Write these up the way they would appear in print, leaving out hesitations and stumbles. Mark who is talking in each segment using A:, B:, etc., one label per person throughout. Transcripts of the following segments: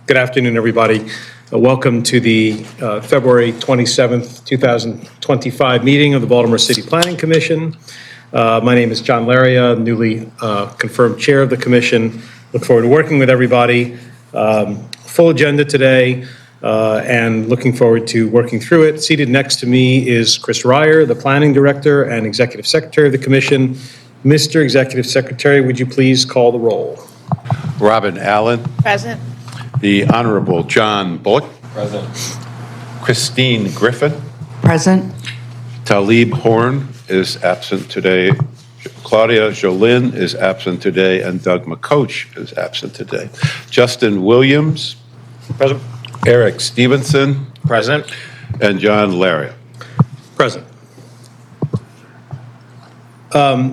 A: Good afternoon, everybody. Welcome to the February 27th, 2025 meeting of the Baltimore City Planning Commission. My name is John Laria, newly confirmed chair of the commission. Look forward to working with everybody. Full agenda today and looking forward to working through it. Seated next to me is Chris Ryer, the planning director and executive secretary of the commission. Mr. Executive Secretary, would you please call the roll?
B: Robin Allen.
C: Present.
B: The Honorable John Bullock.
D: Present.
B: Christine Griffin.
C: Present.
B: Talib Horn is absent today. Claudia Jolin is absent today, and Doug McCoach is absent today. Justin Williams.
D: Present.
B: Eric Stevenson.
D: Present.
B: And John Laria.
A: Present.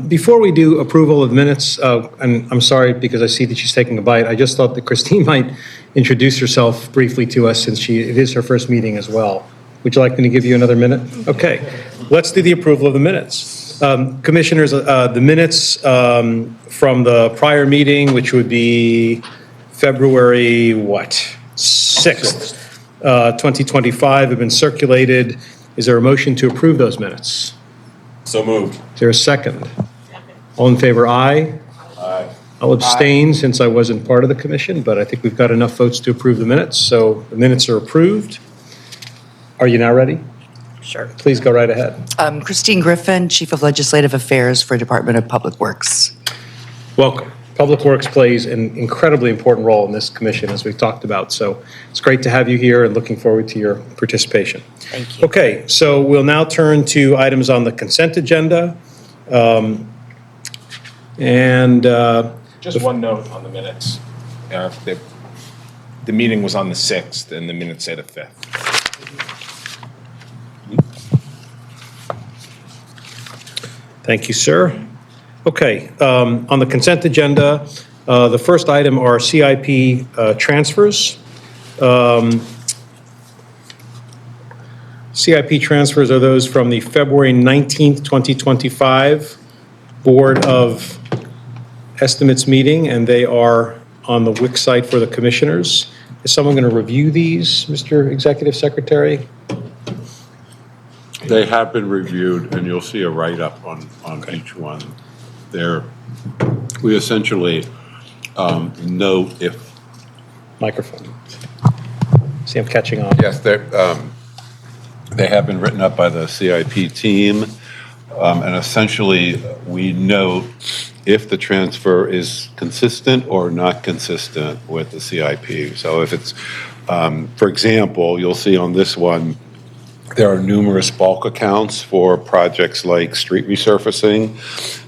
A: Before we do approval of minutes, and I'm sorry because I see that she's taking a bite, I just thought that Christine might introduce herself briefly to us since it is her first meeting as well. Would you like me to give you another minute? Okay, let's do the approval of the minutes. Commissioners, the minutes from the prior meeting, which would be February, 6th, 2025, have been circulated. Is there a motion to approve those minutes?
D: So moved.
A: Is there a second? All in favor, aye?
D: Aye.
A: I'll abstain since I wasn't part of the commission, but I think we've got enough votes to approve the minutes, so the minutes are approved. Are you now ready?
C: Sure.
A: Please go right ahead.
C: Christine Griffin, Chief of Legislative Affairs for Department of Public Works.
A: Welcome. Public Works plays an incredibly important role in this commission, as we've talked about, so it's great to have you here and looking forward to your participation.
C: Thank you.
A: Okay, so we'll now turn to items on the consent agenda.
D: Just one note on the minutes. The meeting was on the 6th and the minutes say the 5th.
A: Thank you, sir. Okay, on the consent agenda, the first item are CIP transfers. CIP transfers are those from the February 19th, 2025 Board of Estimates meeting, and they are on the WIC site for the commissioners. Is someone going to review these, Mr. Executive Secretary?
B: They have been reviewed, and you'll see a write-up on each one. We essentially note if...
A: Microphone. See, I'm catching on.
B: Yes, they have been written up by the CIP team, and essentially we note if the transfer is consistent or not consistent with the CIP. So if it's, for example, you'll see on this one, there are numerous bulk accounts for projects like street resurfacing.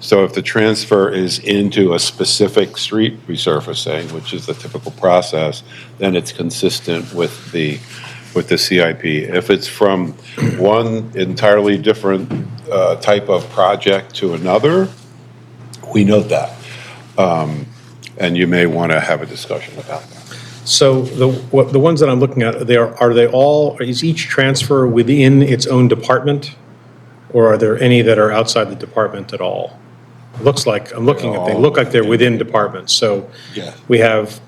B: So if the transfer is into a specific street resurfacing, which is the typical process, then it's consistent with the CIP. If it's from one entirely different type of project to another, we note that. And you may want to have a discussion about that.
A: So the ones that I'm looking at, is each transfer within its own department? Or are there any that are outside the department at all? It looks like, they look like they're within departments. So
B: Yeah.
A: we have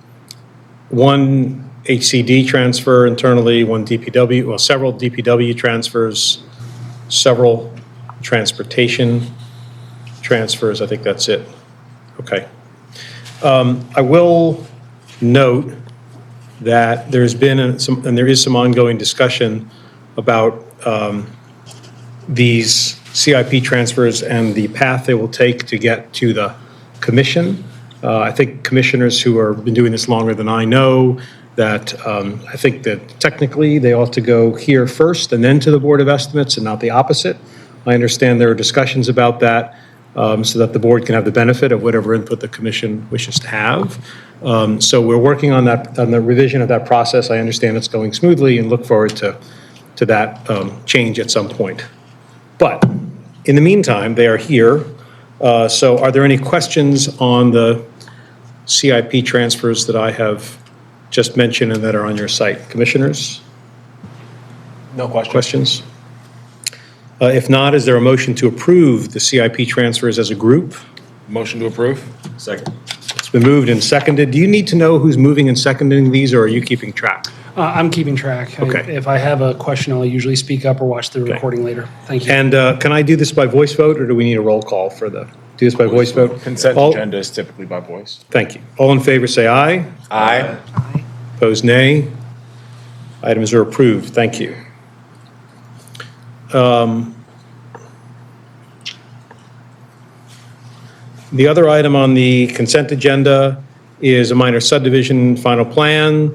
A: one HCD transfer internally, one DPW, well, several DPW transfers, several transportation transfers. I think that's it. Okay. I will note that there's been there is some ongoing discussion about these CIP transfers and the path they will take to get to the commission. I think commissioners who have been doing this longer than I know that I think that technically they ought to go here first and then to the Board of Estimates and not the opposite. I understand there are discussions about that so that the board can have the benefit of whatever input the commission wishes to have. So we're working on that, on the revision of that process. I understand it's going smoothly and look forward to that change at some point. But in the meantime, they are here. So are there any questions on the CIP transfers that I have just mentioned and that are on your site? Commissioners?
D: No questions.
A: Questions? If not, is there a motion to approve the CIP transfers as a group?
D: Motion to approve? Second.
A: It's been moved and seconded. Do you need to know who's moving and seconding these, or are you keeping track?
E: I'm keeping track.
A: Okay.
E: If I have a question, I'll usually speak up or watch the recording later. Thank you.
A: And can I do this by voice vote, or do we need a roll call for do this by voice vote?
D: Consent
A: All-
D: agenda is typically by voice.
A: Thank you. All in favor, say aye.
D: Aye.
A: Opposed, nay. Items are approved. Thank you. The other item on the consent agenda is a minor subdivision final plan,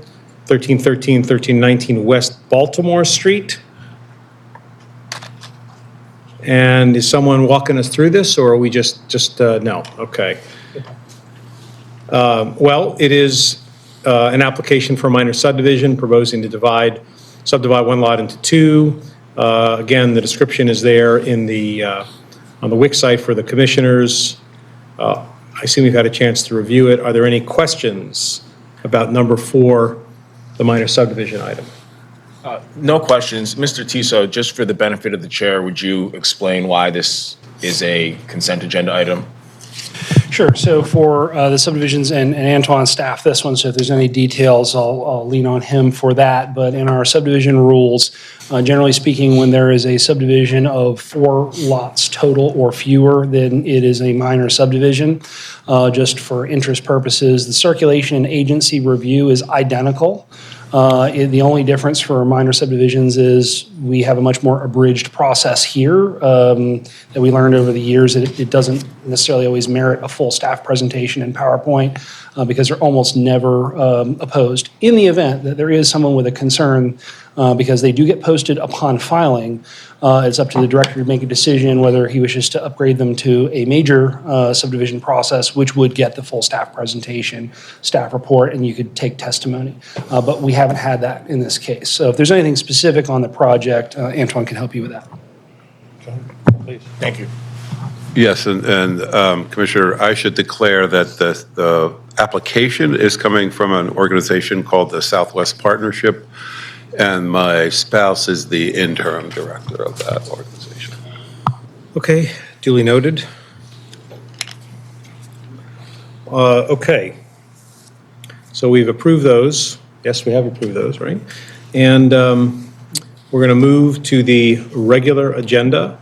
A: 1313, 1319 West Baltimore Street. And is someone walking us through this, or are we just no? Okay. Well, it is an application for a minor subdivision proposing to subdivide one lot into two. Again, the description is there in on the WIC site for the commissioners. I assume you've had a chance to review it. Are there any questions about number 4, the minor subdivision item?
D: No questions. Mr. Tiso, just for the benefit of the chair, would you explain why this is a consent agenda item?
E: Sure. So for the subdivisions and Antoine's staff, this one, so if there's any details, I'll lean on him for that. But in our subdivision rules, generally speaking, when there is a subdivision of 4 lots total or fewer, then it is a minor subdivision. Just for interest purposes, the circulation and agency review is identical. The only difference for minor subdivisions is we have a much more abridged process here that we learned over the years. It doesn't necessarily always merit a full staff presentation in PowerPoint because they're almost never opposed. In the event that there is someone with a concern, because they do get posted upon filing, it's up to the director to make a decision whether he wishes to upgrade them to a major subdivision process, which would get the full staff presentation, staff report, and you could take testimony. But we haven't had that in this case. So if there's anything specific on the project, Antoine can help you with that.
D: Thank you.
B: Yes, and Commissioner, I should declare that the application is coming from an organization called the Southwest Partnership, and my spouse is the interim director of that organization.
A: Okay, duly noted. Okay. So we've approved those. Yes, we have approved those, right? And we're going to move to the regular agenda.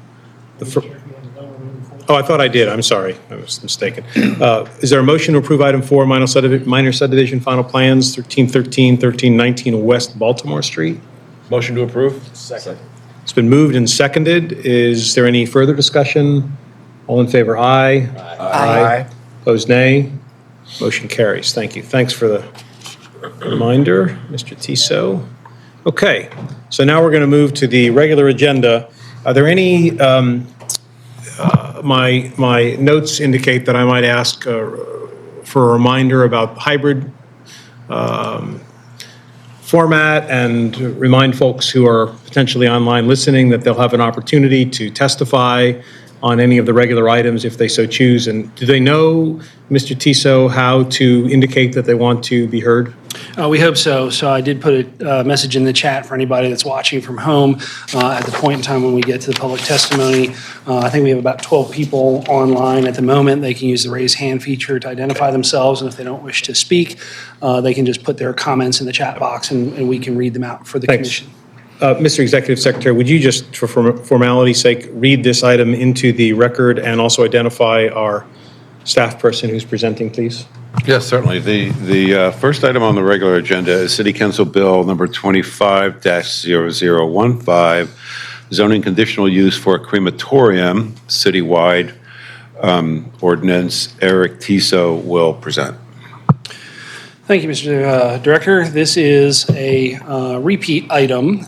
A: Oh, I thought I did. I'm sorry. I was mistaken. Is there a motion to approve item 4, minor subdivision final plans, 1313, 1319 West Baltimore Street?
D: Motion to approve? Second.
A: It's been moved and seconded. Is there any further discussion? All in favor, aye.
D: Aye.
A: Opposed, nay. Motion carries. Thank you. Thanks for the reminder, Mr. Tiso. Okay, so now we're going to move to the regular agenda. Are there any, my notes indicate that I might ask for a reminder about hybrid format and remind folks who are potentially online listening that they'll have an opportunity to testify on any of the regular items if they so choose. And do they know, Mr. Tiso, how to indicate that they want to be heard?
E: We hope so. So I did put a message in the chat for anybody that's watching from home at the point in time when we get to the public testimony. I think we have about 12 people online at the moment. They can use the raise hand feature to identify themselves, and if they don't wish to speak, they can just put their comments in the chat box, and we can read them out for the
A: Thanks.
E: commission.
A: Mr. Executive Secretary, would you just, for formality's sake, read this item into the record and also identify our staff person who's presenting, please?
B: Yes, certainly. The first item on the regular agenda is City Council Bill number 25-0015, zoning conditional use for a crematorium, citywide ordinance. Eric Tiso will present.
E: Thank you, Mr. Director. This is a repeat item.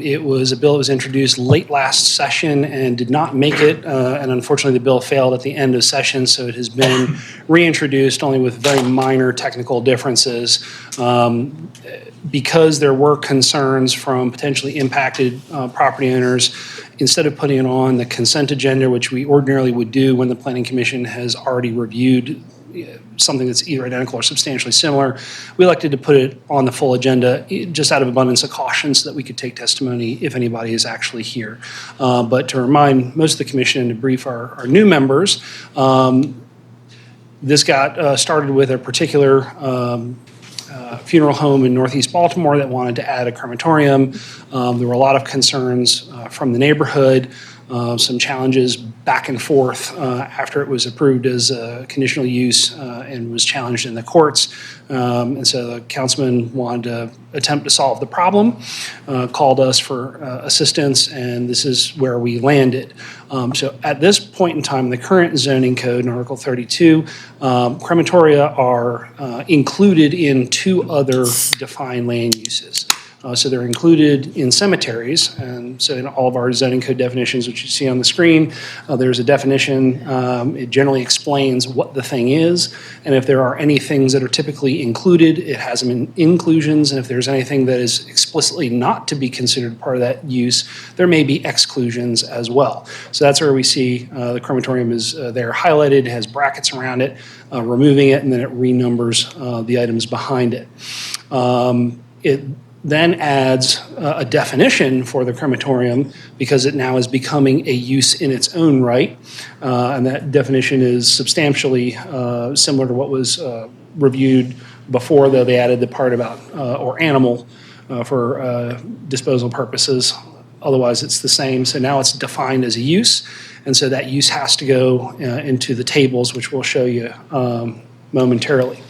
E: It was a bill that was introduced late last session and did not make it, and unfortunately the bill failed at the end of session, so it has been reintroduced only with very minor technical differences. Because there were concerns from potentially impacted property owners, instead of putting it on the consent agenda, which we ordinarily would do when the Planning Commission has already reviewed something that's either identical or substantially similar, we elected to put it on the full agenda just out of abundance of caution so that we could take testimony if anybody is actually here. But to remind most of the commission and to brief our new members, This got started with a particular funeral home in Northeast Baltimore that wanted to add a crematorium. There were a lot of concerns from the neighborhood, some challenges back and forth after it was approved as a conditional use and was challenged in the courts. And so the councilman wanted to attempt to solve the problem, called us for assistance, and this is where we landed. So at this point in time, the current zoning code in Article 32, crematoria are included in 2 other defined land uses. So they're included in cemeteries, and so in all of our zoning code definitions, which you see on the screen, there's a definition. It generally explains what the thing is, and if there are any things that are typically included, it has them in inclusions, and if there's anything that is explicitly not to be considered part of that use, there may be exclusions as well. So that's where we see the crematorium is there highlighted, has brackets around it, removing it, and then it renumbers the items behind it. It then adds a definition for the crematorium because it now is becoming a use in its own right. And that definition is substantially similar to what was reviewed before, though they added the part about or animal for disposal purposes. Otherwise, it's the same. So now it's defined as a use. And so that use has to go into the tables, which we'll show you momentarily.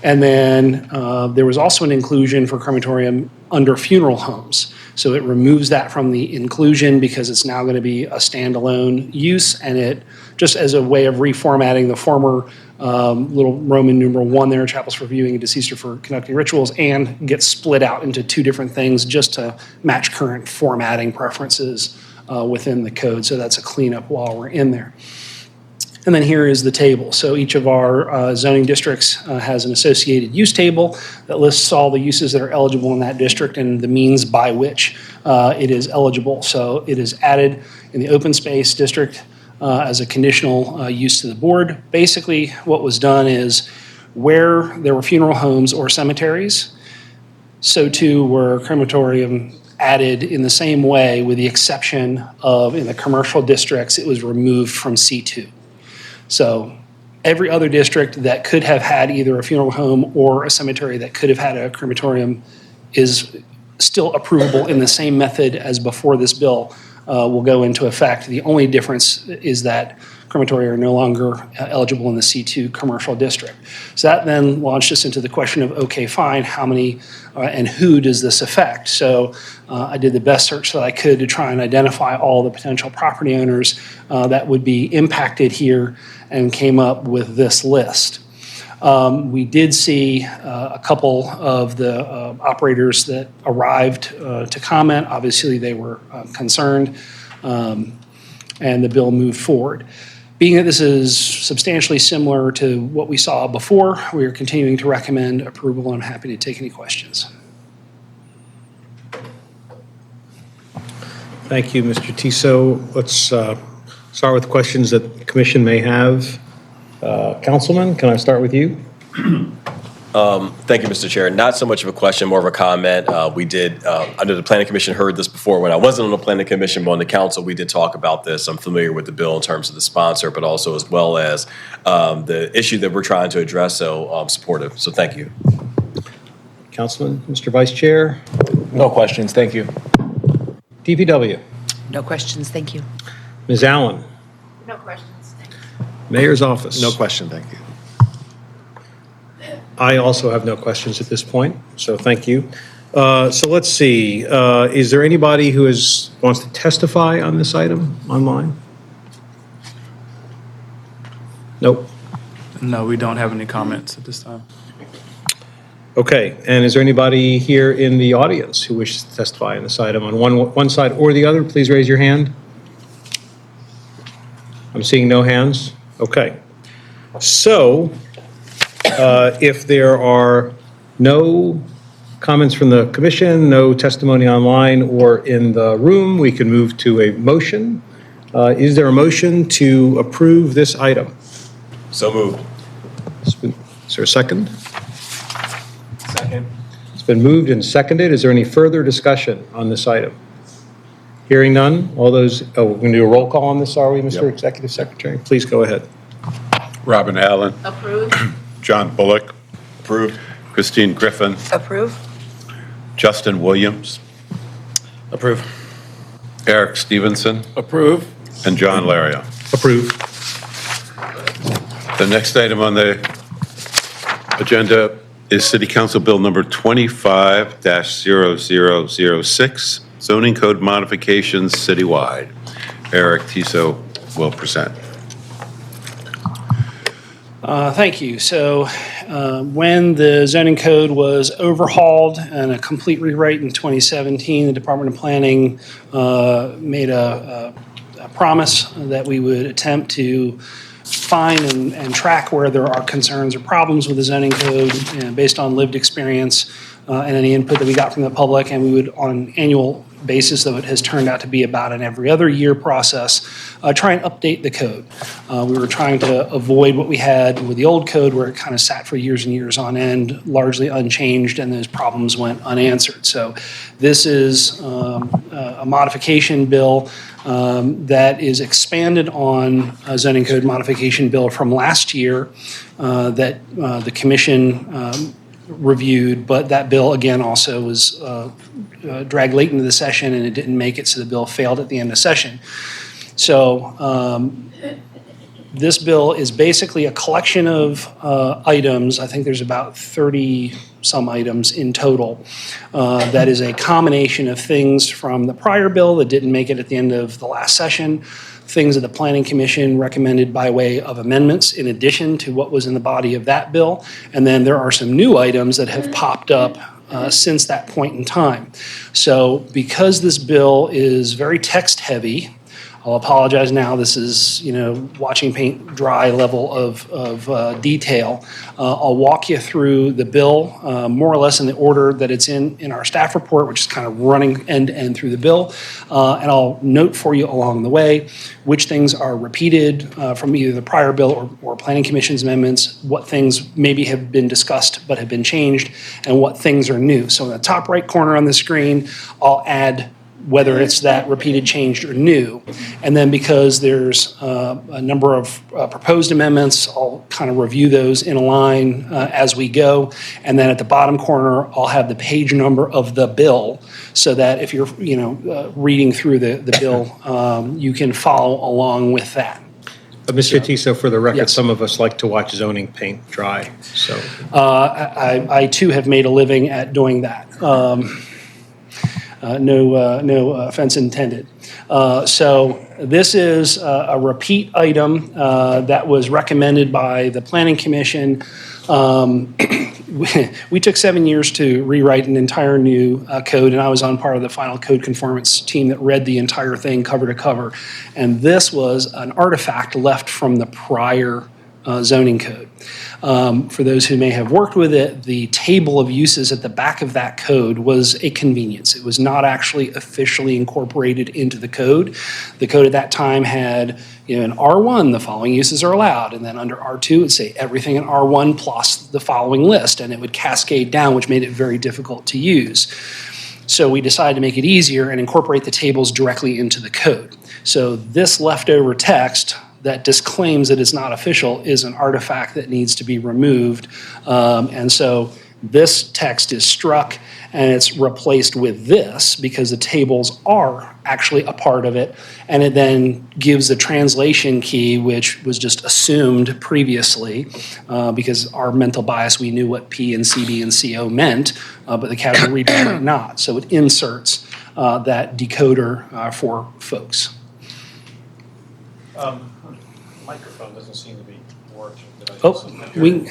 E: And then there was also an inclusion for crematorium under funeral homes. So it removes that from the inclusion because it's now going to be a standalone use, and it, just as a way of reformatting the former little Roman numeral 1 there, chapels for viewing and deceased or for conducting rituals, and gets split out into 2 different things just to match current formatting preferences within the code. So that's a cleanup while we're in there. And then here is the table. So each of our zoning districts has an associated use table that lists all the uses that are eligible in that district and the means by which it is eligible. So it is added in the open space district as a conditional use to the board. Basically, what was done is where there were funeral homes or cemeteries, so too were crematorium added in the same way, with the exception of in the commercial districts, it was removed from C2. So every other district that could have had either a funeral home or a cemetery that could have had a crematorium is still approvable in the same method as before this bill will go into effect. The only difference is that crematoria are no longer eligible in the C2 commercial district. So that then launched us into the question of, okay, fine, how many and who does this affect? So I did the best search that I could to try and identify all the potential property owners that would be impacted here and came up with this list. We did see a couple of the operators that arrived to comment. Obviously, they were concerned, and the bill moved forward. Being that this is substantially similar to what we saw before, we are continuing to recommend approval, and I'm happy to take any questions.
A: Thank you, Mr. Tiso. Let's start with questions that the commission may have. Councilman, can I start with you?
F: Thank you, Mr. Chair. Not so much of a question, more of a comment. We did, under the Planning Commission, heard this before when I wasn't on the Planning Commission, but on the council, we did talk about this. I'm familiar with the bill in terms of the sponsor, but also as well as the issue that we're trying to address, so I'm supportive. So thank you.
A: Councilman, Mr. Vice Chair?
D: No questions, thank you.
A: DPW?
C: No questions, thank you.
A: Ms. Allen?
G: No questions, thank you.
A: Mayor's Office?
H: No question, thank you.
A: I also have no questions at this point, so thank you. So let's see, is there anybody who wants to testify on this item online? Nope.
I: No, we don't have any comments at this time.
A: Okay, and is there anybody here in the audience who wishes to testify on this item on one side or the other? Please raise your hand. I'm seeing no hands. Okay. So, if there are no comments from the commission, no testimony online or in the room, we can move to a motion. Is there a motion to approve this item?
F: So moved.
A: Is there a second?
D: Second.
A: It's been moved and seconded. Is there any further discussion on this item? Hearing none, all those, we're going to do a roll call on this, are we, Mr. Executive Secretary? Please go ahead.
B: Robin Allen,
G: Approved?
B: John Bullock,
F: Approved.
B: Christine Griffin,
C: Approve?
B: Justin Williams,
F: Approved.
B: Eric Stevenson,
D: Approve?
B: and John Laria.
A: Approved.
B: The next item on the agenda is City Council Bill number 25-0006, zoning code modifications citywide. Eric Tiso will present.
E: Thank you. So when the zoning code was overhauled and a complete rewrite in 2017, the Department of Planning made a promise that we would attempt to find and track where there are concerns or problems with the zoning code, based on lived experience and any input that we got from the public. And we would, on an annual basis, though it has turned out to be about an every other year process, try and update the code. We were trying to avoid what we had with the old code, where it kind of sat for years and years on end, largely unchanged, and those problems went unanswered. So this is a modification bill that is expanded on a zoning code modification bill from last year that the commission reviewed, but that bill, again, also was dragged late into the session, and it didn't make it, so the bill failed at the end of session. So this bill is basically a collection of items. I think there's about 30-some items in total. That is a combination of things from the prior bill that didn't make it at the end of the last session, things that the Planning Commission recommended by way of amendments in addition to what was in the body of that bill. And then there are some new items that have popped up since that point in time. So because this bill is very text-heavy, I'll apologize now, this is, watching paint dry level of detail. I'll walk you through the bill more or less in the order that it's in our staff report, which is kind of running end-to-end through the bill. And I'll note for you along the way which things are repeated from either the prior bill or Planning Commission's amendments, what things maybe have been discussed but have been changed, and what things are new. So in the top right corner on the screen, I'll add whether it's that repeated, changed, or new. And then because there's a number of proposed amendments, I'll kind of review those in a line as we go. And then at the bottom corner, I'll have the page number of the bill so that if you're reading through the bill, you can follow along with that.
A: Mr. Tiso, for the record,
E: Yes.
A: some of us like to watch zoning paint dry, so.
E: I too have made a living at doing that. No offense intended. So this is a repeat item that was recommended by the Planning Commission. We took 7 years to rewrite an entire new code, and I was on part of the final code conformance team that read the entire thing cover to cover. And this was an artifact left from the prior zoning code. For those who may have worked with it, the table of uses at the back of that code was a convenience. It was not actually officially incorporated into the code. The code at that time had, in R1, the following uses are allowed, and then under R2, it would say everything in R1 plus the following list, and it would cascade down, which made it very difficult to use. So we decided to make it easier and incorporate the tables directly into the code. So this leftover text that disclaims that it's not official is an artifact that needs to be removed. And so this text is struck and it's replaced with this because the tables are actually a part of it. And it then gives the translation key, which was just assumed previously because our mental bias, we knew what P and CB and CO meant, but the casual reader might not. So it inserts that decoder for folks.
A: Microphone doesn't seem to be working.
E: We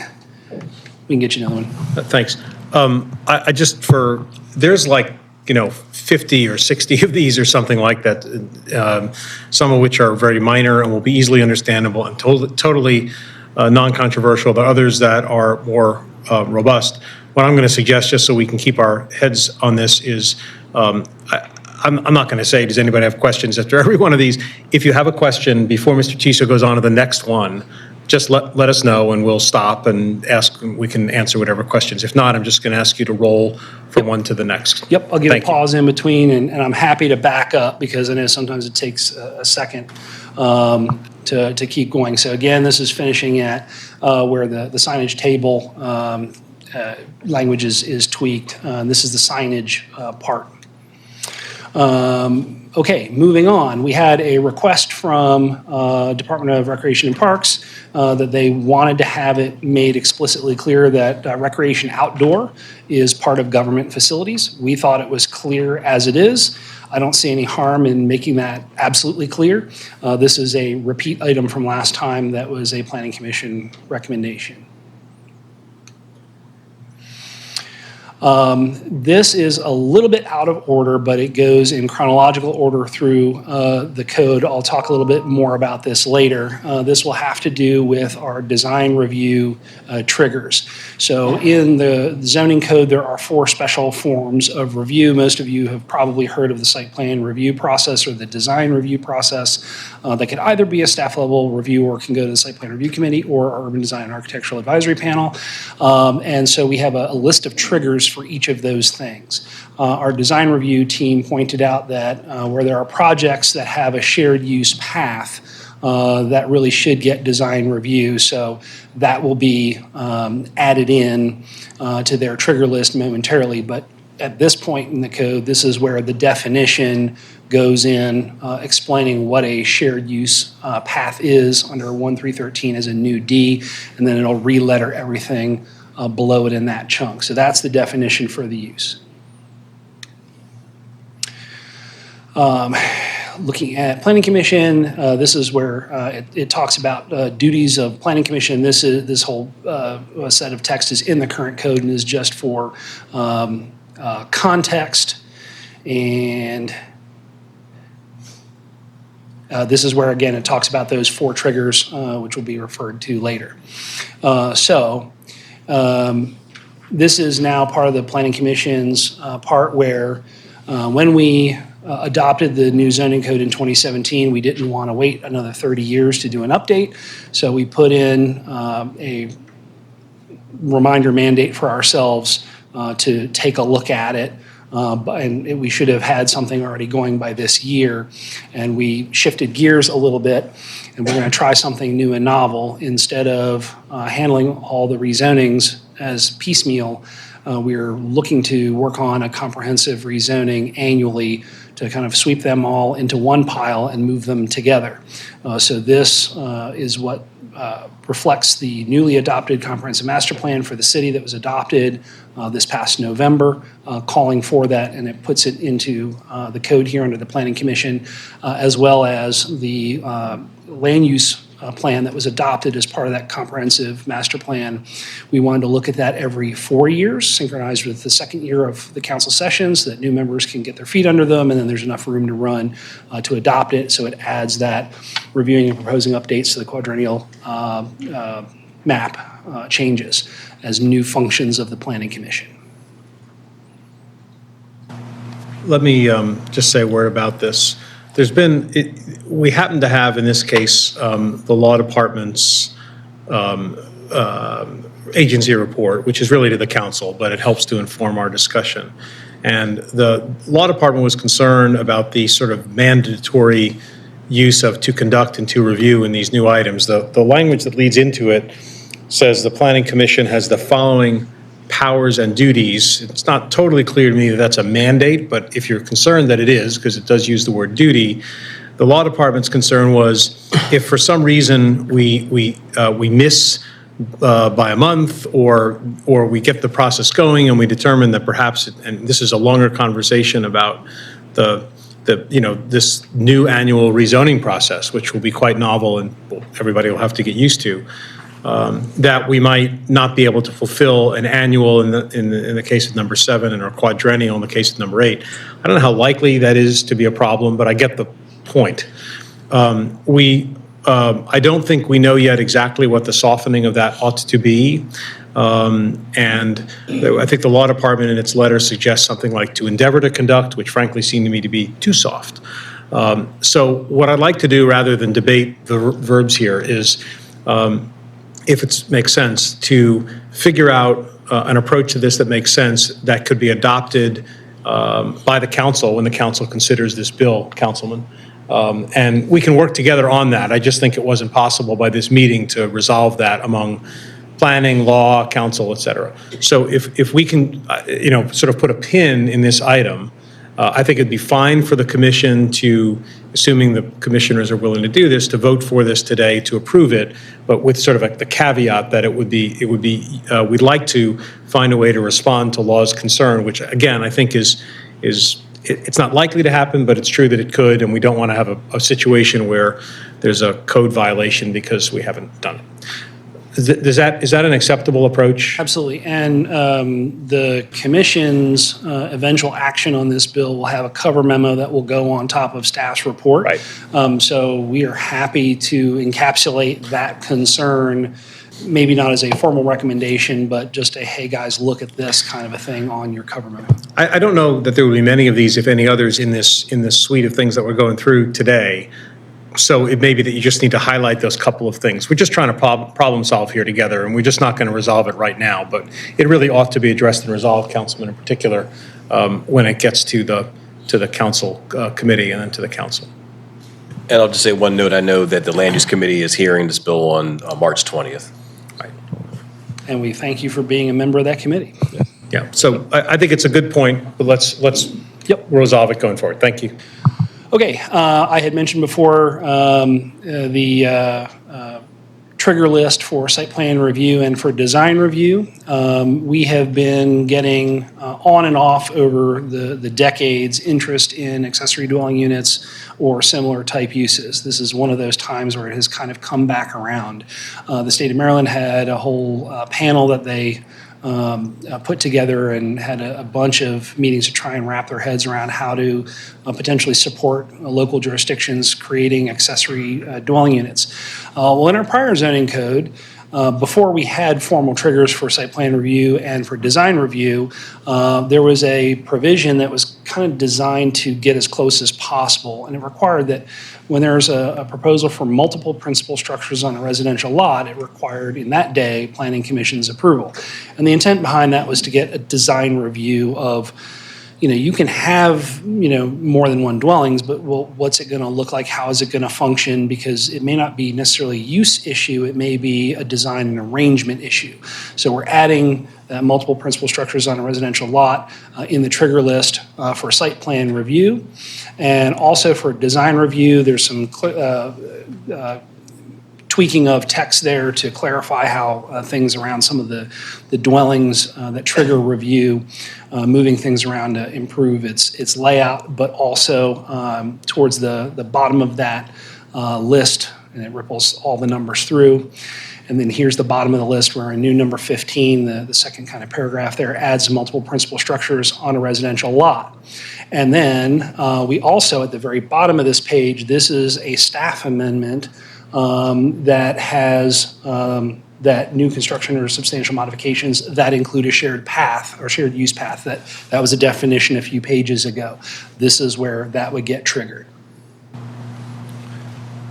E: can get you another one.
A: Thanks. I just there's 50 or 60 of these or something like that, some of which are very minor and will be easily understandable and totally non-controversial, but others that are more robust. What I'm going to suggest, just so we can keep our heads on this, is I'm not going to say, does anybody have questions after every one of these? If you have a question before Mr. Tiso goes on to the next one, just let us know and we'll stop and ask, we can answer whatever questions. If not, I'm just going to ask you to roll from one to the next.
E: Yep, I'll give
A: Thank
E: a
A: you.
E: pause in between, and I'm happy to back up because I know sometimes it takes a second to keep going. So again, this is finishing at where the signage table language is tweaked. This is the signage part. Okay, moving on. We had a request from Department of Recreation and Parks that they wanted to have it made explicitly clear that recreation outdoor is part of government facilities. We thought it was clear as it is. I don't see any harm in making that absolutely clear. This is a repeat item from last time that was a Planning Commission recommendation. This is a little bit out of order, but it goes in chronological order through the code. I'll talk a little bit more about this later. This will have to do with our design review triggers. So in the zoning code, there are 4 special forms of review. Most of you have probably heard of the site plan review process or the design review process. That could either be a staff level review or can go to the site plan review committee or our urban design and architectural advisory panel. And so we have a list of triggers for each of those things. Our design review team pointed out that where there are projects that have a shared use path, that really should get design review. So that will be added in to their trigger list momentarily. But at this point in the code, this is where the definition goes in explaining what a shared use path is under 1313 as a new D, and then it'll re-letter everything below it in that chunk. So that's the definition for the use. Looking at Planning Commission, this is where it talks about duties of Planning Commission. This whole set of text is in the current code and is just for context. And this is where, again, it talks about those 4 triggers, which will be referred to later. This is now part of the Planning Commission's part where when we adopted the new zoning code in 2017, we didn't want to wait another 30 years to do an update. So we put in a reminder mandate for ourselves to take a look at it. And we should have had something already going by this year. And we shifted gears a little bit, and we're going to try something new and novel. Instead of handling all the rezonings as piecemeal, we're looking to work on a comprehensive rezoning annually to kind of sweep them all into one pile and move them together. So this is what reflects the newly adopted comprehensive master plan for the city that was adopted this past November, calling for that, and it puts it into the code here under the Planning Commission, as well as the land use plan that was adopted as part of that comprehensive master plan. We wanted to look at that every 4 years, synchronized with the second year of the council sessions, so that new members can get their feet under them, and then there's enough room to run to adopt it. So it adds that reviewing and proposing updates to the quadrennial map changes as new functions of the Planning Commission.
A: Let me just say a word about this. There's been, we happen to have in this case the law department's agency report, which is really to the council, but it helps to inform our discussion. And the law department was concerned about the sort of mandatory use of to conduct and to review in these new items. The language that leads into it says the Planning Commission has the following powers and duties. It's not totally clear to me that that's a mandate, but if you're concerned that it is, because it does use the word duty, the law department's concern was if for some reason we miss by a month or we get the process going and we determine that perhaps, and this is a longer conversation about this new annual rezoning process, which will be quite novel and everybody will have to get used to. That we might not be able to fulfill an annual in the case of number 7 or quadrennial in the case of number 8. I don't know how likely that is to be a problem, but I get the point. I don't think we know yet exactly what the softening of that ought to be. And I think the law department in its letter suggests something like to endeavor to conduct, which frankly seemed to me to be too soft. So what I'd like to do rather than debate the verbs here is if it makes sense, to figure out an approach to this that makes sense that could be adopted by the council when the council considers this bill, Councilman, And we can work together on that. I just think it wasn't possible by this meeting to resolve that among planning, law, council, et cetera. So if we can, sort of put a pin in this item, I think it'd be fine for the commission to, assuming the commissioners are willing to do this, to vote for this today to approve it, but with sort of like the caveat that we'd like to find a way to respond to law's concern, which again, I think it's not likely to happen, but it's true that it could, and we don't want to have a situation where there's a code violation because we haven't done it. Is that an acceptable approach?
E: Absolutely. And the commission's eventual action on this bill will have a cover memo that will go on top of staff's report.
A: Right.
E: So we are happy to encapsulate that concern, maybe not as a formal recommendation, but just a, hey, guys, look at this kind of a thing on your cover memo.
A: I don't know that there will be many of these, if any others, in this suite of things that we're going through today. So it may be that you just need to highlight those couple of things. We're just trying to problem solve here together, and we're just not going to resolve it right now. But it really ought to be addressed and resolved, Councilman, in particular, when it gets to the council committee and then to the council.
F: And I'll just say one note. I know that the Land Use Committee is hearing this bill on March 20th.
A: Right.
E: And we thank you for being a member of that committee.
A: Yeah. So I think it's a good point, but let's resolve it going forward. Thank you.
E: Okay, I had mentioned before the trigger list for site plan review and for design review. We have been getting on and off over the decades interest in accessory dwelling units or similar type uses. This is one of those times where it has kind of come back around. The state of Maryland had a whole panel that they put together and had a bunch of meetings to try and wrap their heads around how to potentially support local jurisdictions creating accessory dwelling units. Well, in our prior zoning code, before we had formal triggers for site plan review and for design review, there was a provision that was kind of designed to get as close as possible. And it required that when there's a proposal for multiple principal structures on a residential lot, it required in that day Planning Commission's approval. And the intent behind that was to get a design review of, you can have, more than one dwellings, but what's it going to look like? How is it going to function? Because it may not be necessarily a use issue. It may be a design and arrangement issue. So we're adding multiple principal structures on a residential lot in the trigger list for site plan review. And also for design review, there's some tweaking of text there to clarify how things around some of the dwellings that trigger review, moving things around to improve its layout, but also towards the bottom of that list, and it ripples all the numbers through. And then here's the bottom of the list where a new number 15, the second kind of paragraph there, adds multiple principal structures on a residential lot. And then we also, at the very bottom of this page, this is a staff amendment that has that new construction or substantial modifications that include a shared path or shared use path. That was a definition a few pages ago. This is where that would get triggered.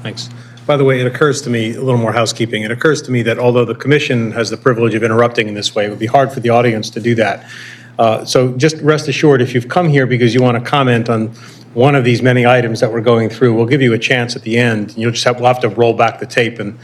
A: Thanks. By the way, it occurs to me, a little more housekeeping, it occurs to me that although the commission has the privilege of interrupting in this way, it would be hard for the audience to do that. So just rest assured, if you've come here because you want to comment on one of these many items that we're going through, we'll give you a chance at the end. We'll have to roll back the tape and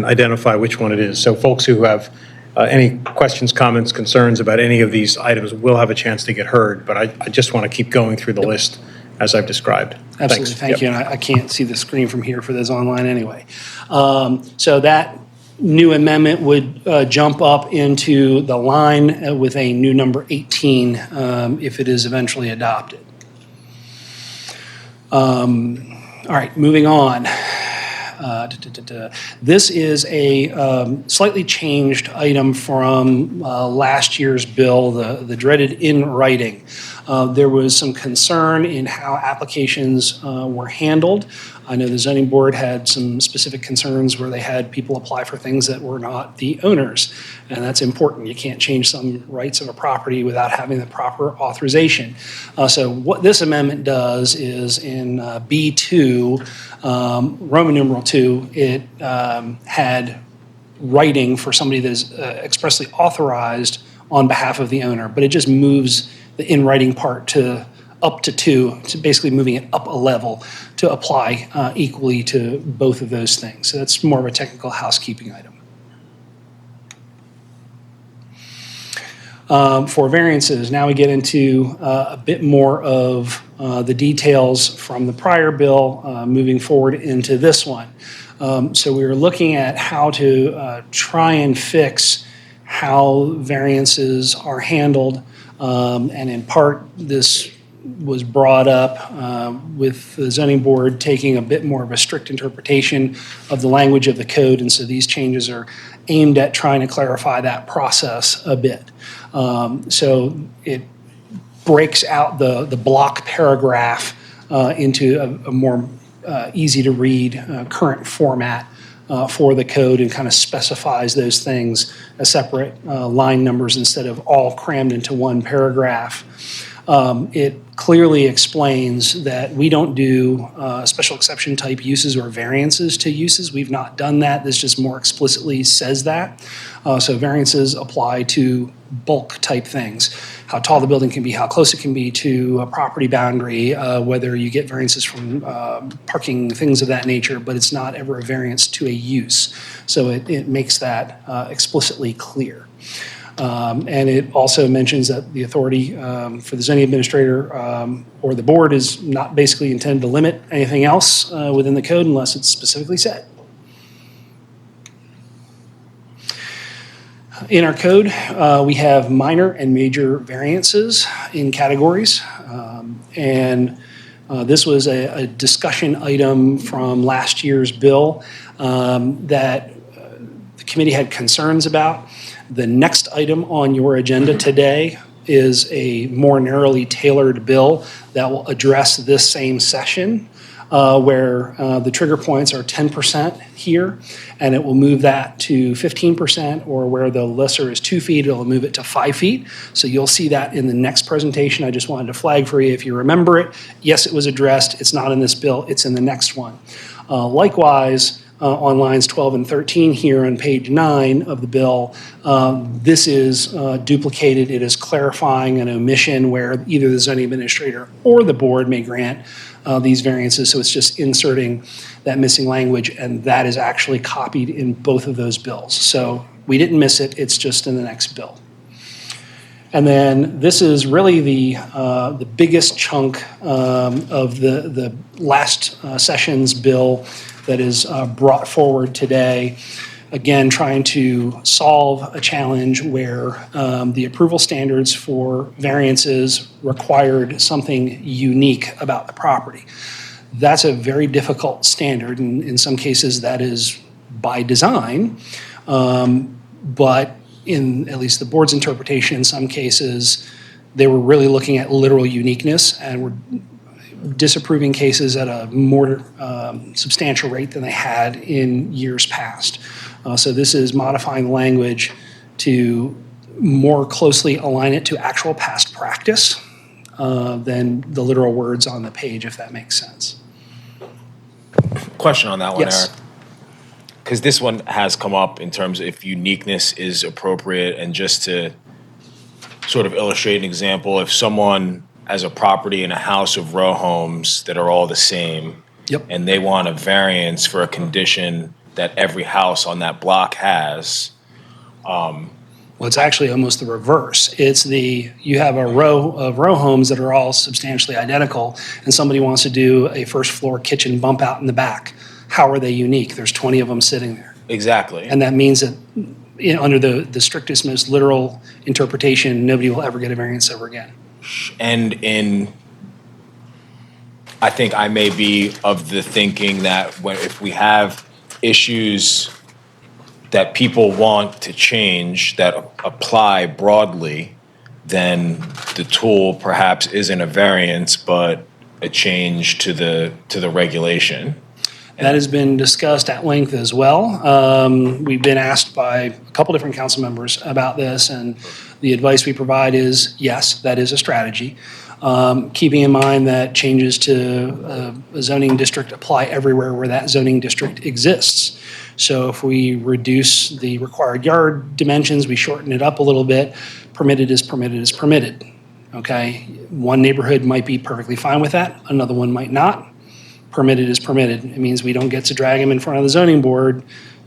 A: identify which one it is. So folks who have any questions, comments, concerns about any of these items will have a chance to get heard, but I just want to keep going through the list as I've described.
E: Absolutely,
A: Thanks.
E: thank you. And I can't see the screen from here for those online anyway. So that new amendment would jump up into the line with a new number 18 if it is eventually adopted. All right, moving on. This is a slightly changed item from last year's bill, the dreaded in writing. There was some concern in how applications were handled. I know the zoning board had some specific concerns where they had people apply for things that were not the owners, and that's important. You can't change some rights of a property without having the proper authorization. So what this amendment does is in B2, Roman numeral 2, it had writing for somebody that is expressly authorized on behalf of the owner, but it just moves the in writing part to up to 2, to basically moving it up a level to apply equally to both of those things. So that's more of a technical housekeeping item. For variances, now we get into a bit more of the details from the prior bill moving forward into this one. So we were looking at how to try and fix how variances are handled. And in part, this was brought up with the zoning board taking a bit more of a strict interpretation of the language of the code. And so these changes are aimed at trying to clarify that process a bit. So it breaks out the block paragraph into a more easy to read current format for the code, and kind of specifies those things as separate line numbers instead of all crammed into one paragraph. It clearly explains that we don't do special exception type uses or variances to uses. We've not done that. This just more explicitly says that. So variances apply to bulk type things. How tall the building can be, how close it can be to a property boundary, whether you get variances from parking, things of that nature, but it's not ever a variance to a use. So it makes that explicitly clear. And it also mentions that the authority for the zoning administrator or the board is not basically intended to limit anything else within the code unless it's specifically said. In our code, we have minor and major variances in categories. And this was a discussion item from last year's bill that the committee had concerns about. The next item on your agenda today is a more narrowly tailored bill that will address this same session, where the trigger points are 10% here, and it will move that to 15%, or where the lesser is 2 feet, it'll move it to 5 feet. So you'll see that in the next presentation. I just wanted to flag for you if you remember it. Yes, it was addressed. It's not in this bill. It's in the next one. Likewise, on lines 12 and 13 here on page 9 of the bill, this is duplicated. It is clarifying an omission where either the zoning administrator or the board may grant these variances. So it's just inserting that missing language, and that is actually copied in both of those bills. So we didn't miss it. It's just in the next bill. And then this is really the biggest chunk of the last session's bill that is brought forward today. Again, trying to solve a challenge where the approval standards for variances required something unique about the property. That's a very difficult standard, and in some cases that is by design, but in at least the board's interpretation, in some cases, they were really looking at literal uniqueness and were disapproving cases at a more substantial rate than they had in years past. So this is modifying the language to more closely align it to actual past practice than the literal words on the page, if that makes sense.
D: Question on that one,
E: Yes.
D: Eric. Because this one has come up in terms of if uniqueness is appropriate, and just to sort of illustrate an example, if someone has a property in a house of row homes that are all the same,
E: Yep.
D: and they want a variance for a condition that every house on that block has.
E: Well, it's actually almost the reverse. It's you have a row of row homes that are all substantially identical, and somebody wants to do a first floor kitchen bump out in the back. How are they unique? There's 20 of them sitting there.
D: Exactly.
E: And that means that under the strictest, most literal interpretation, nobody will ever get a variance ever again.
D: And I think I may be of the thinking that if we have issues that people want to change that apply broadly, then the tool perhaps isn't a variance, but a change to the regulation.
E: That has been discussed at length as well. We've been asked by a couple different council members about this, and the advice we provide is, yes, that is a strategy. Keeping in mind that changes to a zoning district apply everywhere where that zoning district exists. So if we reduce the required yard dimensions, we shorten it up a little bit, permitted is permitted is permitted. okay? One neighborhood might be perfectly fine with that, another one might not. Permitted is permitted. It means we don't get to drag them in front of the zoning board.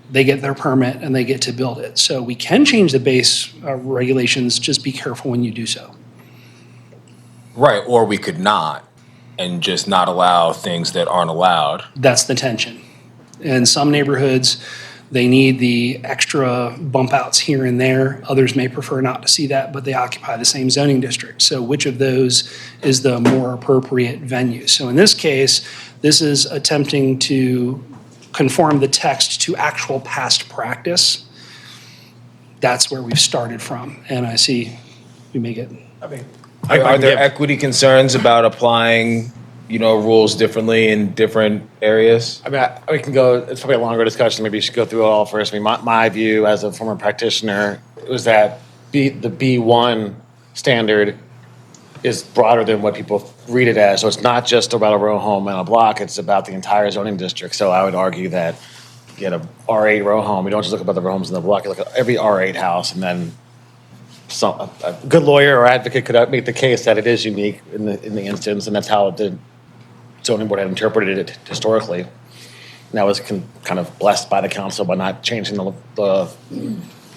E: They get their permit and they get to build it. So we can change the base regulations, just be careful when you do so.
D: Right, or we could not, and just not allow things that aren't allowed.
E: That's the tension. In some neighborhoods, they need the extra bump outs here and there. Others may prefer not to see that, but they occupy the same zoning district. So which of those is the more appropriate venue? So in this case, this is attempting to conform the text to actual past practice. That's where we've started from. And I see we may get.
D: Are there equity concerns about applying, rules differently in different areas?
H: I mean, we can go, it's probably a longer discussion, maybe you should go through it all first. I mean, my view as a former practitioner was that the B1 standard is broader than what people read it as. So it's not just about a row home and a block, it's about the entire zoning district. So I would argue that you get a R8 row home, you don't just look about the row homes in the block, you look at every R8 house, and then a good lawyer or advocate could make the case that it is unique in the instance, and that's how the zoning board had interpreted it historically. And that was kind of blessed by the council by not changing the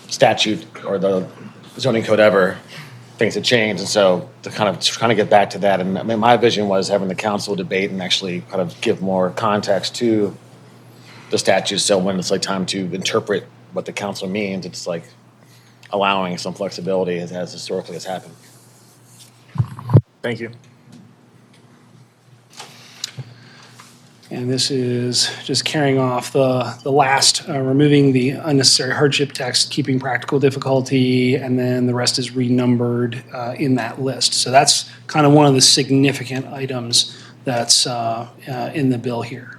H: statute or the zoning code ever. Things had changed, and so to kind of trying to get back to that. And I mean, my vision was having the council debate and actually kind of give more context to the statute. So when it's like time to interpret what the council means, it's like allowing some flexibility as historically has happened. Thank you.
E: And this is just carrying off the last, removing the unnecessary hardship text, keeping practical difficulty, and then the rest is renumbered in that list. So that's kind of one of the significant items that's in the bill here.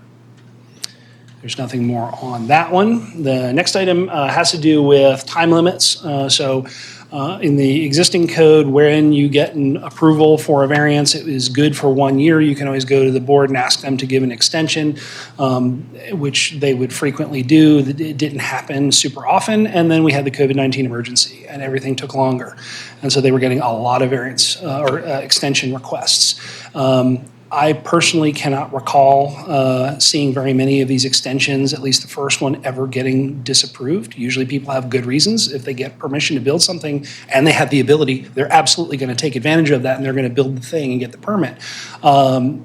E: There's nothing more on that one. The next item has to do with time limits. In the existing code, wherein you get an approval for a variance, it is good for 1 year. You can always go to the board and ask them to give an extension, which they would frequently do. It didn't happen super often. And then we had the COVID-19 emergency and everything took longer. And so they were getting a lot of variance or extension requests. I personally cannot recall seeing very many of these extensions, at least the first one, ever getting disapproved. Usually people have good reasons. If they get permission to build something and they have the ability, they're absolutely going to take advantage of that and they're going to build the thing and get the permit.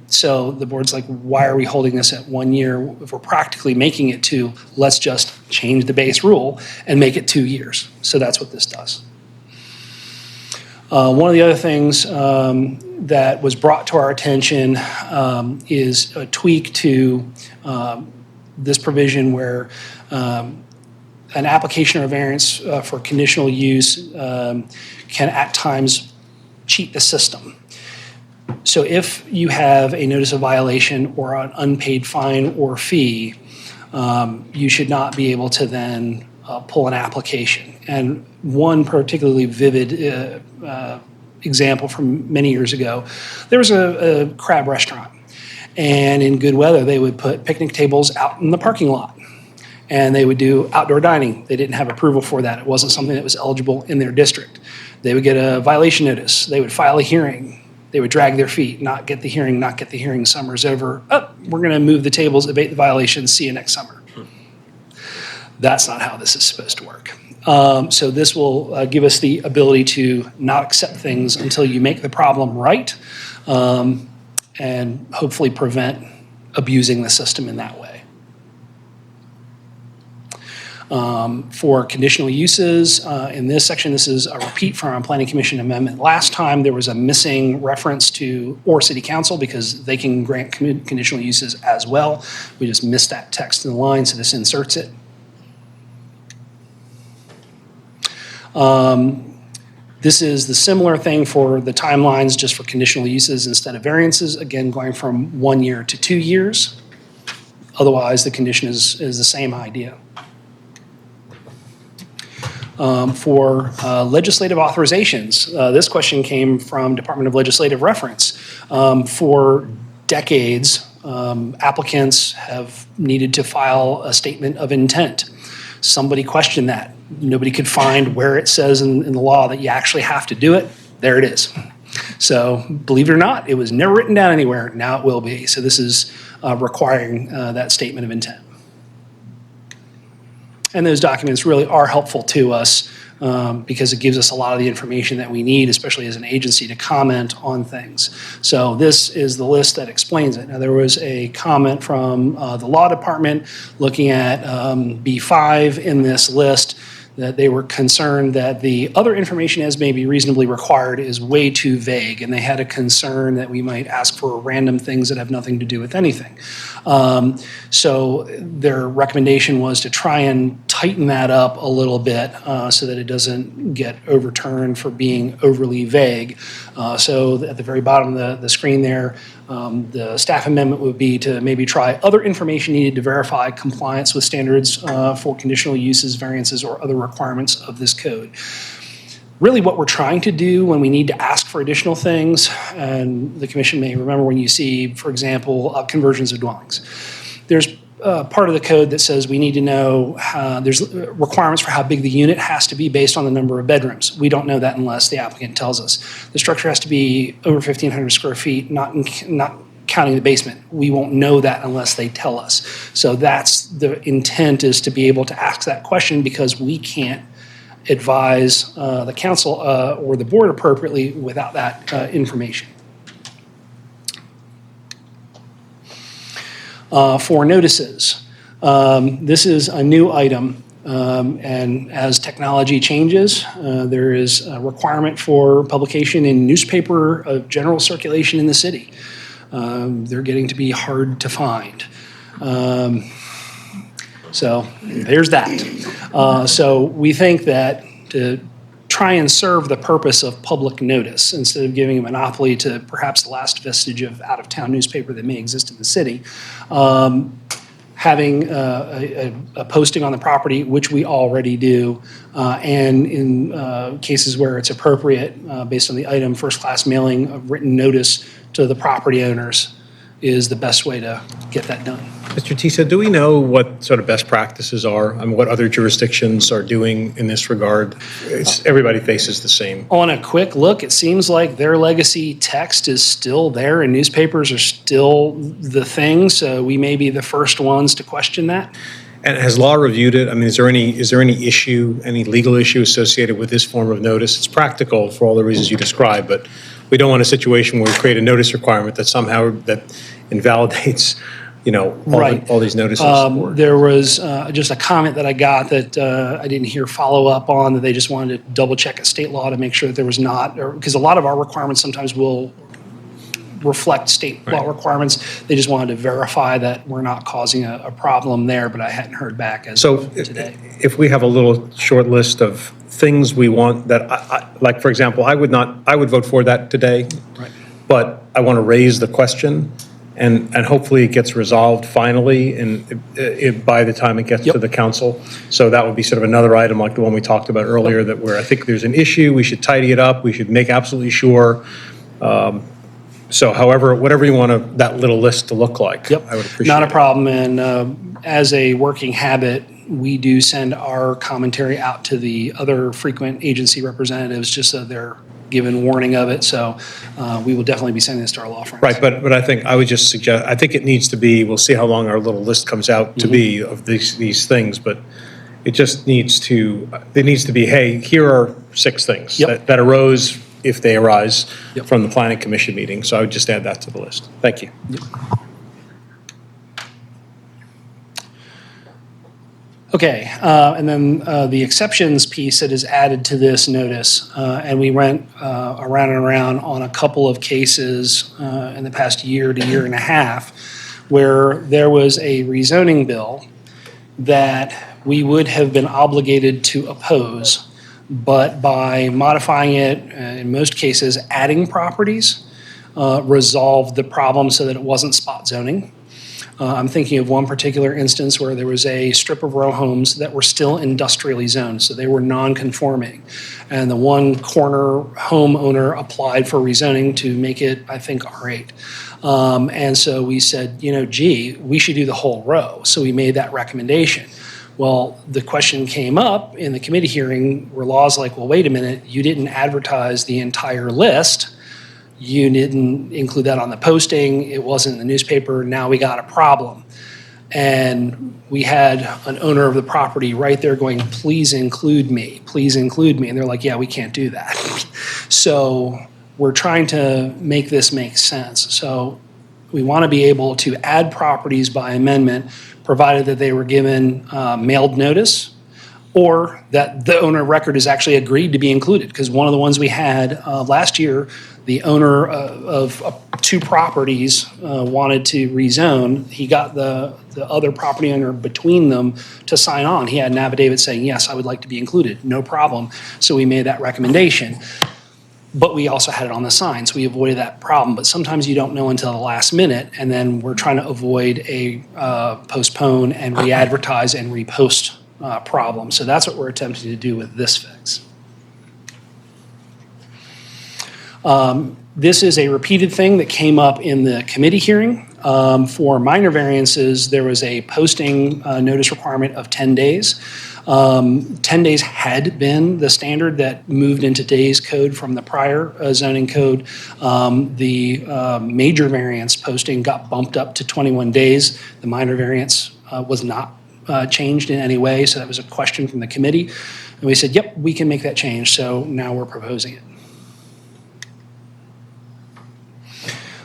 E: So the board's like, why are we holding this at 1 year if we're practically making it to, let's just change the base rule and make it 2 years. So that's what this does. One of the other things that was brought to our attention is a tweak to this provision where an application or variance for conditional use can at times cheat the system. So if you have a notice of violation or an unpaid fine or fee, you should not be able to then pull an application. And one particularly vivid example from many years ago, there was a crab restaurant. And in good weather, they would put picnic tables out in the parking lot. And they would do outdoor dining. They didn't have approval for that. It wasn't something that was eligible in their district. They would get a violation notice. They would file a hearing. They would drag their feet, not get the hearing. Summer's over. Oh, we're going to move the tables, abate the violation, see you next summer. That's not how this is supposed to work. So this will give us the ability to not accept things until you make the problem right, and hopefully prevent abusing the system in that way. For conditional uses, in this section, this is a repeat from our Planning Commission amendment. Last time, there was a missing reference to or City Council because they can grant conditional uses as well. We just missed that text in the line, so this inserts it. This is the similar thing for the timelines, just for conditional uses instead of variances. Again, going from 1 year to 2 years. Otherwise, the condition is the same idea. For legislative authorizations, this question came from Department of Legislative Reference. For decades, applicants have needed to file a statement of intent. Somebody questioned that. Nobody could find where it says in the law that you actually have to do it. There it is. So believe it or not, it was never written down anywhere. Now it will be. So this is requiring that statement of intent. And those documents really are helpful to us because it gives us a lot of the information that we need, especially as an agency, to comment on things. So this is the list that explains it. Now, there was a comment from the law department looking at B5 in this list, that they were concerned that the other information as may be reasonably required is way too vague, and they had a concern that we might ask for random things that have nothing to do with anything. So their recommendation was to try and tighten that up a little bit so that it doesn't get overturned for being overly vague. So at the very bottom of the screen there, the staff amendment would be to maybe try other information needed to verify compliance with standards for conditional uses, variances, or other requirements of this code. Really what we're trying to do when we need to ask for additional things, and the commission may remember when you see, for example, conversions of dwellings. There's part of the code that says we need to know, there's requirements for how big the unit has to be based on the number of bedrooms. We don't know that unless the applicant tells us. The structure has to be over 1,500 square feet, not counting the basement. We won't know that unless they tell us. So that's the intent, is to be able to ask that question, because we can't advise the council or the board appropriately without that information. For notices, this is a new item, and as technology changes, there is a requirement for publication in newspaper of general circulation in the city. They're getting to be hard to find. So there's that. So we think that to try and serve the purpose of public notice, instead of giving a monopoly to perhaps the last vestige of out-of-town newspaper that may exist in the city, having a posting on the property, which we already do, and in cases where it's appropriate, based on the item, first-class mailing of written notice to the property owners is the best way to get that done.
A: Mr. Tisa, do we know what sort of best practices are? I mean, what other jurisdictions are doing in this regard? Everybody faces the same.
E: On a quick look, it seems like their legacy text is still there and newspapers are still the thing, so we may be the first ones to question that.
A: And has law reviewed it? I mean, is there any issue, any legal issue associated with this form of notice? It's practical for all the reasons you described, but we don't want a situation where we create a notice requirement that somehow that invalidates, all these notices.
E: There was just a comment that I got that I didn't hear follow up on, that they just wanted to double check at state law to make sure that there was not, because a lot of our requirements sometimes will reflect state law requirements. They just wanted to verify that we're not causing a problem there, but I hadn't heard back as of today.
A: If we have a little short list of things we want that, like, for example, I would vote for that today,
E: Right.
A: but I want to raise the question, and hopefully it gets resolved finally by the time it gets to the council. So that would be sort of another item like the one we talked about earlier, that where I think there's an issue, we should tidy it up, we should make absolutely sure. So whatever you want that little list to look like,
E: Yep.
A: I would appreciate it.
E: Not a problem. And as a working habit, we do send our commentary out to the other frequent agency representatives just so they're given warning of it. So we will definitely be sending this to our law friends.
A: Right, but I think I would just suggest, I think it needs to be, we'll see how long our little list comes out to be of these things, but it just needs to be, hey, here are 6 things that arose, if they arise, from the planning commission meeting. So I would just add that to the list. Thank you.
E: Okay, and then the exceptions piece that is added to this notice, and we went around and around on a couple of cases in the past year to year and a half, where there was a rezoning bill that we would have been obligated to oppose, but by modifying it, in most cases, adding properties, resolved the problem so that it wasn't spot zoning. I'm thinking of one particular instance where there was a strip of row homes that were still industrially zoned, so they were non-conforming. And the one corner homeowner applied for rezoning to make it, I think, R8. And so we said, we should do the whole row. So we made that recommendation. Well, the question came up in the committee hearing where law's like, well, wait a minute, you didn't advertise the entire list. you didn't include that on the posting, it wasn't in the newspaper, now we got a problem. And we had an owner of the property right there going, please include me, please include me. And they're like, yeah, we can't do that. So we're trying to make this make sense. So we want to be able to add properties by amendment, provided that they were given mailed notice, or that the owner of record has actually agreed to be included. Because one of the ones we had last year, the owner of 2 properties wanted to rezone. He got the other property owner between them to sign on. He had an affidavit saying, yes, I would like to be included, no problem. So we made that recommendation. But we also had it on the sign, so we avoided that problem. But sometimes you don't know until the last minute, and then we're trying to avoid a postpone and re-advertise and repost problem. So that's what we're attempting to do with this fix. This is a repeated thing that came up in the committee hearing. For minor variances, there was a posting notice requirement of 10 days. 10 days had been the standard that moved into today's code from the prior zoning code. The major variance posting got bumped up to 21 days. The minor variance was not changed in any way, so that was a question from the committee. And we said, yep, we can make that change, so now we're proposing it.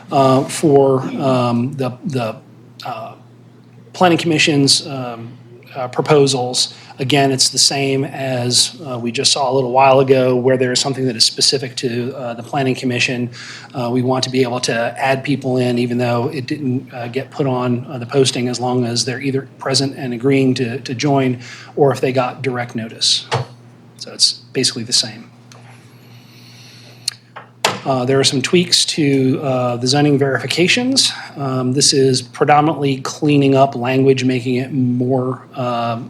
E: For the Planning Commission's proposals, again, it's the same as we just saw a little while ago, where there is something that is specific to the Planning Commission. We want to be able to add people in, even though it didn't get put on the posting, as long as they're either present and agreeing to join, or if they got direct notice. So it's basically the same. There are some tweaks to the zoning verifications. This is predominantly cleaning up language, making it more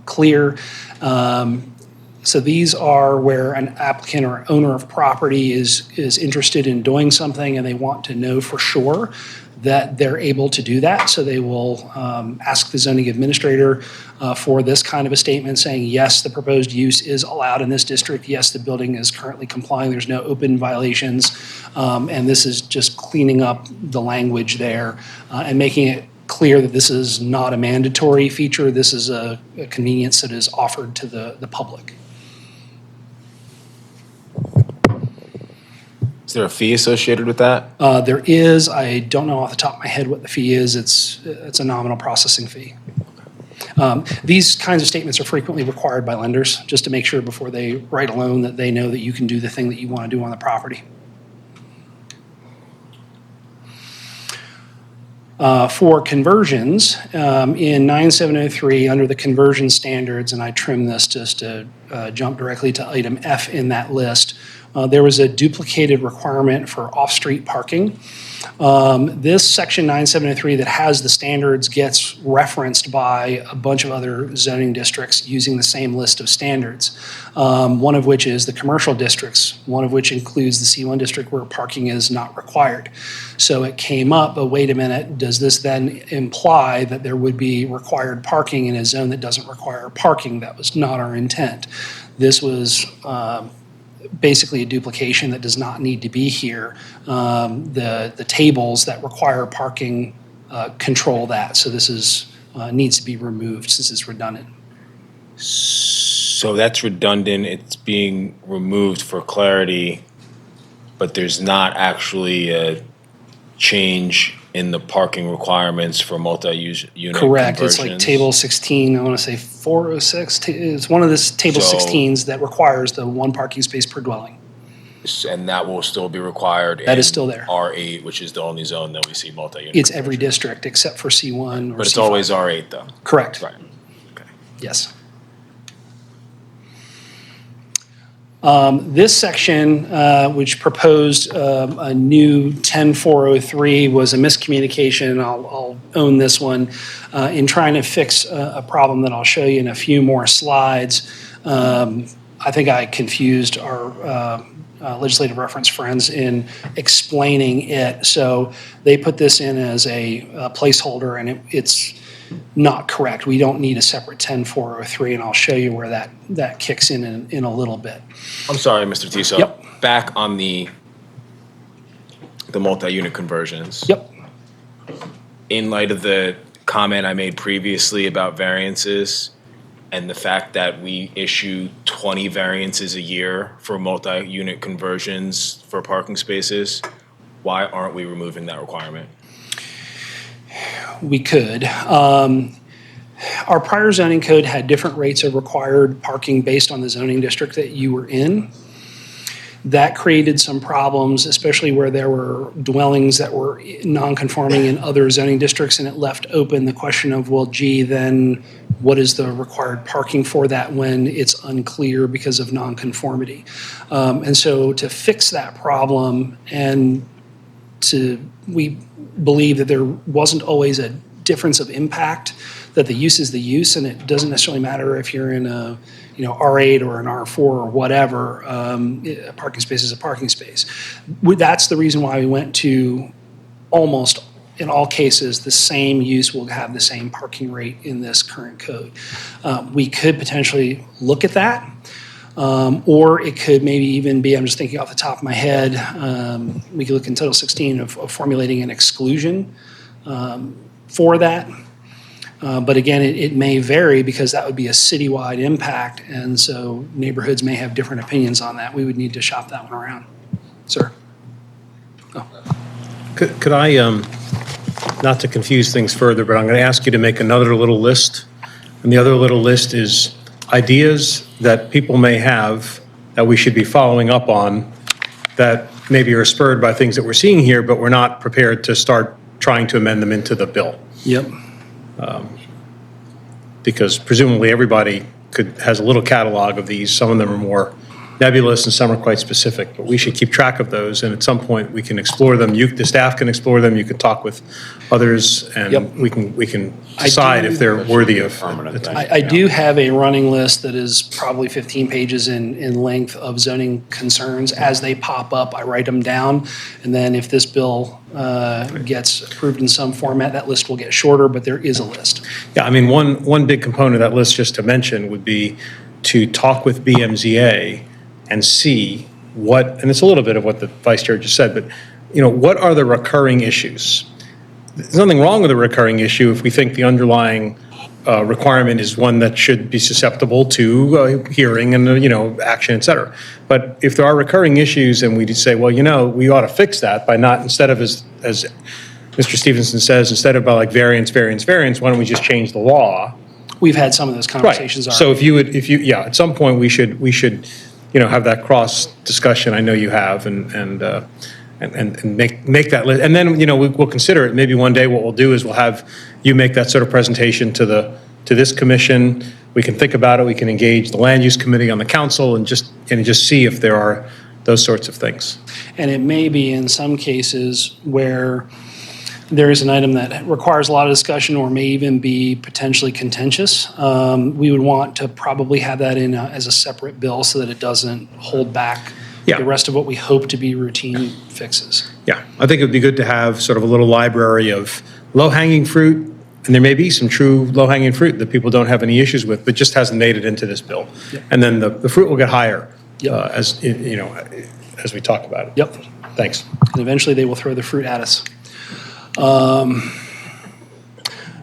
E: clear. So these are where an applicant or owner of property is interested in doing something and they want to know for sure that they're able to do that. So they will ask the zoning administrator for this kind of a statement saying, yes, the proposed use is allowed in this district. Yes, the building is currently complying. There's no open violations. And this is just cleaning up the language there and making it clear that this is not a mandatory feature. This is a convenience that is offered to the public.
D: Is there a fee associated with that?
E: There is. I don't know off the top of my head what the fee is. It's a nominal processing fee. These kinds of statements are frequently required by lenders just to make sure before they write a loan that they know that you can do the thing that you want to do on the property. For conversions, in 9703, under the conversion standards, and I trimmed this just to jump directly to item F in that list, there was a duplicated requirement for off-street parking. This section 9703 that has the standards gets referenced by a bunch of other zoning districts using the same list of standards, one of which is the commercial districts, one of which includes the C1 district where parking is not required. So it came up, but wait a minute, does this then imply that there would be required parking in a zone that doesn't require parking? That was not our intent. This was basically a duplication that does not need to be here. The tables that require parking control that. So this is needs to be removed since it's redundant.
D: So that's redundant. It's being removed for clarity, but there's not actually a change in the parking requirements for multi-use unit
E: Correct. It's like
D: conversions.
E: table 16, I want to say 406. It's one of the table
D: So-
E: 16s that requires the one parking space per dwelling.
D: And that will still be required
E: That is
D: in
E: still there.
D: R8, which is the only zone that we see multi-unit.
E: It's every
D: conversions.
E: district except for C1 or
D: But it's
E: C5.
D: always R8 though.
E: Correct.
D: Right. Okay.
E: Yes. This section, which proposed a new 10403, was a miscommunication. I'll own this one in trying to fix a problem that I'll show you in a few more slides. I think I confused our legislative reference friends in explaining it. So they put this in as a placeholder, and it's not correct. We don't need a separate 10403, and I'll show you where that kicks in a little bit.
D: I'm sorry, Mr. Tiso.
E: Yep.
D: Back on the the multi-unit conversions.
E: Yep.
D: In light of the comment I made previously about variances and the fact that we issue 20 variances a year for multi-unit conversions for parking spaces, why aren't we removing that requirement?
E: We could. Our prior zoning code had different rates of required parking based on the zoning district that you were in. That created some problems, especially where there were dwellings that were non-conforming in other zoning districts, and it left open the question of, well, gee, then what is the required parking for that when it's unclear because of non-conformity? And so to fix that problem we believe that there wasn't always a difference of impact, that the use is the use, and it doesn't necessarily matter if you're in a R8 or an R4 or whatever. A parking space is a parking space. That's the reason why we went to almost in all cases the same use will have the same parking rate in this current code. We could potentially look at that. Or it could maybe even be, I'm just thinking off the top of my head, we could look in Title 16 of formulating an exclusion for that. But again, it may vary because that would be a citywide impact, and so neighborhoods may have different opinions on that. We would need to shop that one around. Sir?
A: Could I, not to confuse things further, but I'm going to ask you to make another little list. And the other little list is ideas that people may have that we should be following up on that maybe are spurred by things that we're seeing here, but we're not prepared to start trying to amend them into the bill.
E: Yep.
A: Because presumably everybody has a little catalog of these. Some of them are more nebulous and some are quite specific, but we should keep track of those, and at some point we can explore them. The staff can explore them, you can talk with others, and
E: Yep.
A: we can decide if they're worthy of.
E: I do have a running list that is probably 15 pages in length of zoning concerns. As they pop up, I write them down, and then if this bill gets approved in some format, that list will get shorter, but there is a list.
A: Yeah, I mean, one big component of that list, just to mention, would be to talk with BMZA and see what, and it's a little bit of what the vice chair just said, but what are the recurring issues? There's nothing wrong with a recurring issue if we think the underlying requirement is one that should be susceptible to hearing and action, et cetera. But if there are recurring issues and we just say, well, we ought to fix that by not, instead of as Mr. Stevenson says, instead of by like variance, why don't we just change the law?
E: We've had some of those conversations
A: Right.
E: already.
A: So at some point we should have that cross discussion. I know you have, and make that list, and then we'll consider it. Maybe one day what we'll do is we'll have you make that sort of presentation to this commission. We can think about it. We can engage the land use committee on the council and just see if there are those sorts of things.
E: And it may be in some cases where there is an item that requires a lot of discussion or may even be potentially contentious. We would want to probably have that in as a separate bill so that it doesn't hold back
A: Yeah.
E: the rest of what we hope to be routine fixes.
A: Yeah, I think it would be good to have sort of a little library of low-hanging fruit, and there may be some true low-hanging fruit that people don't have any issues with, but just hasn't made it into this bill.
E: Yep.
A: And then the fruit will get higher
E: Yep.
A: as we talk about it.
E: Yep.
A: Thanks.
E: And eventually they will throw the fruit at us.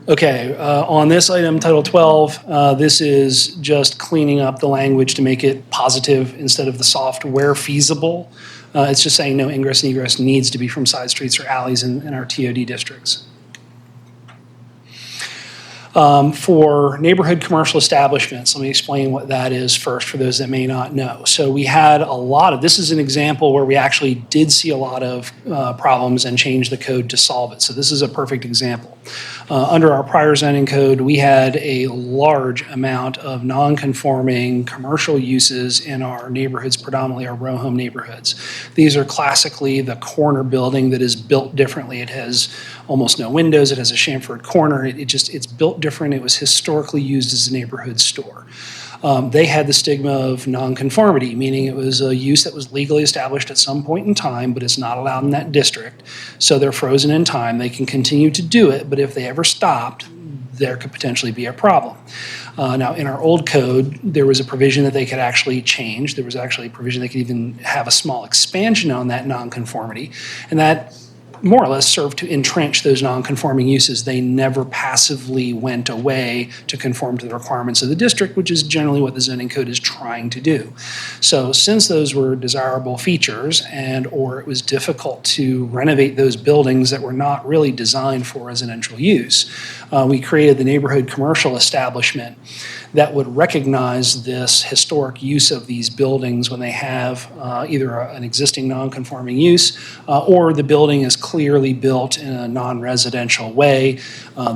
E: Okay, on this item, Title 12, this is just cleaning up the language to make it positive instead of the soft where feasible. It's just saying no ingress and egress needs to be from side streets or alleys in our TOD districts. For neighborhood commercial establishments, let me explain what that is first for those that may not know. So we had this is an example where we actually did see a lot of problems and changed the code to solve it. So this is a perfect example. Under our prior zoning code, we had a large amount of non-conforming commercial uses in our neighborhoods, predominantly our row home neighborhoods. These are classically the corner building that is built differently. It has almost no windows. It has a chamfered corner. It's built different. It was historically used as a neighborhood store. They had the stigma of nonconformity, meaning it was a use that was legally established at some point in time, but it's not allowed in that district. So they're frozen in time. They can continue to do it, but if they ever stopped, there could potentially be a problem. Now, in our old code, there was a provision that they could actually change. There was actually a provision they could even have a small expansion on that nonconformity, and that more or less served to entrench those nonconforming uses. They never passively went away to conform to the requirements of the district, which is generally what the zoning code is trying to do. So since those were desirable features and or it was difficult to renovate those buildings that were not really designed for residential use, we created the neighborhood commercial establishment that would recognize this historic use of these buildings when they have either an existing non-conforming use or the building is clearly built in a non-residential way.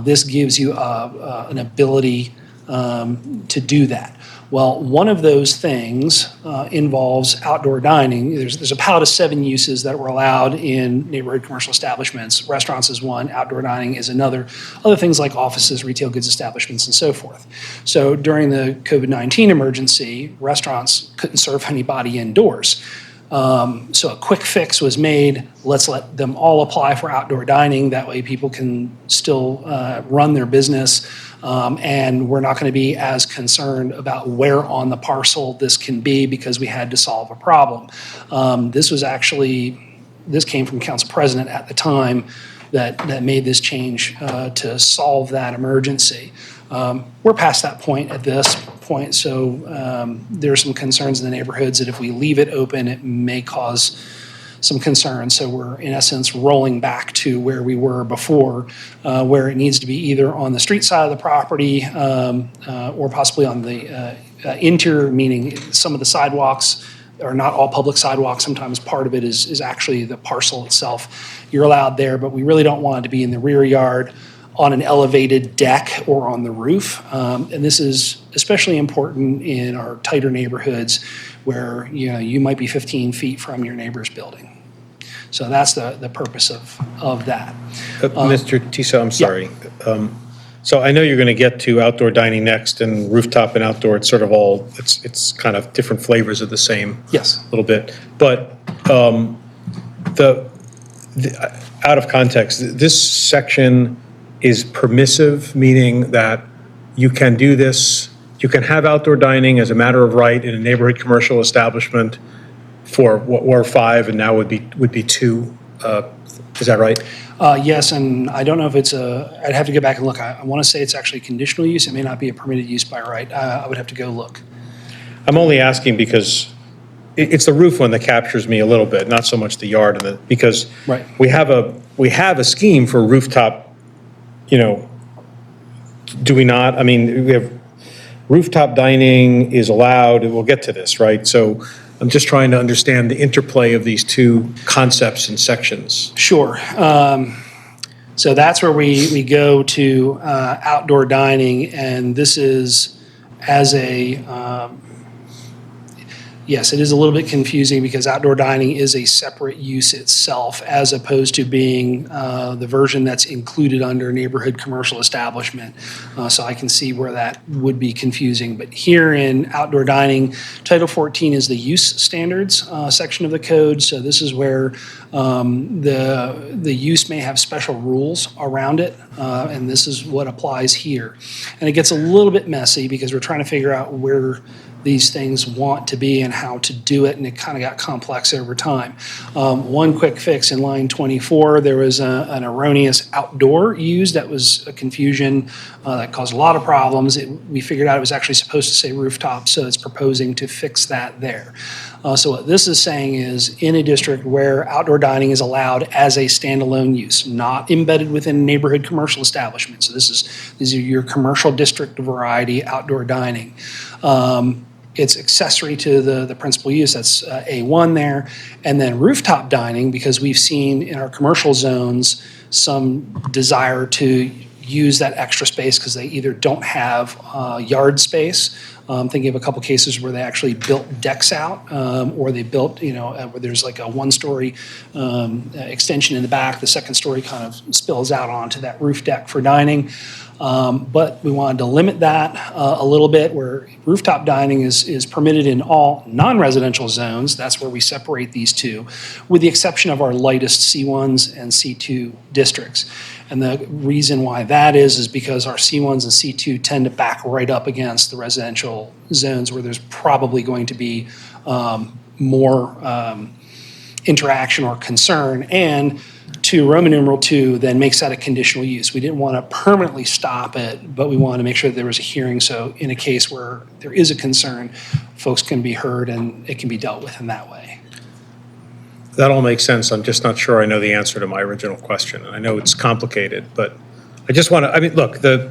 E: This gives you an ability to do that. Well, one of those things involves outdoor dining. There's a palette of 7 uses that were allowed in neighborhood commercial establishments. Restaurants is one, outdoor dining is another. Other things like offices, retail goods establishments, and so forth. So during the COVID-19 emergency, restaurants couldn't serve anybody indoors. So a quick fix was made. Let's let them all apply for outdoor dining. That way people can still run their business. And we're not going to be as concerned about where on the parcel this can be because we had to solve a problem. This came from council president at the time that made this change to solve that emergency. We're past that point at this point, so there are some concerns in the neighborhoods that if we leave it open, it may cause some concern. So we're, in essence, rolling back to where we were before, where it needs to be either on the street side of the property or possibly on the interior, meaning some of the sidewalks are not all public sidewalks. Sometimes part of it is actually the parcel itself. You're allowed there, but we really don't want it to be in the rear yard, on an elevated deck, or on the roof. And this is especially important in our tighter neighborhoods where you might be 15 feet from your neighbor's building. So that's the purpose of that.
A: Mr. Tiso, I'm sorry. So I know you're going to get to outdoor dining next, and rooftop and outdoor, it's sort of all, it's kind of different flavors of the same.
E: Yes.
A: A little bit. But out of context, this section is permissive, meaning that you can do this, you can have outdoor dining as a matter of right in a neighborhood commercial establishment for what were 5 and now would be 2. Is that right?
E: Yes, and I don't know if it's I'd have to go back and look. I want to say it's actually conditional use. It may not be a permitted use by right. I would have to go look.
A: I'm only asking because it's the roof one that captures me a little bit, not so much the yard, because
E: Right.
A: we have a scheme for rooftop. Do we not? I mean, we have rooftop dining is allowed, and we'll get to this, right? So I'm just trying to understand the interplay of these two concepts and sections.
E: Sure. So that's where we go to outdoor dining, and this is as a yes, it is a little bit confusing because outdoor dining is a separate use itself as opposed to being the version that's included under neighborhood commercial establishment. So I can see where that would be confusing. But here in outdoor dining, Title 14 is the use standards section of the code. So this is where the use may have special rules around it, and this is what applies here. And it gets a little bit messy because we're trying to figure out where these things want to be and how to do it, and it kind of got complex over time. One quick fix in line 24, there was an erroneous outdoor use that was a confusion that caused a lot of problems. We figured out it was actually supposed to say rooftop, so it's proposing to fix that there. So what this is saying is in a district where outdoor dining is allowed as a standalone use, not embedded within a neighborhood commercial establishment. So these are your commercial district variety outdoor dining. It's accessory to the principal use, that's A1 there. And then rooftop dining, because we've seen in our commercial zones some desire to use that extra space because they either don't have yard space. I'm thinking of a couple cases where they actually built decks out, or they built, where there's like a one-story extension in the back. The second story kind of spills out onto that roof deck for dining. But we wanted to limit that a little bit, where rooftop dining is permitted in all non-residential zones. That's where we separate these two, with the exception of our lightest C1s and C2 districts. And the reason why that is because our C1s and C2 tend to back right up against the residential zones where there's probably going to be more interaction or concern. And to Roman numeral 2 then makes that a conditional use. We didn't want to permanently stop it, but we wanted to make sure that there was a hearing. So in a case where there is a concern, folks can be heard and it can be dealt with in that way.
A: That all makes sense. I'm just not sure I know the answer to my original question. I know it's complicated, but I just want to, I mean, look, it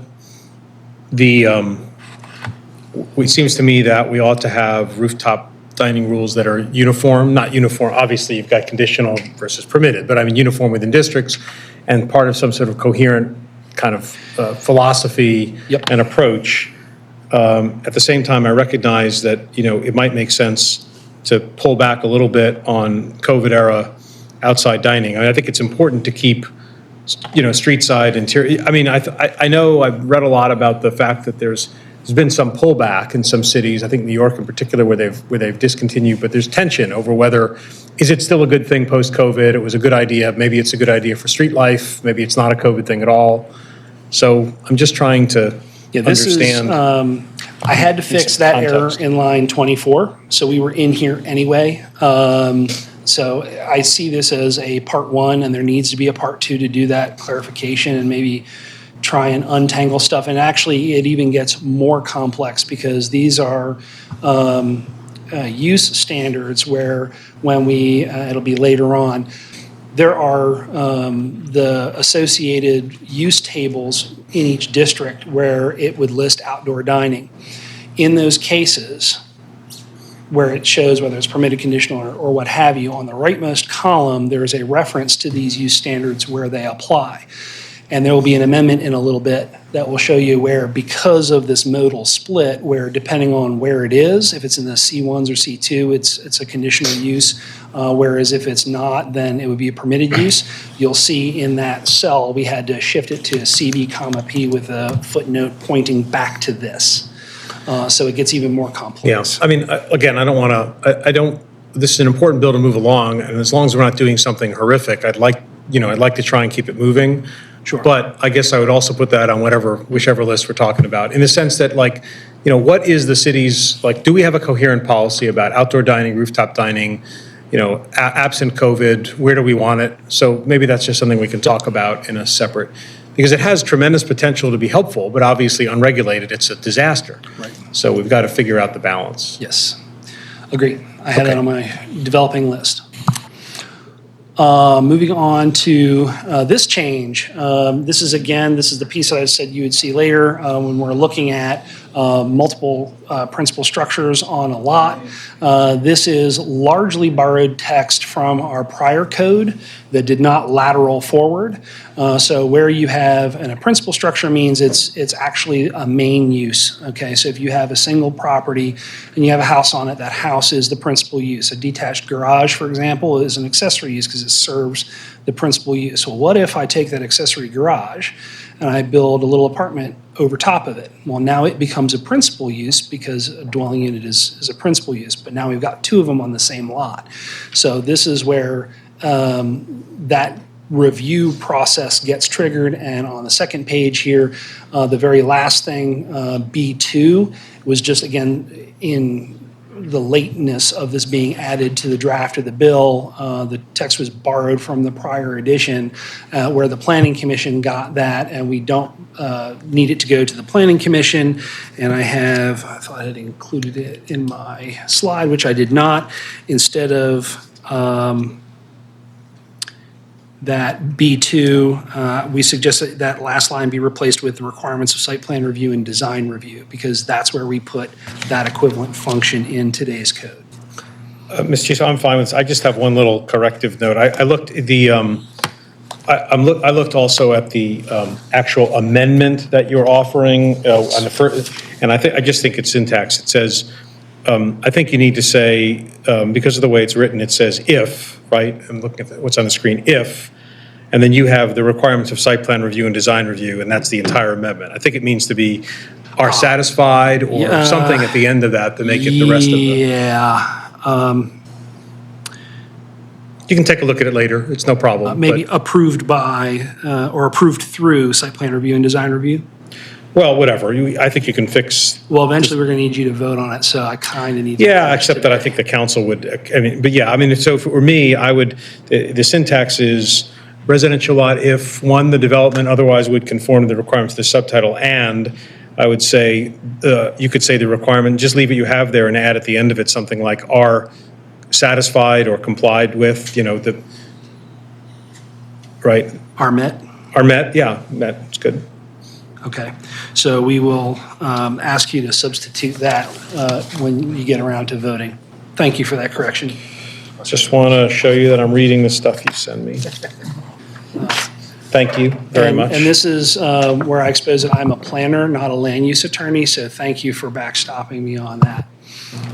A: seems to me that we ought to have rooftop dining rules that are uniform, not uniform, obviously you've got conditional versus permitted, but I mean uniform within districts and part of some sort of coherent kind of philosophy and approach. At the same time, I recognize that, it might make sense to pull back a little bit on COVID era outside dining. I mean, I think it's important to keep, street side interior. I mean, I know I've read a lot about the fact that there's been some pullback in some cities, I think New York in particular, where they've discontinued, but there's tension over whether, is it still a good thing post-COVID? It was a good idea. Maybe it's a good idea for street life. Maybe it's not a COVID thing at all. So I'm just trying to understand.
E: I had to fix that error
A: context.
E: in line 24, so we were in here anyway. So I see this as a part 1, and there needs to be a part 2 to do that clarification and maybe try and untangle stuff. And actually, it even gets more complex because these are use standards where when it'll be later on, there are the associated use tables in each district where it would list outdoor dining. In those cases, where it shows whether it's permitted, conditional, or what have you, on the rightmost column, there is a reference to these use standards where they apply. And there will be an amendment in a little bit that will show you where, because of this modal split, where depending on where it is, if it's in the C1s or C2, it's a conditional use, whereas if it's not, then it would be a permitted use. You'll see in that cell, we had to shift it to CB, comma P with a footnote pointing back to this. So it gets even more complex.
A: Yeah, I mean, again, I don't want to, this is an important bill to move along, and as long as we're not doing something horrific, I'd like to try and keep it moving.
E: Sure.
A: But I guess I would also put that on whichever list we're talking about, in the sense that, what is the city's, do we have a coherent policy about outdoor dining, rooftop dining, absent COVID, where do we want it? So maybe that's just something we can talk about in a separate, because it has tremendous potential to be helpful, but obviously unregulated, it's a disaster.
E: Right.
A: So we've got to figure out the balance.
E: Yes, agree. I had that on my developing list. Moving on to this change. This is the piece that I said you would see later when we're looking at multiple principal structures on a lot. This is largely borrowed text from our prior code that did not lateral forward. So where you have, and a principal structure means it's actually a main use. Okay, so if you have a single property and you have a house on it, that house is the principal use. A detached garage, for example, is an accessory use because it serves the principal use. Well, what if I take that accessory garage and I build a little apartment over top of it? Well, now it becomes a principal use because a dwelling unit is a principal use, but now we've got 2 of them on the same lot. So this is where that review process gets triggered. And on the second page here, the very last thing, B2, was just, again, in the lateness of this being added to the draft of the bill. The text was borrowed from the prior edition where the Planning Commission got that, and we don't need it to go to the Planning Commission. And I thought I had included it in my slide, which I did not. Instead of that B2, we suggest that last line be replaced with the requirements of site plan review and design review, because that's where we put that equivalent function in today's code.
A: Mr. Chief, I'm fine with this. I just have one little corrective note. I looked at I looked also at the actual amendment that you're offering on the first, and I just think it's syntax. It says, I think you need to say, because of the way it's written, it says if, right? I'm looking at what's on the screen, if, and then you have the requirements of site plan review and design review, and that's the entire amendment. I think it means to be are satisfied or something at the end of that to make it the rest of the.
E: Yeah.
A: You can take a look at it later. It's no problem.
E: Maybe
A: but-
E: approved by, or approved through site plan review and design review?
A: Well, whatever. I think you can fix.
E: Well, eventually, we're going to need you to vote on it, so I kind of need.
A: Yeah, except that I think the council would, but yeah, so if it were me, I would, the syntax is residential lot if, one, the development otherwise would conform to the requirements of the subtitle, and I would say, you could say the requirement, just leave what you have there and add at the end of it something like are satisfied or complied with, right?
E: Are met?
A: Are met, yeah, met, it's good.
E: Okay, so we will ask you to substitute that when you get around to voting. Thank you for that correction.
A: Just want to show you that I'm reading the stuff you send me. Thank you very much.
E: And this is where I expose that I'm a planner, not a land use attorney, so thank you for backstopping me on that.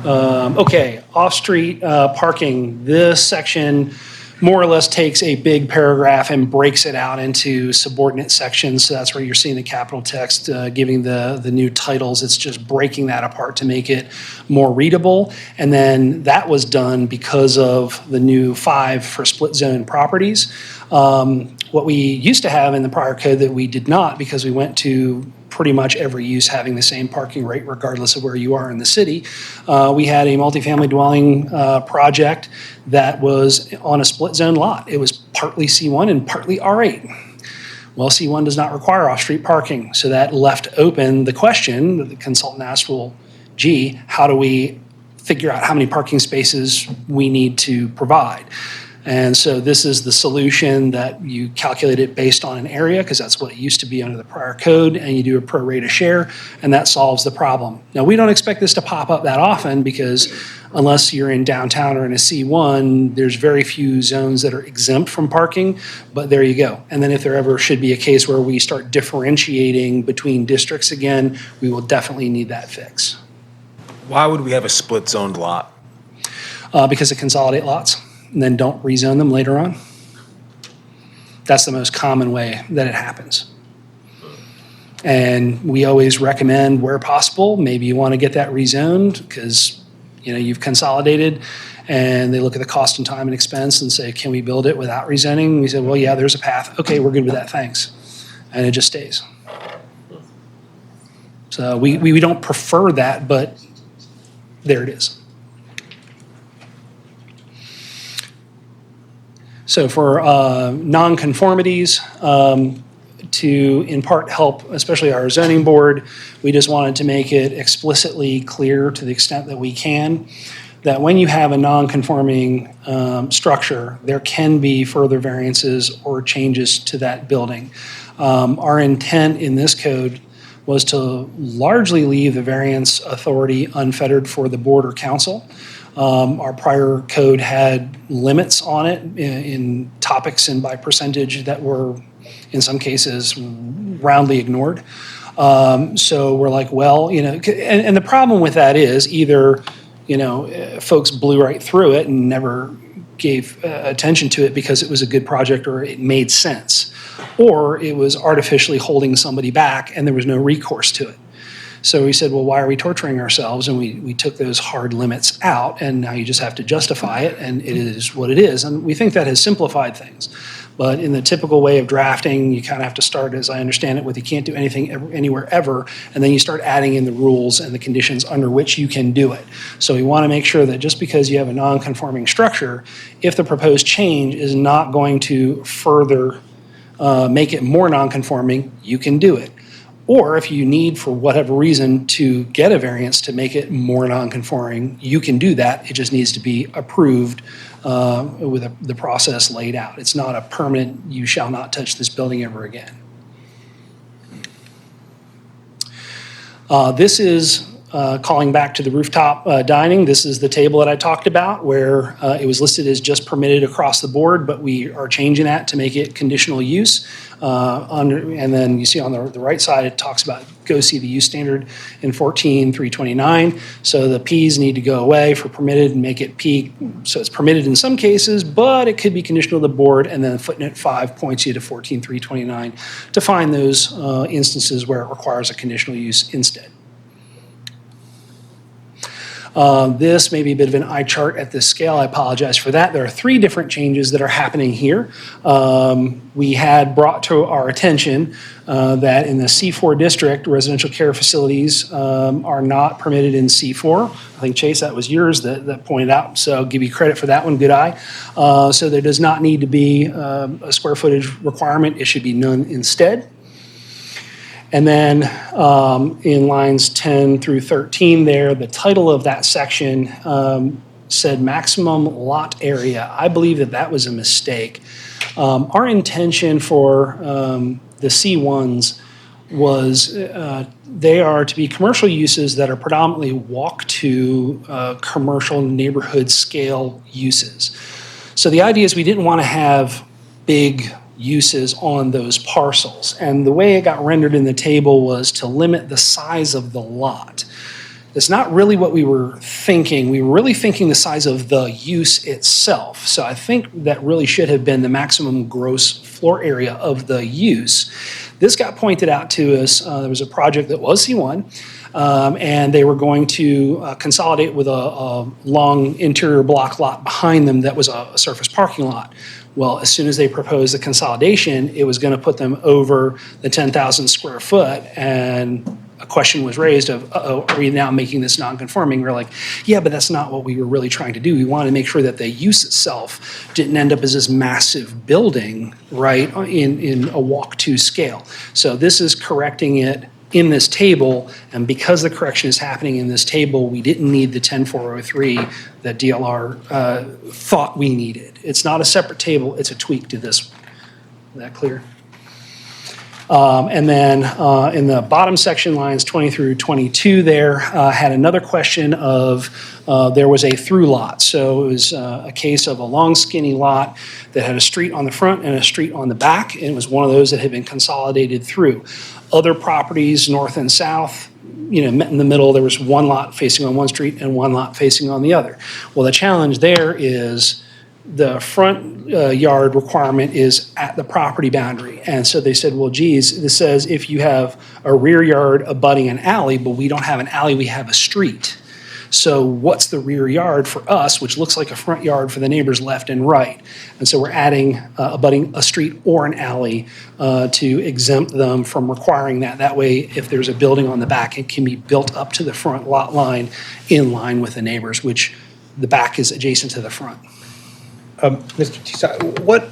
E: Okay, off-street parking. This section more or less takes a big paragraph and breaks it out into subordinate sections. So that's where you're seeing the capital text giving the new titles. It's just breaking that apart to make it more readable. And then that was done because of the new 5 for split zone properties. What we used to have in the prior code that we did not, because we went to pretty much every use having the same parking rate regardless of where you are in the city. We had a multifamily dwelling project that was on a split zone lot. It was partly C1 and partly R8. Well, C1 does not require off-street parking, so that left open the question that the consultant asked, well, gee, how do we figure out how many parking spaces we need to provide? And so this is the solution that you calculate it based on an area, because that's what it used to be under the prior code, and you do a pro rata share, and that solves the problem. Now, we don't expect this to pop up that often, because unless you're in downtown or in a C1, there's very few zones that are exempt from parking, but there you go. And then if there ever should be a case where we start differentiating between districts again, we will definitely need that fix.
D: Why would we have a split zoned lot?
E: Because it consolidate lots. And then don't rezone them later on. That's the most common way that it happens. And we always recommend where possible, maybe you want to get that rezoned because you've consolidated, and they look at the cost and time and expense and say, can we build it without rezoning? And we say, well, yeah, there's a path. Okay, we're good with that, thanks. And it just stays. So we don't prefer that, but there it is. So for nonconformities, to in part help, especially our zoning board, we just wanted to make it explicitly clear to the extent that we can, that when you have a nonconforming structure, there can be further variances or changes to that building. Our intent in this code was to largely leave the variance authority unfettered for the board or council. Our prior code had limits on it in topics and by percentage that were, in some cases, roundly ignored. So we're like, well, and the problem with that is either, folks blew right through it and never gave attention to it because it was a good project or it made sense, or it was artificially holding somebody back and there was no recourse to it. So we said, well, why are we torturing ourselves? And we took those hard limits out, and now you just have to justify it, and it is what it is. And we think that has simplified things. But in the typical way of drafting, you kind of have to start, as I understand it, with you can't do anything anywhere ever, and then you start adding in the rules and the conditions under which you can do it. So we want to make sure that just because you have a non-conforming structure, if the proposed change is not going to further make it more non-conforming, you can do it. Or if you need, for whatever reason, to get a variance to make it more non-conforming, you can do that. It just needs to be approved with the process laid out. It's not a permanent, you shall not touch this building ever again. This is calling back to the rooftop dining. This is the table that I talked about where it was listed as just permitted across the board, but we are changing that to make it conditional use. And then you see on the right side, it talks about go see the use standard in 14.329. So the P's need to go away for permitted and make it P. So it's permitted in some cases, but it could be conditional to the board. And then footnote 5 points you to 14.329 to find those instances where it requires a conditional use instead. This may be a bit of an eye chart at this scale. I apologize for that. There are 3 different changes that are happening here. We had brought to our attention that in the C4 district, residential care facilities are not permitted in C4. I think, Chase, that was yours that pointed out, so I'll give you credit for that one, good eye. So there does not need to be a square footage requirement. It should be none instead. And then in lines 10 through 13 there, the title of that section said maximum lot area. I believe that was a mistake. Our intention for the C1s was they are to be commercial uses that are predominantly walk-to commercial neighborhood scale uses. So the idea is we didn't want to have big uses on those parcels. And the way it got rendered in the table was to limit the size of the lot. It's not really what we were thinking. We were really thinking the size of the use itself. So I think that really should have been the maximum gross floor area of the use. This got pointed out to us. There was a project that was C1, and they were going to consolidate with a long interior block lot behind them that was a surface parking lot. Well, as soon as they proposed the consolidation, it was going to put them over the 10,000 square foot, and a question was raised of, uh-oh, are we now making this non-conforming? We're like, yeah, but that's not what we were really trying to do. We wanted to make sure that the use itself didn't end up as this massive building, right, in a walk-to scale. So this is correcting it in this table, and because the correction is happening in this table, we didn't need the 10403 that DLR thought we needed. It's not a separate table, it's a tweak to this one. Is that clear? And then in the bottom section, lines 20 through 22 there, had another question of there was a through lot. So it was a case of a long skinny lot that had a street on the front and a street on the back, and it was one of those that had been consolidated through. Other properties, north and south, met in the middle. There was one lot facing on one street and one lot facing on the other. Well, the challenge there is the front yard requirement is at the property boundary. And so they said, well, geez, this says if you have a rear yard abutting an alley, but we don't have an alley, we have a street. So what's the rear yard for us, which looks like a front yard for the neighbors left and right? And so we're adding abutting a street or an alley to exempt them from requiring that. That way, if there's a building on the back, it can be built up to the front lot line in line with the neighbors, which the back is adjacent to the front.
A: Mr. Tisa,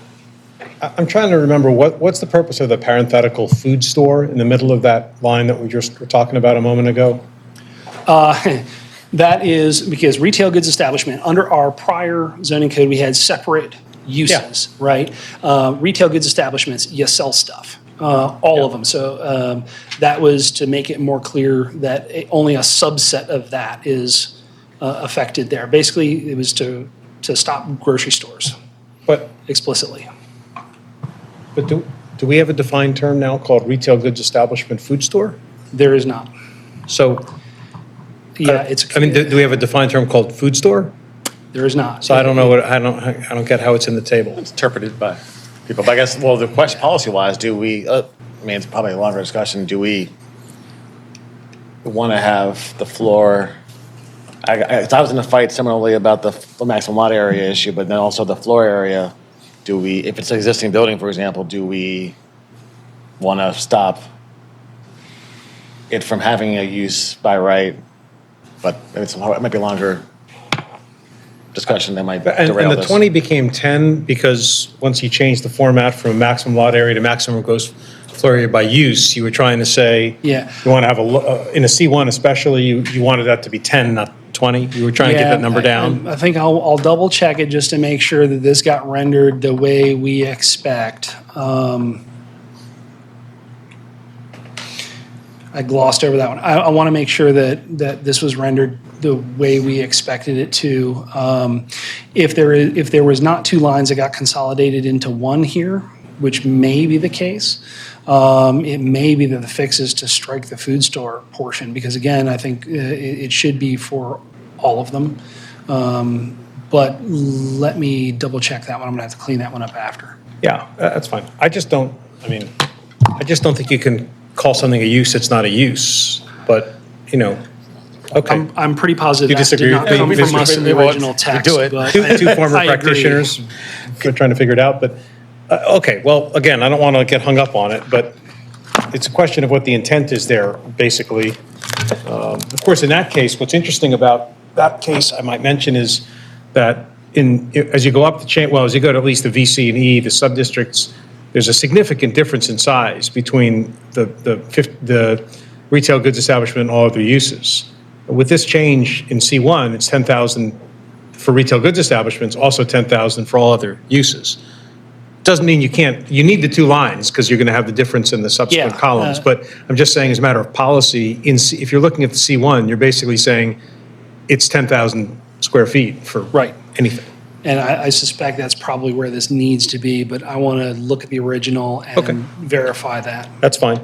A: I'm trying to remember, what's the purpose of the parenthetical food store in the middle of that line that we just were talking about a moment ago?
E: That is because retail goods establishment, under our prior zoning code, we had separate uses, right? Retail goods establishments, you sell stuff, all of them. So that was to make it more clear that only a subset of that is affected there. Basically, it was to stop grocery stores,
A: But
E: explicitly.
A: But do we have a defined term now called retail goods establishment food store?
E: There is not.
A: So,
E: Yeah, it's.
A: do we have a defined term called food store?
E: There is not.
A: So I don't know I don't get how it's in the table.
H: It's interpreted by people. But I guess, well, the question policy-wise, do we, it's probably a longer discussion, do we want to have the floor, I was in a fight similarly about the maximum lot area issue, but then also the floor area. Do we, if it's an existing building, for example, do we want to stop it from having a use by right? But it might be a longer discussion that might derail
A: And the
H: this.
A: 20 became 10 because once you changed the format from maximum lot area to maximum gross floor area by use, you were trying to say,
E: Yeah.
A: you want to have in a C1 especially, you wanted that to be 10, not 20. You were trying to get that number down.
E: I think I'll double check it just to make sure that this got rendered the way we expect. I glossed over that one. I want to make sure that this was rendered the way we expected it to. If there was not two lines that got consolidated into one here, which may be the case, it may be that the fix is to strike the food store portion, because again, I think it should be for all of them. But let me double check that one. I'm gonna have to clean that one up after.
A: Yeah, that's fine. I just don't think you can call something a use that's not a use. But, Okay.
E: I'm pretty positive
A: You
E: that did
A: disagree
E: not
A: with me,
E: come from us in the
H: Well,
E: original text.
H: do it.
E: but
A: Two former
E: I agree.
A: practitioners are trying to figure it out, but, okay, well, again, I don't want to get hung up on it, but it's a question of what the intent is there, basically. Of course, in that case, what's interesting about that case, I might mention, is that as you go up the chain, well, as you go to at least the VC and E, the sub-districts, there's a significant difference in size between the retail goods establishment and all other uses. With this change in C1, it's 10,000 for retail goods establishments, also 10,000 for all other uses. Doesn't mean you need the two lines because you're going to have the difference in the subsequent
E: Yeah,
A: columns. But I'm just saying as a matter of policy, if you're looking at the C1, you're basically saying it's 10,000 square feet for
E: Right.
A: anything.
E: And I suspect that's probably where this needs to be, but I want to look at the original
A: Okay.
E: and verify that.
A: That's fine.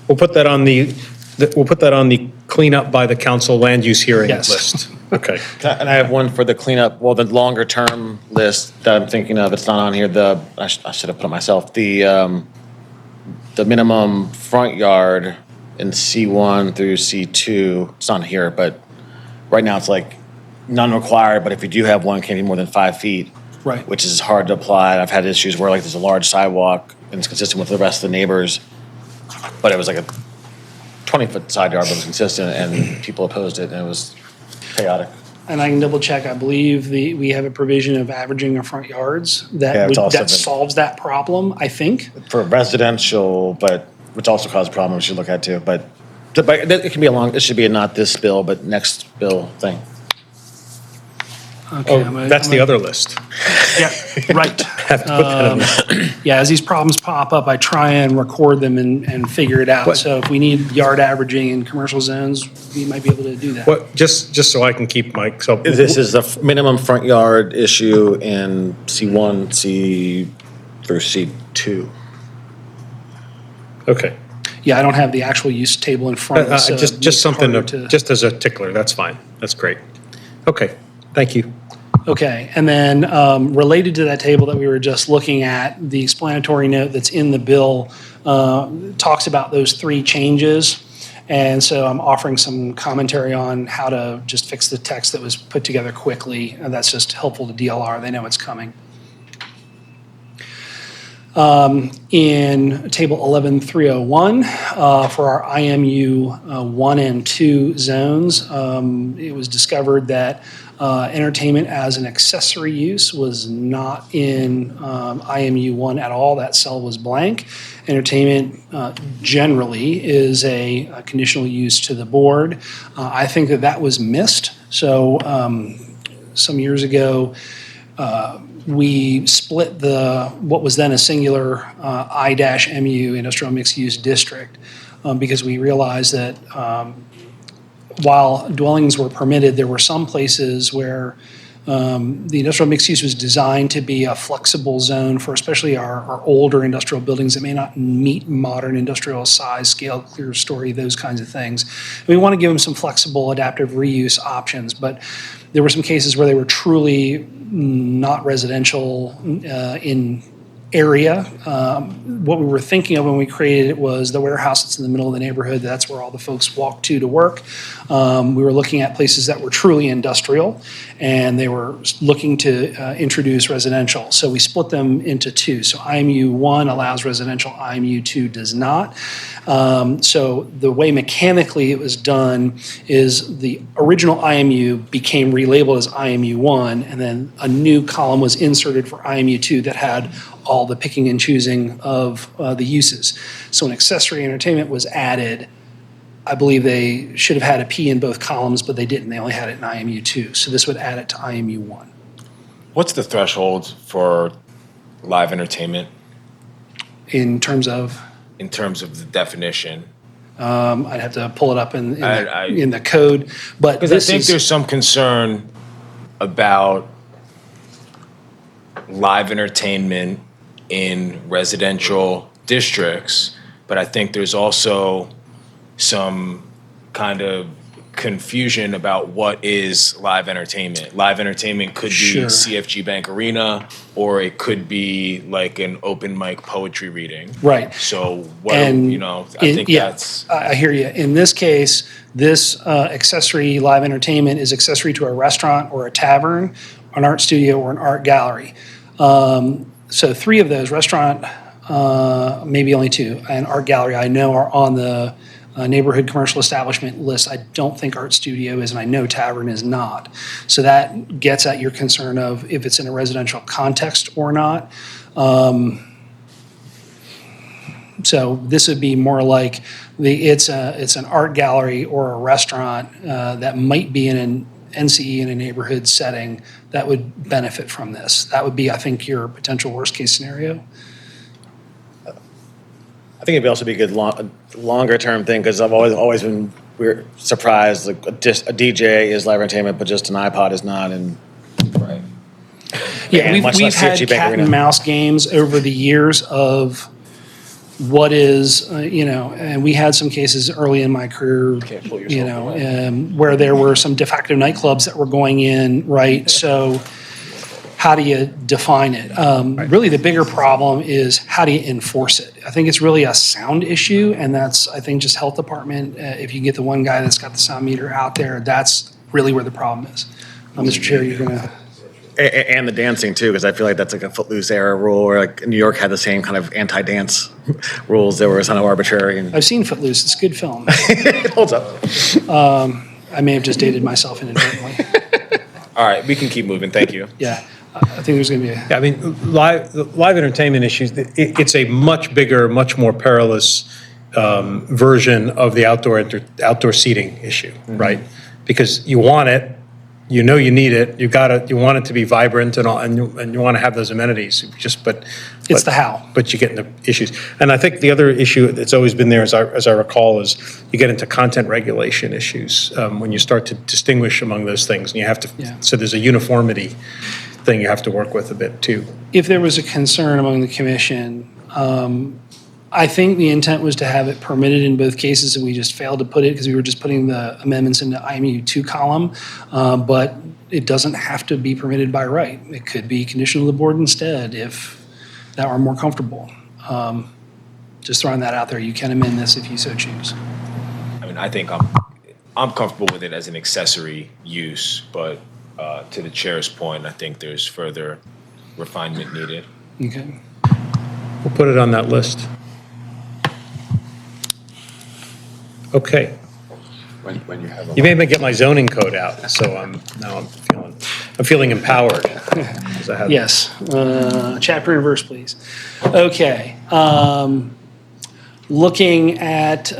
A: We'll put that on the cleanup by the council land use hearing
E: Yes.
A: list. Okay.
H: And I have one for the cleanup, well, the longer term list that I'm thinking of, it's not on here, I should have put it myself, the minimum front yard in C1 through C2, it's not here, but right now it's like none required, but if you do have one, it can't be more than 5 feet.
E: Right.
H: Which is hard to apply. I've had issues where like there's a large sidewalk and it's consistent with the rest of the neighbors, but it was like a 20-foot side yard, but it was consistent and people opposed it and it was chaotic.
E: And I can double check, I believe we have a provision of averaging our front yards
H: Yeah,
E: that
H: it's also
E: that
H: been-
E: solves that problem, I think.
H: For residential, but which also causes problems we should look at too. But it can be it should be a not this bill, but next bill thing.
E: Okay,
A: Oh, that's the other list.
E: Yeah, right.
A: Have to put that in there.
E: Yeah, as these problems pop up, I try and record them and figure it out.
A: What-
E: So if we need yard averaging in commercial zones, we might be able to do that.
A: What, just so I can keep my, so.
H: This is the minimum front yard issue in C1, C through C2.
A: Okay.
E: Yeah, I don't have the actual use table in front of us. so it makes it
A: Just something,
E: harder
A: just as a tickler, that's fine. That's great. Okay, thank you.
E: Okay, and then related to that table that we were just looking at, the explanatory note that's in the bill talks about those three changes. And so I'm offering some commentary on how to just fix the text that was put together quickly. And that's just helpful to DLR. They know it's coming. In table 11301, for our IMU 1 and 2 zones, it was discovered that entertainment as an accessory use was not in IMU 1 at all. That cell was blank. Entertainment generally is a conditional use to the board. I think that was missed. So some years ago, we split what was then a singular I-MU, industrial mixed-use district, because we realized that while dwellings were permitted, there were some places where the industrial mixed use was designed to be a flexible zone for especially our older industrial buildings that may not meet modern industrial size, scale, clear story, those kinds of things. We want to give them some flexible adaptive reuse options, but there were some cases where they were truly not residential in area. What we were thinking of when we created it was the warehouse that's in the middle of the neighborhood. That's where all the folks walk to work. We were looking at places that were truly industrial, and they were looking to introduce residential. So we split them into two. So IMU 1 allows residential, IMU 2 does not. So the way mechanically it was done is the original IMU became relabeled as IMU 1, and then a new column was inserted for IMU 2 that had all the picking and choosing of the uses. So when accessory entertainment was added, I believe they should have had a P in both columns, but they didn't. They only had it in IMU 2. So this would add it to IMU 1.
D: What's the threshold for live entertainment
E: In terms of,
D: in terms of the definition?
E: I'd have to pull it up in
D: I-
E: the code, but
D: Because I
E: this
D: think
E: is,
D: there's some concern about live entertainment in residential districts, but I think there's also some kind of confusion about what is live entertainment. Live entertainment could be
E: Sure.
D: CFG Bank Arena, or it could be like an open mic poetry reading.
E: Right.
D: So what,
E: And
D: I think
E: yeah,
D: that's,
E: I hear you. In this case, this accessory live entertainment is accessory to a restaurant or a tavern, an art studio, or an art gallery. So 3 of those, restaurant, maybe only 2, and art gallery, I know are on the neighborhood commercial establishment list. I don't think art studio is, and I know tavern is not. So that gets at your concern of if it's in a residential context or not. So this would be more like it's an art gallery or a restaurant that might be in an NCE in a neighborhood setting that would benefit from this. That would be, I think, your potential worst case scenario.
H: I think it'd also be a good longer term thing, because I've always been surprised, like a DJ is live entertainment, but just an iPod is not, and
D: right.
E: Yeah,
H: And
E: we've
H: much less
E: had
H: CFG Bank
E: cat
H: Arena.
E: and mouse games over the years of what is, and we had some cases early in my career, where there were some de facto nightclubs that were going in, right? So how do you define it? Really, the bigger problem is how do you enforce it? I think it's really a sound issue, and that's, I think, just health department. If you get the one guy that's got the sound meter out there, that's really where the problem is. Mr. Chair, you're going to...
H: And the dancing too, because I feel like that's like a Footloose era rule, or like New York had the same kind of anti-dance rules that were kind of arbitrary. And
E: I've seen Footloose. It's a good film.
H: it holds up.
E: I may have just dated myself inadvertently.
D: All right, we can keep moving. Thank you.
E: Yeah, I think there's going to be a...
A: Yeah, I mean, live entertainment issues, it's a much bigger, much more perilous version of the outdoor seating issue, right? Because you want it, you know you need it, you want it to be vibrant and all, and you want to have those amenities.
E: It's the how.
A: But you get into issues, and I think the other issue that's always been there, as I recall, is you get into content regulation issues when you start to distinguish among those things, and you have to.
E: Yeah.
A: So there's a uniformity thing you have to work with a bit too.
E: If there was a concern among the commission, I think the intent was to have it permitted in both cases, and we just failed to put it because we were just putting the amendments into IMU 2 column. But it doesn't have to be permitted by right. It could be condition of the board instead if that were more comfortable. Just throwing that out there. You can amend this if you so choose.
D: I mean, I think I'm comfortable with it as an accessory use, but to the chair's point, I think there's further refinement needed.
E: Okay.
A: We'll put it on that list. Okay.
B: When you have
A: You made me get my zoning code out, so I'm feeling empowered. 'Cause I have-
E: Yes, chapter and verse, please. Okay. Looking at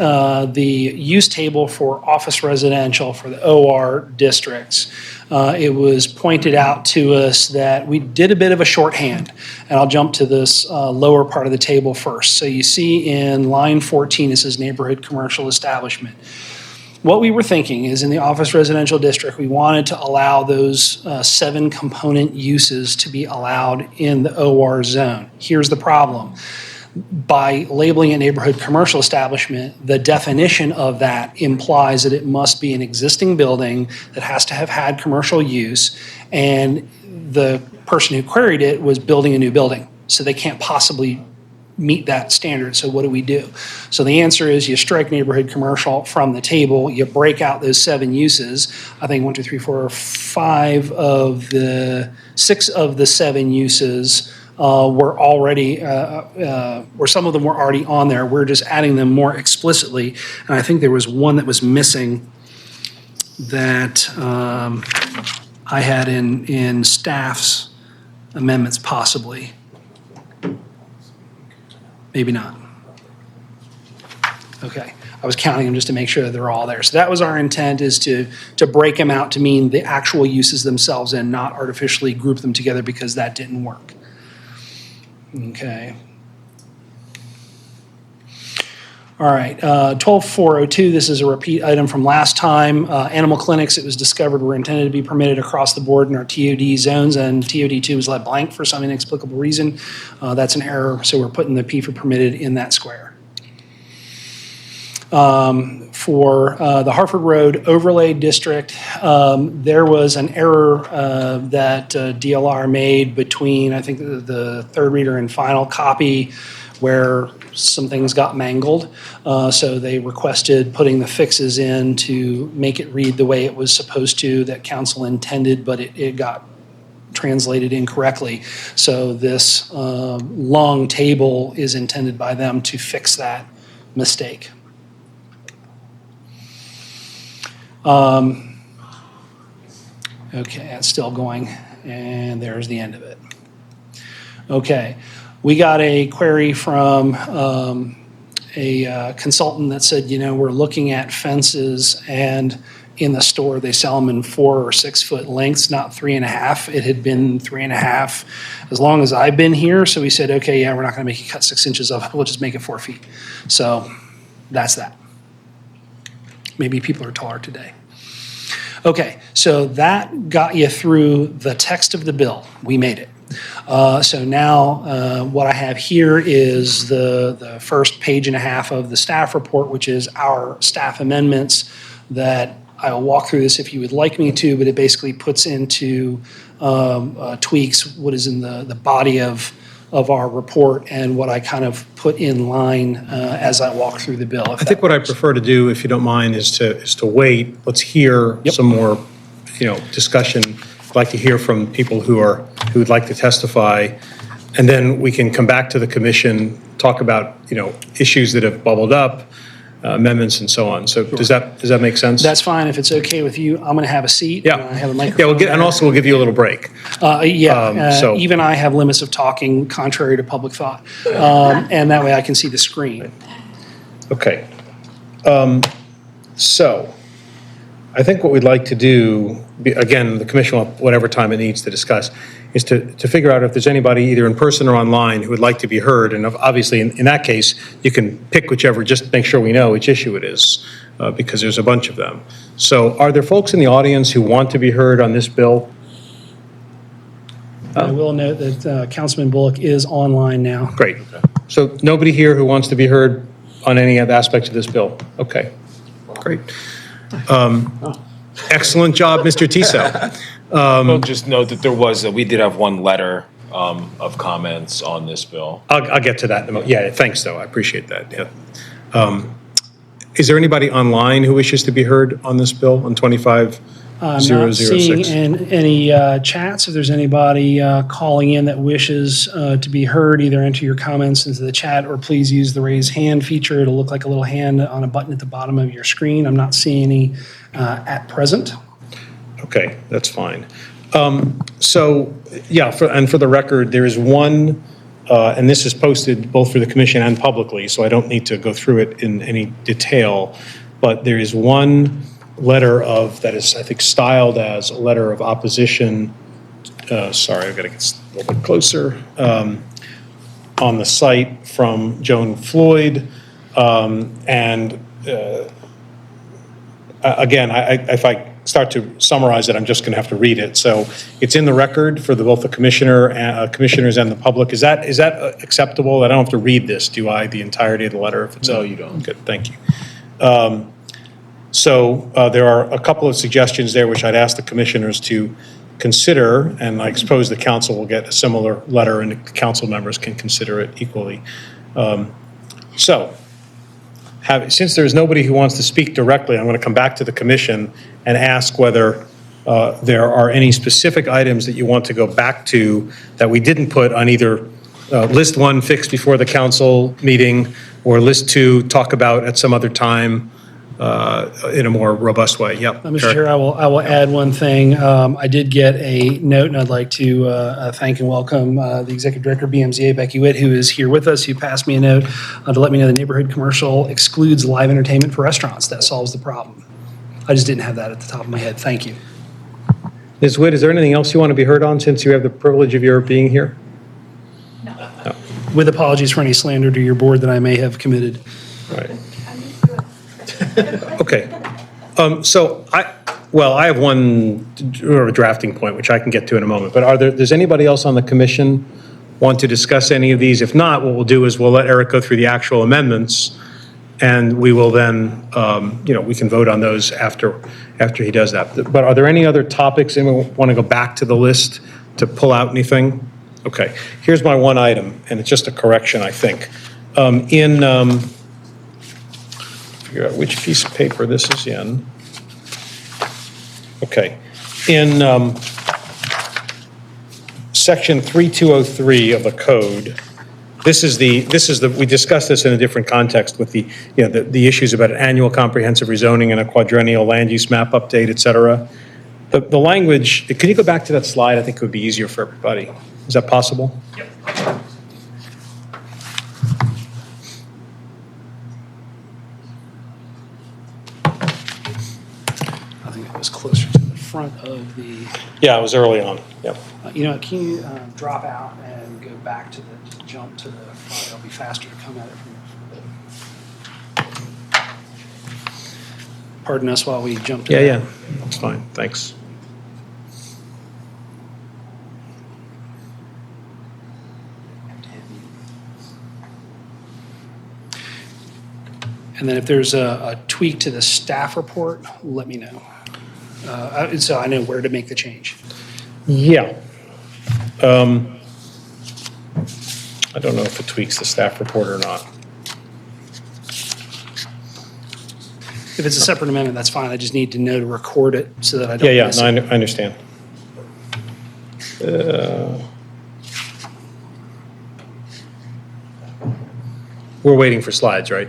E: the use table for office residential for the OR districts, it was pointed out to us that we did a bit of a shorthand. And I'll jump to this lower part of the table first. So you see in line 14, it says neighborhood commercial establishment. What we were thinking is in the office residential district, we wanted to allow those 7 component uses to be allowed in the OR zone. Here's the problem. By labeling a neighborhood commercial establishment, the definition of that implies that it must be an existing building that has to have had commercial use, and the person who queried it was building a new building. So they can't possibly meet that standard. So what do? So the answer is you strike neighborhood commercial from the table, you break out those 7 uses. I think 1, 2, 3, 4, 5 of the 6 of the 7 uses were already, or some of them were already on there. We're just adding them more explicitly. And I think there was one that was missing that I had in staff's amendments possibly. Maybe not. Okay. I was counting them just to make sure that they're all there. So that was our intent, is to break them out to mean the actual uses themselves and not artificially group them together, because that didn't work. Okay. All right, 12402, this is a repeat item from last time. Animal clinics, it was discovered, were intended to be permitted across the board in our TOD zones, and TOD2 was left blank for some inexplicable reason. That's an error, so we're putting the P for permitted in that square. For the Harford Road Overlay District, there was an error that DLR made between, I think, the third reader and final copy where some things got mangled. So they requested putting the fixes in to make it read the way it was supposed to, that council intended, but it got translated incorrectly. So this long table is intended by them to fix that mistake. Okay, that's still going, and there's the end of it. Okay, we got a query from a consultant that said, we're looking at fences, and in the store, they sell them in 4 or 6 foot lengths, not 3.5. It had been 3.5 as long as I've been here. So we said, okay, yeah, we're not going to make you cut 6 inches of it. We'll just make it 4 feet. So that's that. Maybe people are taller today. Okay, so that got you through the text of the bill. We made it. So now what I have here is the first page and a half of the staff report, which is our staff amendments that I'll walk through this if you would like me to, but it basically puts into tweaks what is in the body of our report and what I kind of put in line as I walk through the bill.
A: I think what I prefer to do, if you don't mind, is to wait. Let's hear some more, discussion. I'd like to hear from people who would like to testify, and then we can come back to the commission, talk about, issues that have bubbled up, amendments and so on. So does that make sense?
E: That's fine. If it's okay with you, I'm going to have a seat.
A: Yeah.
E: I have a microphone.
A: Yeah, and also we'll give you a little break. So-
E: Even I have limits of talking contrary to public thought. And that way I can see the screen.
A: Okay. So I think what we'd like to do, again, the commission will have whatever time it needs to discuss, is to figure out if there's anybody either in person or online who would like to be heard. And obviously, in that case, you can pick whichever, just make sure we know which issue it is, because there's a bunch of them. So are there folks in the audience who want to be heard on this bill?
E: I will note that Councilman Bullock is online now.
A: Great. So nobody here who wants to be heard on any of the aspects of this bill? Okay, great. Excellent job, Mr. Tiso.
D: I'll just note that we did have one letter of comments on this bill.
A: I'll get to that in a moment. Yeah, thanks, though. I appreciate that. Yeah. Is there anybody online who wishes to be heard on this bill on 25006?
E: I'm not seeing any chats. If there's anybody calling in that wishes to be heard, either enter your comments into the chat or please use the raise hand feature. It'll look like a little hand on a button at the bottom of your screen. I'm not seeing any at present.
A: Okay, that's fine. So, yeah, for the record, there is one, and this is posted both for the commission and publicly, so I don't need to go through it in any detail, but there is one letter that is, I think, styled as a letter of opposition. Sorry, I've got to get a little bit closer. On the site from Joan Floyd. Again, if I start to summarize it, I'm just going to have to read it. So it's in the record for both the commissioners and the public. Is that acceptable? I don't have to read this, do I? The entirety of the letter?
D: No, you don't.
A: Good, thank you. So there are a couple of suggestions there which I'd ask the commissioners to consider, and I suppose the council will get a similar letter and the council members can consider it equally. Since there's nobody who wants to speak directly, I'm going to come back to the commission and ask whether there are any specific items that you want to go back to that we didn't put on either list 1 fixed before the council meeting or list 2 talk about at some other time in a more robust way. Yep.
E: Mr. Chair, I will add one thing. I did get a note, and I'd like to thank and welcome the Executive Director of BMZA, Becky Witt, who is here with us, who passed me a note to let me know the neighborhood commercial excludes live entertainment for restaurants. That solves the problem. I just didn't have that at the top of my head. Thank you.
A: Ms. Witt, is there anything else you want to be heard on since you have the privilege of your being here?
G: No.
E: With apologies for any slander to your board that I may have committed.
A: All right. Okay. I have one drafting point, which I can get to in a moment, but does anybody else on the commission want to discuss any of these? If not, what we'll do is we'll let Eric go through the actual amendments, and we will then, we can vote on those after he does that. But are there any other topics? Anyone want to go back to the list to pull out anything? Okay, here's my one item, and it's just a correction, I think. Figure out which piece of paper this is in. Okay, in section 3203 of the code, we discussed this in a different context with the issues about an annual comprehensive rezoning and a quadrennial land use map update, et cetera. The language, can you go back to that slide? I think it would be easier for everybody. Is that possible? Yep.
E: I think it was closer to the front of the,
A: Yeah, it was early on. Yep.
E: can you drop out and go back to jump to the front? It'll be faster to come at it from the front. Pardon us while we jump to that.
A: Yeah, that's fine. Thanks.
E: And then if there's a tweak to the staff report, let me know. So I know where to make the change.
A: Yeah. I don't know if it tweaks the staff report or not.
E: If it's a separate amendment, that's fine. I just need to know to record it so that I don't
A: Yeah,
E: miss
A: no,
E: it.
A: I understand. We're waiting for slides, right?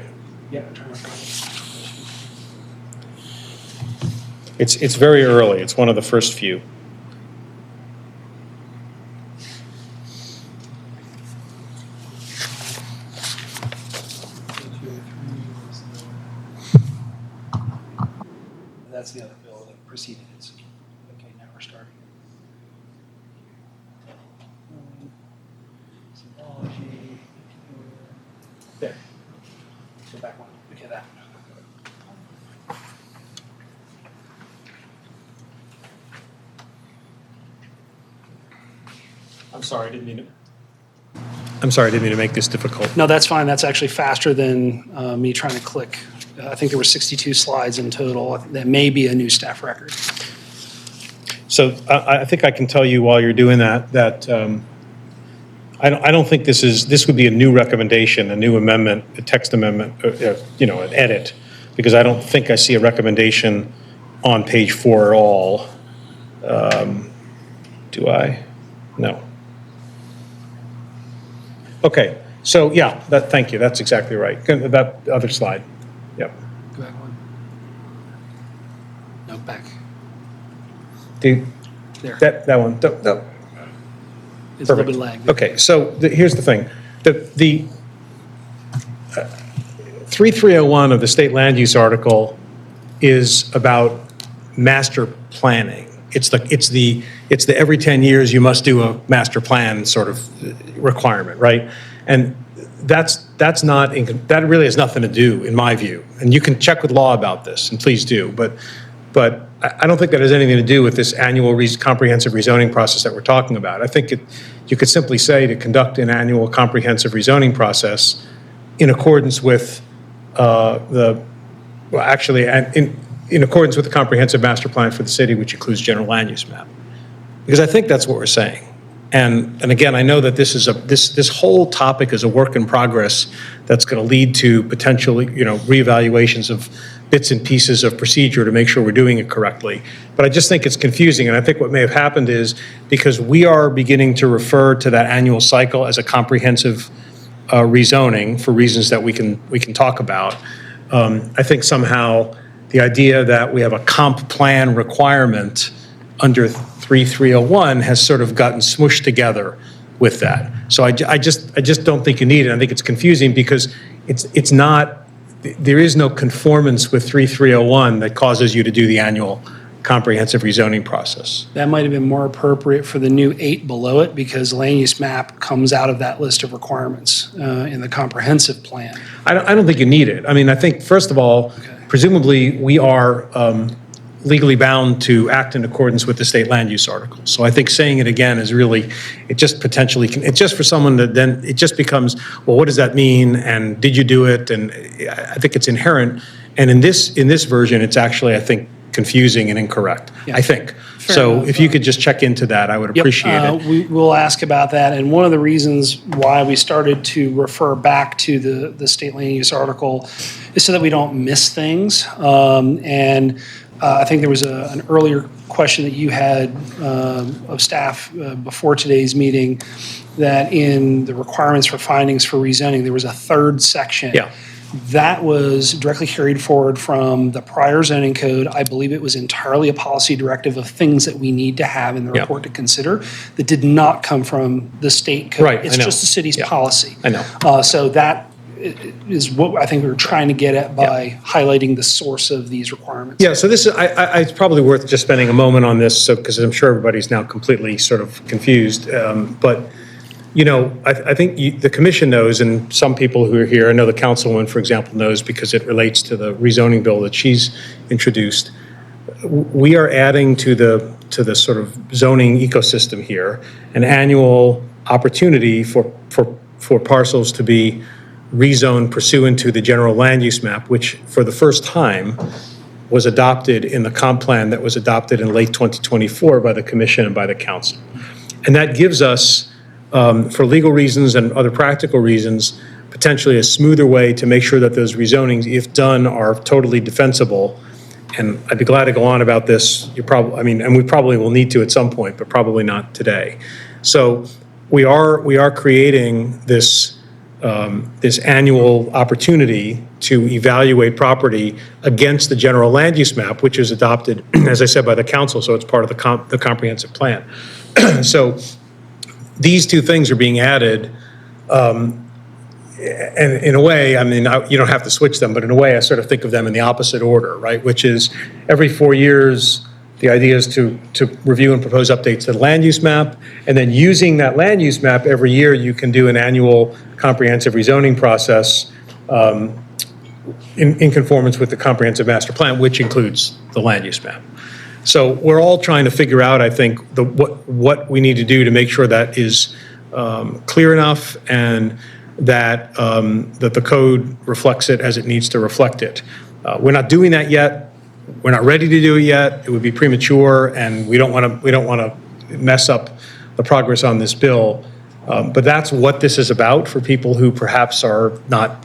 E: Yeah, turn it on.
A: It's very early. It's one of the first few.
E: That's the other bill that preceded it. Okay, now we're starting. Symbology. There. Go back one. Okay, that.
A: I'm sorry, I didn't mean to make this difficult.
E: No, that's fine. That's actually faster than me trying to click. I think there were 62 slides in total. That may be a new staff record.
A: So I think I can tell you while you're doing that, I don't think this would be a new recommendation, a new amendment, a text amendment, an edit, because I don't think I see a recommendation on page 4 at all. Do I? No. Okay, so yeah, thank you. That's exactly right. That other slide. Yep.
E: Go back one. No, back.
A: Dude,
E: There.
A: that one. No.
E: It's a little
A: Perfect.
E: bit lagged.
A: Okay, so here's the thing. The 3301 of the state land use article is about master planning. It's the every 10 years you must do a master plan sort of requirement, right? And that really has nothing to do, in my view. And you can check with law about this, and please do. But I don't think that has anything to do with this annual comprehensive rezoning process that we're talking about. I think you could simply say to conduct an annual comprehensive rezoning process in accordance with in accordance with the comprehensive master plan for the city, which includes general land use map. Because I think that's what we're saying. And again, I know that this whole topic is a work in progress that's going to lead to potentially, reevaluations of bits and pieces of procedure to make sure we're doing it correctly. But I just think it's confusing, and I think what may have happened is because we are beginning to refer to that annual cycle as a comprehensive rezoning for reasons that we can talk about. I think somehow the idea that we have a comp plan requirement under 3301 has sort of gotten smooshed together with that. So I just don't think you need it. I think it's confusing because it's not, there is no conformance with 3301 that causes you to do the annual comprehensive rezoning process.
E: That might have been more appropriate for the new 8 below it because land use map comes out of that list of requirements in the comprehensive plan.
A: I don't think you need it. I mean, I think, first of all, presumably we are legally bound to act in accordance with the state land use article. So I think saying it again is really, it just potentially, it's just for someone that then, it just becomes, well, what does that mean? And did you do it? And I think it's inherent. And in this version, it's actually, I think, confusing and incorrect, I think. So if you could just check into that, I would appreciate it.
E: We will ask about that. And one of the reasons why we started to refer back to the state land use article is so that we don't miss things. I think there was an earlier question that you had of staff before today's meeting, that in the requirements for findings for rezoning, there was a third section.
A: Yeah.
E: That was directly carried forward from the prior zoning code. I believe it was entirely a policy directive of things that we need to have in the
A: Yeah.
E: report to consider that did not come from the state code.
A: Right, I
E: It's
A: know.
E: just the city's
A: Yeah.
E: policy.
A: I know.
E: So that is what I think we were trying to get at by highlighting the source of these requirements.
A: Yeah, so this is, it's probably worth just spending a moment on this, so, because I'm sure everybody's now completely sort of confused. But, you know, I think the commission knows, and some people who are here, I know the councilwoman, for example, knows because it relates to the rezoning bill that she's introduced. We are adding to the sort of zoning ecosystem here an annual opportunity for parcels to be rezoned pursuant to the general land use map, which for the first time was adopted in the comp plan that was adopted in late 2024 by the commission and by the council. And that gives us, for legal reasons and other practical reasons, potentially a smoother way to make sure that those rezonings, if done, are totally defensible. And I'd be glad to go on about this. And we probably will need to at some point, but probably not today. So we are creating this annual opportunity to evaluate property against the general land use map, which is adopted, as I said, by the council, so it's part of the comprehensive plan. So these two things are being added, and in a way, I mean, you don't have to switch them, but in a way, I sort of think of them in the opposite order, right? Which is every 4 years, the idea is to review and propose updates to the land use map, and then using that land use map every year, you can do an annual comprehensive rezoning process in conformance with the comprehensive master plan, which includes the land use map. So we're all trying to figure out, I think, what we need to do to make sure that is clear enough and that the code reflects it as it needs to reflect it. We're not doing that yet. We're not ready to do it yet. It would be premature, and we don't want to mess up the progress on this bill. But that's what this is about for people who perhaps are not,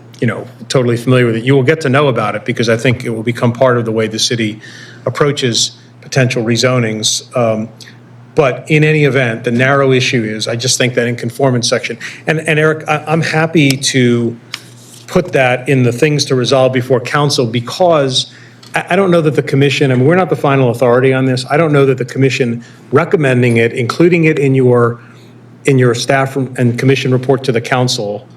A: totally familiar with it. You will get to know about it because I think it will become part of the way the city approaches potential rezonings. But in any event, the narrow issue is, I just think that in conformance section, and Eric, I'm happy to put that in the things to resolve before council, because I don't know that the commission, I mean, we're not the final authority on this. I don't know that the commission recommending it, including it in your staff and commission report to the council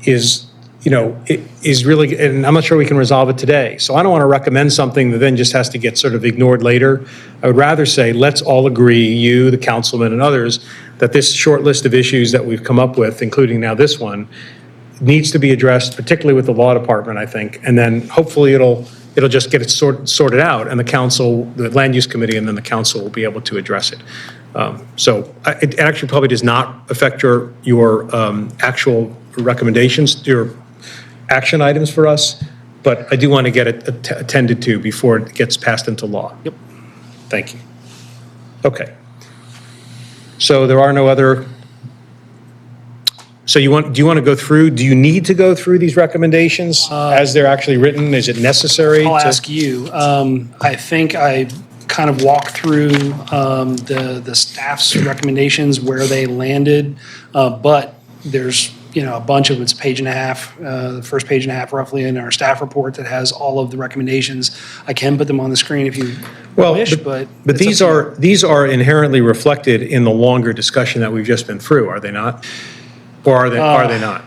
A: is really, and I'm not sure we can resolve it today. So I don't want to recommend something that then just has to get sort of ignored later. I would rather say, let's all agree, you, the councilman, and others, that this short list of issues that we've come up with, including now this one, needs to be addressed, particularly with the law department, I think. And then hopefully it'll just get it sorted out, and the council, the land use committee, and then the council will be able to address it. So it actually probably does not affect your actual recommendations, your action items for us, but I do want to get it attended to before it gets passed into law. Yep. Thank you. Okay. So there are no other. So do you want to go through? Do you need to go through these recommendations as they're actually written? Is it necessary?
E: I'll ask you. I think I kind of walked through the staff's recommendations where they landed, but there's a bunch of them. It's a page and a half, the first page and a half roughly in our staff report that has all of the recommendations. I can put them on the screen if you wish, but
A: these are inherently reflected in the longer discussion that we've just been through, are they not? Or are they not?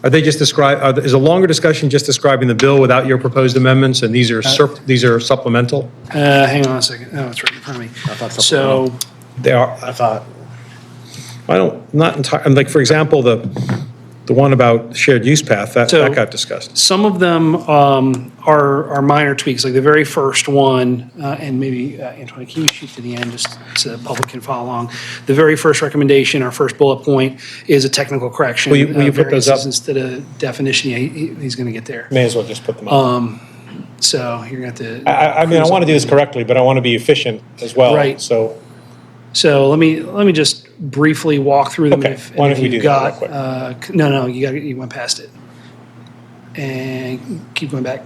A: Are they just described? Is a longer discussion just describing the bill without your proposed amendments, and these are supplemental?
E: Hang on a second. Oh, it's right in front of me. So
A: They are.
H: I thought.
A: I don't, not entirely, like, for example, the The one about shared use path, that
E: So-
A: got discussed.
E: Some of them are minor tweaks, like the very first one, and maybe, Antoine, can you shoot to the end just so the public can follow along? The very first recommendation, our first bullet point, is a technical correction.
A: Will you put those up?
E: Variances instead of definition, yeah, he's going to get there.
A: May as well just put them up.
E: So you're going to have to.
A: I mean, I want to do this correctly, but I want to be efficient as well.
E: Right.
A: So
E: let me just briefly walk through them.
A: Okay,
E: if-
A: why
E: and
A: don't
E: if
A: we
E: you've
A: do that real
E: got, No, you went past it. And keep going back.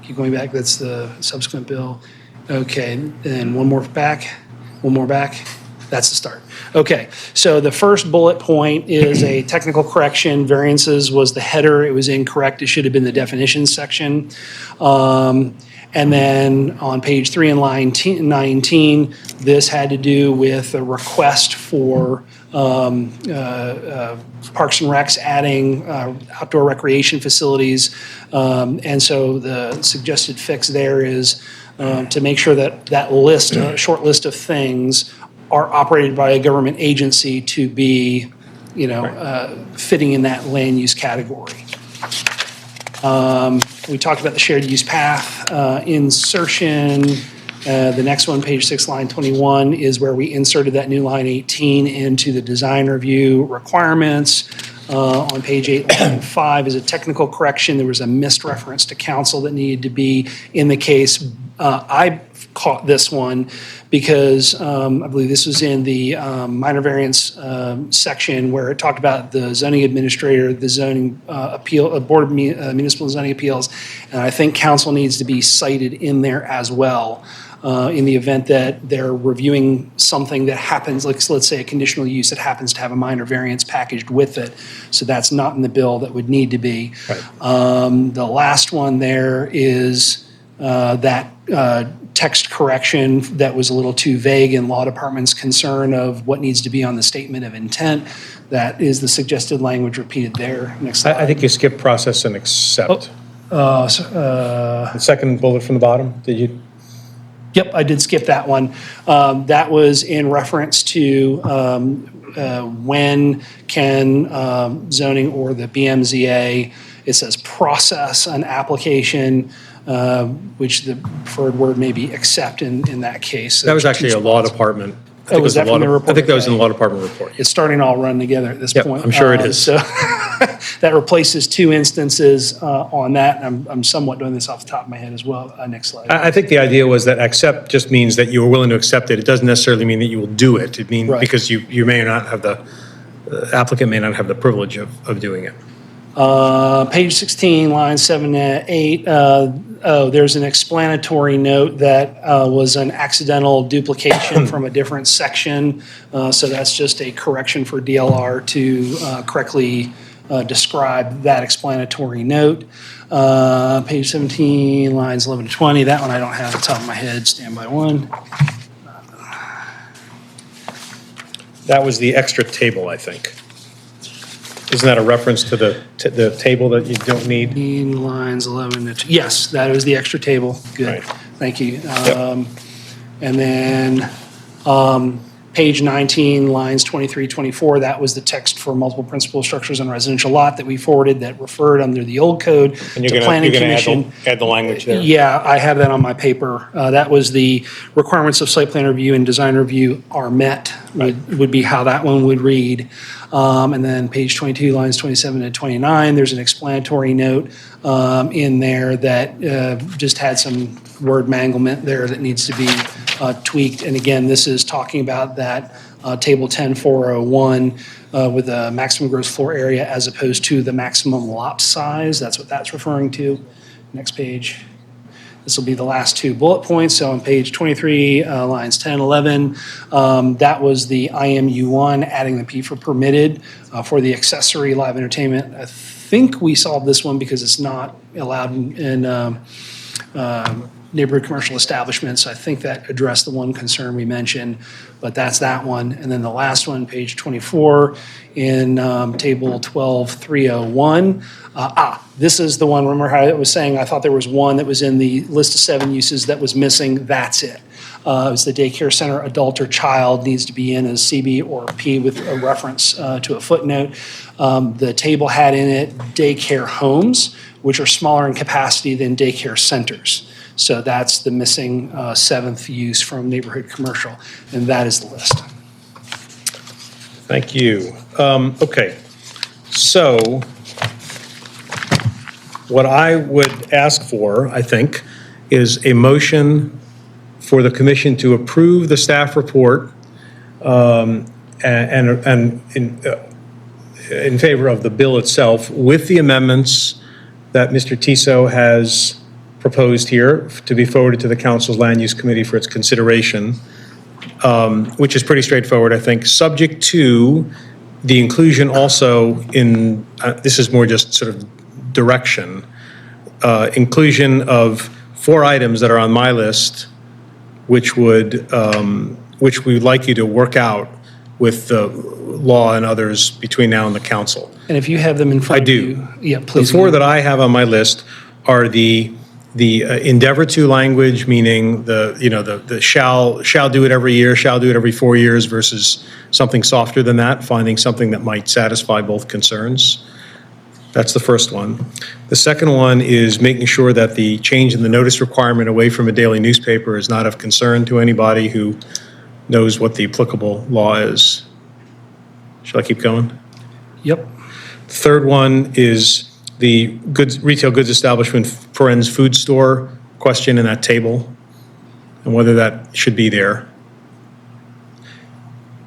E: Keep going back, that's the subsequent bill. Okay, and one more back, that's the start. Okay, so the first bullet point is a technical correction. Variances was the header, it was incorrect, it should have been the definitions section. And then on page 3 in line 19, this had to do with a request for Parks and Recs adding outdoor recreation facilities. And so the suggested fix there is to make sure that that list, short list of things are operated by a government agency to be, fitting in that land use category. We talked about the shared use path insertion. The next one, page 6, line 21, is where we inserted that new line 18 into the design review requirements. On page 8, line 5 is a technical correction. There was a missed reference to council that needed to be in the case. I caught this one because I believe this was in the minor variance section where it talked about the zoning administrator, the zoning board of municipal zoning appeals, and I think council needs to be cited in there as well. In the event that they're reviewing something that happens, like let's say a conditional use that happens to have a minor variance packaged with it. So that's not in the bill, that would need to be. The last one there is that text correction that was a little too vague in law department's concern of what needs to be on the statement of intent. That is the suggested language repeated there. Next slide.
A: I think you skipped process and accept.
E: Oh.
A: The second bullet from the bottom, did you?
E: Yep, I did skip that one. That was in reference to when can zoning or the BMZA, it says process an application, which the preferred word may be accept in that case.
A: That was
E: There's two
A: actually a law
E: spots.
A: department.
E: Oh, was that from the report?
A: I think that was in the
E: Okay.
A: law department report.
E: It's starting to all run together at this
A: Yep,
E: point.
A: I'm sure it is.
E: So that replaces 2 instances on that. I'm somewhat doing this off the top of my head as well. Next slide.
A: I think the idea was that accept just means that you are willing to accept it. It doesn't necessarily mean that you will do it. It means
E: Right.
A: because you may not have the applicant may not have the privilege of doing it.
E: Page 16, lines 7 to 8. There's an explanatory note that was an accidental duplication from a different section. So that's just a correction for DLR to correctly describe that explanatory note. Page 17, lines 11 to 20. That one I don't have off the top of my head. Stand by one.
A: That was the extra table, I think. Isn't that a reference to the table that you don't need?
E: 15 lines 11 to 2. Yes, that is the extra table. Good.
A: Right.
E: Thank you. And then page 19, lines 23, 24, that was the text for multiple principal structures on a residential lot that we forwarded that referred under the old code
A: And
E: to
A: you're
E: planning
A: going to
E: commission.
A: add the language there?
E: Yeah, I have that on my paper. That was the requirements of site plan review and design review are met, would be how that one would read. And then page 22, lines 27 to 29, there's an explanatory note in there that just had some word manglement there that needs to be tweaked. And again, this is talking about that table 10-401 with a maximum gross floor area as opposed to the maximum lot size. That's what that's referring to. Next page. This will be the last 2 bullet points. So on page 23, lines 10, 11, that was the IMU1, adding the P for permitted for the accessory live entertainment. I think we solved this one because it's not allowed in neighborhood commercial establishments. I think that addressed the one concern we mentioned, but that's that one. And then the last one, page 24, in table 12-301. This is the one, remember how I was saying I thought there was one that was in the list of 7 uses that was missing? That's it. Is the daycare center adult or child needs to be in as CB or P with a reference to a footnote. The table had in it daycare homes, which are smaller in capacity than daycare centers. So that's the missing seventh use from neighborhood commercial, and that is the list.
A: Thank you. Okay, so what I would ask for, I think, is a motion for the commission to approve the staff report and in favor of the bill itself with the amendments that Mr. Tiso has proposed here to be forwarded to the council's land use committee for its consideration, which is pretty straightforward, I think, subject to the inclusion also in, this is more just sort of direction, inclusion of 4 items that are on my list, which would, which we would like you to work out with the law and others between now and the council.
E: And if you have them in front
A: I
E: of
A: do.
E: you. Yeah, please.
A: The 4 that I have on my list are the endeavor to language, meaning the shall do it every year, shall do it every 4 years versus something softer than that, finding something that might satisfy both concerns. That's the first one. The second one is making sure that the change in the notice requirement away from a daily newspaper is not of concern to anybody who knows what the applicable law is. Shall I keep going?
E: Yep.
A: The third one is the retail goods establishment parens food store question in that table and whether that should be there.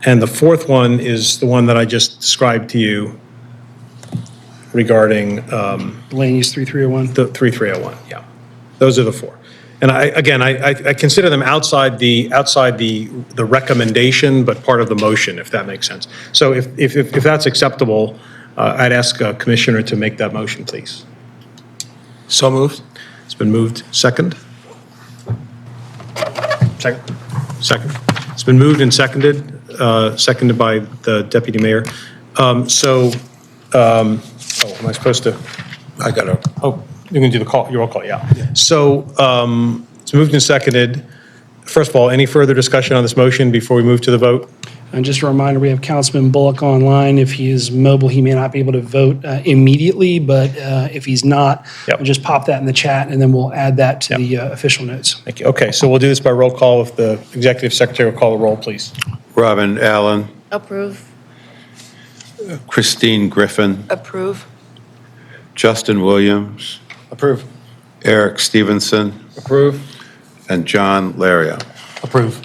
A: And the fourth one is the one that I just described to you regarding
E: Land use 3301.
A: the 3301, yeah. Those are the 4. And I consider them outside the recommendation, but part of the motion, if that makes sense. So if that's acceptable, I'd ask a commissioner to make that motion, please.
J: So moved.
A: It's been moved. Second? Second. It's been moved and seconded, seconded by the deputy mayor. Am I supposed to?
J: I got to.
A: Oh, you're going to do the call, your roll call, yeah. So it's moved and seconded. First of all, any further discussion on this motion before we move to the vote?
E: And just a reminder, we have Councilman Bullock online. If he is mobile, he may not be able to vote immediately, but if he's not,
A: Yep.
E: we'll just pop that in the chat, and then we'll add that to
A: Yep.
E: the official notes.
A: Thank you. Okay, so we'll do this by roll call. If the executive secretary will call the roll, please.
B: Robin Allen,
G: Approve.
B: Christine Griffin,
C: Approve.
B: Justin Williams,
H: Approve.
B: Eric Stevenson,
H: Approve.
B: and John Laria.
J: Approve.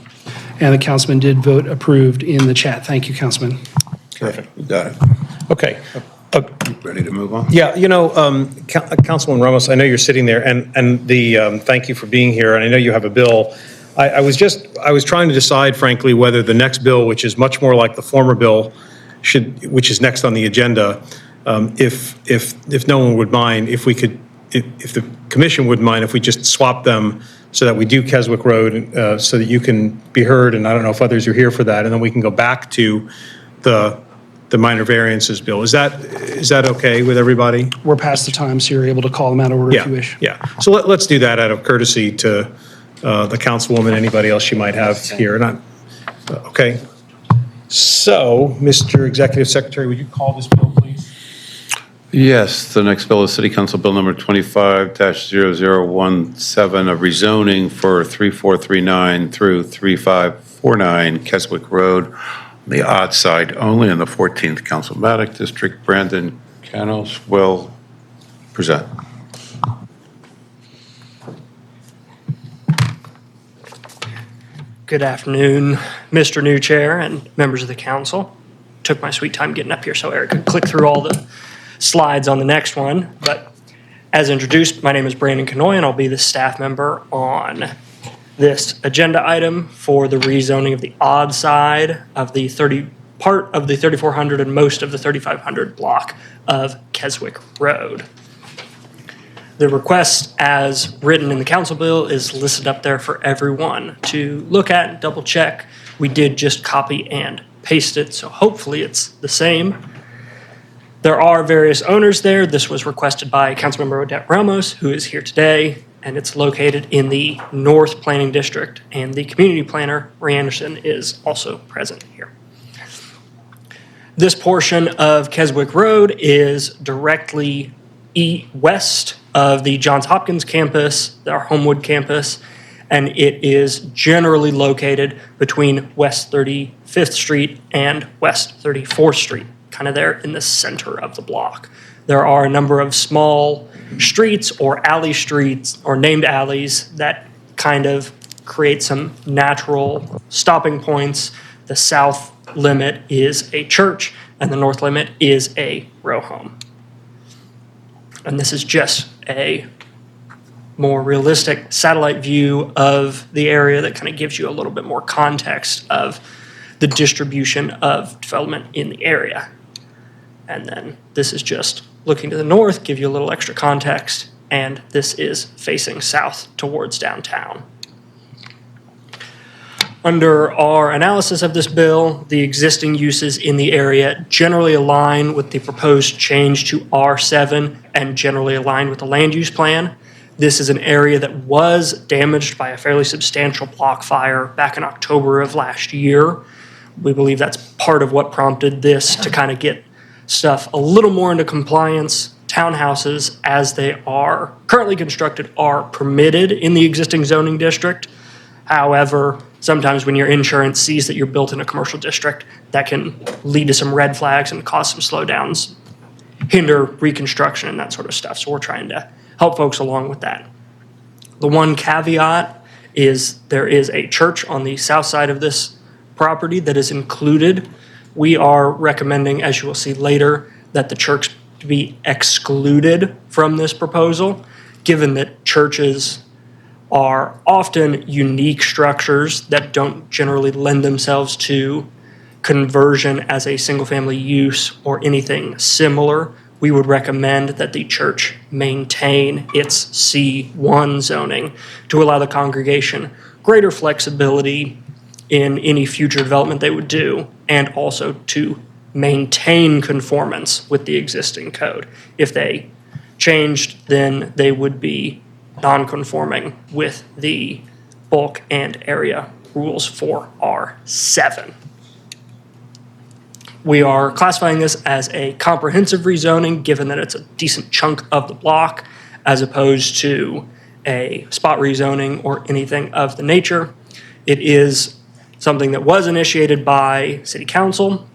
E: And the councilman did vote approved in the chat. Thank you, Councilman.
B: Perfect. You got it.
A: Okay.
B: Ready to move on?
A: Yeah, Councilman Ramos, I know you're sitting there, and thank you for being here, and I know you have a bill. I was trying to decide, frankly, whether the next bill, which is much more like the former bill, which is next on the agenda, if no one would mind, if the commission would mind, if we just swap them so that we do Keswick Road, so that you can be heard, and I don't know if others are here for that, and then we can go back to the minor variances bill. Is that okay with everybody?
E: We're past the time, so you're able to call them out of order if you wish.
A: Yeah. So let's do that out of courtesy to the councilwoman, anybody else she might have here. Okay. So, Mr. Executive Secretary, would you call this bill, please?
B: Yes, the next bill is City Council Bill Number 25-0017 of rezoning for 3439 through 3549 Keswick Road, on the odd side only in the 14th Councilmatic District. Brandon Canos will present.
K: Good afternoon, Mr. New Chair and members of the council. Took my sweet time getting up here so Eric could click through all the slides on the next one. But as introduced, my name is Brandon Canoy, and I'll be the staff member on this agenda item for the rezoning of the odd side of the part of the 3400 and most of the 3500 block of Keswick Road. The request as written in the council bill is listed up there for everyone to look at and double check. We did just copy and paste it, so hopefully it's the same. There are various owners there. This was requested by Councilmember Odette Ramos, who is here today. and it's located in the North Planning District. And the community planner, Ray Anderson, is also present here. This portion of Keswick Road is directly west of the Johns Hopkins campus, our Homewood campus, and it is generally located between West 35th Street and West 34th Street, kind of there in the center of the block. There are a number of small streets or alley streets or named alleys that kind of create some natural stopping points. The south limit is a church, and the north limit is a row home. And this is just a more realistic satellite view of the area that kind of gives you a little bit more context of the distribution of development in the area. And then this is just looking to the north, give you a little extra context, and this is facing south towards downtown. Under our analysis of this bill, the existing uses in the area generally align with the proposed change to R7 and generally align with the land use plan. This is an area that was damaged by a fairly substantial block fire back in October of last year. We believe that's part of what prompted this to kind of get stuff a little more into compliance. Townhouses, as they are currently constructed, are permitted in the existing zoning district. However, sometimes when your insurance sees that you're built in a commercial district, that can lead to some red flags and cause some slowdowns, hinder reconstruction and that sort of stuff. So we're trying to help folks along with that. The one caveat is there is a church on the south side of this property that is included. We are recommending, as you will see later, that the church be excluded from this proposal, given that churches are often unique structures that don't generally lend themselves to conversion as a single-family use or anything similar. We would recommend that the church maintain its C1 zoning to allow the congregation greater flexibility in any future development they would do, and also to maintain conformance with the existing code. If they changed, then they would be non-conforming with the bulk and area rules for R7. We are classifying this as a comprehensive rezoning, given that it's a decent chunk of the block, as opposed to a spot rezoning or anything of the nature. It is something that was initiated by City Council,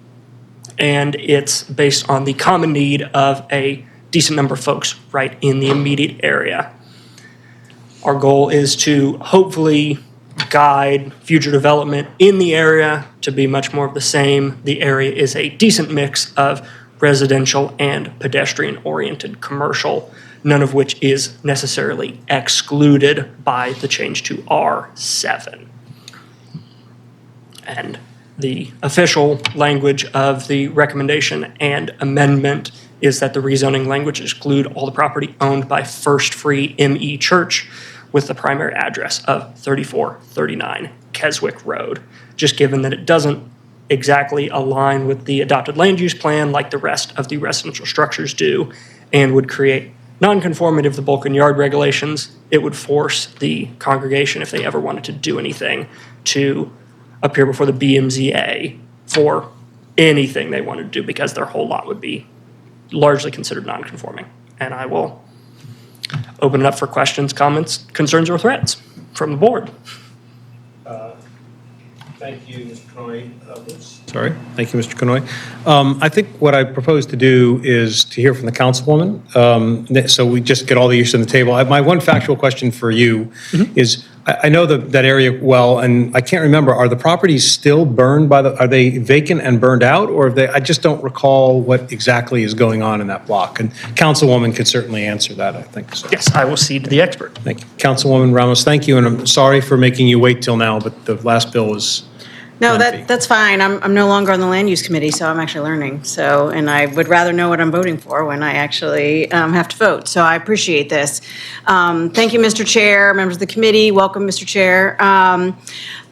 K: and it's based on the common need of a decent number of folks right in the immediate area. Our goal is to hopefully guide future development in the area to be much more of the same. The area is a decent mix of residential and pedestrian-oriented commercial, none of which is necessarily excluded by the change to R7. And the official language of the recommendation and amendment is that the rezoning language exclude all the property owned by First Free ME Church with the primary address of 3439 Keswick Road, just given that it doesn't exactly align with the adopted land use plan like the rest of the residential structures do, and would create nonconformity of the bulk and yard regulations. It would force the congregation, if they ever wanted to do anything, to appear before the BMZA for anything they wanted to do, because their whole lot would be largely considered nonconforming. And I will open it up for questions, comments, concerns, or threats from the board.
A: Thank you, Mr. Conoy. Sorry. Thank you, Mr. Conoy. I think what I propose to do is to hear from the councilwoman. So we just get all the issues on the table. My one factual question for you is, I know that area well, and I can't remember, are the properties still burned are they vacant and burned out, or I just don't recall what exactly is going on in that block. And Councilwoman could certainly answer that, I think. So.
K: Yes, I will cede to the expert.
A: Thank you. Councilwoman Ramos, thank you, and I'm sorry for making you wait till now, but the last bill was
G: No,
A: lengthy.
G: that's fine. I'm no longer on the land use committee, so I'm actually learning. So, and I would rather know what I'm voting for when I actually have to vote. So I appreciate this. Thank you, Mr. Chair, members of the committee. Welcome, Mr. Chair.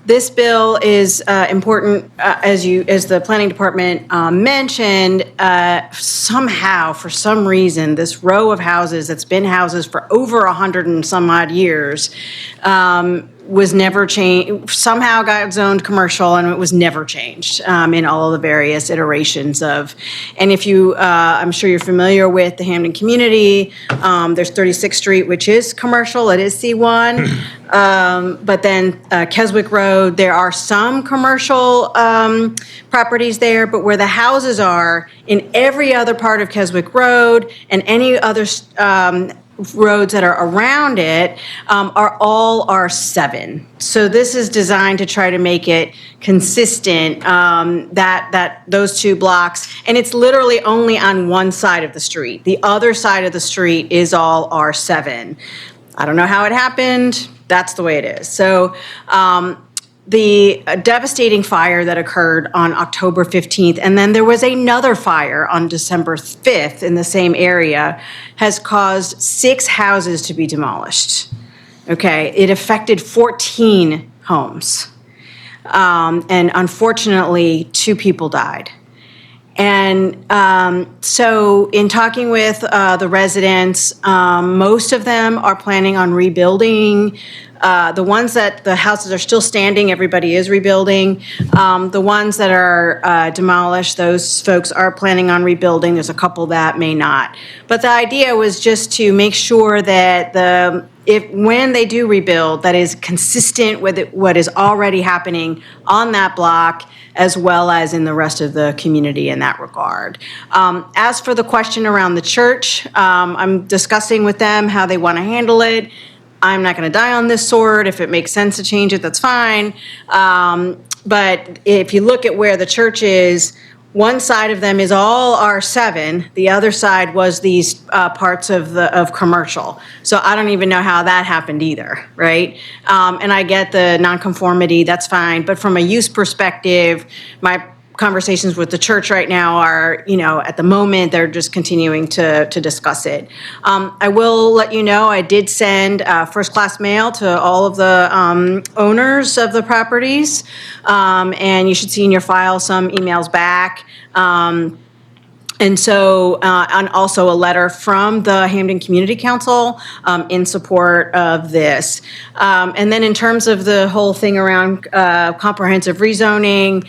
G: This bill is important, as the planning department mentioned. Somehow, for some reason, this row of houses that's been houses for over 100 and some odd years was never changed. Somehow got zoned commercial, and it was never changed in all of the various iterations of. And if you, I'm sure you're familiar with the Hamden community. There's 36th Street, which is commercial. It is C1. But then Keswick Road, there are some commercial properties there, but where the houses are in every other part of Keswick Road and any other roads that are around it are all R7. So this is designed to try to make it consistent, that those two blocks, and it's literally only on one side of the street. The other side of the street is all R7. I don't know how it happened. That's the way it is. So the devastating fire that occurred on October 15th, and then there was another fire on December 5th in the same area, has caused 6 houses to be demolished. Okay, it affected 14 homes. And unfortunately, 2 people died. And so in talking with the residents, most of them are planning on rebuilding. The ones that the houses are still standing, everybody is rebuilding. The ones that are demolished, those folks are planning on rebuilding. There's a couple that may not. But the idea was just to make sure that when they do rebuild, that is consistent with what is already happening on that block, as well as in the rest of the community in that regard. As for the question around the church, I'm discussing with them how they want to handle it. I'm not going to die on this sword. If it makes sense to change it, that's fine. But if you look at where the church is, one side of them is all R7. The other side was these parts of commercial. So I don't even know how that happened either, right? And I get the nonconformity, that's fine. But from a use perspective, my conversations with the church right now are, at the moment, they're just continuing to discuss it. I will let you know, I did send first-class mail to all of the owners of the properties, and you should see in your file some emails back. And so, and also a letter from the Hamden Community Council in support of this. And then in terms of the whole thing around comprehensive rezoning,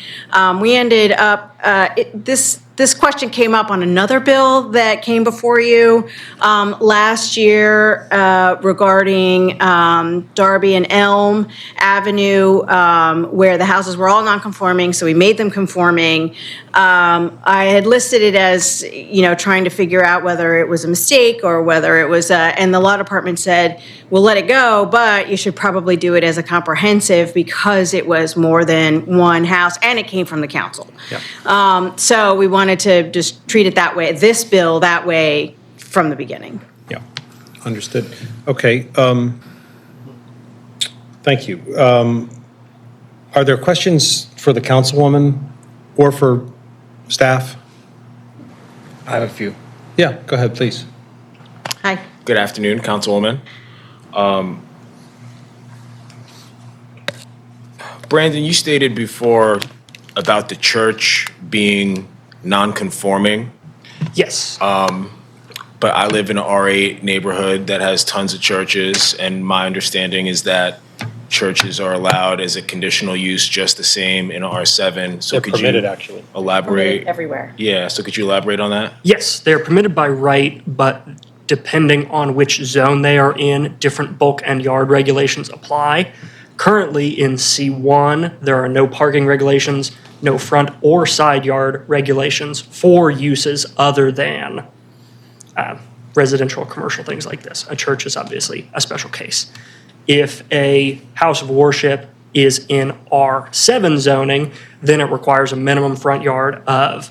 G: we ended up, this question came up on another bill that came before you last year regarding Darby and Elm Avenue, where the houses were all non-conforming, so we made them conforming. I had listed it as, trying to figure out whether it was a mistake or whether it was, and the law department said, we'll let it go, but you should probably do it as a comprehensive because it was more than one house and it came from the council. Yep. So we wanted to just treat it that way, this bill that way from the beginning.
A: Yeah, understood. Okay. Thank you. Are there questions for the councilwoman or for staff?
D: I have a few.
A: Yeah, go ahead, please.
G: Hi.
D: Good afternoon, Councilwoman. Brandon, you stated before about the church being non-conforming,
K: Yes.
D: but I live in an R8 neighborhood that has tons of churches, and my understanding is that churches are allowed as a conditional use just the same in R7. So
A: They're permitted, actually.
D: Elaborate?
G: Everywhere.
D: Yeah, so could you elaborate on that?
K: Yes, they're permitted by right, but depending on which zone they are in, different bulk and yard regulations apply. Currently in C1, there are no parking regulations, no front or side yard regulations for uses other than residential or commercial things like this. A church is obviously a special case. If a house of worship is in R7 zoning, then it requires a minimum front yard of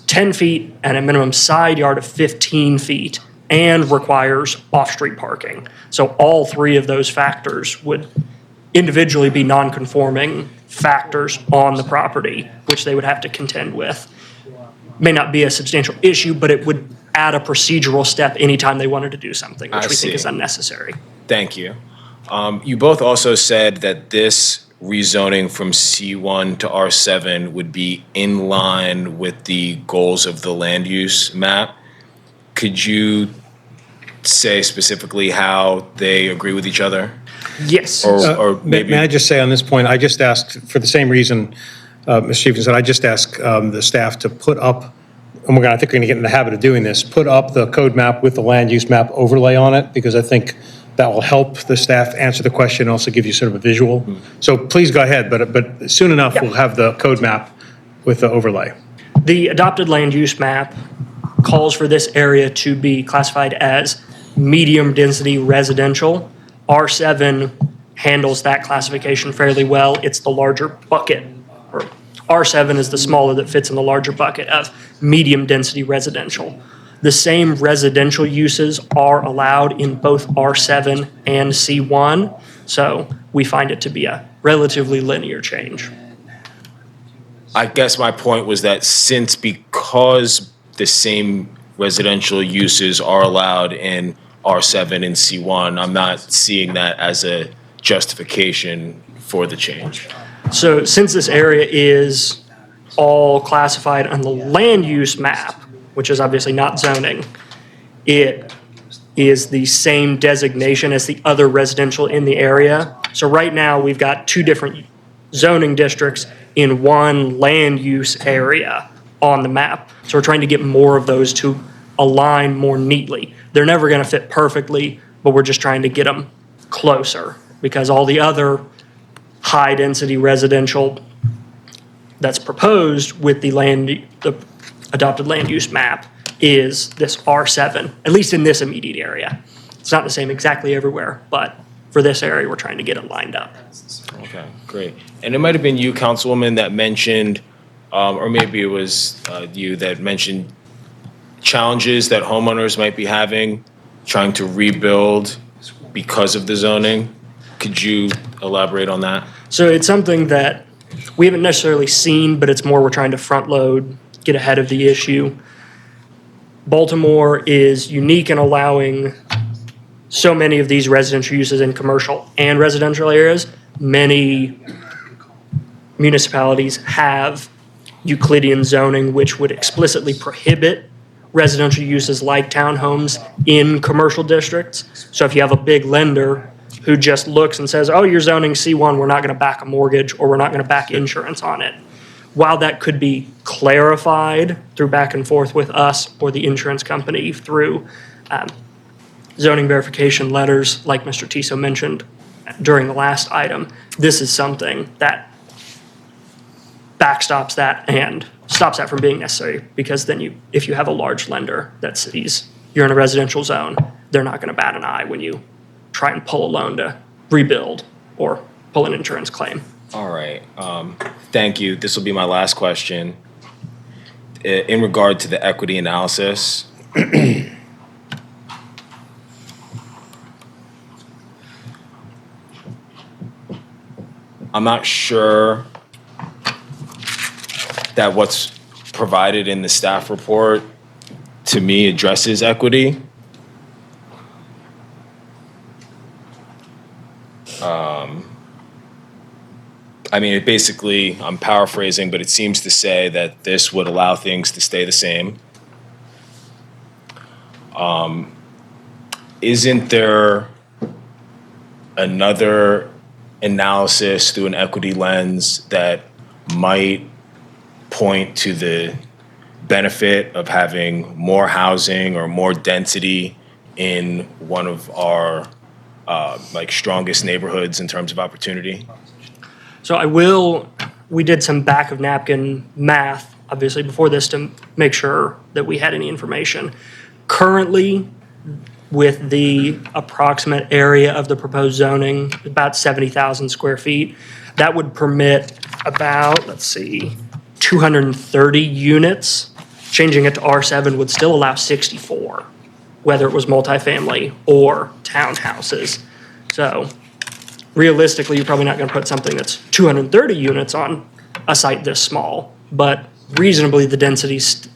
K: 10 feet and a minimum side yard of 15 feet and requires off-street parking. So all 3 of those factors would individually be non-conforming factors on the property, which they would have to contend with. May not be a substantial issue, but it would add a procedural step anytime they wanted to do something, which we think is unnecessary.
D: Thank you. You both also said that this rezoning from C1 to R7 would be in line with the goals of the land use map. Could you say specifically how they agree with each other?
K: Yes.
D: Or maybe.
A: May I just say on this point, I just asked, for the same reason, Mr. Stevenson, I just asked the staff to put up, and I think we're going to get in the habit of doing this, put up the code map with the land use map overlay on it, because I think that will help the staff answer the question and also give you sort of a visual. So please go ahead, but soon enough, we'll have the code map with the overlay.
K: The adopted land use map calls for this area to be classified as medium-density residential. R7 handles that classification fairly well. It's the larger bucket, or R7 is the smaller that fits in the larger bucket of medium-density residential. The same residential uses are allowed in both R7 and C1, so we find it to be a relatively linear change.
D: I guess my point was that because the same residential uses are allowed in R7 and C1, I'm not seeing that as a justification for the change.
K: So since this area is all classified on the land use map, which is obviously not zoning, it is the same designation as the other residential in the area. So right now, we've got two different zoning districts in one land use area on the map. So we're trying to get more of those to align more neatly. They're never going to fit perfectly, but we're just trying to get them closer, because all the other high-density residential that's proposed with the adopted land use map is this R7, at least in this immediate area. It's not the same exactly everywhere, but for this area, we're trying to get it lined up.
D: Okay, great. And it might have been you, Councilwoman, that mentioned, or maybe it was you that mentioned challenges that homeowners might be having trying to rebuild because of the zoning. Could you elaborate on that?
K: So it's something that we haven't necessarily seen, but it's more we're trying to front load, get ahead of the issue. Baltimore is unique in allowing so many of these residential uses in commercial and residential areas. Many municipalities have Euclidean zoning, which would explicitly prohibit residential uses like townhomes in commercial districts. So if you have a big lender who just looks and says, oh, you're zoning C1, we're not going to back a mortgage, or we're not going to back insurance on it. While that could be clarified through back and forth with us or the insurance company through zoning verification letters, like Mr. Tiso mentioned during the last item, this is something that backstops that and stops that from being necessary, because then if you have a large lender that sees you're in a residential zone, they're not going to bat an eye when you try and pull a loan to rebuild or pull an insurance claim.
D: All right. Thank you. This will be my last question. In regard to the equity analysis, I'm not sure that what's provided in the staff report, to me, addresses equity. I mean, it basically, I'm paraphrasing, but it seems to say that this would allow things to stay the same. Isn't there another analysis through an equity lens that might point to the benefit of having more housing or more density in one of our strongest neighborhoods in terms of opportunity?
K: So we did some back of napkin math, obviously, before this to make sure that we had any information. Currently, with the approximate area of the proposed zoning, about 70,000 square feet, that would permit about, 230 units. Changing it to R7 would still allow 64, whether it was multifamily or townhouses. So realistically, you're probably not going to put something that's 230 units on a site this small, but reasonably the densities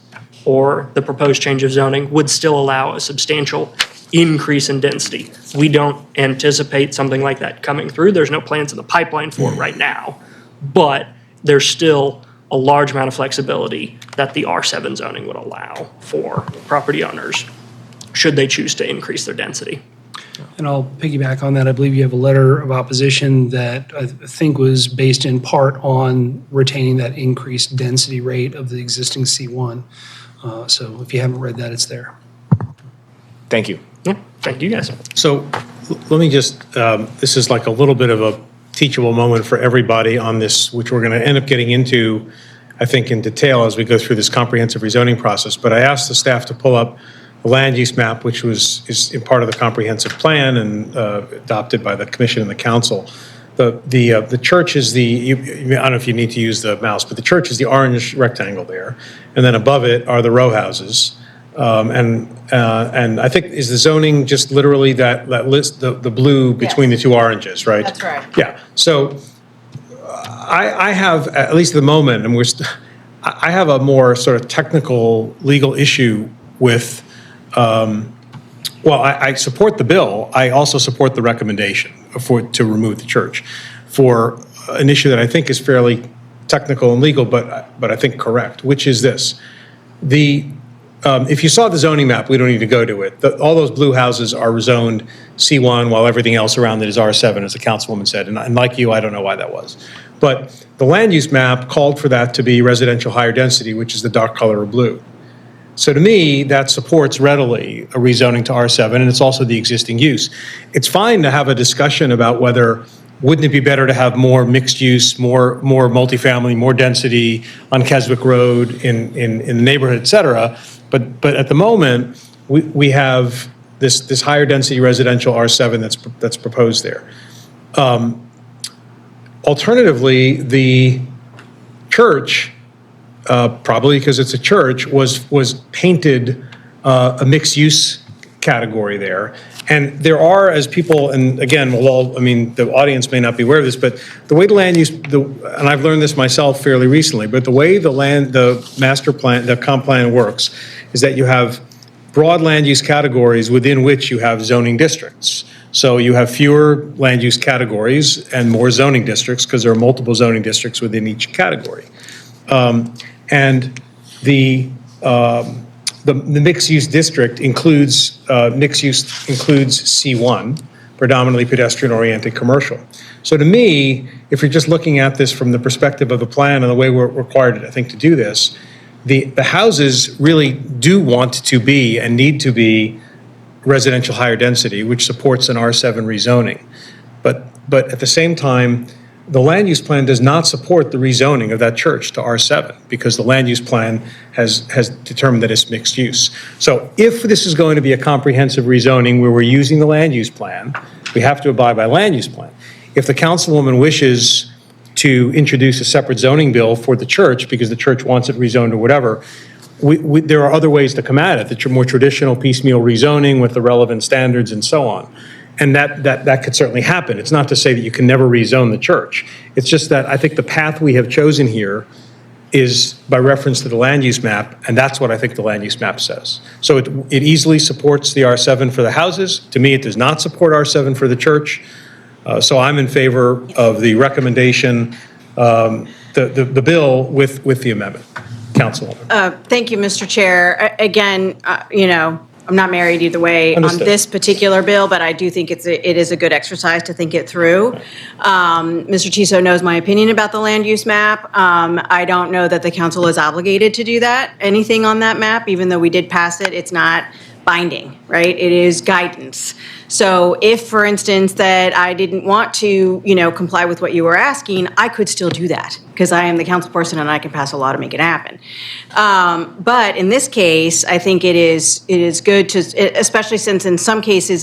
K: or the proposed change of zoning would still allow a substantial increase in density. We don't anticipate something like that coming through. There's no plans in the pipeline for it right now. But there's still a large amount of flexibility that the R7 zoning would allow for property owners, should they choose to increase their density.
E: And I'll piggyback on that. I believe you have a letter of opposition that I think was based in part on retaining that increased density rate of the existing C1. So if you haven't read that, it's there.
D: Thank you.
K: Yeah, thank you guys.
A: So let me just, this is like a little bit of a teachable moment for everybody on this, which we're going to end up getting into, I think, in detail as we go through this comprehensive rezoning process. But I asked the staff to pull up the land use map, which is in part of the comprehensive plan and adopted by the commission and the council. The church is I don't know if you need to use the mouse, but the church is the orange rectangle there. And then above it are the row houses. And I think, is the zoning just literally that list, the blue between the two oranges, right?
G: That's right.
A: Yeah. So I have, at least at the moment, and I have a more sort of technical legal issue with, I support the bill. I also support the recommendation to remove the church for an issue that I think is fairly technical and legal, but I think correct, which is this. If you saw the zoning map, we don't need to go to it. All those blue houses are rezoned C1 while everything else around it is R7, as the councilwoman said. And like you, I don't know why that was. But the land use map called for that to be residential higher density, which is the dark color of blue. So to me, that supports readily a rezoning to R7, and it's also the existing use. It's fine to have a discussion about whether, wouldn't it be better to have more mixed use, more multifamily, more density on Keswick Road in the neighborhood, et cetera. But at the moment, we have this higher density residential R7 that's proposed there. Alternatively, the church, probably because it's a church, was painted a mixed use category there. And there are, as people, and again, the audience may not be aware of this, but the way the land use, and I've learned this myself fairly recently, but the way the master plan, the comp plan works is that you have broad land use categories within which you have zoning districts. So you have fewer land use categories and more zoning districts because there are multiple zoning districts within each category. And the mixed-use district includes C1, predominantly pedestrian-oriented commercial. So to me, if you're just looking at this from the perspective of the plan and the way we're required, I think, to do this, the houses really do want to be and need to be residential higher density, which supports an R7 rezoning. But at the same time, the land use plan does not support the rezoning of that church to R7 because the land use plan has determined that it's mixed use. So if this is going to be a comprehensive rezoning where we're using the land use plan, we have to abide by land use plan. If the councilwoman wishes to introduce a separate zoning bill for the church because the church wants it rezoned or whatever, there are other ways to come at it, the more traditional piecemeal rezoning with the relevant standards and so on. And that could certainly happen. It's not to say that you can never rezone the church. It's just that I think the path we have chosen here is by reference to the land use map, and that's what I think the land use map says. So it easily supports the R7 for the houses. To me, it does not support R7 for the church. So I'm in favor of the recommendation, the bill with the amendment. Councilwoman.
G: Thank you, Mr. Chair. Again, I'm not married either way
A: Understood.
G: on this particular bill, but I do think it is a good exercise to think it through. Mr. Tiso knows my opinion about the land use map. I don't know that the council is obligated to do that, anything on that map, even though we did pass it. It's not binding, right? It is guidance. So if, for instance, that I didn't want to, comply with what you were asking, I could still do that because I am the council person and I can pass a law to make it happen. But in this case, I think it is good to, especially since in some cases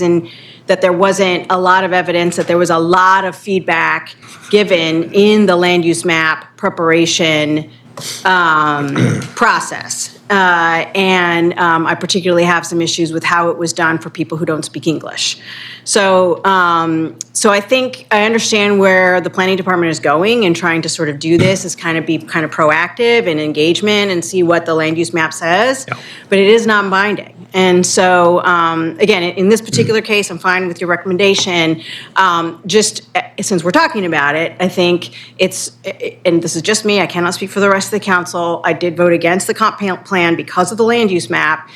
G: that there wasn't a lot of evidence, that there was a lot of feedback given in the land use map preparation process. and I particularly have some issues with how it was done for people who don't speak English. So, so I think I understand where the planning department is going and trying to sort of do this is kind of be kind of proactive and engagement and see what the land use map says, but it is non-binding. And so, again, in this particular case, I'm fine with your recommendation. Just since we're talking about it, I think it's, and this is just me, I cannot speak for the rest of the council. I did vote against the comp plan because of the land use map.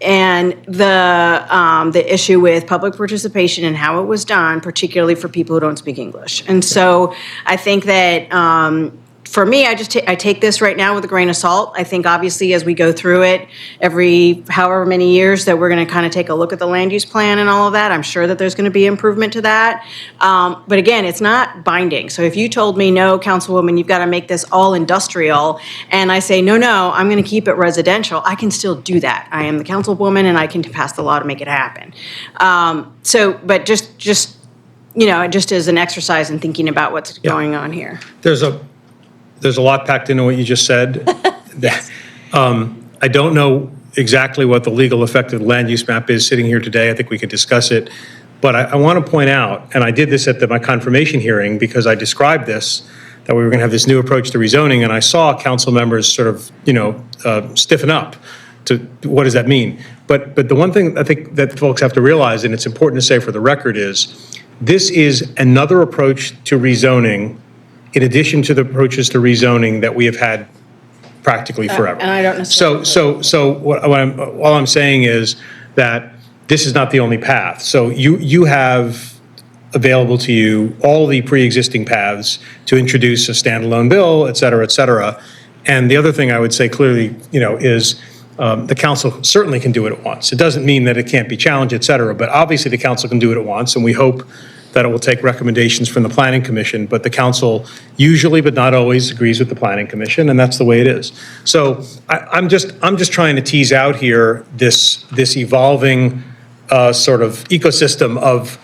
G: And the issue with public participation and how it was done, particularly for people who don't speak English. And so I think that, for me, I take this right now with a grain of salt. I think obviously as we go through it every however many years that we're going to kind of take a look at the land use plan and all of that, I'm sure that there's going to be improvement to that. But again, it's not binding. So if you told me, no, Councilwoman, you've got to make this all industrial, and I say, no, I'm going to keep it residential, I can still do that. I am the councilwoman and I can pass the law to make it happen. But just you know, just as an exercise in thinking about what's going on here.
A: There's a lot packed into what you just said. I don't know exactly what the legal effect of the land use map is sitting here today. I think we could discuss it. But I want to point out, and I did this at my confirmation hearing because I described this, that we were going to have this new approach to rezoning, and I saw council members sort of, stiffen up to what does that mean? But the one thing I think that folks have to realize, and it's important to say for the record, is this is another approach to rezoning in addition to the approaches to rezoning that we have had practically forever.
G: And I don't necessarily.
A: So all I'm saying is that this is not the only path. So you have available to you all the pre-existing paths to introduce a standalone bill, et cetera. And the other thing I would say clearly, is the council certainly can do it at once. It doesn't mean that it can't be challenged, et cetera, but obviously the council can do it at once, and we hope that it will take recommendations from the Planning Commission, but the council usually, but not always, agrees with the Planning Commission, and that's the way it is. So I'm just trying to tease out here this evolving sort of ecosystem of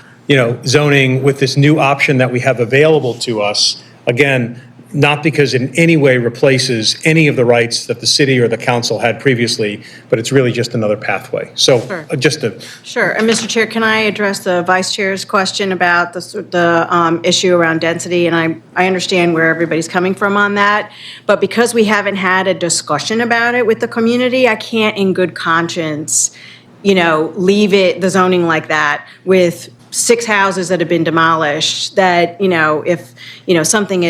A: zoning with this new option that we have available to us. Again, not because it in any way replaces any of the rights that the city or the council had previously, but it's really just another pathway. So
G: Sure.
A: just to.
G: Sure. And Mr. Chair, can I address the Vice Chair's question about the issue around density? And I understand where everybody's coming from on that. But because we haven't had a discussion about it with the community, I can't in good conscience, leave the zoning like that with 6 houses that have been demolished that, if, something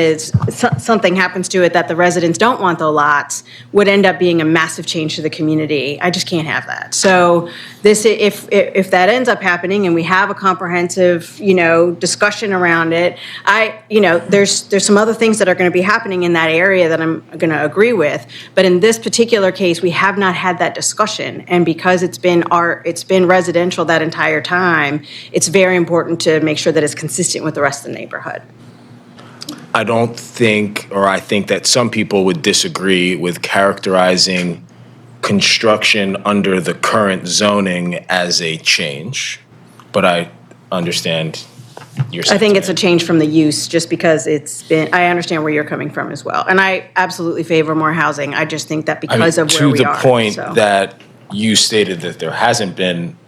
G: happens to it that the residents don't want the lots, would end up being a massive change to the community. I just can't have that. So if that ends up happening and we have a comprehensive, discussion around it, there's some other things that are going to be happening in that area that I'm going to agree with. But in this particular case, we have not had that discussion. And because it's been residential that entire time, it's very important to make sure that it's consistent with the rest of the neighborhood.
D: I don't think, or I think that some people would disagree with characterizing construction under the current zoning as a change, but I understand your sentiment.
G: I think it's a change from the use, just because I understand where you're coming from as well. And I absolutely favor more housing. I just think that because of where we are.
D: To the point that you stated that there hasn't been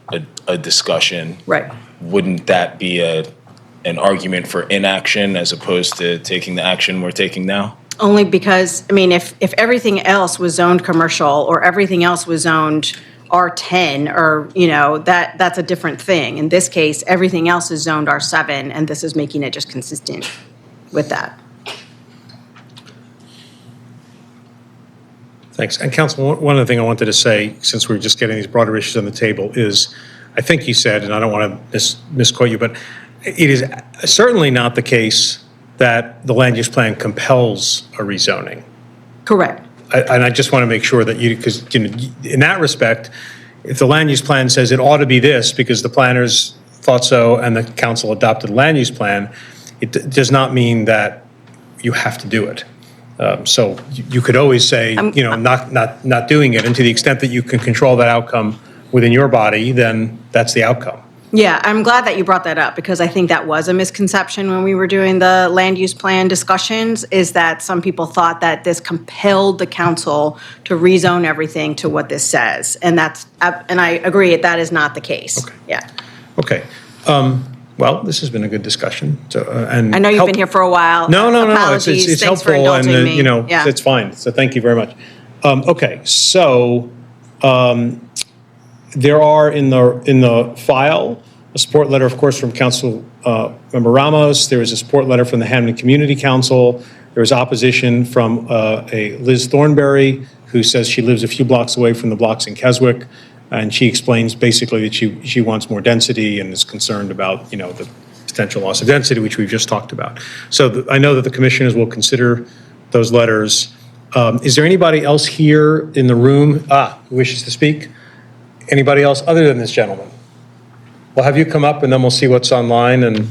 D: a discussion.
G: Right.
D: Wouldn't that be an argument for inaction as opposed to taking the action we're taking now?
G: Only because, if everything else was zoned commercial or everything else was zoned R10 or, that's a different thing. In this case, everything else is zoned R7, and this is making it just consistent with that.
A: Thanks. And Council, one other thing I wanted to say, since we're just getting these broader issues on the table, is I think you said, and I don't want to misquote you, but it is certainly not the case that the land use plan compels a rezoning.
G: Correct.
A: And I just want to make sure that because in that respect, if the land use plan says it ought to be this because the planners thought so and the council adopted the land use plan, it does not mean that you have to do it. So you could always say, not doing it, and to the extent that you can control that outcome within your body, then that's the outcome.
G: Yeah, I'm glad that you brought that up because I think that was a misconception when we were doing the land use plan discussions, is that some people thought that this compelled the council to rezone everything to what this says. And and I agree, that is not the case.
A: Okay.
G: Yeah.
A: Okay. Well, this has been a good discussion. So, and
G: I know you've been here for a while.
A: No.
G: Apologies.
A: It's
G: Thanks for
A: helpful, and
G: indulging me. Yeah.
A: it's fine. So thank you very much. Okay, so there are in the file a support letter, of course, from Council Member Ramos. There was a support letter from the Hampton Community Council. There was opposition from a Liz Thornberry, who says she lives a few blocks away from the blocks in Keswick. And she explains basically that she wants more density and is concerned about, the potential loss of density, which we've just talked about. So I know that the commissioners will consider those letters. Is there anybody else here in the room who wishes to speak? Anybody else other than this gentleman? We'll have you come up and then we'll see what's online and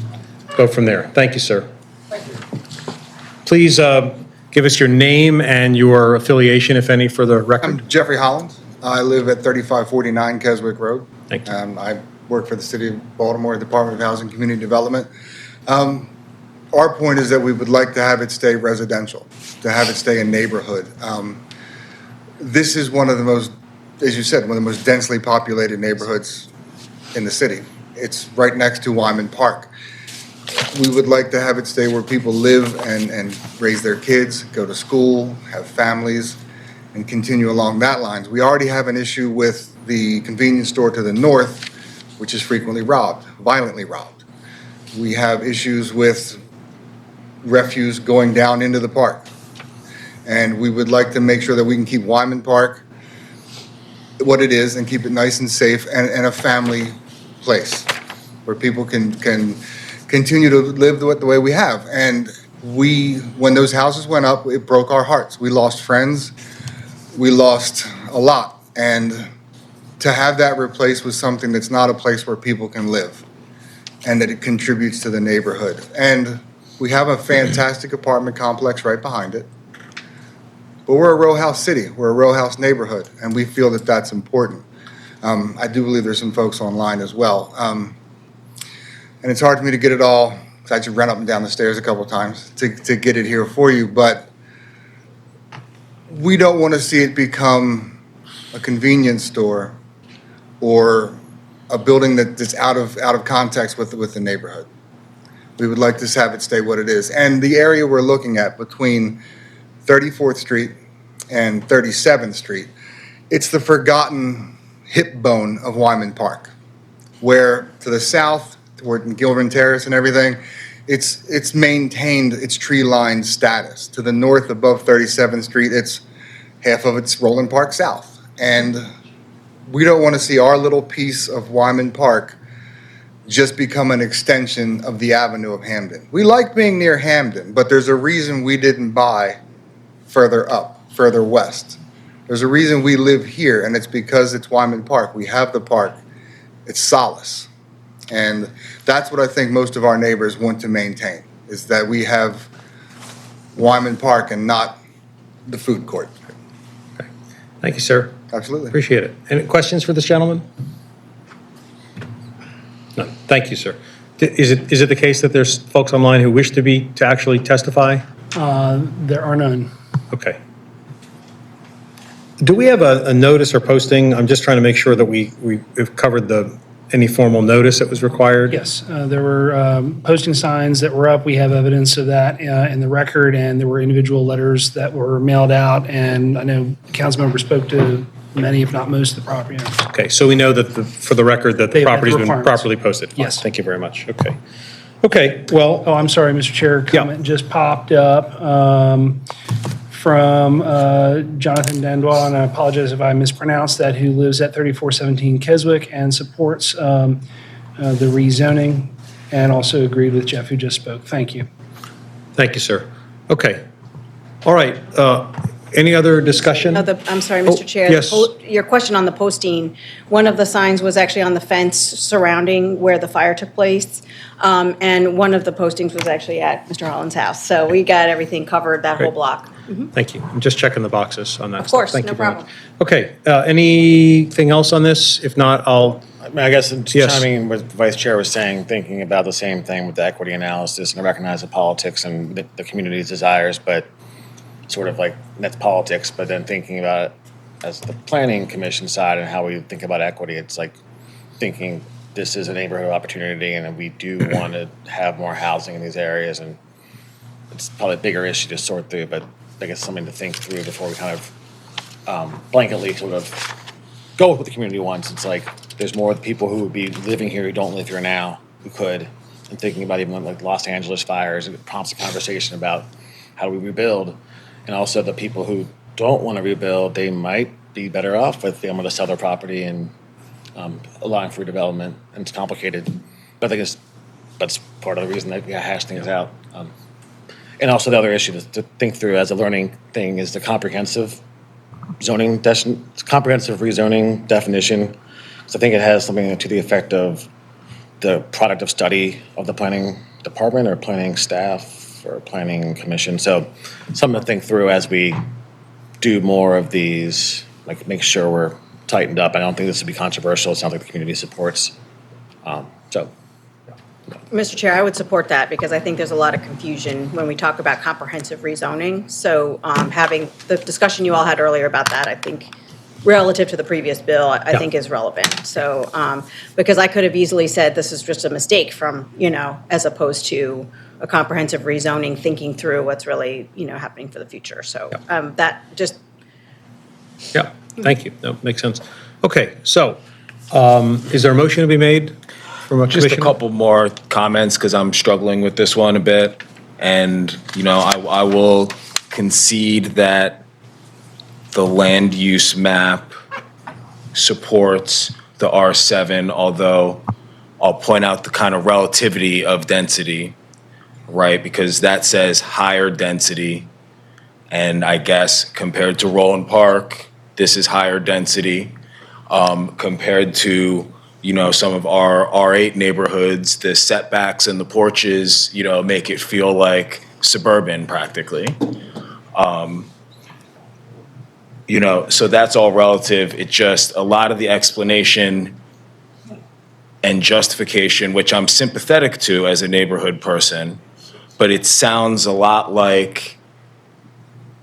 A: go from there. Thank you, sir. Please give us your name and your affiliation, if any, for the record.
L: I'm Jeffrey Holland. I live at 3549 Keswick Road.
A: Thank you.
L: I work for the City of Baltimore, Department of Housing and Community Development. Our point is that we would like to have it stay residential, to have it stay a neighborhood. This is one of the most, as you said, one of the most densely populated neighborhoods in the city. It's right next to Wyman Park. We would like to have it stay where people live and raise their kids, go to school, have families, and continue along that lines. We already have an issue with the convenience store to the north, which is frequently robbed, violently robbed. We have issues with refuse going down into the park. And we would like to make sure that we can keep Wyman Park what it is and keep it nice and safe and a family place where people can continue to live the way we have. And when those houses went up, it broke our hearts. We lost friends. We lost a lot, and to have that replaced with something that's not a place where people can live and that it contributes to the neighborhood. And we have a fantastic apartment complex right behind it, but we're a row house city, we're a row house neighborhood, and we feel that that's important. I do believe there's some folks online as well. And it's hard for me to get it all, because I had to run up and down the stairs a couple of times to get it here for you, but we don't want to see it become a convenience store or a building that's out of context with the neighborhood. We would like to have it stay what it is. And the area we're looking at between 34th Street and 37th Street, it's the forgotten hip bone of Wyman Park, where to the south, toward Gilbert Terrace and everything, it's maintained its tree-lined status. To the north, above 37th Street, it's half of it's Roland Park South. And we don't want to see our little piece of Wyman Park just become an extension of the Avenue of Hamden. We like being near Hamden, but there's a reason we didn't buy further up, further west. There's a reason we live here, and it's because it's Wyman Park. We have the park. It's solace. And that's what I think most of our neighbors want to maintain, is that we have Wyman Park and not the food court.
A: Okay. Thank you, sir.
L: Absolutely.
A: Appreciate it. Any questions for this gentleman? None. Thank you, sir. Is it the case that there's folks online who wish to actually testify?
E: There are none.
A: Okay. Do we have a notice or posting? I'm just trying to make sure that we've covered any formal notice that was required?
E: Yes, there were posting signs that were up. We have evidence of that in the record, and there were individual letters that were mailed out. And I know council members spoke to many, if not most, of the property owners.
A: Okay, so we know that for the record that the
E: They've met
A: property's
E: the
A: been
E: requirements.
A: properly posted. Fine.
E: Yes.
A: Thank you very much. Okay. Okay, well.
E: Oh, I'm sorry, Mr. Chair. Comment just popped up from Jonathan Dandois, and I apologize if I mispronounced that, who lives at 3417 Keswick and supports the rezoning, and also agreed with Jeff, who just spoke. Thank you.
A: Thank you, sir. Okay. All right. Any other discussion?
G: No, I'm sorry, Mr. Chair.
A: Yes.
G: Your question on the posting, one of the signs was actually on the fence surrounding where the fire took place. And one of the postings was actually at Mr. Holland's house. So we got everything covered, that whole
A: Great.
G: block.
A: Thank you. I'm just checking the boxes on that.
G: Of course,
A: Thank
G: no
A: you very
G: problem.
A: much. Okay. Anything else on this? If not, I'll.
H: I mean, I guess
A: Yes.
H: chiming in what Vice Chair was saying, thinking about the same thing with the equity analysis, and I recognize the politics and the community's desires, but sort of like, that's politics, but then thinking about it as the planning commission side and how we think about equity, it's like thinking this is a neighborhood opportunity and we do want to have more housing in these areas, and it's probably a bigger issue to sort through, but I guess something to think through before we kind of blanketly sort of go with what the community wants. It's like, there's more people who would be living here who don't live here now, who could, and thinking about even like Los Angeles fires, it prompts a conversation about how do we rebuild, and also the people who don't want to rebuild, they might be better off if they want to sell their property and allowing for development, and it's complicated, but I think that's part of the reason that we hash things out. And also the other issue to think through as a learning thing is the comprehensive comprehensive rezoning definition. So I think it has something to the effect of the product of study of the planning department or planning staff or planning commission. So something to think through as we do more of these, like make sure we're tightened up. I don't think this would be controversial. It sounds like the community supports. So.
G: Mr. Chair, I would support that because I think there's a lot of confusion when we talk about comprehensive rezoning. So having the discussion you all had earlier about that, I think relative to the previous bill, I think is relevant. So because I could have easily said this is just a mistake from, as opposed to a comprehensive rezoning, thinking through what's really, happening for the future. So that just.
A: Yeah, thank you. That makes sense. Okay, so is there a motion to be made from a
D: Just a
A: commissioner?
D: couple more comments, because I'm struggling with this one a bit. And, I will concede that the land use map supports the R7, although I'll point out the kind of relativity of density, right? Because that says higher density. And I guess compared to Roland Park, this is higher density. Compared to some of our R8 neighborhoods, the setbacks and the porches, make it feel like suburban practically. So that's all relative. It just, a lot of the explanation and justification, which I'm sympathetic to as a neighborhood person, but it sounds a lot like,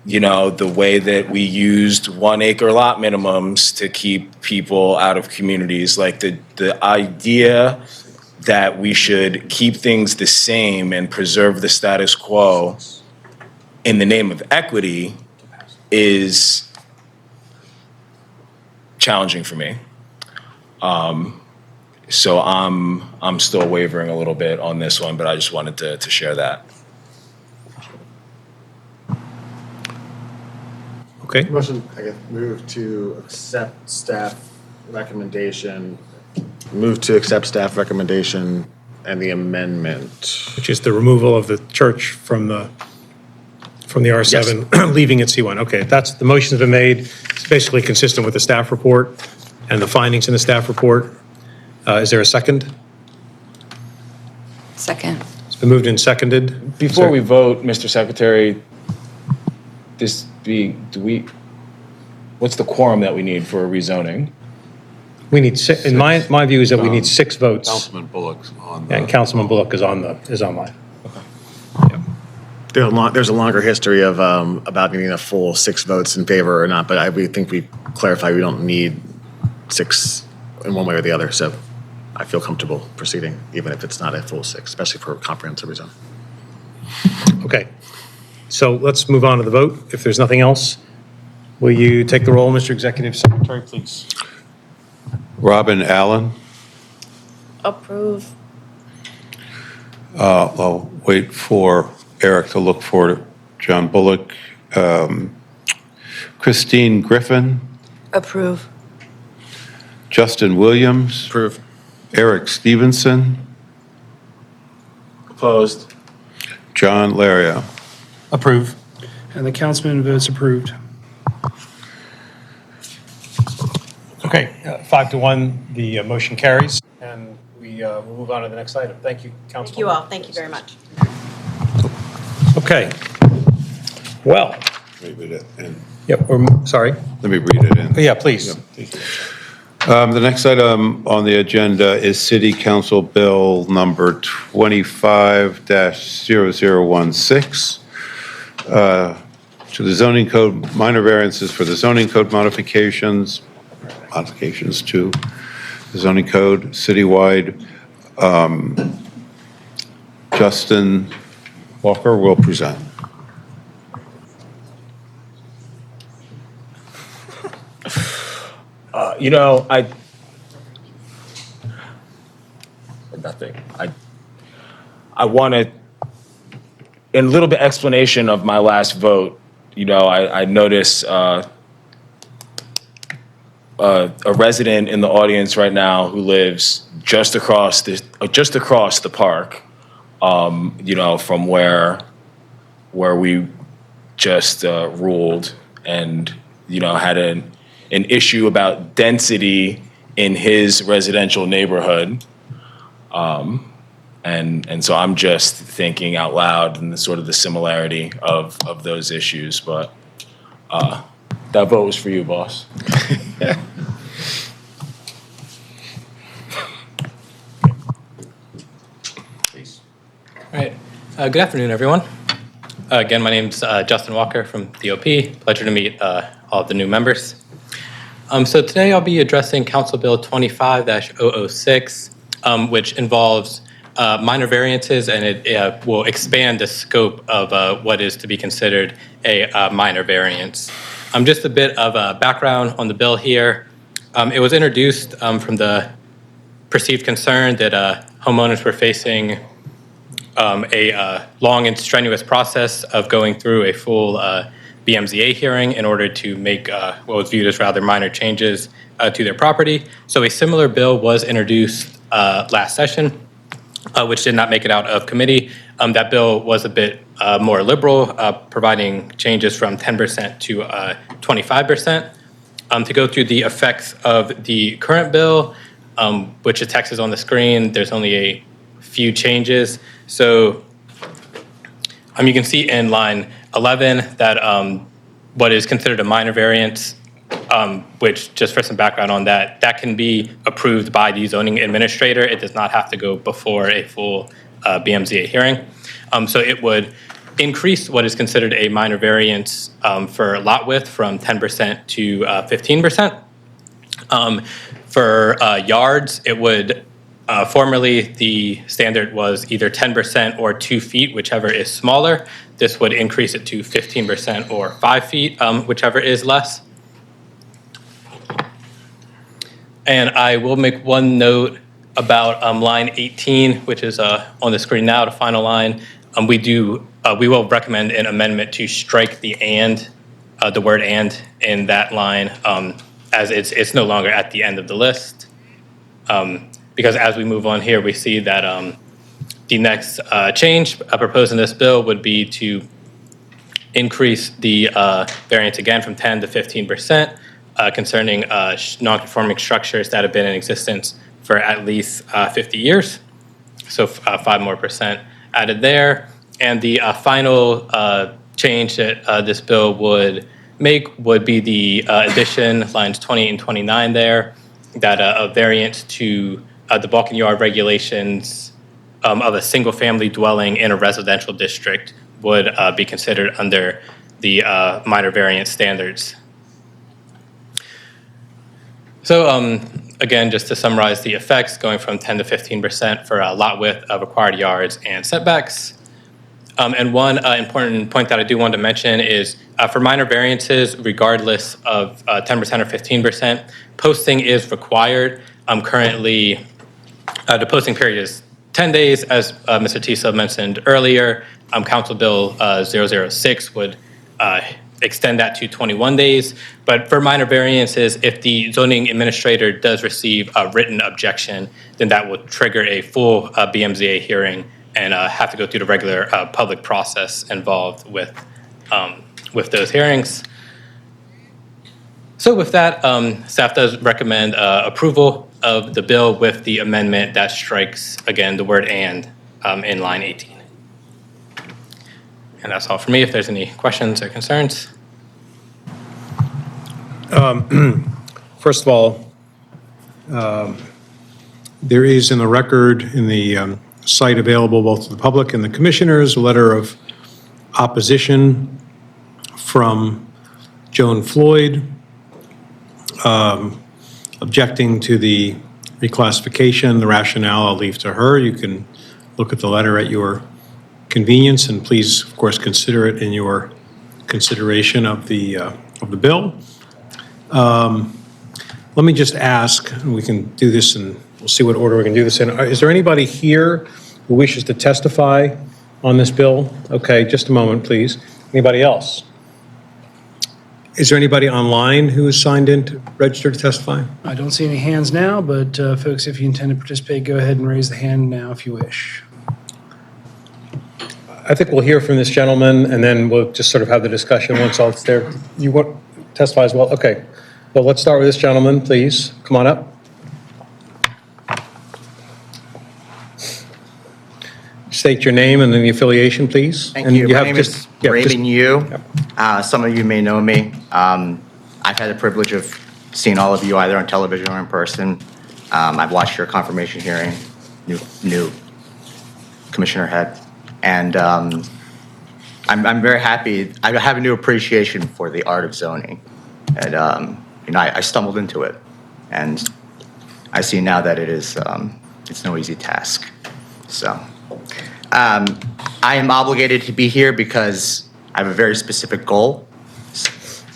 D: the way that we used 1 acre lot minimums to keep people out of communities, like the idea that we should keep things the same and preserve the status quo in the name of equity is challenging for me. So I'm still wavering a little bit on this one, but I just wanted to share that.
A: Okay,
H: Motion, I guess, move to accept staff recommendation. Move to accept staff recommendation and the amendment.
A: which is the removal of the church from the R7, leaving it C1. Okay, the motion's been made. It's basically consistent with the staff report and the findings in the staff report. Is there a second?
C: Second.
A: It's been moved and seconded.
D: Before we vote, Mr. Secretary, what's the quorum that we need for a rezoning?
A: We need, in my view is that we need 6 votes.
B: Councilman Bullock's on
A: And Councilman Bullock is online.
H: There's a longer history of about needing a full 6 votes in favor or not, but we think we clarified we don't need 6 in one way or the other. So I feel comfortable proceeding, even if it's not a full 6, especially for comprehensive rezone.
A: Okay, so let's move on to the vote. If there's nothing else, will you take the roll, Mr. Executive Secretary, please?
B: Robin Allen.
G: Approve.
B: I'll wait for Eric to look for John Bullock. Christine Griffin.
C: Approve.
B: Justin Williams.
H: Approve.
B: Eric Stevenson.
H: Opposed.
B: John Laria.
A: Approve.
E: And the councilman votes approved.
A: Okay, 5-1, the motion carries, and we'll move on to the next item. Thank you, Councilman.
G: Thank you all. Thank you very much.
A: Okay. Well,
B: Read it in.
A: sorry.
B: Let me read it in.
A: Yeah, please.
B: The next item on the agenda is City Council Bill number 25-0016, to the zoning code, minor variances for the zoning code modifications to the zoning code citywide. Justin Walker will present.
D: Nothing. I want to, in a little bit explanation of my last vote, I notice a resident in the audience right now who lives just across the park, from where we just ruled, and had an issue about density in his residential neighborhood. And so I'm just thinking out loud and the sort of the similarity of those issues, but that vote was for you, boss.
M: All right. Good afternoon, everyone. Again, my name's Justin Walker from DOP. Pleasure to meet all of the new members. So today I'll be addressing Council Bill 25-006, which involves minor variances, and it will expand the scope of what is to be considered a minor variance. Just a bit of a background on the bill here. It was introduced from the perceived concern that homeowners were facing a long and strenuous process of going through a full BMZA hearing in order to make what was viewed as rather minor changes to their property. So a similar bill was introduced last session, which did not make it out of committee. That bill was a bit more liberal, providing changes from 10% to 25%. To go through the effects of the current bill, which the text is on the screen, there's only a few changes. So you can see in line 11 that what is considered a minor variance, which, just for some background on that, that can be approved by the zoning administrator. It does not have to go before a full BMZA hearing. So it would increase what is considered a minor variance for lot width from 10% to 15%. For yards, it would, formerly the standard was either 10% or 2 feet, whichever is smaller. This would increase it to 15% or 5 feet, whichever is less. And I will make one note about line 18, which is on the screen now, the final line. We will recommend an amendment to strike the word "and" in that line, as it's no longer at the end of the list. Because as we move on here, we see that the next change proposed in this bill would be to increase the variance again from 10 to 15% concerning non-conforming structures that have been in existence for at least 50 years. So 5% more added there. And the final change that this bill would make would be the addition, lines 20 and 29 there, that a variance to the bulk and yard regulations of a single-family dwelling in a residential district would be considered under the minor variance standards. So again, just to summarize the effects, going from 10 to 15% for lot width of required yards and setbacks. And one important point that I do want to mention is for minor variances, regardless of 10% or 15%, posting is required. Currently, the posting period is 10 days, as Mr. Tisa mentioned earlier. Council Bill 006 would extend that to 21 days. But for minor variances, if the zoning administrator does receive a written objection, then that will trigger a full BMZA hearing and have to go through the regular public process involved with those hearings. So with that, staff does recommend approval of the bill with the amendment that strikes, again, the word "and" in line 18. And that's all for me. If there's any questions or concerns.
A: First of all, There is in the record, in the site available both to the public and the commissioners, a letter of opposition from Joan Floyd, objecting to the reclassification. The rationale I'll leave to her. You can look at the letter at your convenience, and please, of course, consider it in your consideration of the bill. Let me just ask, and we can do this, and we'll see what order we can do this in. Is there anybody here who wishes to testify on this bill? Okay, just a moment, please. Anybody else? Is there anybody online who is signed in to register to testify?
E: I don't see any hands now, but folks, if you intend to participate, go ahead and raise the hand now if you wish.
A: I think we'll hear from this gentleman, and then we'll just sort of have the discussion once all it's there. You want to testify as well? Okay. Well, let's start with this gentleman, please. Come on up. State your name and then the affiliation, please.
N: Thank
A: And
N: you. My
A: have
N: name
A: just-
N: is
A: yeah,
N: Raven Yu. Some of you may know me. I've had the privilege of seeing all of you either on television or in person. I've watched your confirmation hearing, new commissioner head, and I'm very happy. I have a new appreciation for the art of zoning, and I stumbled into it, and I see now that it is it's no easy task. So. I am obligated to be here because I have a very specific goal.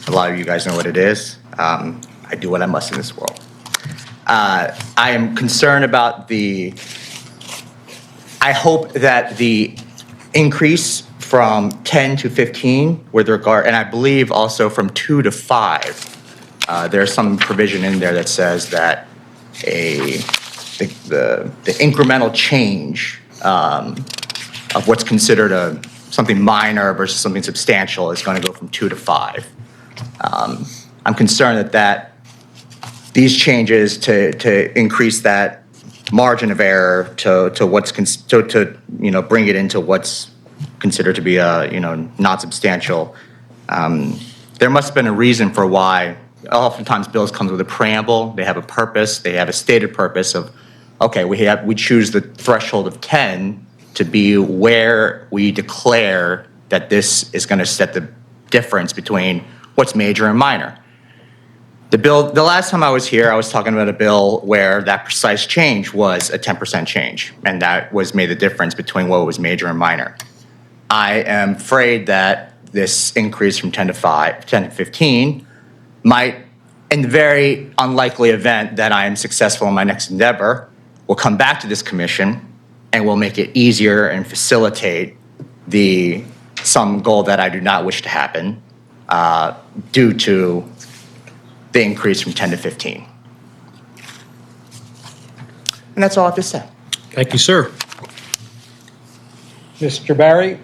N: A lot of you guys know what it is. I do what I must in this world. I am concerned about I hope that the increase from 10 to 15 with regard, and I believe also from 2 to 5, there's some provision in there that says that the incremental change of what's considered something minor versus something substantial is going to go from 2 to 5. I'm concerned that these changes to increase that margin of error to what's bring it into what's considered to be not substantial. There must have been a reason for why. Oftentimes bills come with a preamble. They have a purpose. They have a stated purpose of, okay, we choose the threshold of 10 to be where we declare that this is going to set the difference between what's major and minor. The last time I was here, I was talking about a bill where that precise change was a 10% change, and that made the difference between what was major and minor. I am afraid that this increase from 10 to 15 might, in the very unlikely event that I am successful in my next endeavor, will come back to this commission and will make it easier and facilitate some goal that I do not wish to happen due to the increase from 10 to 15. And that's all I have to say.
A: Thank you, sir. Mr. Barry?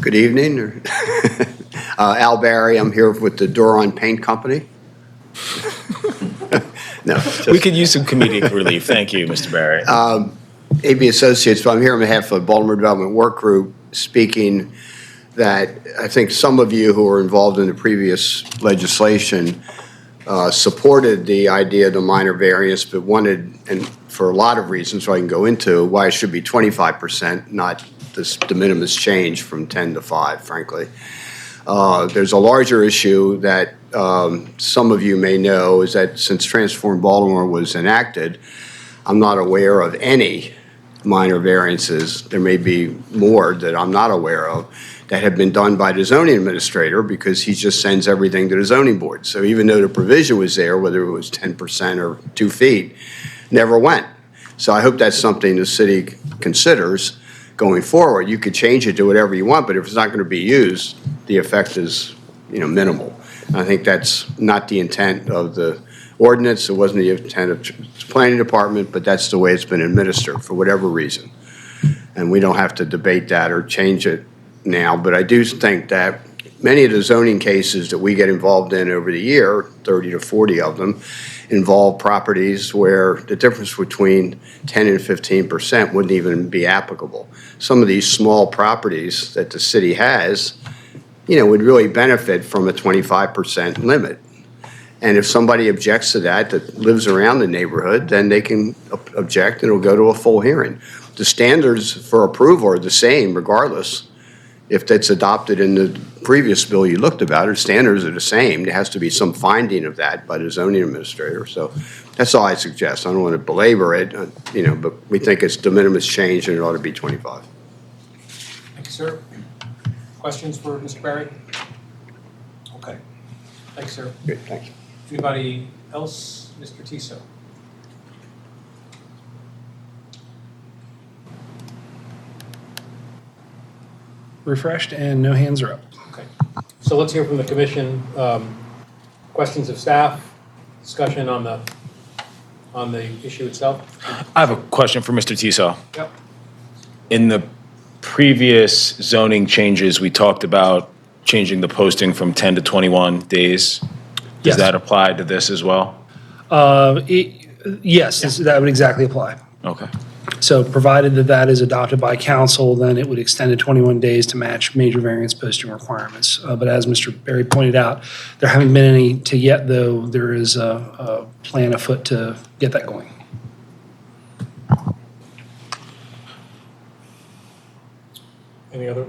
O: Good evening. Al Barry, I'm here with the Duron Paint Company. No,
D: We could use some comedic relief. Thank you, Mr. Barry.
O: AB Associates, but I'm here on behalf of Baltimore Development Work Group speaking that I think some of you who were involved in the previous legislation supported the idea of the minor variance, but wanted, and for a lot of reasons so I can go into, why it should be 25%, not this de minimis change from 10 to 5, frankly. There's a larger issue that some of you may know is that since Transform Baltimore was enacted, I'm not aware of any minor variances. There may be more that I'm not aware of that have been done by the zoning administrator because he just sends everything to the zoning board. So even though the provision was there, whether it was 10% or 2 feet, never went. So I hope that's something the city considers going forward. You could change it to whatever you want, but if it's not going to be used, the effect is, minimal. I think that's not the intent of the ordinance. It wasn't the intent of the planning department, but that's the way it's been administered for whatever reason. And we don't have to debate that or change it now, but I do think that many of the zoning cases that we get involved in over the year, 30 to 40 of them, involve properties where the difference between 10 and 15% wouldn't even be applicable. Some of these small properties that the city has, would really benefit from a 25% limit. And if somebody objects to that lives around the neighborhood, then they can object and it'll go to a full hearing. The standards for approval are the same regardless. If that's adopted in the previous bill you looked about, the standards are the same. There has to be some finding of that by the zoning administrator. So that's all I suggest. I don't want to belabor it, but we think it's de minimis change and it ought to be 25.
A: Thank you, sir. Questions for Mr. Barry? Okay. Thanks, sir.
O: Good, thank you.
A: Anybody else? Mr. Tiso?
E: Refreshed and no hands are up.
A: Okay. So let's hear from the commission. Questions of staff, discussion on the issue itself.
D: I have a question for Mr. Tiso.
A: Yep.
D: In the previous zoning changes, we talked about changing the posting from 10 to 21 days. Does
E: Yes.
D: that apply to this as well?
E: Yes, that would exactly apply.
D: Okay.
E: So provided that that is adopted by council, then it would extend to 21 days to match major variance posting requirements. But as Mr. Berry pointed out, there haven't been any to yet, though there is a plan afoot to get that going.
A: Any other,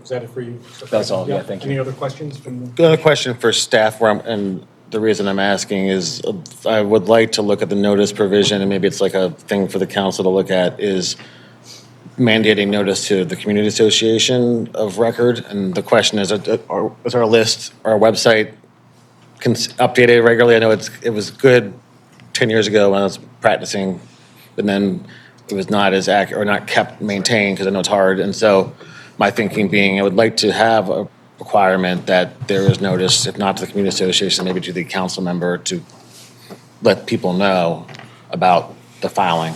A: is that it for you?
D: That's all, yeah, thank you.
A: Any other questions from?
H: The other question for staff, and the reason I'm asking is I would like to look at the notice provision, and maybe it's like a thing for the council to look at, is mandating notice to the community association of record. And the question is our list, our website updated regularly? I know it was good 10 years ago when I was practicing, but then it was not as accurate or not kept maintained because I know it's hard. And so my thinking being, I would like to have a requirement that there is notice, if not to the community association, maybe to the council member to let people know about the filing.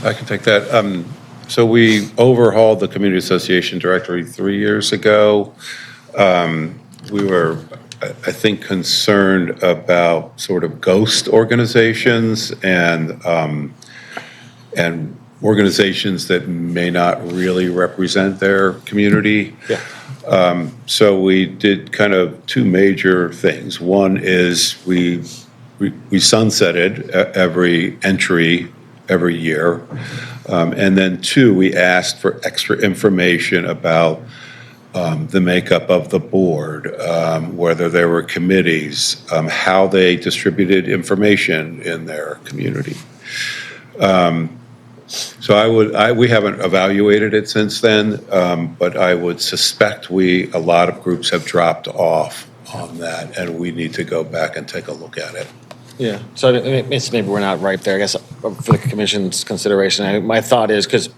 B: I can take that. So we overhauled the Community Association Directory 3 years ago. We were, I think, concerned about sort of ghost organizations and organizations that may not really represent their community.
H: Yeah.
B: So we did kind of two major things. One is we sunsetted every entry every year. And then two, we asked for extra information about the makeup of the board, whether there were committees, how they distributed information in their community. So we haven't evaluated it since then, but I would suspect a lot of groups have dropped off on that, and we need to go back and take a look at it.
H: Yeah, so maybe we're not right there, I guess, for the commission's consideration. My thought is, because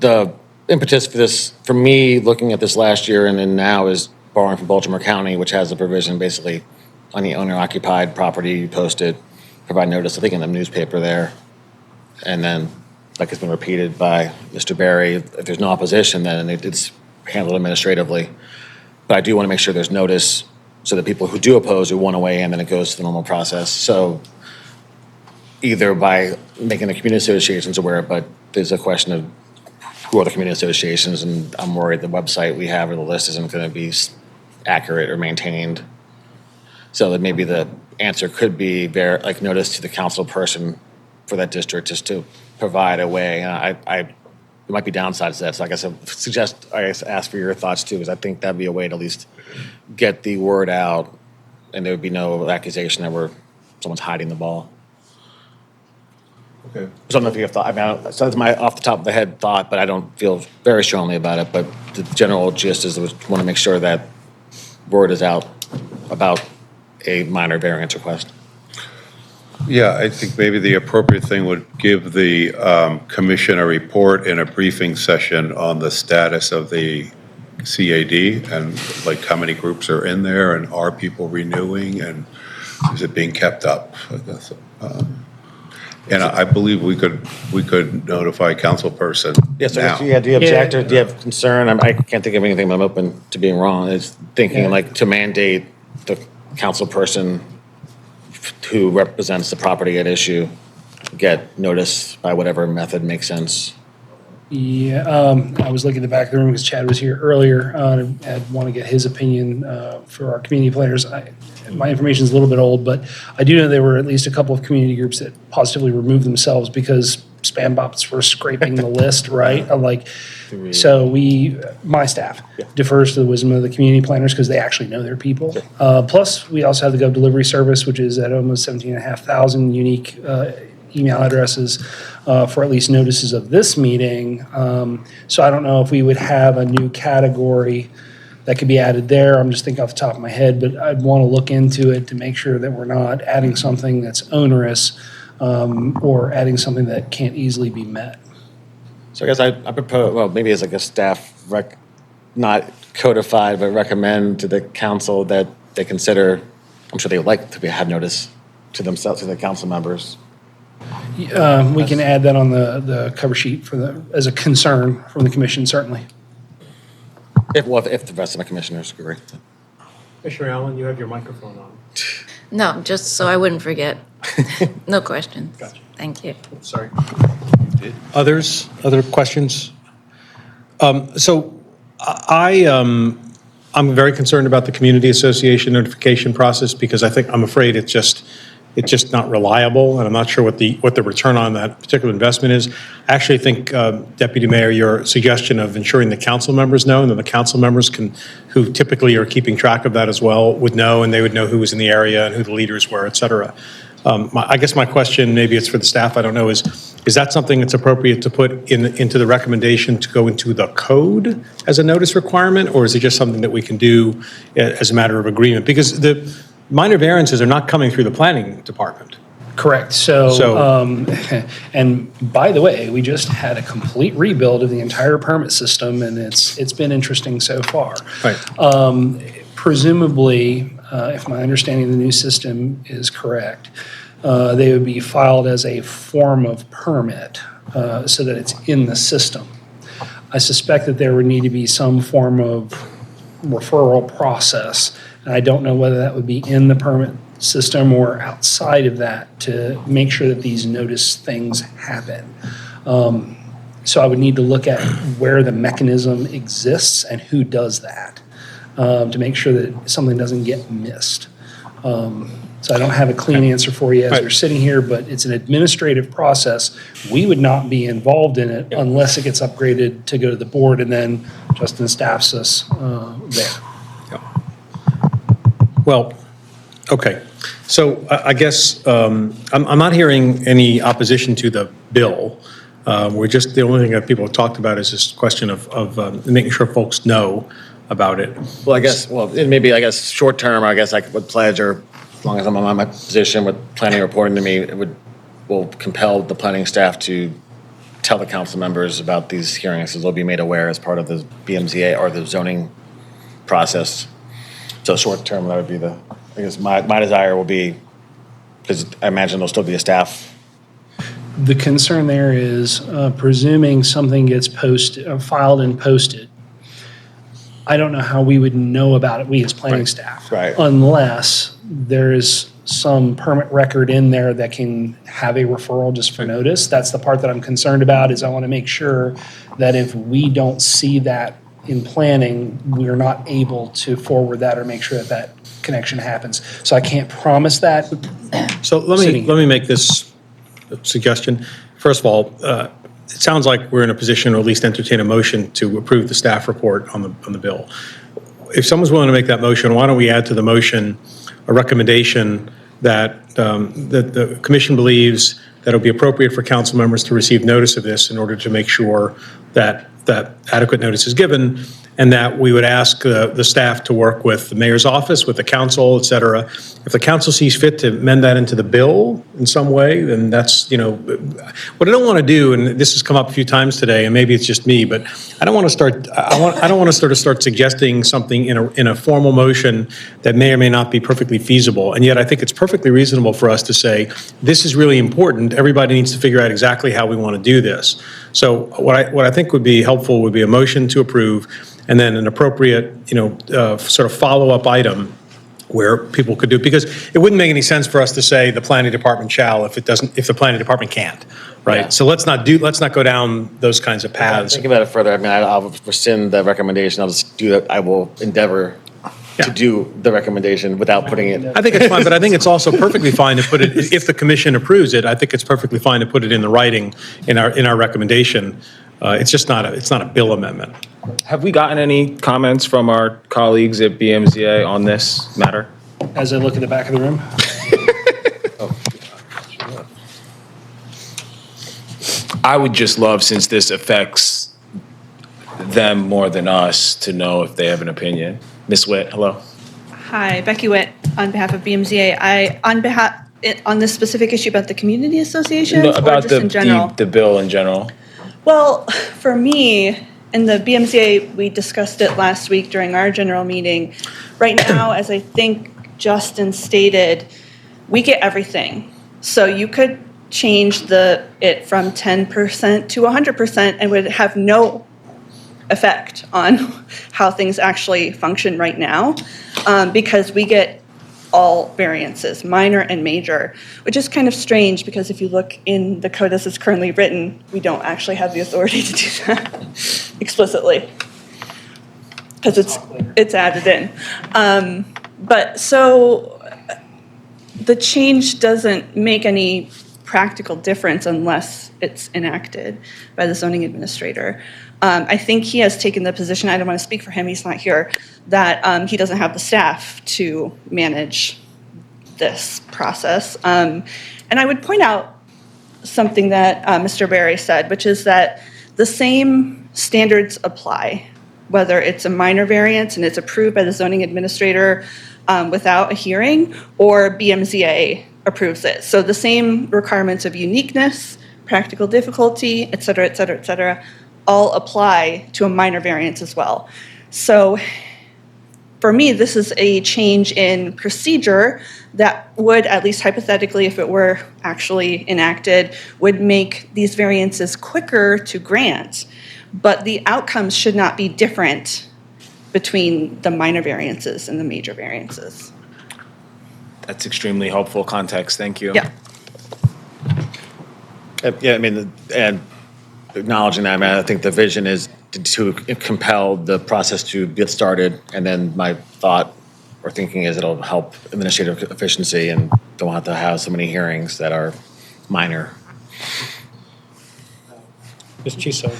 H: the impetus for this, for me, looking at this last year and then now, is borrowing from Baltimore County, which has a provision basically on the owner-occupied property posted, provide notice, I think in the newspaper there. And then, like it's been repeated by Mr. Berry, if there's no opposition, then it's handled administratively. But I do want to make sure there's notice so that people who do oppose, who want to weigh in, then it goes to the normal process. So either by making the community associations aware, but there's a question of who are the community associations, and I'm worried the website we have or the list isn't going to be accurate or maintained. So that maybe the answer could be like notice to the council person for that district, just to provide a way. There might be downsides to that, so I guess I ask for your thoughts too, because I think that'd be a way to at least get the word out, and there would be no accusation that someone's hiding the ball.
B: Okay.
H: So I don't know if you have thought. I mean, so that's my off the top of the head thought, but I don't feel very strongly about it. But the general gist is we want to make sure that word is out about a minor variance request.
B: Yeah, I think maybe the appropriate thing would give the commission a report in a briefing session on the status of the CAD and like how many groups are in there and are people renewing and is it being kept up? And I believe we could notify council person
H: Yes,
B: now.
H: do you object or do you have concern? I can't think of anything, but I'm open to being wrong. It's thinking like to mandate the council person who represents the property at issue get notice by whatever method makes sense?
E: Yeah, I was looking at the back of the room because Chad was here earlier. I'd want to get his opinion for our community planners. My information is a little bit old, but I do know there were at least a couple of community groups that positively removed themselves because spam bots were scraping the list, right? So my staff defers to the wisdom of the community planners because they actually know their people. Plus, we also have the Gov Delivery Service, which is at almost 17,500 unique email addresses for at least notices of this meeting. So I don't know if we would have a new category that could be added there. I'm just thinking off the top of my head, but I'd want to look into it to make sure that we're not adding something that's onerous or adding something that can't easily be met.
H: So I guess I propose, well, maybe as like a staff not codified, but recommend to the council that they consider, I'm sure they would like to have notice to themselves, to the council members.
E: We can add that on the cover sheet as a concern from the commission, certainly.
H: If the rest of the commissioners agree.
A: Commissioner Allen, you have your microphone on.
P: No, just so I wouldn't forget. No questions.
A: Gotcha.
P: Thank you.
A: Sorry. Other questions? So I'm very concerned about the community association notification process because I'm afraid it's just not reliable, and I'm not sure what the return on that particular investment is. I actually think, Deputy Mayor, your suggestion of ensuring the council members know, and then the council members who typically are keeping track of that as well, would know, and they would know who was in the area and who the leaders were, et cetera. I guess my question, maybe it's for the staff, I don't know, is that something that's appropriate to put into the recommendation to go into the code as a notice requirement, or is it just something that we can do as a matter of agreement? Because the minor variances are not coming through the planning department.
E: Correct. So and by the way, we just had a complete rebuild of the entire permit system, and it's been interesting so far.
A: Right.
E: Presumably, if my understanding of the new system is correct, they would be filed as a form of permit so that it's in the system. I suspect that there would need to be some form of referral process. And I don't know whether that would be in the permit system or outside of that to make sure that these notice things happen. So I would need to look at where the mechanism exists and who does that to make sure that something doesn't get missed. So I don't have a clean answer for you as we're sitting here, but it's an administrative process. We would not be involved in it unless it gets upgraded to go to the board, and then Justin staffs us there.
A: Well, okay. So I guess I'm not hearing any opposition to the bill. The only thing that people have talked about is this question of making sure folks know about it.
H: Well, maybe short term, I guess I would pledge, or as long as I'm on my position with planning reporting to me, it will compel the planning staff to tell the council members about these hearings, so they'll be made aware as part of the BMZA or the zoning process. So short term, that would be I guess my desire will be, because I imagine there'll still be a staff.
E: The concern there is presuming something gets filed and posted. I don't know how we would know about it, we as planning staff.
H: Right.
E: Unless there is some permit record in there that can have a referral just for notice. That's the part that I'm concerned about, is I want to make sure that if we don't see that in planning, we're not able to forward that or make sure that connection happens. So I can't promise that.
A: So let me make this suggestion. First of all, it sounds like we're in a position to at least entertain a motion to approve the staff report on the bill. If someone's willing to make that motion, why don't we add to the motion a recommendation that the commission believes that it'll be appropriate for council members to receive notice of this in order to make sure that adequate notice is given, and that we would ask the staff to work with the mayor's office, with the council, et cetera. If the council sees fit to amend that into the bill in some way, then that's, what I don't want to do, and this has come up a few times today, and maybe it's just me, but I don't want to start suggesting something in a formal motion that may or may not be perfectly feasible. And yet I think it's perfectly reasonable for us to say, this is really important. Everybody needs to figure out exactly how we want to do this. So what I think would be helpful would be a motion to approve, and then an appropriate, sort of follow-up item where people could do it, because it wouldn't make any sense for us to say the planning department shall if the planning department can't, right?
H: Yeah.
A: So let's not go down those kinds of paths.
H: Think about it further. I mean, I'll rescind the recommendation. I'll just do that. I will endeavor to do the recommendation without putting it.
A: I think it's fine, but I think it's also perfectly fine to put it, if the commission approves it, I think it's perfectly fine to put it in the writing in our recommendation. It's just not a bill amendment.
D: Have we gotten any comments from our colleagues at BMZA on this matter?
E: As I look at the back of the room.
D: I would just love, since this affects them more than us, to know if they have an opinion. Ms. Witt, hello.
Q: Hi, Becky Witt, on behalf of BMZA. On this specific issue about the community associations,
D: No,
Q: or
D: about
Q: just in general?
D: the bill in general.
Q: Well, for me, in the BMZA, we discussed it last week during our general meeting. Right now, as I think Justin stated, we get everything. So you could change it from 10% to 100% and would have no effect on how things actually function right now, because we get all variances, minor and major, which is kind of strange because if you look in the code as it's currently written, we don't actually have the authority to do that explicitly because it's added in. But so the change doesn't make any practical difference unless it's enacted by the zoning administrator. I think he has taken the position, I don't want to speak for him, he's not here, that he doesn't have the staff to manage this process. And I would point out something that Mr. Berry said, which is that the same standards apply, whether it's a minor variance and it's approved by the zoning administrator without a hearing, or BMZA approves it. So the same requirements of uniqueness, practical difficulty, et cetera, et cetera, et cetera, all apply to a minor variance as well. So for me, this is a change in procedure that would, at least hypothetically, if it were actually enacted, would make these variances quicker to grant. But the outcomes should not be different between the minor variances and the major variances.
D: That's extremely helpful context. Thank you.
Q: Yeah.
H: Yeah, I mean, and acknowledging that, I think the vision is to compel the process to get started, and then my thought or thinking is it'll help administrative efficiency and don't have to have so many hearings that are minor.
E: Ms. Chiso.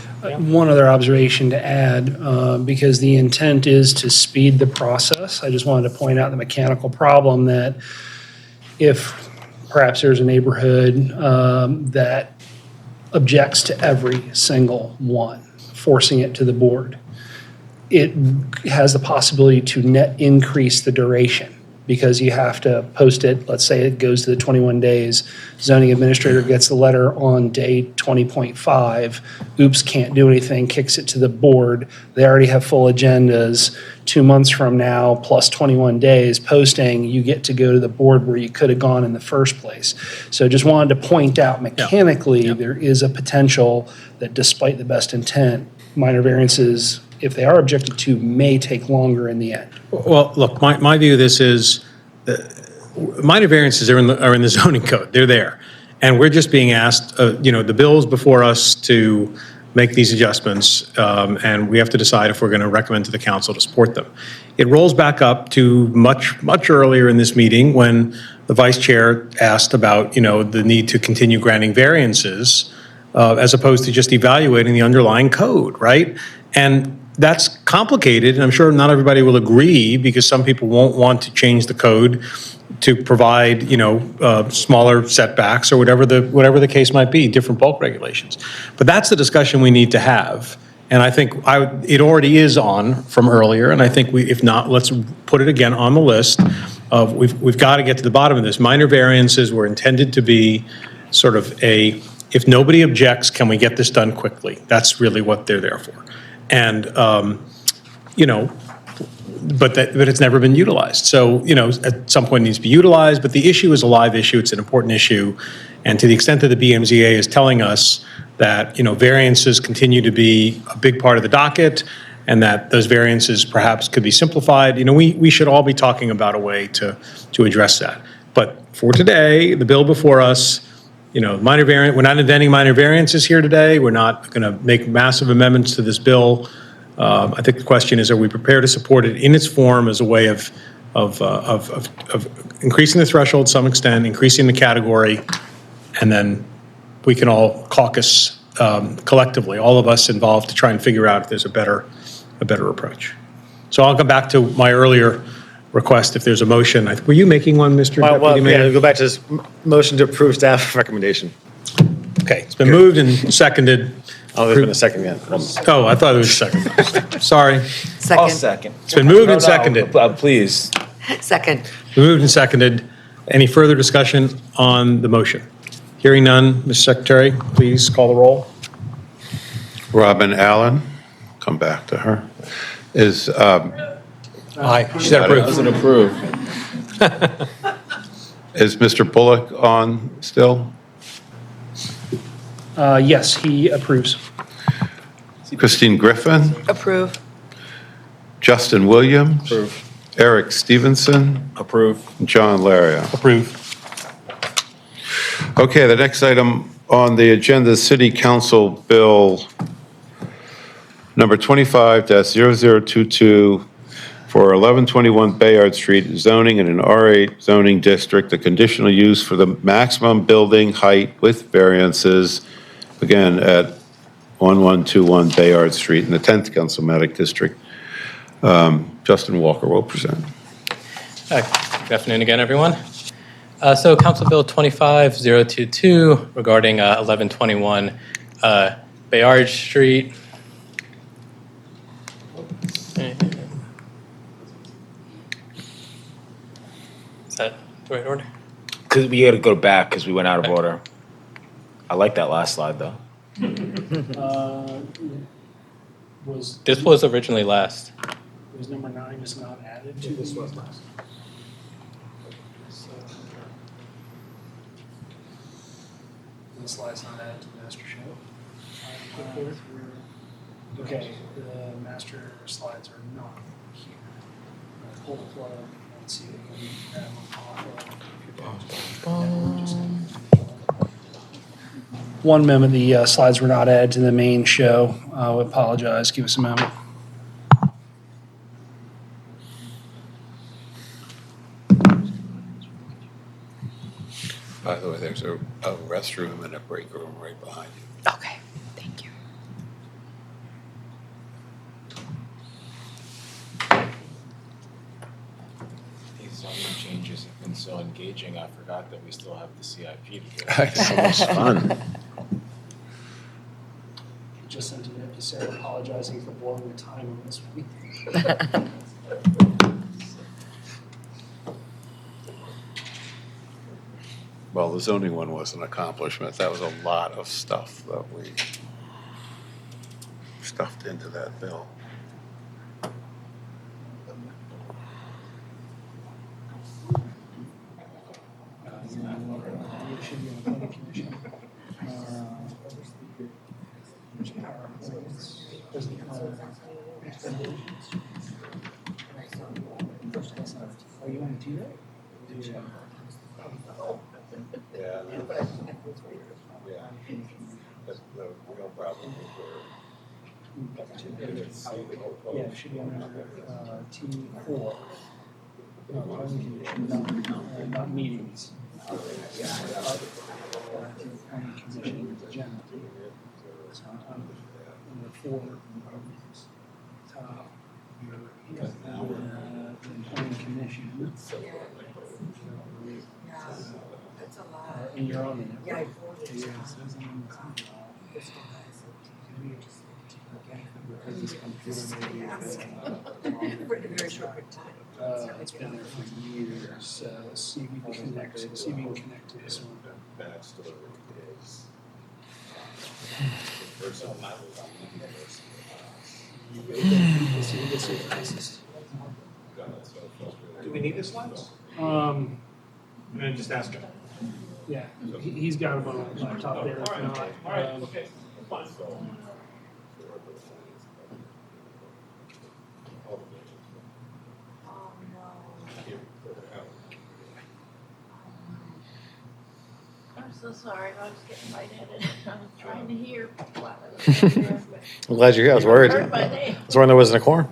E: One other observation to add, because the intent is to speed the process. I just wanted to point out the mechanical problem that if perhaps there's a neighborhood that objects to every single one, forcing it to the board, it has the possibility to net increase the duration because you have to post it. Let's say it goes to the 21 days. Zoning administrator gets the letter on day 20.5. Oops, can't do anything, kicks it to the board. They already have full agendas. 2 months from now, plus 21 days posting, you get to go to the board where you could have gone in the first place. So just wanted to point out mechanically, there is a potential that despite the best intent, minor variances, if they are objected to, may take longer in the end.
A: Well, look, my view of this is minor variances are in the zoning code. They're there. And we're just being asked, the bill's before us to make these adjustments, and we have to decide if we're going to recommend to the council to support them. It rolls back up to much earlier in this meeting when the vice chair asked about, the need to continue granting variances as opposed to just evaluating the underlying code, right? And that's complicated, and I'm sure not everybody will agree because some people won't want to change the code to provide, smaller setbacks or whatever the case might be, different bulk regulations. But that's the discussion we need to have. And I think it already is on from earlier, and I think if not, let's put it again on the list of we've got to get to the bottom of this. Minor variances were intended to be sort of if nobody objects, can we get this done quickly? That's really what they're there for. And, but it's never been utilized. So, at some point it needs to be utilized, but the issue is a live issue. It's an important issue. And to the extent that the BMZA is telling us that, variances continue to be a big part of the docket, and that those variances perhaps could be simplified. We should all be talking about a way to address that. But for today, the bill before us, minor variant, we're not inventing minor variances here today. We're not going to make massive amendments to this bill. I think the question is, are we prepared to support it in its form as a way of increasing the threshold to some extent, increasing the category, and then we can all caucus collectively, all of us involved, to try and figure out if there's a better approach. So I'll come back to my earlier request if there's a motion. Were you making one, Mr. Deputy Mayor?
H: Go back to this motion to approve staff recommendation.
A: Okay, it's been moved and seconded.
H: Oh, there's been a second yet.
A: Oh, I thought it was second. Sorry.
D: I'll
C: Second.
D: second.
A: It's been moved and seconded.
D: Please.
C: Second.
A: Moved and seconded. Any further discussion on the motion? Hearing none, Ms. Secretary, please call the roll.
B: Robin Allen, come back to her, is,
A: Aye. She said approved.
D: Doesn't approve.
B: is Mr. Bullock on still?
E: Yes, he approves.
B: Christine Griffin?
C: Approve.
B: Justin Williams? Eric Stevenson?
D: Approve.
B: John Laria?
A: Approved.
B: Okay, the next item on the agenda is City Council Bill number 25-0022 for 1121 Bayard Street, zoning in an R8 zoning district, the conditional use for the maximum building height with variances, again, at 1121 Bayard Street in the 10th Councilmanic District. Justin Walker will present.
M: Good afternoon again, everyone. So Council Bill 25022 regarding 1121 Bayard Street. Is that the right order?
D: Because we got to go back because we went out of order. I like that last slide, though.
M: This was originally last.
E: Was number 9 is not added to this was last. The slide's not added to the master show. Okay, the master slides are not here. Pull the plug and see if we can grab them off. One moment, the slides were not added to the main show. I apologize. Give us a moment.
B: By the way, there's a restroom and a break room right behind you.
C: Okay, thank you.
D: These zoning changes have been so engaging, I forgot that we still have the CIP to do.
B: So much fun.
E: Just sent it to Sarah apologizing for blowing the time on this one.
B: Well, the zoning one was an accomplishment. That was a lot of stuff that we stuffed into that bill.
E: Are you going to do that?
B: Yeah. That's the real problem is
E: Yeah, it should be under T4. No, planning commission, not meetings. Planning commission agenda. So under 4, top, the planning commission. And you're on the network. Because this computer it's been there for years, so see if we can connect to this one.
B: backstory is
A: Do we need this slides?
E: I'm
A: gonna just ask him.
E: Yeah, he's got them on a laptop there. If not,
A: okay. Fine.
P: so sorry. I was getting lightheaded. I was trying to hear.
H: I'm glad you're here. I was worried.
P: Heard my name.
H: I was worried there wasn't a quorum.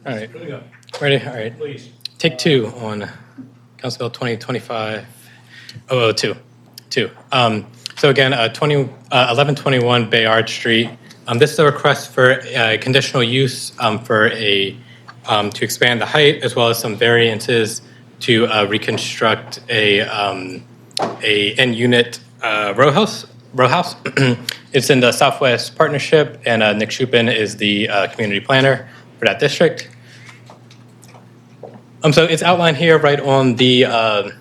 M: All right. Ready? All right. Please. Take two on Council Bill 2025-002. So again, 1121 Bayard Street. This is a request for conditional use to expand the height as well as some variances to reconstruct a in-unit row house. It's in the Southwest Partnership, and Nick Shupin is the community planner for that district. So it's outlined here right on the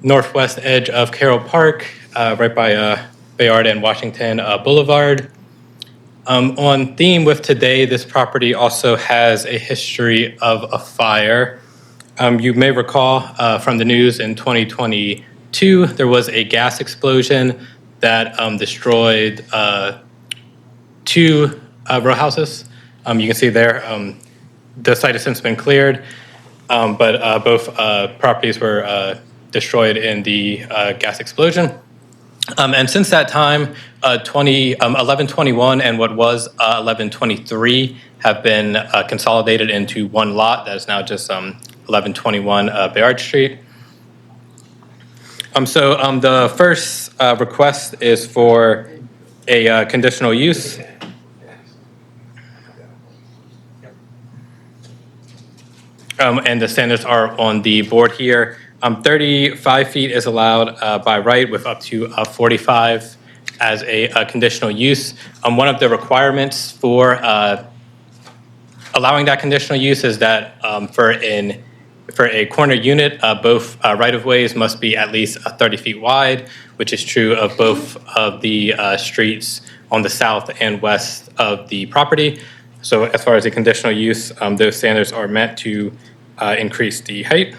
M: northwest edge of Carroll Park, right by Bayard and Washington Boulevard. On theme with today, this property also has a history of a fire. You may recall from the news in 2022, there was a gas explosion that destroyed two row houses. You can see there, the site has since been cleared, but both properties were destroyed in the gas explosion. And since that time, 1121 and what was 1123 have been consolidated into one lot. That is now just 1121 Bayard Street. So the first request is for a conditional use. And the standards are on the board here. 35 feet is allowed by right with up to 45 as a conditional use. One of the requirements for allowing that conditional use is that for a corner unit, both right-of-ways must be at least 30 feet wide, which is true of both of the streets on the south and west of the property. So as far as the conditional use, those standards are meant to increase the height.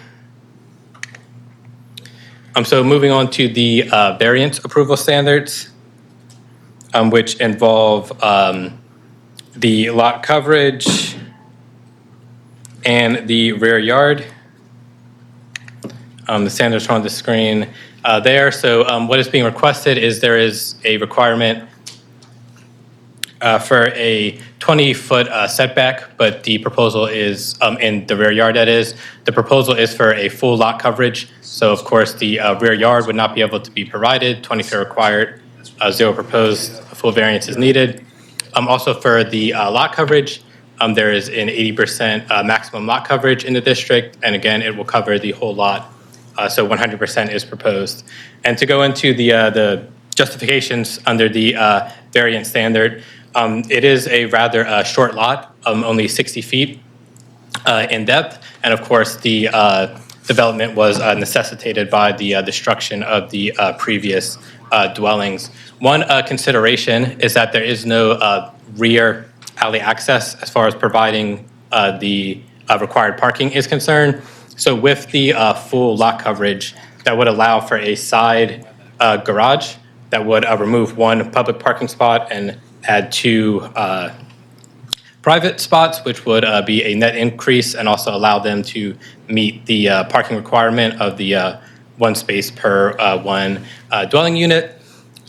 M: So moving on to the variance approval standards, which involve the lot coverage and the rear yard. The standards are on the screen there. So what is being requested is there is a requirement for a 20-foot setback, but the proposal is, in the rear yard that is, the proposal is for a full lot coverage. So of course the rear yard would not be able to be provided, 20 feet required, 0 proposed, full variance is needed. Also for the lot coverage, there is an 80% maximum lot coverage in the district, and again, it will cover the whole lot, so 100% is proposed. And to go into the justifications under the variance standard, it is a rather short lot, only 60 feet in depth, and of course the development was necessitated by the destruction of the previous dwellings. One consideration is that there is no rear alley access as far as providing the required parking is concerned. So with the full lot coverage, that would allow for a side garage that would remove one public parking spot and add 2 private spots, which would be a net increase and also allow them to meet the parking requirement of the 1 space per 1 dwelling unit.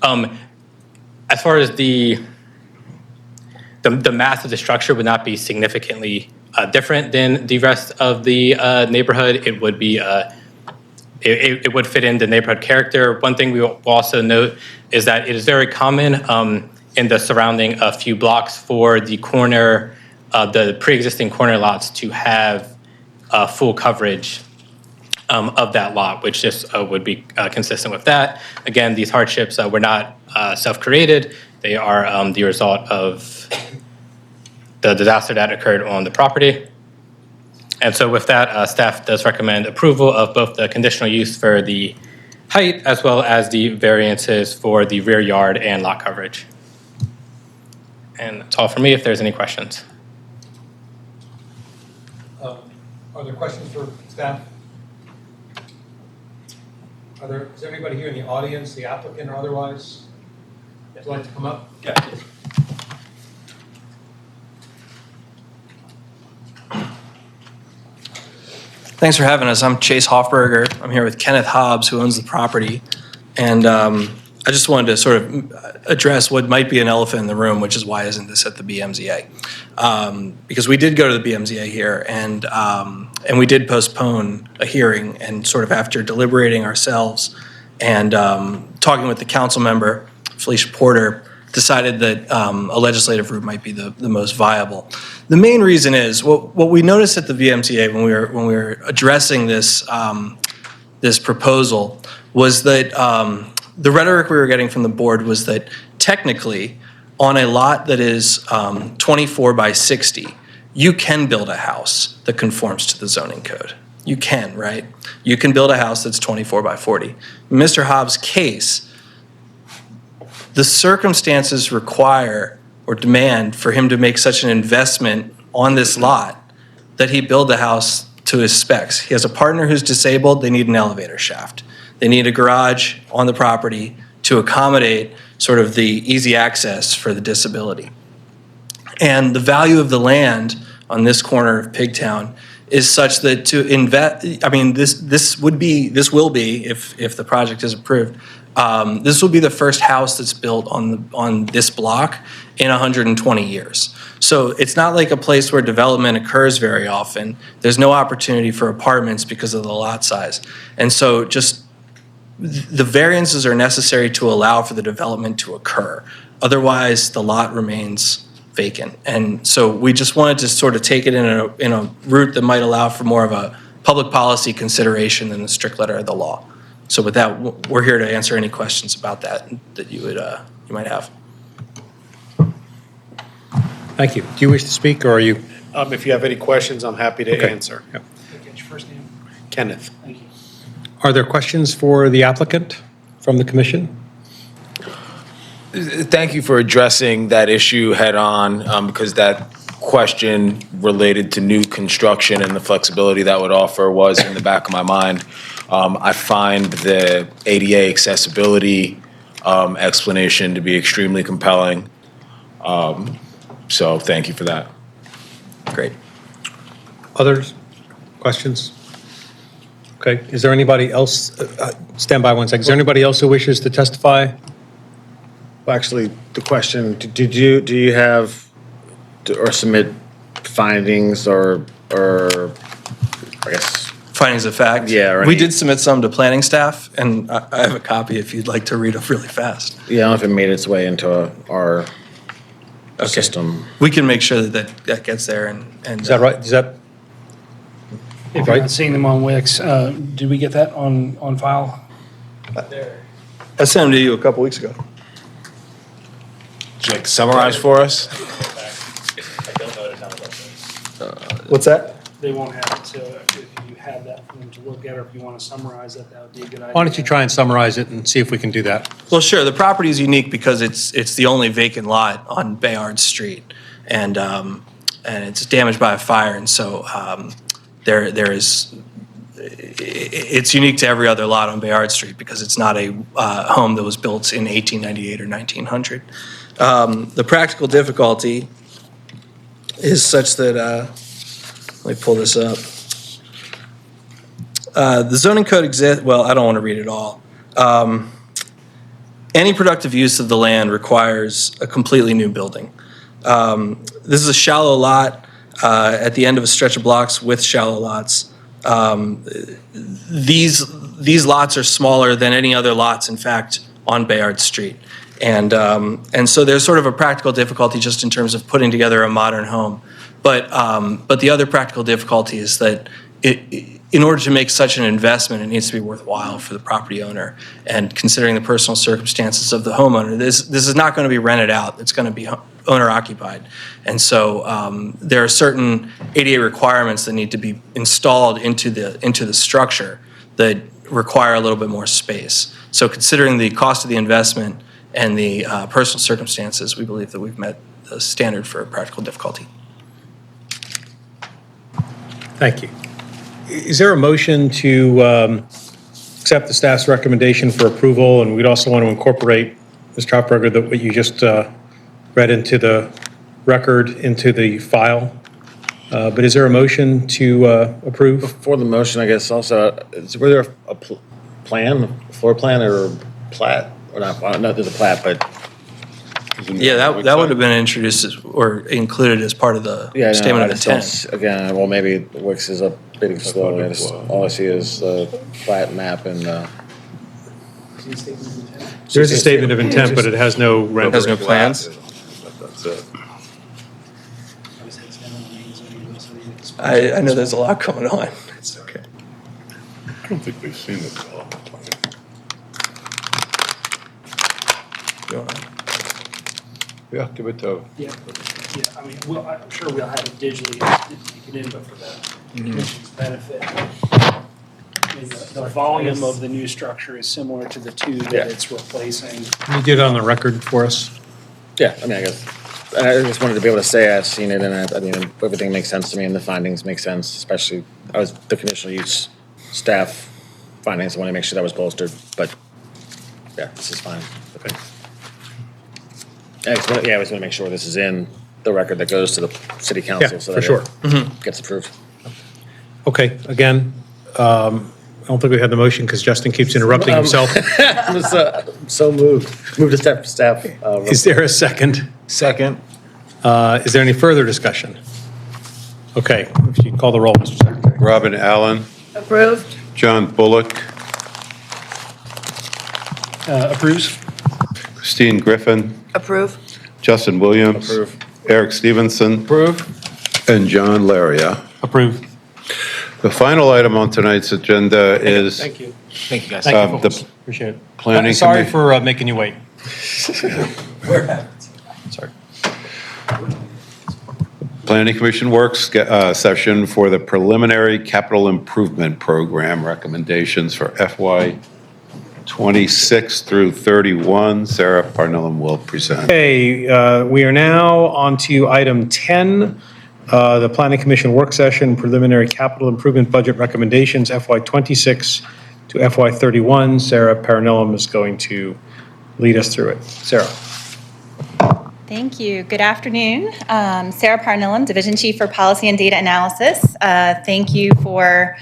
M: As far as the mass of the structure would not be significantly different than the rest of the neighborhood. It would be it would fit in the neighborhood character. One thing we will also note is that it is very common in the surrounding few blocks for the corner, the pre-existing corner lots to have full coverage of that lot, which just would be consistent with that. Again, these hardships were not self-created. They are the result of the disaster that occurred on the property. And so with that, staff does recommend approval of both the conditional use for the height as well as the variances for the rear yard and lot coverage. And that's all for me if there's any questions.
A: Are there questions for staff? Is there anybody here in the audience, the applicant or otherwise, would like to come up? Yeah.
R: Thanks for having us. I'm Chase Hoffberger. I'm here with Kenneth Hobbs, who owns the property. And I just wanted to sort of address what might be an elephant in the room, which is why isn't this at the BMZA? Because we did go to the BMZA here, and we did postpone a hearing, and sort of after deliberating ourselves and talking with the council member, Felicia Porter, decided that a legislative route might be the most viable. The main reason is what we noticed at the VMTA when we were addressing this this proposal was that the rhetoric we were getting from the board was that technically on a lot that is 24 by 60, you can build a house that conforms to the zoning code. You can, right? You can build a house that's 24 by 40. In Mr. Hobbs' case, the circumstances require or demand for him to make such an investment on this lot that he build the house to his specs. He has a partner who's disabled. They need an elevator shaft. They need a garage on the property to accommodate sort of the easy access for the disability. And the value of the land on this corner of Pigtown is such that to invest, I mean, this will be, if the project is approved, this will be the first house that's built on this block in 120 years. So it's not like a place where development occurs very often. There's no opportunity for apartments because of the lot size. And so just the variances are necessary to allow for the development to occur. Otherwise, the lot remains vacant. And so we just wanted to sort of take it in a route that might allow for more of a public policy consideration than the strict letter of the law. So with that, we're here to answer any questions about that you might have.
A: Thank you. Do you wish to speak, or are you?
S: If you have any questions, I'm happy to
A: Okay.
S: answer.
A: Yep.
E: What's your first name?
S: Kenneth.
E: Thank you.
A: Are there questions for the applicant from the commission?
D: Thank you for addressing that issue head on, because that question related to new construction and the flexibility that would offer was in the back of my mind. I find the ADA accessibility explanation to be extremely compelling. So thank you for that.
A: Great. Others? Questions? Okay. Is there anybody else? Stand by one second. Is there anybody else who wishes to testify?
H: Well, actually, the question, do you have or submit findings or I guess
R: Findings of fact?
H: Yeah, or
R: We
H: any-
R: did submit some to planning staff, and I have a copy if you'd like to read it really fast.
H: Yeah, I don't know if it made its way into our system.
R: We can make sure that gets there and.
A: Is that right? Is that?
E: If you're not seeing them on Wix, did we get that on file?
R: I sent them to you a couple weeks ago.
D: Would you like to summarize for us?
R: What's that?
E: They won't have it, so if you have that for them to look at, or if you want to summarize it, that would be a good idea.
A: Why don't you try and summarize it and see if we can do that?
R: Well, sure. The property is unique because it's the only vacant lot on Bayard Street, and it's damaged by a fire, and so there is. It's unique to every other lot on Bayard Street because it's not a home that was built in 1898 or 1900. The practical difficulty is such that. Let me pull this up. The zoning code exists. Well, I don't want to read it all. Any productive use of the land requires a completely new building. This is a shallow lot at the end of a stretch of blocks with shallow lots. These lots are smaller than any other lots, in fact, on Bayard Street. And so there's sort of a practical difficulty just in terms of putting together a modern home. But the other practical difficulty is that in order to make such an investment, it needs to be worthwhile for the property owner. And considering the personal circumstances of the homeowner, this is not going to be rented out. It's going to be owner occupied. And so there are certain ADA requirements that need to be installed into the structure that require a little bit more space. So considering the cost of the investment and the personal circumstances, we believe that we've met the standard for practical difficulty.
A: Thank you. Is there a motion to accept the staff's recommendation for approval? And we'd also want to incorporate, Mr. Hofberger, that what you just read into the record, into the file. But is there a motion to approve?
H: For the motion, I guess also, were there a plan, a floor plan or plat? Or not, no, there's a plat, but.
R: Yeah, that would have been introduced or included as part of the statement of intent.
H: Again, well, maybe Wix is updating slowly. All I see is the plat map and.
A: There's a statement of intent, but it has no rendering.
R: It has no plans.
B: That's it.
R: I know there's a lot going on. It's okay.
B: I don't think we've seen the development plan. Yeah, give it to.
E: Yeah, I mean, I'm sure we'll have it digitally taken in, but for the commission's benefit, I mean, the volume of the new structure is similar to the two that it's replacing.
A: Can you get it on the record for us?
H: Yeah, I mean, I guess, I just wanted to be able to say I've seen it, and I mean, everything makes sense to me, and the findings make sense, especially, I was the conditional use staff findings, I want to make sure that was bolstered, but, yeah, this is fine.
A: Okay.
H: I just want to make sure this is in the record that goes to the city council.
A: Yeah,
H: so
A: for
H: that
A: sure.
H: it gets approved.
A: Okay, again, I don't think we had the motion because Justin keeps interrupting himself.
H: I was so moved. Move to staff.
A: Is there a second?
H: Second.
A: Is there any further discussion? Okay, if you call the roll, Mr. Secretary.
B: Robin Allen,
P: Approved.
B: John Bullock,
E: Approves?
B: Christine Griffin,
P: Approve.
B: Justin Williams.
H: Approve.
B: Eric Stevenson.
H: Approve.
B: And John Laria.
A: Approved.
B: The final item on tonight's agenda is
E: Thank you.
D: Thank you, guys.
A: Thank you,
B: the
A: folks. Appreciate it.
B: Planning
A: Sorry
B: Commi-
A: for making you wait.
B: Sorry. Planning Commission works session for the preliminary capital improvement program recommendations for FY 26 through 31. Sarah Parnellum will present.
A: Okay, we are now on to item 10, the Planning Commission work session, preliminary capital improvement budget recommendations, FY 26 to FY 31. Sarah Parnellum is going to lead us through it. Sarah.
T: Thank you. Good afternoon. Sarah Parnellum, Division Chief for Policy and Data Analysis. Thank you for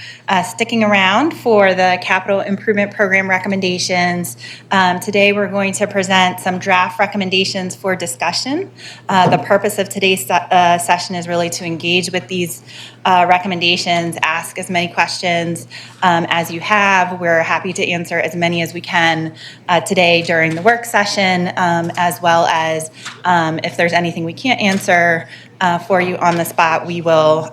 T: sticking around for the Capital Improvement Program recommendations. Today we're going to present some draft recommendations for discussion. The purpose of today's session is really to engage with these recommendations, ask as many questions as you have. We're happy to answer as many as we can today during the work session, as well as if there's anything we can't answer for you on the spot, we will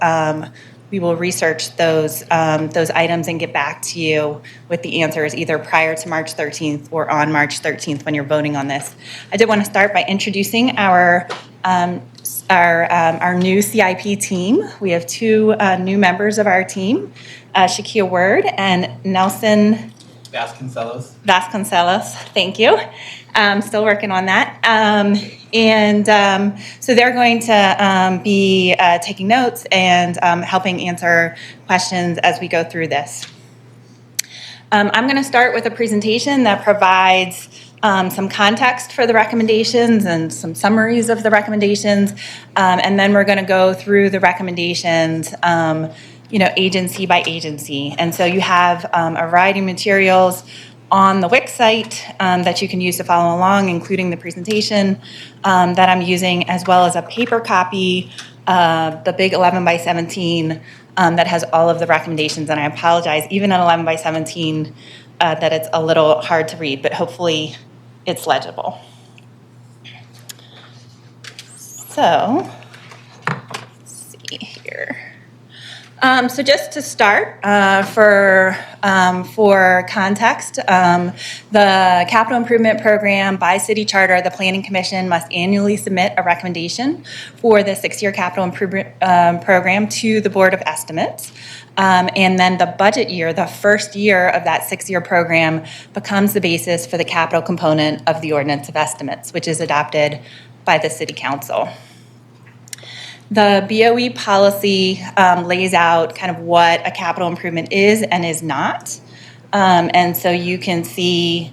T: research those items and get back to you with the answers either prior to March 13th or on March 13th when you're voting on this. I did want to start by introducing our new CIP team. We have two new members of our team, Shakia Word and Nelson Vasconcelos. Thank you. Still working on that. So they're going to be taking notes and helping answer questions as we go through this. I'm going to start with a presentation that provides some context for the recommendations and some summaries of the recommendations, and then we're going to go through the recommendations agency by agency. And so you have a variety of materials on the Wix site that you can use to follow along, including the presentation that I'm using, as well as a paper copy, the big 11 by 17 that has all of the recommendations. And I apologize, even at 11 by 17, that it's a little hard to read, but hopefully it's legible. So, let's see here. So just to start, for context, the capital improvement program by city charter, the Planning Commission must annually submit a recommendation for the 6-year capital improvement program to the Board of Estimates. And then the budget year, the first year of that 6-year program, becomes the basis for the capital component of the Ordinance of Estimates, which is adopted by the City Council. The BOE policy lays out kind of what a capital improvement is and is not. And so you can see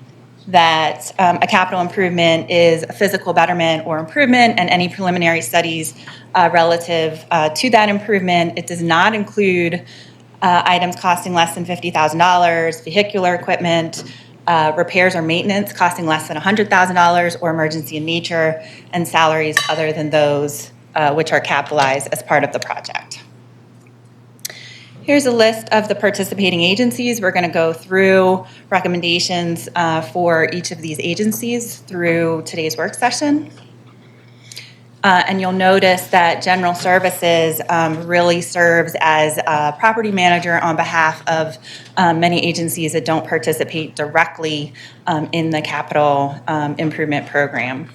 T: that a capital improvement is a physical betterment or improvement, and any preliminary studies relative to that improvement. It does not include items costing less than $50,000, vehicular equipment, repairs or maintenance costing less than $100,000, or emergency in nature, and salaries other than those which are capitalized as part of the project. Here's a list of the participating agencies. We're going to go through recommendations for each of these agencies through today's work session. And you'll notice that General Services really serves as a property manager on behalf of many agencies that don't participate directly in the capital improvement program.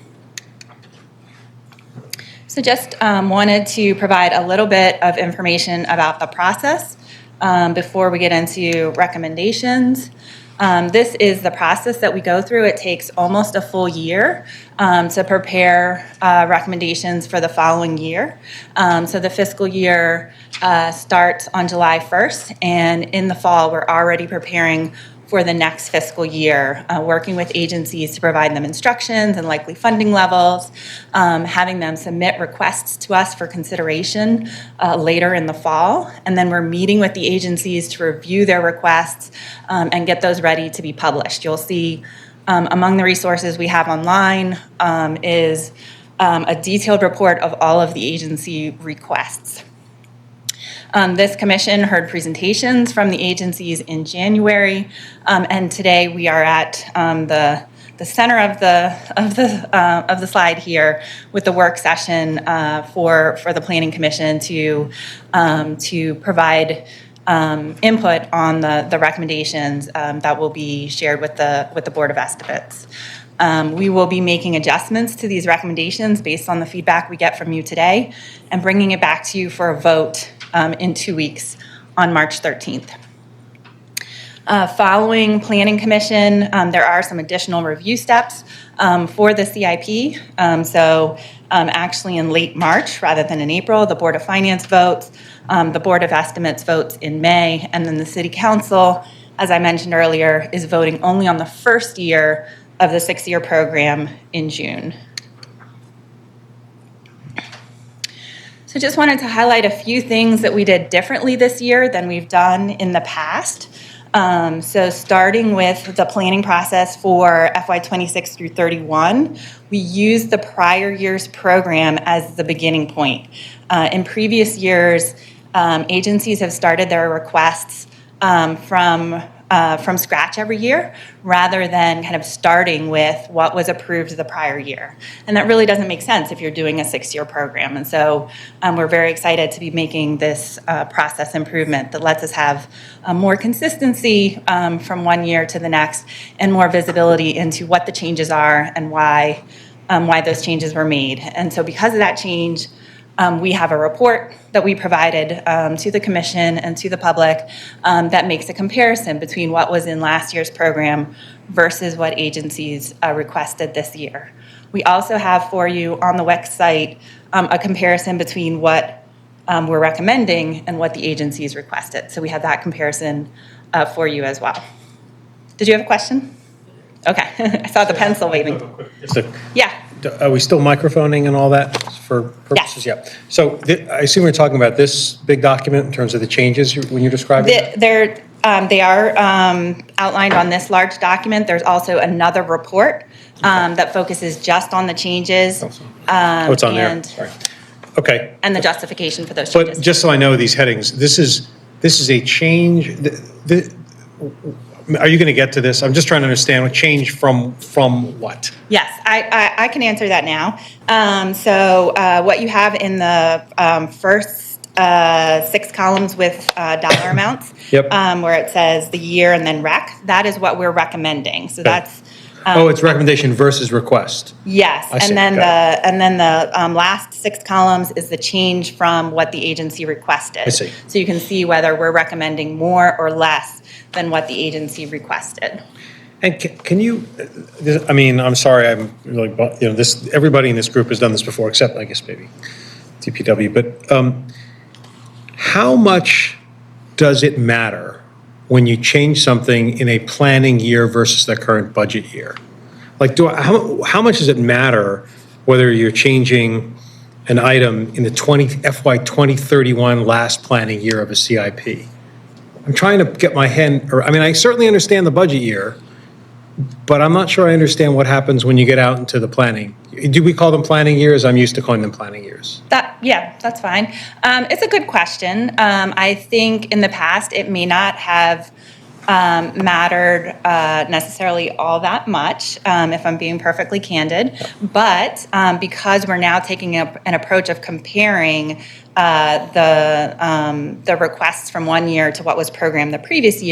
T: So just wanted to provide a little bit of information about the process before we get into recommendations. This is the process that we go through. It takes almost a full year to prepare recommendations for the following year. So the fiscal year starts on July 1st, and in the fall, we're already preparing for the next fiscal year, working with agencies to provide them instructions and likely funding levels, having them submit requests to us for consideration later in the fall, and then we're meeting with the agencies to review their requests and get those ready to be published. You'll see among the resources we have online is a detailed report of all of the agency requests. This commission heard presentations from the agencies in January, and today we are at the center of the slide here with the work session for the Planning Commission to provide input on the recommendations that will be shared with the Board of Estimates. We will be making adjustments to these recommendations based on the feedback we get from you today, and bringing it back to you for a vote in 2 weeks on March 13th. Following Planning Commission, there are some additional review steps for the CIP. Actually in late March rather than in April, the Board of Finance votes, the Board of Estimates votes in May, and then the City Council, as I mentioned earlier, is voting only on the first year of the 6-year program in June. So just wanted to highlight a few things that we did differently this year than we've done in the past. So starting with the planning process for FY26 through 31, we used the prior year's program as the beginning point. In previous years, agencies have started their requests from scratch every year, rather than kind of starting with what was approved the prior year. And that really doesn't make sense if you're doing a 6-year program. And so we're very excited to be making this process improvement that lets us have more consistency from one year to the next, and more visibility into what the changes are and why those changes were made. And so because of that change, we have a report that we provided to the commission and to the public that makes a comparison between what was in last year's program versus what agencies requested this year. We also have for you on the website a comparison between what we're recommending and what the agencies requested. So we have that comparison for you as well. Did you have a question? Okay, I saw the pencil waving. Yeah.
A: Are we still microphoning and all that for purposes? Yes. Yeah. So I assume we're talking about this big document in terms of the changes when you're describing it?
T: They are outlined on this large document. There's also another report that focuses just on the changes.
A: It's on there. Sorry. Okay.
T: And the justification for those changes.
A: But just so I know these headings, this is a change. Are you going to get to this? I'm just trying to understand what change from what?
T: Yes, I can answer that now. So what you have in the first 6 columns with dollar amounts.
A: Yep.
T: Where it says the year and then rec, that is what we're recommending. So that's.
A: Oh, it's recommendation versus request.
T: Yes,
A: I see.
T: and then
A: Got
T: the last 6 columns is the change from what the agency requested.
A: I see.
T: So you can see whether we're recommending more or less than what the agency requested.
A: And can you, I mean, I'm sorry, I'm really, this, everybody in this group has done this before, except I guess maybe DPW, but how much does it matter when you change something in a planning year versus the current budget year? Like, how much does it matter whether you're changing an item in the FY 2031 last planning year of a CIP? I'm trying to get my head, I mean, I certainly understand the budget year, but I'm not sure I understand what happens when you get out into the planning. Do we call them planning years? I'm used to calling them planning years.
T: Yeah, that's fine. It's a good question. I think in the past, it may not have mattered necessarily all that much, if I'm being perfectly candid. But because we're now taking an approach of comparing the requests from one year to what was programmed the previous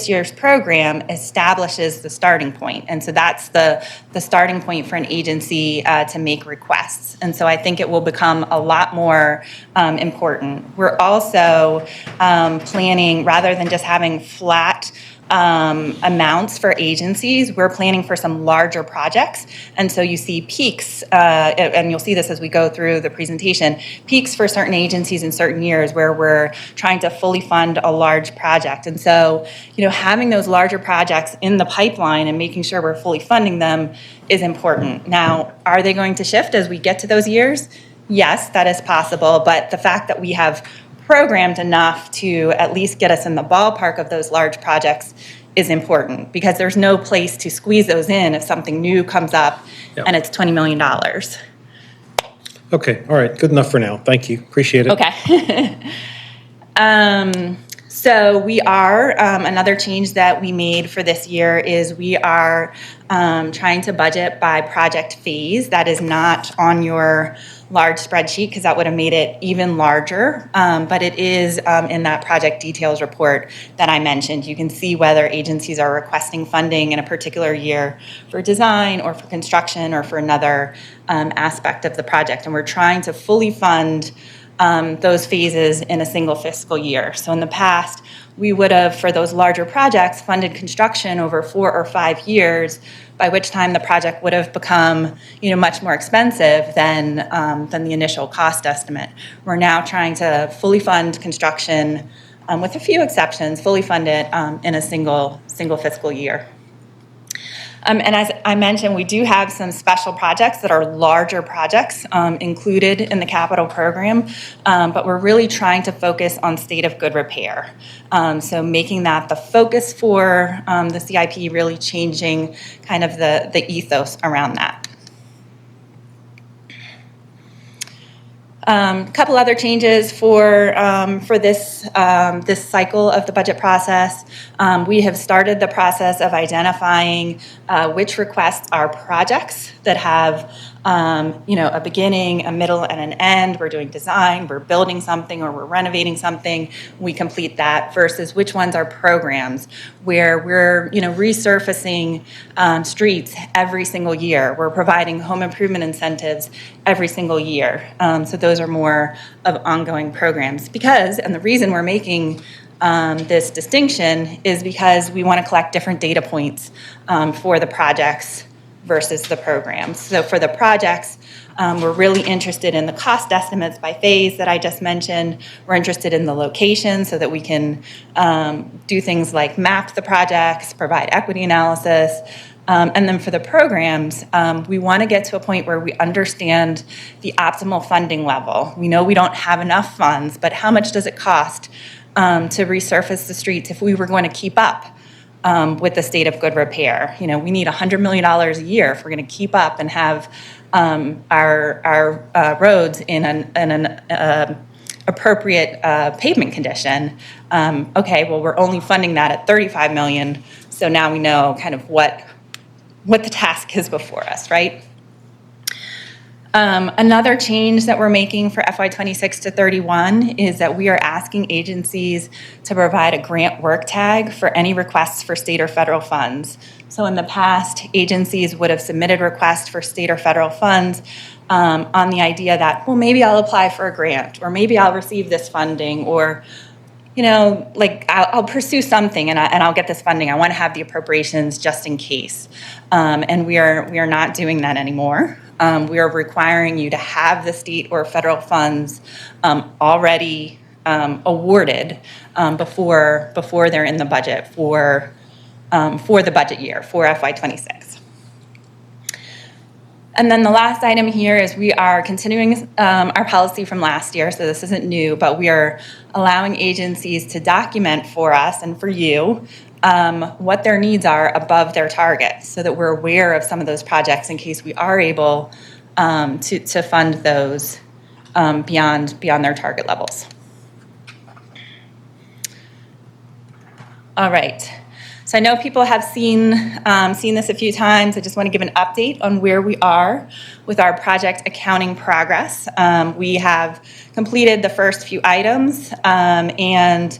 T: year's program establishes the starting point. And so that's the starting point for an agency to make requests. And so I think it will become a lot more important. We're also planning, rather than just having flat amounts for agencies, we're planning for some larger projects. And so you see peaks, and you'll see this as we go through the presentation, peaks for certain agencies in certain years where we're trying to fully fund a large project. And so, having those larger projects in the pipeline and making sure we're fully funding them is important. Now, are they going to shift as we get to those years? Yes, that is possible. But the fact that we have programmed enough to at least get us in the ballpark of those large projects is important, because there's no place to squeeze those in if something new comes up and it's $20 million.
A: Okay, all right, good enough for now. Thank you, appreciate it.
T: Okay. So we are, another change that we made for this year is we are trying to budget by project phase. That is not on your large spreadsheet, because that would have made it even larger, but it is in that project details report that I mentioned. You can see whether agencies are requesting funding in a particular year for design or for construction or for another aspect of the project. And we're trying to fully fund those phases in a single fiscal year. So in the past, we would have, for those larger projects, funded construction over 4 or 5 years, by which time the project would have become, much more expensive than the initial cost estimate. We're now trying to fully fund construction, with a few exceptions, fully fund it in a single fiscal year. And as I mentioned, we do have some special projects that are larger projects included in the capital program, but we're really trying to focus on state of good repair. So making that the focus for the CIP, really changing kind of the ethos around that. A couple other changes for this cycle of the budget process. We have started the process of identifying which requests are projects that have a beginning, a middle, and an end. We're doing design, we're building something, or we're renovating something. We complete that, versus which ones are programs where we're resurfacing streets every single year. We're providing home improvement incentives every single year. So those are more of ongoing programs. And the reason we're making this distinction is because we want to collect different data points for the projects versus the programs. So for the projects, we're really interested in the cost estimates by phase that I just mentioned. We're interested in the location so that we can do things like map the projects, provide equity analysis. And then for the programs, we want to get to a point where we understand the optimal funding level. We know we don't have enough funds, but how much does it cost to resurface the streets if we were going to keep up with the state of good repair? We need $100 million a year if we're going to keep up and have our roads in an appropriate pavement condition. Okay, well, we're only funding that at $35 million, so now we know kind of what the task is before us, right? Another change that we're making for FY26 to 31 is that we are asking agencies to provide a grant work tag for any requests for state or federal funds. So in the past, agencies would have submitted requests for state or federal funds on the idea that, well, maybe I'll apply for a grant, or maybe I'll receive this funding, or like I'll pursue something and I'll get this funding. I want to have the appropriations just in case. And we are not doing that anymore. We are requiring you to have the state or federal funds already awarded before they're in the budget for the budget year for FY26. And then the last item here is we are continuing our policy from last year, so this isn't new, but we are allowing agencies to document for us and for you what their needs are above their target, so that we're aware of some of those projects in case we are able to fund those beyond their target levels. All right. So I know people have seen this a few times. I just want to give an update on where we are with our project accounting progress. We have completed the first few items, and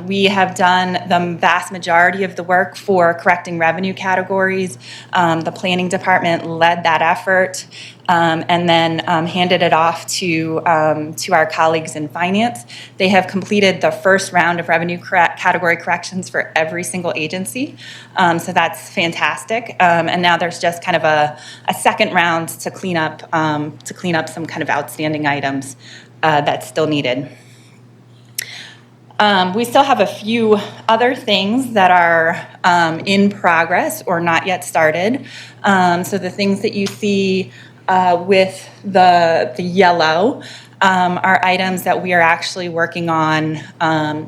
T: we have done the vast majority of the work for correcting revenue categories. The planning department led that effort and then handed it off to our colleagues in finance. They have completed the first round of revenue category corrections for every single agency. So that's fantastic. And now there's just kind of a second round to clean up some kind of outstanding items that's still needed. We still have a few other things that are in progress or not yet started. So the things that you see with the yellow are items that we are actually working on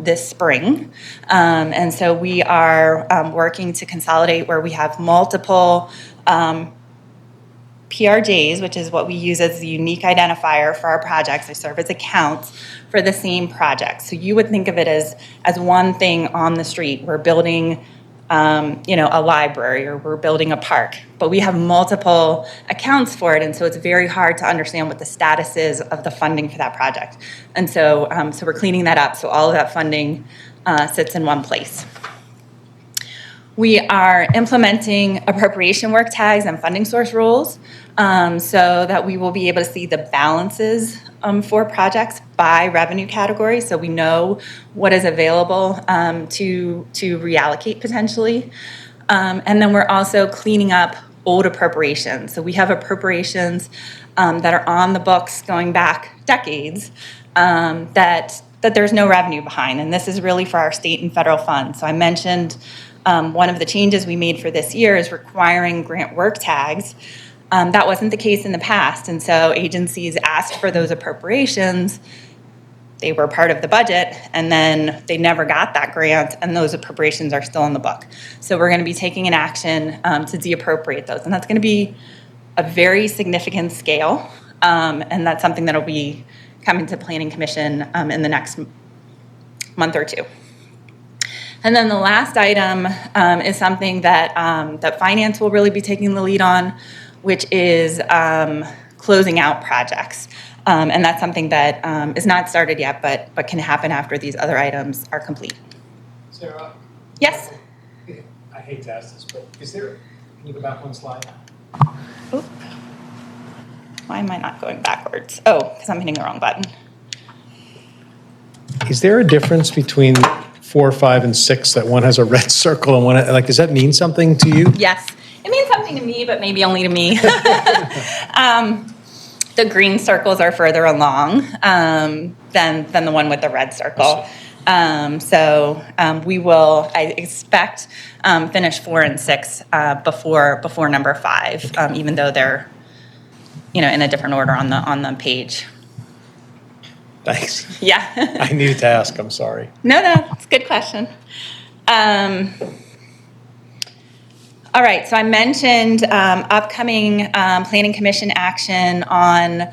T: this spring. And so we are working to consolidate where we have multiple PRJs, which is what we use as the unique identifier for our projects. They serve as accounts for the same project. So you would think of it as one thing on the street. We're building a library, or we're building a park, but we have multiple accounts for it, and so it's very hard to understand what the status is of the funding for that project. And so we're cleaning that up, so all of that funding sits in one place. We are implementing appropriation work tags and funding source rules so that we will be able to see the balances for projects by revenue category, so we know what is available to reallocate potentially. And then we're also cleaning up old appropriations. So we have appropriations that are on the books going back decades that there's no revenue behind, and this is really for our state and federal funds. So I mentioned one of the changes we made for this year is requiring grant work tags. That wasn't the case in the past, and so agencies asked for those appropriations. They were part of the budget, and then they never got that grant, and those appropriations are still in the book. So we're going to be taking an action to deappropriate those, and that's going to be a very significant scale, and that's something that will be coming to Planning Commission in the next month or two. And then the last item is something that that finance will really be taking the lead on, which is closing out projects. And that's something that is not started yet, but can happen after these other items are complete.
A: Sarah?
T: Yes?
A: I hate to ask this, but can you go back one slide?
T: Oop. Why am I not going backwards? Oh, because I'm hitting the wrong button.
A: Is there a difference between 4, 5, and 6, that one has a red circle and one, like, does that mean something to you?
T: Yes, it means something to me, but maybe only to me. The green circles are further along than the one with the red circle. We will, I expect, finish 4 and 6 before number 5, even though they're, in a different order on the page.
A: Thanks.
T: Yeah.
A: I needed to ask, I'm sorry.
T: No, it's a good question. All right, so I mentioned upcoming Planning Commission action on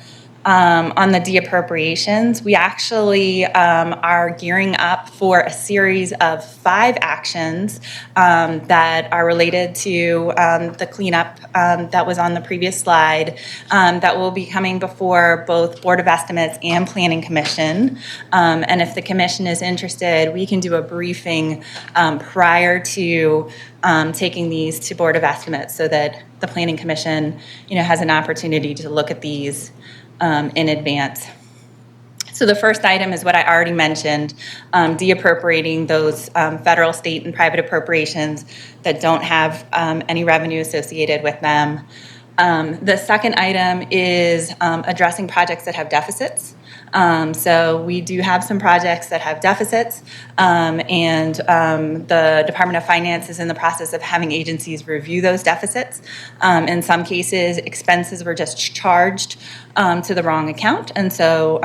T: on the de-appropriations, we actually are gearing up for a series of 5 actions that are related to the cleanup that was on the previous slide that will be coming before both Board of Estimates and Planning Commission. And if the commission is interested, we can do a briefing prior to taking these to Board of Estimates so that the Planning Commission, has an opportunity to look at these in advance. So the first item is what I already mentioned, de-appropriating those federal, state, and private appropriations that don't have any revenue associated with them. The second item is addressing projects that have deficits. So we do have some projects that have deficits, and the Department of Finance is in the process of having agencies review those deficits. In some cases, expenses were just charged to the wrong account, and so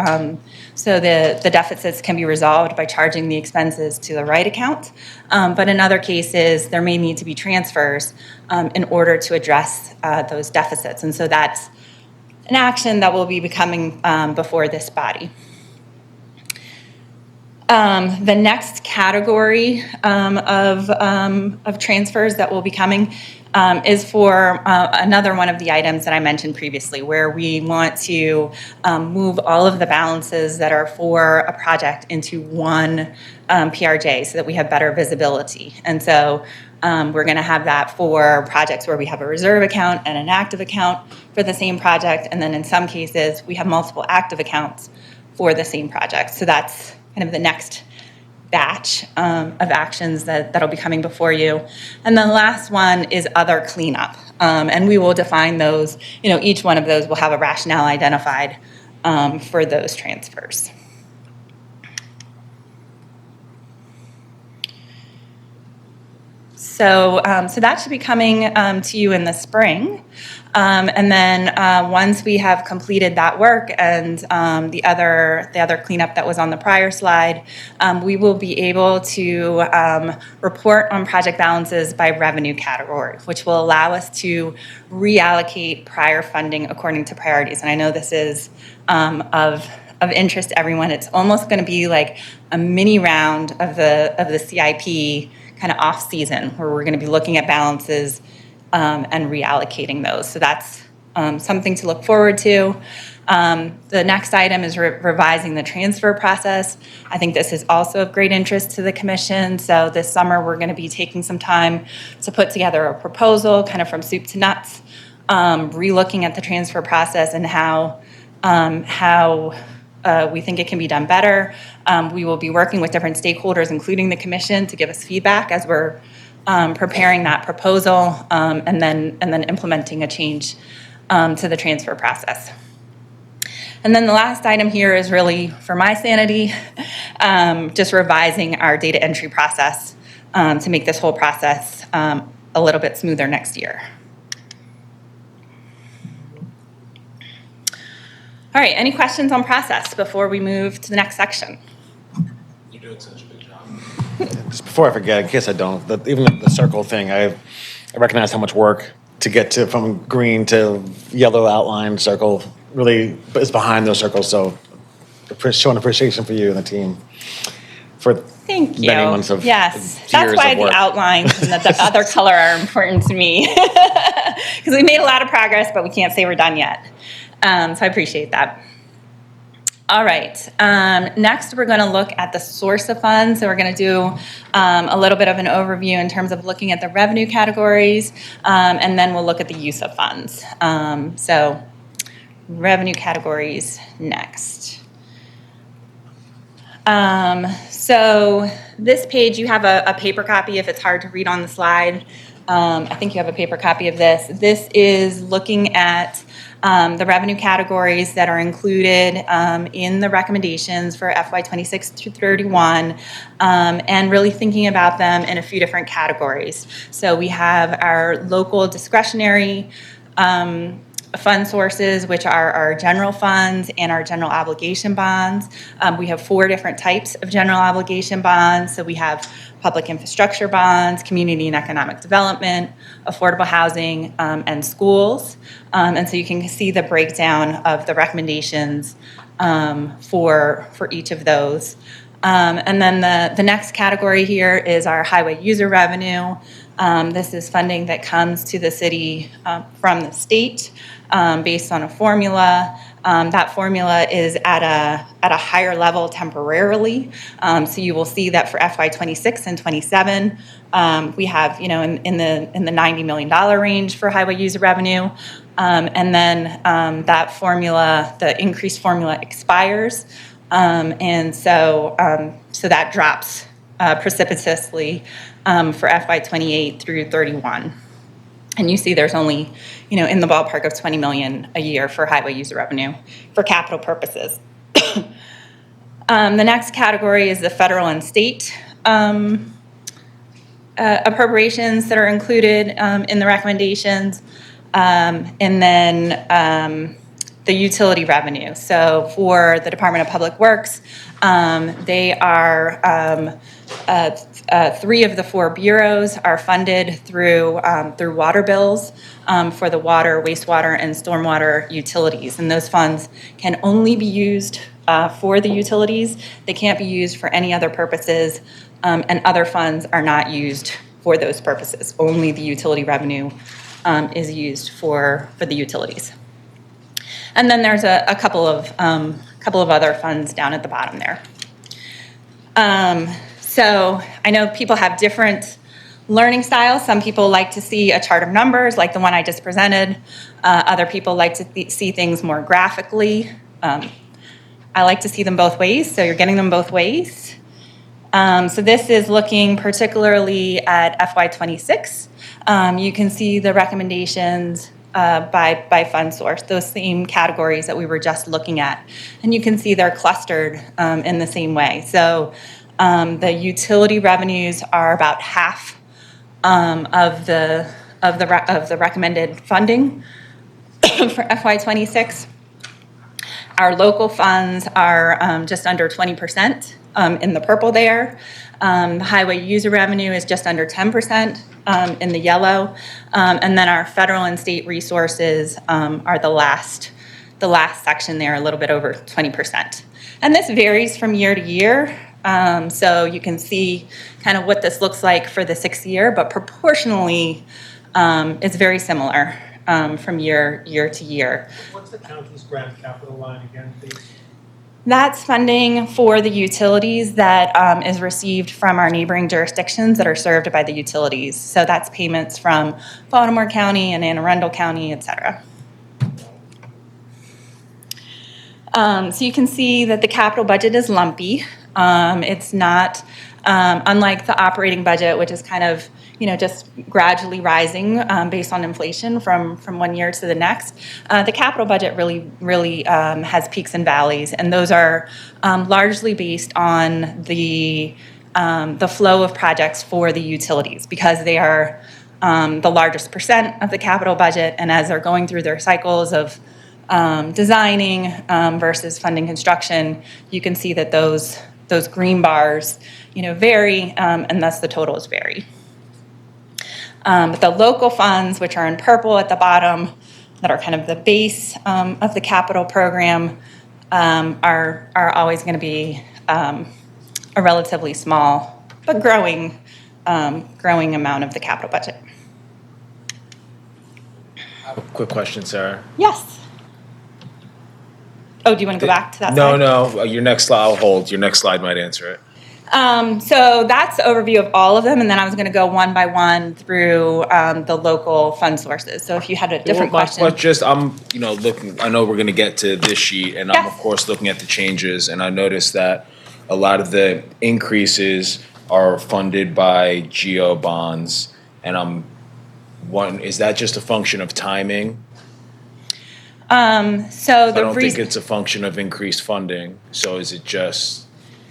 T: the deficits can be resolved by charging the expenses to the right account. But in other cases, there may need to be transfers in order to address those deficits, and so that's an action that will be coming before this body. The next category of transfers that will be coming is for another one of the items that I mentioned previously, where we want to move all of the balances that are for a project into one PRJ so that we have better visibility. And so we're going to have that for projects where we have a reserve account and an active account for the same project. And then in some cases, we have multiple active accounts for the same project. So that's kind of the next batch of actions that'll be coming before you. And then the last one is other cleanup. And we will define those, each one of those will have a rationale identified for those transfers. So that should be coming to you in the spring. And then once we have completed that work and the other cleanup that was on the prior slide, we will be able to report on project balances by revenue category, which will allow us to reallocate prior funding according to priorities. And I know this is of interest to everyone. It's almost going to be like a mini round of the CIP kind of off season, where we're going to be looking at balances and reallocating those. So that's something to look forward to. The next item is revising the transfer process. I think this is also of great interest to the commission. So this summer, we're going to be taking some time to put together a proposal, kind of from soup to nuts, re-looking at the transfer process and how we think it can be done better. We will be working with different stakeholders, including the commission, to give us feedback as we're preparing that proposal and then implementing a change to the transfer process. And then the last item here is really for my sanity, just revising our data entry process to make this whole process a little bit smoother next year. All right, any questions on process before we move to the next section?
H: You're doing such a good job. Just before I forget, in case I don't, even the circle thing, I recognize how much work to get to from green to yellow outline circle really is behind those circles. So showing appreciation for you and the team for
T: Thank you.
H: many months of
T: yes,
H: years
T: that's why
H: of work.
T: the outlines and the other color are important to me, because we made a lot of progress, but we can't say we're done yet. So I appreciate that. All right, next we're going to look at the source of funds. So we're going to do a little bit of an overview in terms of looking at the revenue categories, and then we'll look at the use of funds. So revenue categories next. So this page, you have a paper copy if it's hard to read on the slide. I think you have a paper copy of this. This is looking at the revenue categories that are included in the recommendations for FY 26 through 31, and really thinking about them in a few different categories. So we have our local discretionary fund sources, which are our general funds and our general obligation bonds. We have 4 different types of general obligation bonds. So we have public infrastructure bonds, community and economic development, affordable housing, and schools. And so you can see the breakdown of the recommendations for each of those. And then the next category here is our highway user revenue. This is funding that comes to the city from the state based on a formula. That formula is at a higher level temporarily. So you will see that for FY26 and 27, we have, in the $90 million range for highway user revenue. And then that formula, the increased formula expires. And so that drops precipitously for FY28 through 31. And you see there's only, in the ballpark of 20 million a year for highway user revenue for capital purposes. The next category is the federal and state appropriations that are included in the recommendations. And then the utility revenue. So for the Department of Public Works, they are 3 of the 4 bureaus are funded through water bills for the water, wastewater, and stormwater utilities. And those funds can only be used for the utilities. They can't be used for any other purposes, and other funds are not used for those purposes. Only the utility revenue is used for the utilities. And then there's a couple of other funds down at the bottom there. So I know people have different learning styles. Some people like to see a chart of numbers like the one I just presented. Other people like to see things more graphically. I like to see them both ways, so you're getting them both ways. So this is looking particularly at FY26. You can see the recommendations by fund source, those same categories that we were just looking at. And you can see they're clustered in the same way. So the utility revenues are about half of the recommended funding for FY26. Our local funds are just under 20% in the purple there. The highway user revenue is just under 10% in the yellow. And then our federal and state resources are the last section there, a little bit over 20%. And this varies from year to year. So you can see kind of what this looks like for the 6th year, but proportionally it's very similar from year to year.
A: What's the county's grant capital line again, please?
T: That's funding for the utilities that is received from our neighboring jurisdictions that are served by the utilities. So that's payments from Baltimore County and Anne Arundel County, et cetera. So you can see that the capital budget is lumpy. It's not unlike the operating budget, which is kind of just gradually rising based on inflation from one year to the next. The capital budget really has peaks and valleys, and those are largely based on the flow of projects for the utilities because they are the largest percent of the capital budget, and as they're going through their cycles of designing versus funding construction, you can see that those green bars vary, and thus the totals vary. But the local funds, which are in purple at the bottom, that are kind of the base of the capital program, are always going to be a relatively small but growing amount of the capital budget.
D: I have a quick question, Sarah.
T: Yes. Oh, do you want to go back to that
D: No,
T: slide?
D: no. Your next slide, I'll hold. Your next slide might answer it.
T: So that's the overview of all of them, and then I was going to go one by one through the local fund sources. So if you had a different question.
D: But just I'm looking. I know we're going to get to this sheet, and I'm of course looking at the changes, and I noticed that a lot of the increases are funded by GO bonds, and is that just a function of timing?
T: So
D: I don't think it's a function of increased funding. So is it just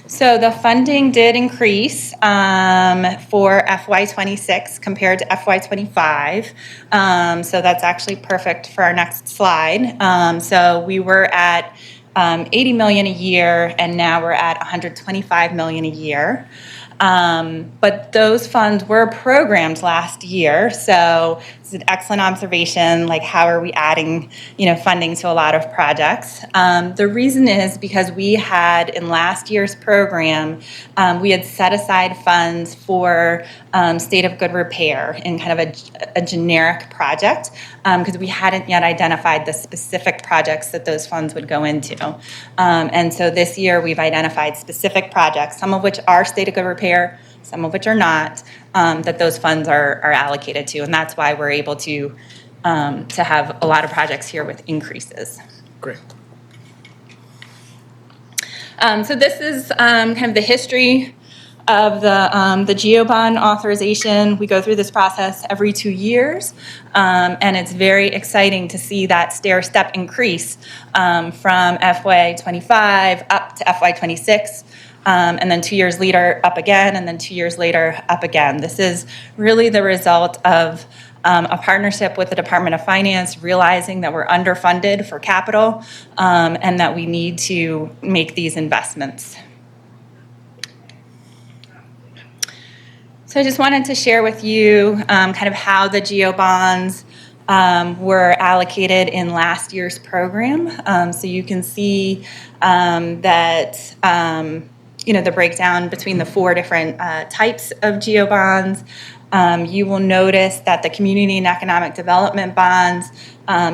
T: So the funding did increase for FY26 compared to FY25. So that's actually perfect for our next slide. So we were at 80 million a year, and now we're at 125 million a year. But those funds were programmed last year, so it's an excellent observation. Like, how are we adding, funding to a lot of projects? The reason is because we had in last year's program, we had set aside funds for state of good repair in kind of a generic project, because we hadn't yet identified the specific projects that those funds would go into. And so this year we've identified specific projects, some of which are state of good repair, some of which are not, that those funds are allocated to, and that's why we're able to have a lot of projects here with increases.
S: Great.
T: So this is kind of the history of the GEO bond authorization. We go through this process every 2 years, and it's very exciting to see that stair-step increase from FY25 up to FY26. And then 2 years later, up again, and then 2 years later, up again. This is really the result of a partnership with the Department of Finance, realizing that we're underfunded for capital, and that we need to make these investments. So I just wanted to share with you kind of how the GEO bonds were allocated in last year's program. So you can see that the breakdown between the 4 different types of GEO bonds. You will notice that the community and economic development bonds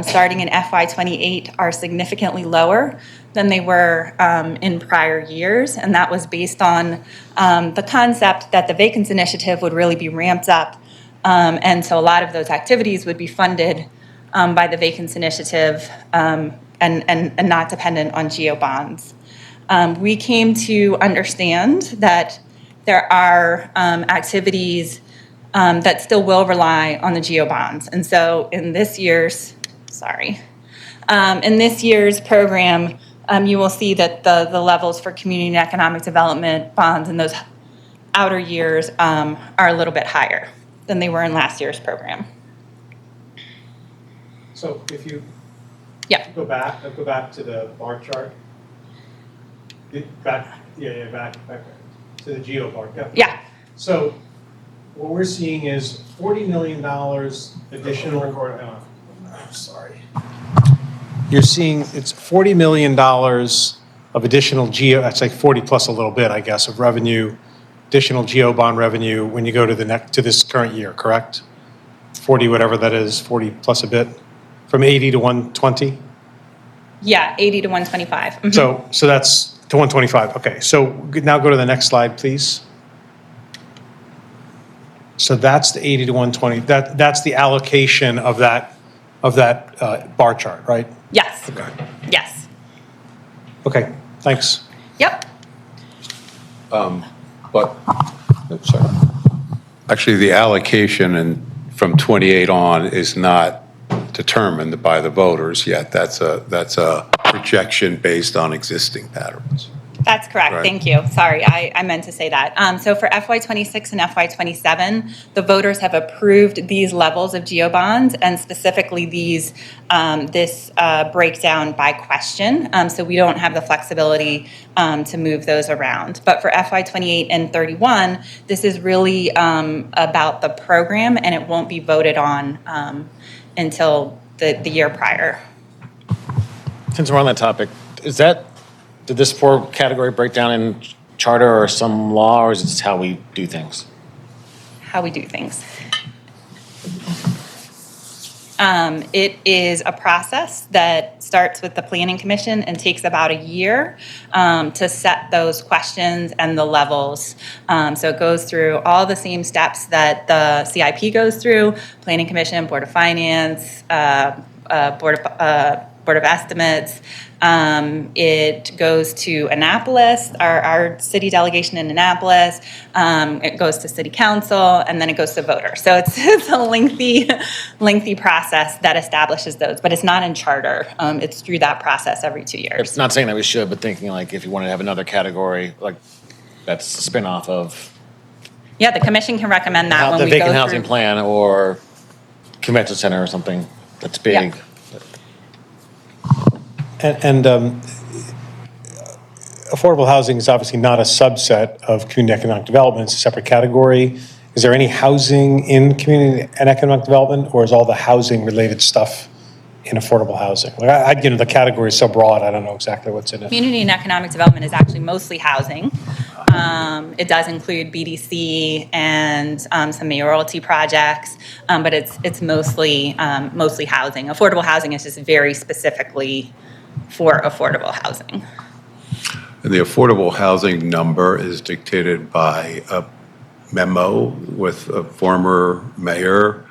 T: starting in FY28 are significantly lower than they were in prior years, and that was based on the concept that the Vacancy Initiative would really be ramped up, and so a lot of those activities would be funded by the Vacancy Initiative and not dependent on GEO bonds. We came to understand that there are activities that still will rely on the GEO bonds. And so in this year's program, you will see that the levels for community and economic development bonds in those outer years are a little bit higher than they were in last year's program.
A: So if you go back to the bar chart. Back to the GEO bar.
T: Yeah.
A: So what we're seeing is $40 million additional. I'm sorry. You're seeing it's $40 million of additional GEO. That's like 40 plus a little bit, I guess, of revenue, additional GEO bond revenue when you go to this current year, correct? 40, whatever that is, 40 plus a bit, from 80 to 120.
T: Yeah, 80 to 125.
A: Mm-hmm. So that's to 125. Okay. So now go to the next slide, please. So that's the 80 to 120. That's the allocation of that bar chart, right?
T: Yes.
A: Okay.
T: Yes.
A: Okay. Thanks.
T: Yep.
B: Actually, the allocation from 28 on is not determined by the voters yet. That's a projection based on existing patterns.
T: That's correct.
B: Right.
T: Thank you. Sorry, I meant to say that. So for FY26 and FY27, the voters have approved these levels of GEO bonds, and specifically this breakdown by question. So we don't have the flexibility to move those around. But for FY28 and 31, this is really about the program, and it won't be voted on until the year prior.
H: Since we're on that topic, did this 4 category break down in charter or some law, or is it just how we do things?
T: How we do things. It is a process that starts with the Planning Commission and takes about a year to set those questions and the levels. So it goes through all the same steps that the CIP goes through: Planning Commission, Board of Finance, Board of Estimates. It goes to Annapolis, our city delegation in Annapolis. It goes to City Council, and then it goes to voters. So it's a lengthy process that establishes those, but it's not in charter. It's through that process every 2 years.
H: It's not saying that we should, but thinking like if you wanted to have another category, like that's a spin-off of
T: Yeah, the commission can recommend that when
H: the
T: we go
H: vacant
T: through.
H: housing plan or convention center or something that's big.
A: And affordable housing is obviously not a subset of community economic development, it's a separate category. Is there any housing in community and economic development, or is all the housing-related stuff in affordable housing? Like, the category is so broad, I don't know exactly what's in it.
T: Community and economic development is actually mostly housing. It does include BDC and some mayoralty projects, but it's mostly housing. Affordable housing is just very specifically for affordable housing.
B: And the affordable housing number is dictated by a memo with a former mayor,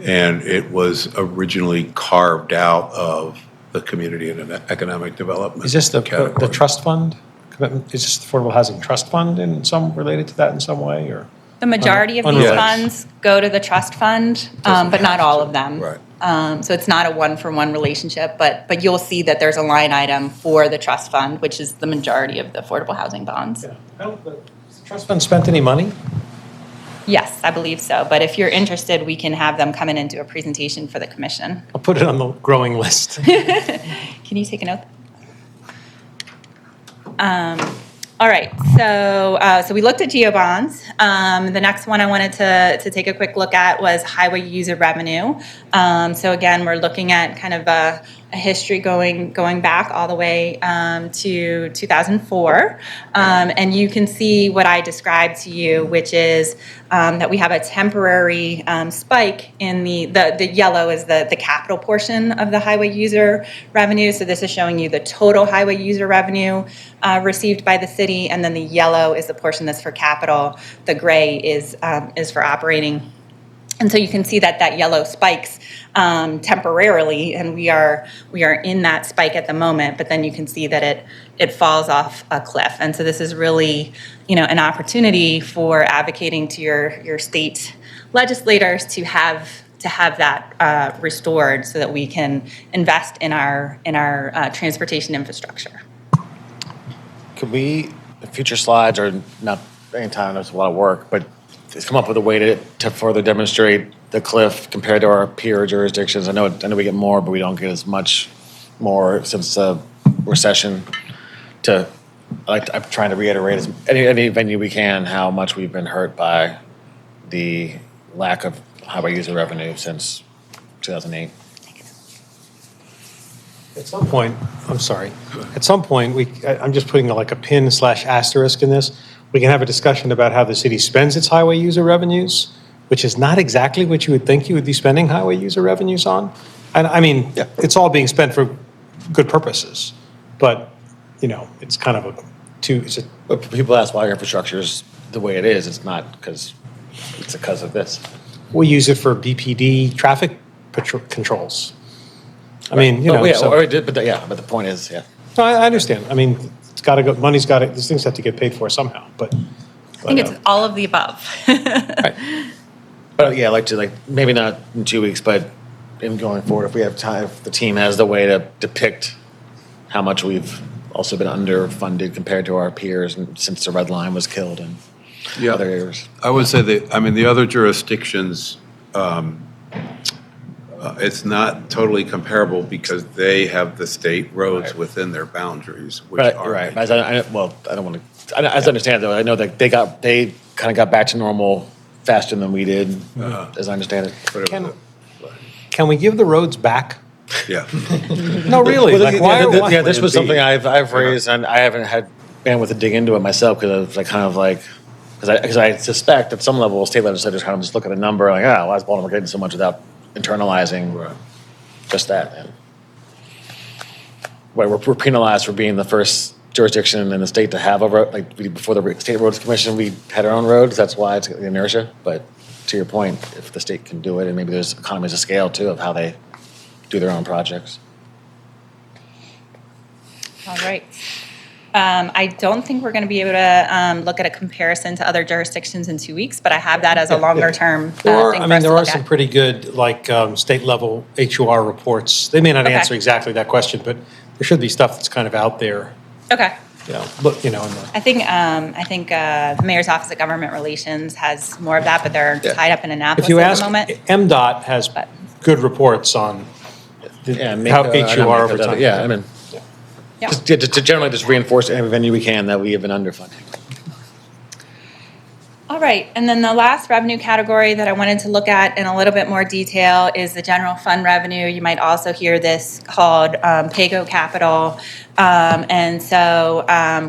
B: and it was originally carved out of the community and economic development.
A: Is this the
B: category.
A: trust fund? Is this the Affordable Housing Trust Fund related to that in some way, or?
T: The majority of these
A: Unrelated.
T: funds go to the trust fund, but not all of them.
B: Right.
T: So it's not a one-for-one relationship, but you'll see that there's a line item for the trust fund, which is the majority of the affordable housing bonds.
A: Has the trust fund spent any money?
T: Yes, I believe so. But if you're interested, we can have them come in and do a presentation for the commission.
A: I'll put it on the growing list.
T: Can you take a note? All right, so we looked at geo bonds. The next one I wanted to take a quick look at was highway user revenue. So again, we're looking at kind of a history going back all the way to 2004. And you can see what I described to you, which is that we have a temporary spike in the yellow is the capital portion of the highway user revenue. So this is showing you the total highway user revenue received by the city, and then the yellow is the portion that's for capital. The gray is for operating. And so you can see that yellow spikes temporarily, and we are in that spike at the moment. But then you can see that it falls off a cliff. And so this is really, an opportunity for advocating to your state legislators to have that restored, so that we can invest in our transportation infrastructure.
H: Could we, future slides, or not anytime, there's a lot of work, but come up with a way to further demonstrate the cliff compared to our peer jurisdictions? I know we get more, but we don't get as much more since the recession. I'm trying to reiterate any venue we can how much we've been hurt by the lack of highway user revenue since 2008.
A: At some point, I'm just putting like a pin/asterisk in this. We can have a discussion about how the city spends its highway user revenues, which is not exactly what you would think you would be spending highway user revenues on. And I mean, it's all being spent for good purposes, but it's kind of
H: But people ask why our infrastructure is the way it is. It's not because of this.
A: We use it for BPD traffic controls. I mean,
H: but the point is, yeah.
A: No, I understand. I mean, it's got to go. Money's got to. These things have to get paid for somehow. But
T: I think it's all of the above.
H: But yeah, I'd like to maybe not in 2 weeks, but in going forward, if we have time, if the team has the way to depict how much we've also been underfunded compared to our peers, and since the red line was killed in other areas.
B: I would say the other jurisdictions, it's not totally comparable because they have the state roads within their boundaries, which are.
H: Right. As I don't want to. As I understand, though, I know that they kind of got back to normal faster than we did, as I understand it.
A: Can we give the roads back?
B: Yeah.
A: No, really.
H: Why? This was something I've raised, and I haven't had bandwidth to dig into it myself because I suspect at some level state legislators kind of just look at a number like, why is Baltimore getting so much without internalizing just that? And we're penalized for being the first jurisdiction in the state to have a road. Before the State Roads Commission, we had our own roads. That's why it's the inertia. But to your point, if the state can do it, and maybe there's economies of scale too of how they do their own projects.
T: All right. I don't think we're going to be able to look at a comparison to other jurisdictions in 2 weeks, but I have that as a longer term thing for us to
A: there are
T: look
A: some
T: at.
A: pretty good state level HUR reports. They may not answer exactly that question, but there should be stuff that's kind of out there.
T: Okay.
A: look, in the.
T: I think the Mayor's Office of Government Relations has more of that, but they're tied up in Annapolis
A: If you
T: at
A: ask,
T: the moment.
A: MDOT has good reports on how HUR over time.
H: Yeah, I mean, just to generally just reinforce every venue we can that we have been underfunded.
T: All right, and then the last revenue category that I wanted to look at in a little bit more detail is the general fund revenue. You might also hear this called PAYGO capital. And so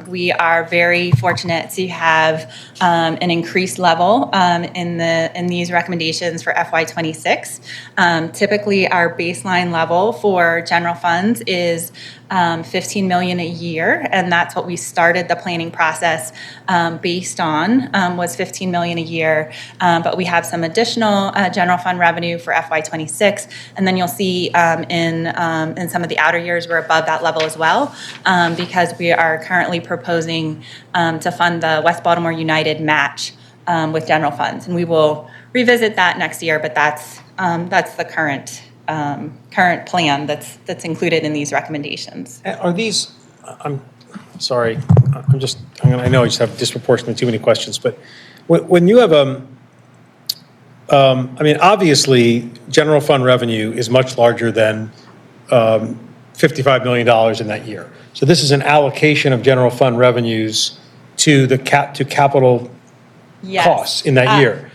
T: we are very fortunate to have an increased level in these recommendations for FY26. Typically, our baseline level for general funds is $15 million a year, and that's what we started the planning process based on, was $15 million a year. But we have some additional general fund revenue for FY26, and then you'll see in some of the outer years we're above that level as well, because we are currently proposing to fund the West Baltimore United match with general funds, and we will revisit that next year. But that's the current plan that's included in these recommendations.
A: Are these, I'm sorry, I know I just have disproportionately too many questions, but when you have I mean, obviously, general fund revenue is much larger than $55 million in that year. So this is an allocation of general fund revenues to capital costs in that year,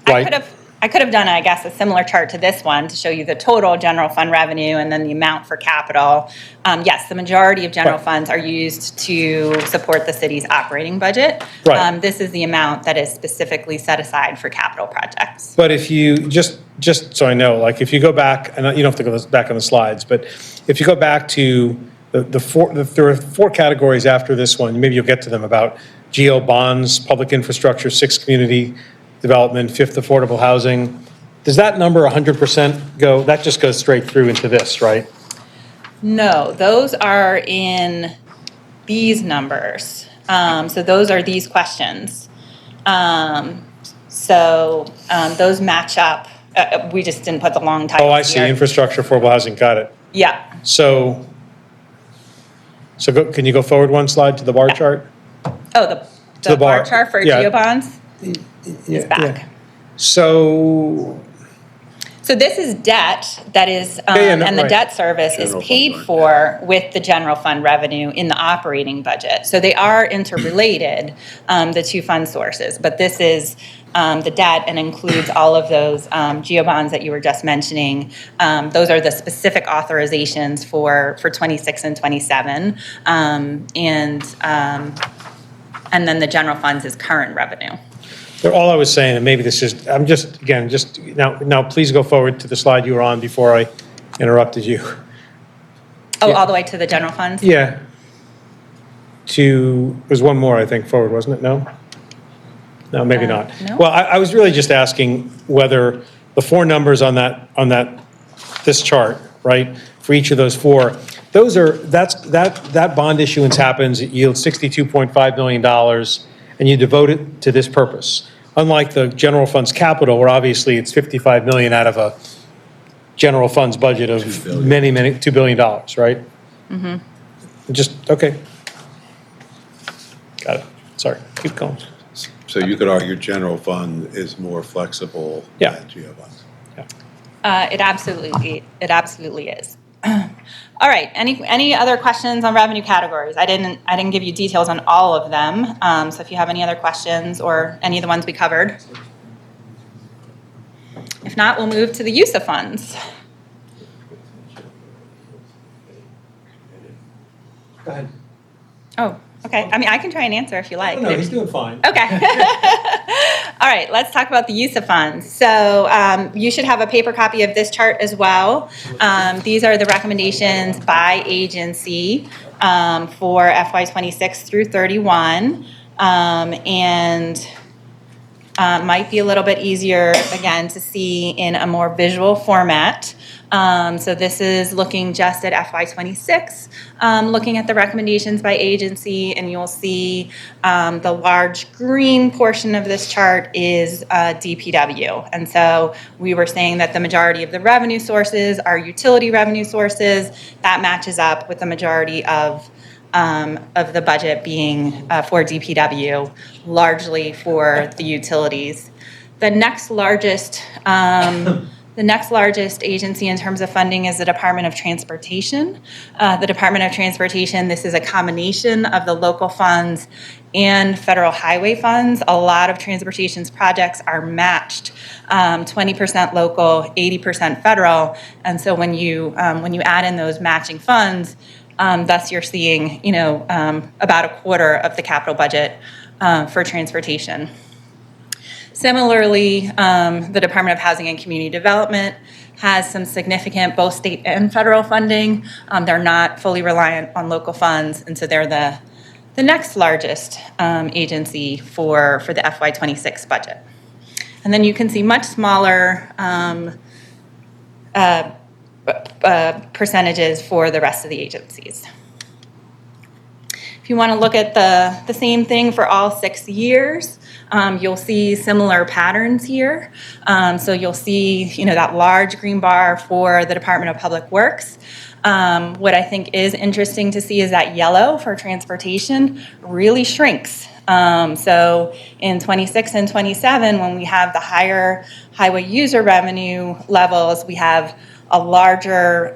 A: right?
T: I could have done, I guess, a similar chart to this one to show you the total general fund revenue and then the amount for capital. Yes, the majority of general funds are used to support the city's operating budget.
A: Right.
T: This is the amount that is specifically set aside for capital projects.
A: But if you, just so I know, like if you go back, and you don't have to go back on the slides, but if you go back to there are four categories after this one, maybe you'll get to them, about GO bonds, public infrastructure, 6 community development, 5th affordable housing. Does that number 100% go, that just goes straight through into this, right?
T: No, those are in these numbers. So those are these questions. Those match up. We just didn't put the long titles.
A: Oh, I see.
T: Here.
A: Infrastructure, affordable housing. Got it.
T: Yeah.
A: So can you go forward one slide to the bar chart?
T: Oh, the bar chart for geobonds is back.
A: Yeah. So
T: this is debt that is, and the debt service is paid for with the general fund revenue in the operating budget. So they are interrelated, the two fund sources. But this is the debt and includes all of those geobonds that you were just mentioning. Those are the specific authorizations for 26 and 27. And then the general funds is current revenue.
A: all I was saying, and maybe this is, I'm just, again, just, now please go forward to the slide you were on before I interrupted you.
T: Oh, all the way to the general funds?
A: Yeah. There's one more, I think, forward, wasn't it? No? No, maybe not.
T: No.
A: Well, I was really just asking whether the four numbers on this chart, right, for each of those four, that bond issuance happens, it yields $62.5 million, and you devote it to this purpose. Unlike the general fund's capital, where obviously it's $55 million out of a general fund's budget of $2 billion, right?
T: Mm-hmm.
A: Just, okay. Got it. Sorry, keep going.
B: So you could argue general fund is more flexible than geo bonds.
T: It absolutely is. All right. Any other questions on revenue categories? I didn't give you details on all of them. So if you have any other questions or any of the ones we covered. If not, we'll move to the use of funds.
A: Go ahead.
T: Oh, okay. I mean, I can try and answer if you like.
A: No, he's doing fine.
T: Okay. All right, let's talk about the use of funds. So you should have a paper copy of this chart as well. These are the recommendations by agency for FY26 through 31. And might be a little bit easier, again, to see in a more visual format. So this is looking just at FY26, looking at the recommendations by agency, and you'll see the large green portion of this chart is DPW. And so we were saying that the majority of the revenue sources are utility revenue sources. That matches up with the majority of of the budget being for DPW, largely for the utilities. The next largest agency in terms of funding is the Department of Transportation. The Department of Transportation, this is a combination of the local funds and federal highway funds. A lot of transportation's projects are matched, 20% local, 80% federal. And so when you add in those matching funds, thus you're seeing, about a quarter of the capital budget for transportation. Similarly, the Department of Housing and Community Development has some significant both state and federal funding. They're not fully reliant on local funds, and so they're the next largest agency for the FY26 budget. And then you can see much smaller percentages for the rest of the agencies. If you want to look at the same thing for all 6 years, you'll see similar patterns here. So you'll see, that large green bar for the Department of Public Works. What I think is interesting to see is that yellow for transportation really shrinks. So in 26 and 27, when we have the higher highway user revenue levels, we have a larger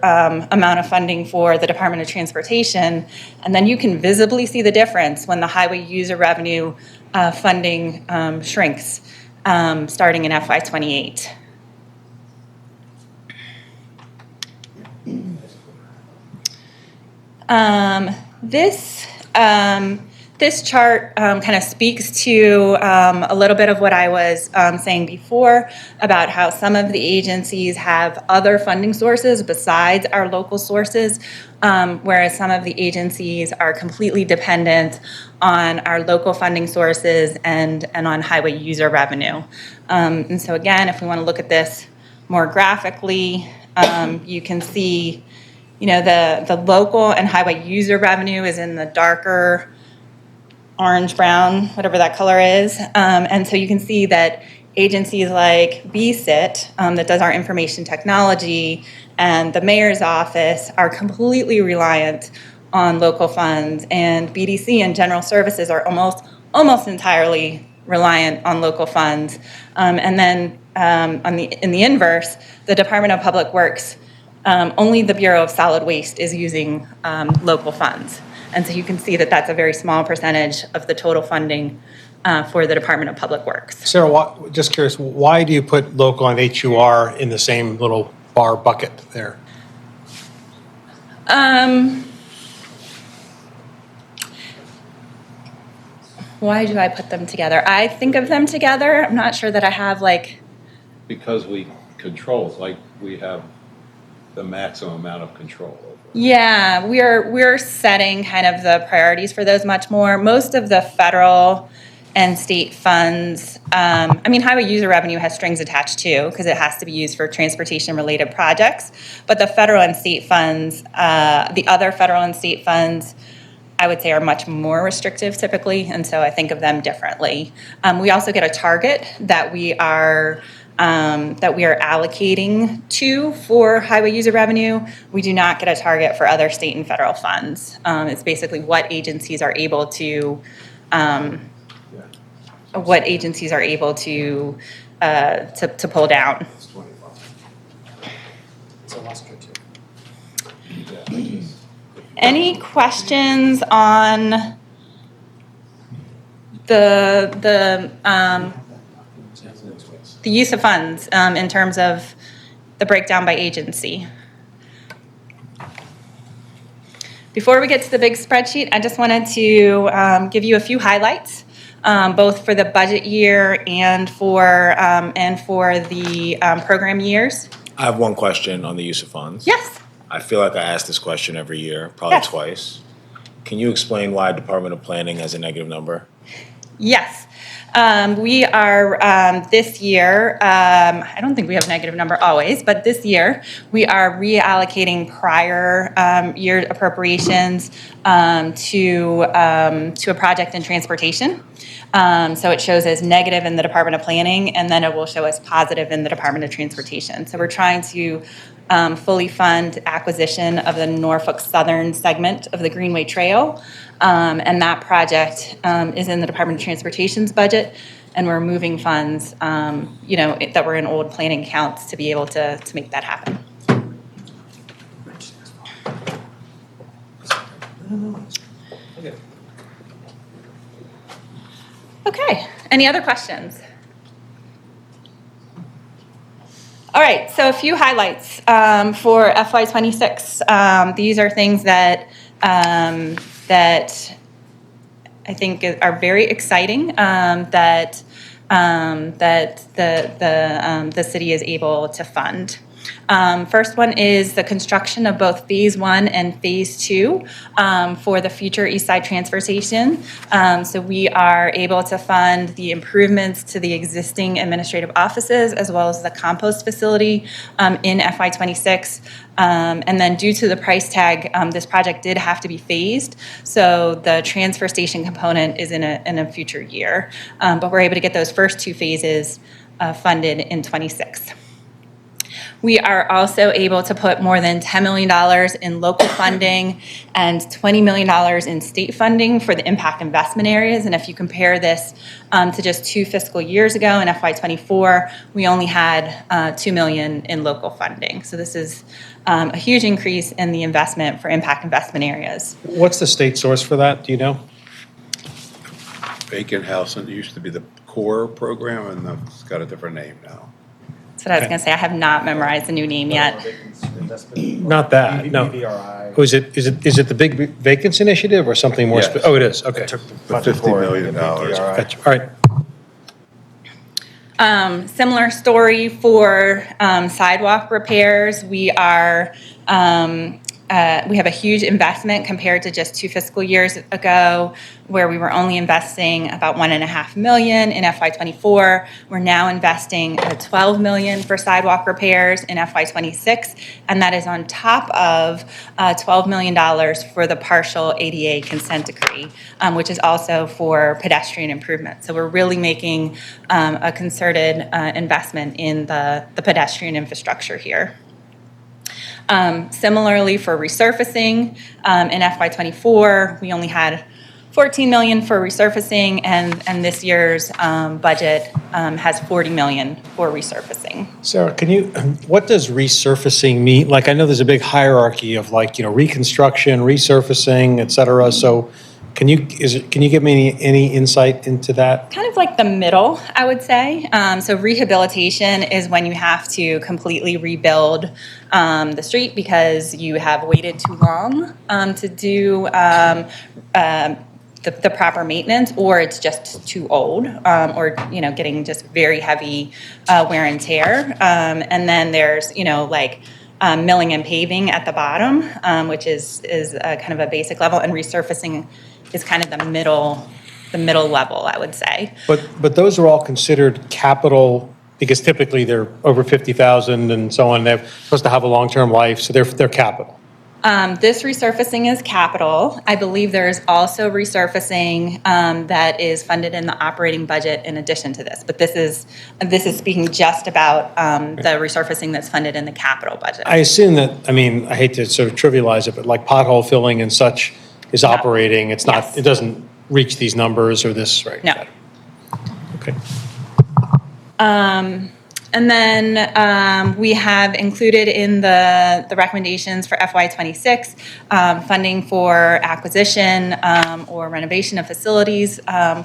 T: amount of funding for the Department of Transportation. And then you can visibly see the difference when the highway user revenue funding shrinks starting in FY28. This chart kind of speaks to a little bit of what I was saying before about how some of the agencies have other funding sources besides our local sources, whereas some of the agencies are completely dependent on our local funding sources and on highway user revenue. And so again, if we want to look at this more graphically, you can see, the local and highway user revenue is in the darker orange, brown, whatever that color is. And so you can see that agencies like BSIT, that does our information technology, and the mayor's office are completely reliant on local funds, and BDC and general services are almost entirely reliant on local funds. And then in the inverse, the Department of Public Works, only the Bureau of Solid Waste is using local funds. And so you can see that that's a very small percentage of the total funding for the Department of Public Works.
A: Sarah, just curious, why do you put local and HUR in the same little bar bucket there?
T: Why do I put them together? I think of them together. I'm not sure that I have
B: Because we control, we have the maximum amount of control over.
T: Yeah, we're setting kind of the priorities for those much more. Most of the federal and state funds, highway user revenue has strings attached too, because it has to be used for transportation-related projects. But the federal and state funds, the other federal and state funds, I would say are much more restrictive typically, and so I think of them differently. We also get a target that we are allocating to for highway user revenue. We do not get a target for other state and federal funds. It's basically what agencies are able to pull down. Any questions on the use of funds in terms of the breakdown by agency? Before we get to the big spreadsheet, I just wanted to give you a few highlights, both for the budget year and for the program years.
D: I have one question on the use of funds.
T: Yes.
D: I feel like I ask this question every year, probably
T: Yes.
D: twice. Can you explain why Department of Planning has a negative number?
T: Yes. We are this year, I don't think we have a negative number always, but this year we are reallocating prior year appropriations to a project in transportation. So it shows as negative in the Department of Planning, and then it will show as positive in the Department of Transportation. So we're trying to fully fund acquisition of the Norfolk Southern segment of the Greenway Trail. And that project is in the Department of Transportation's budget, and we're moving funds, that were in old planning accounts to be able to make that happen. Okay, any other questions? All right, so a few highlights for FY26. These are things that that I think are very exciting. That the city is able to fund. First one is the construction of both Phase 1 and Phase 2 for the future East Side Transfer Station. So we are able to fund the improvements to the existing administrative offices as well as the compost facility in FY26. And then due to the price tag, this project did have to be phased. So the transfer station component is in a future year. But we're able to get those first two phases funded in 26. We are also able to put more than $10 million in local funding and $20 million in state funding for the impact investment areas. And if you compare this to just 2 fiscal years ago in FY24, we only had $2 million in local funding. So this is a huge increase in the investment for impact investment areas.
A: What's the state source for that? Do you know?
B: Vacant house, and it used to be the core program, and it's got a different name now.
T: That's what I was going to say. I have not memorized the new name yet.
A: Not that, no. Oh, is it the Big Vacancy Initiative or something more?
B: Yes.
A: Oh, it is, okay.
B: The $50 million.
A: Gotcha. All right.
T: Similar story for sidewalk repairs. We are we have a huge investment compared to just 2 fiscal years ago, where we were only investing about $1.5 million in FY24. We're now investing $12 million for sidewalk repairs in FY26, and that is on top of $12 million for the partial ADA consent decree, which is also for pedestrian improvement. So we're really making a concerted investment in the pedestrian infrastructure here. Similarly, for resurfacing, in FY24, we only had $14 million for resurfacing, and this year's budget has $40 million for resurfacing.
A: Sarah, what does resurfacing mean? Like, I know there's a big hierarchy of reconstruction, resurfacing, et cetera. So can you give me any insight into that?
T: Kind of like the middle, I would say. So rehabilitation is when you have to completely rebuild the street because you have waited too long to do the proper maintenance, or it's just too old, or getting just very heavy wear and tear. And then there's milling and paving at the bottom, which is kind of a basic level, and resurfacing is kind of the middle level, I would say.
A: But those are all considered capital because typically they're over 50,000 and so on. They're supposed to have a long-term life, so they're capital.
T: This resurfacing is capital. I believe there is also resurfacing that is funded in the operating budget in addition to this. But this is speaking just about the resurfacing that's funded in the capital budget.
A: I assume that, I hate to sort of trivialize it, but like pothole filling and such is operating. It's not. Yes. It doesn't reach these numbers or this, right?
T: No.
A: Okay.
T: And then we have included in the recommendations for FY26 funding for acquisition or renovation of facilities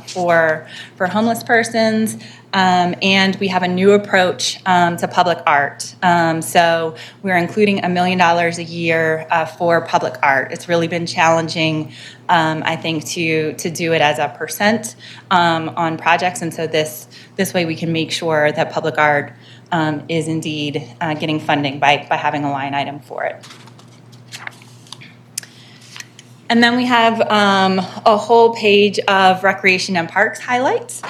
T: for homeless persons. And we have a new approach to public art. So we're including $1 million a year for public art. It's really been challenging, I think, to do it as a percent on projects. And so this way we can make sure that public art is indeed getting funding by having a line item for it. And then we have a whole page of recreation and parks highlights.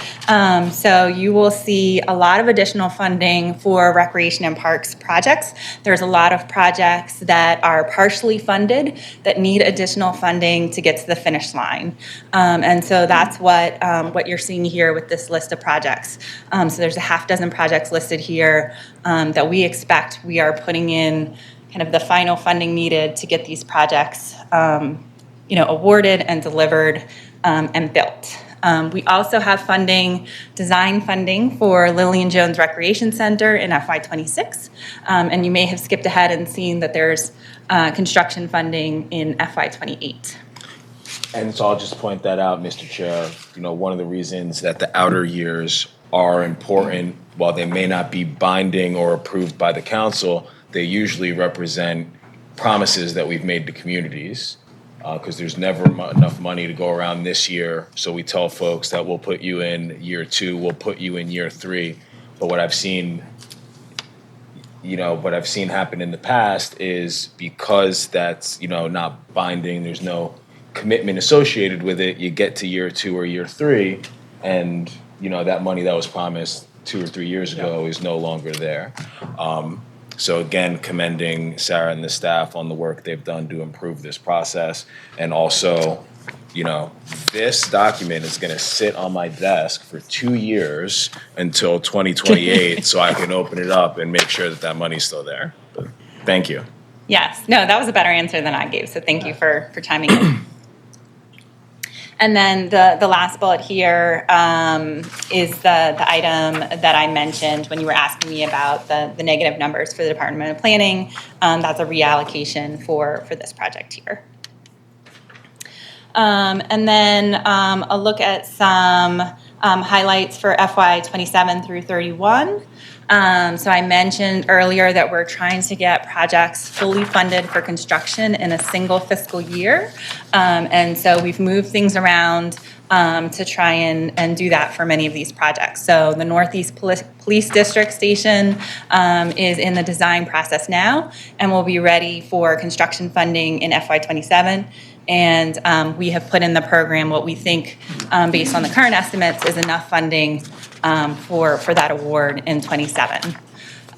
T: So you will see a lot of additional funding for recreation and parks projects. There's a lot of projects that are partially funded that need additional funding to get to the finish line. And so that's what you're seeing here with this list of projects. So there's a half dozen projects listed here that we expect we are putting in kind of the final funding needed to get these projects awarded and delivered and built. We also have design funding for Lillian Jones Recreation Center in FY26. And you may have skipped ahead and seen that there's construction funding in FY28.
D: And so I'll just point that out, Mr. Chair. One of the reasons that the outer years are important, while they may not be binding or approved by the council, they usually represent promises that we've made to communities. Because there's never enough money to go around this year. So we tell folks that we'll put you in year 2, we'll put you in year 3. But what I've seen happen in the past is because that's, not binding, there's no commitment associated with it, you get to year 2 or year 3, and, that money that was promised 2 or 3 years ago is no longer there. So again, commending Sarah and the staff on the work they've done to improve this process. And also, this document is going to sit on my desk for 2 years until 2028 so I can open it up and make sure that money's still there. But thank you.
T: Yes, no, that was a better answer than I gave, so thank you for chiming in. And then the last bullet here is the item that I mentioned when you were asking me about the negative numbers for the Department of Planning. That's a reallocation for this project here. And then a look at some highlights for FY 27 through 31. So I mentioned earlier that we're trying to get projects fully funded for construction in a single fiscal year. And so we've moved things around to try and do that for many of these projects. So the Northeast Police District Station is in the design process now and will be ready for construction funding in FY 27. And we have put in the program what we think, based on the current estimates, is enough funding for that award in 27.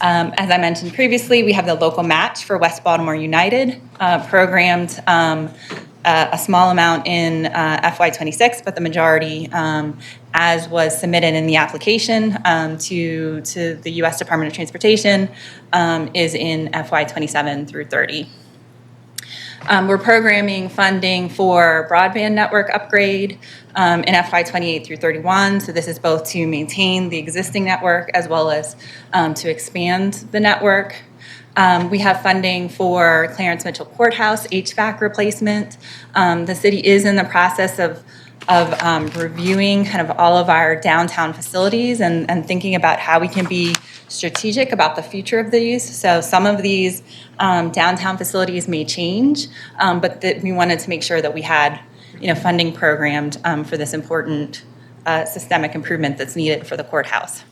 T: As I mentioned previously, we have the local match for West Baltimore United, programmed a small amount in FY 26, but the majority, as was submitted in the application to the U.S. Department of Transportation, is in FY 27 through 30. We're programming funding for broadband network upgrade in FY 28 through 31. So this is both to maintain the existing network as well as to expand the network. We have funding for Clarence Mitchell Courthouse HVAC replacement. The city is in the process of reviewing kind of all of our downtown facilities and thinking about how we can be strategic about the future of these. So some of these downtown facilities may change, but we wanted to make sure that we had funding programmed for this important systemic improvement that's needed for the courthouse.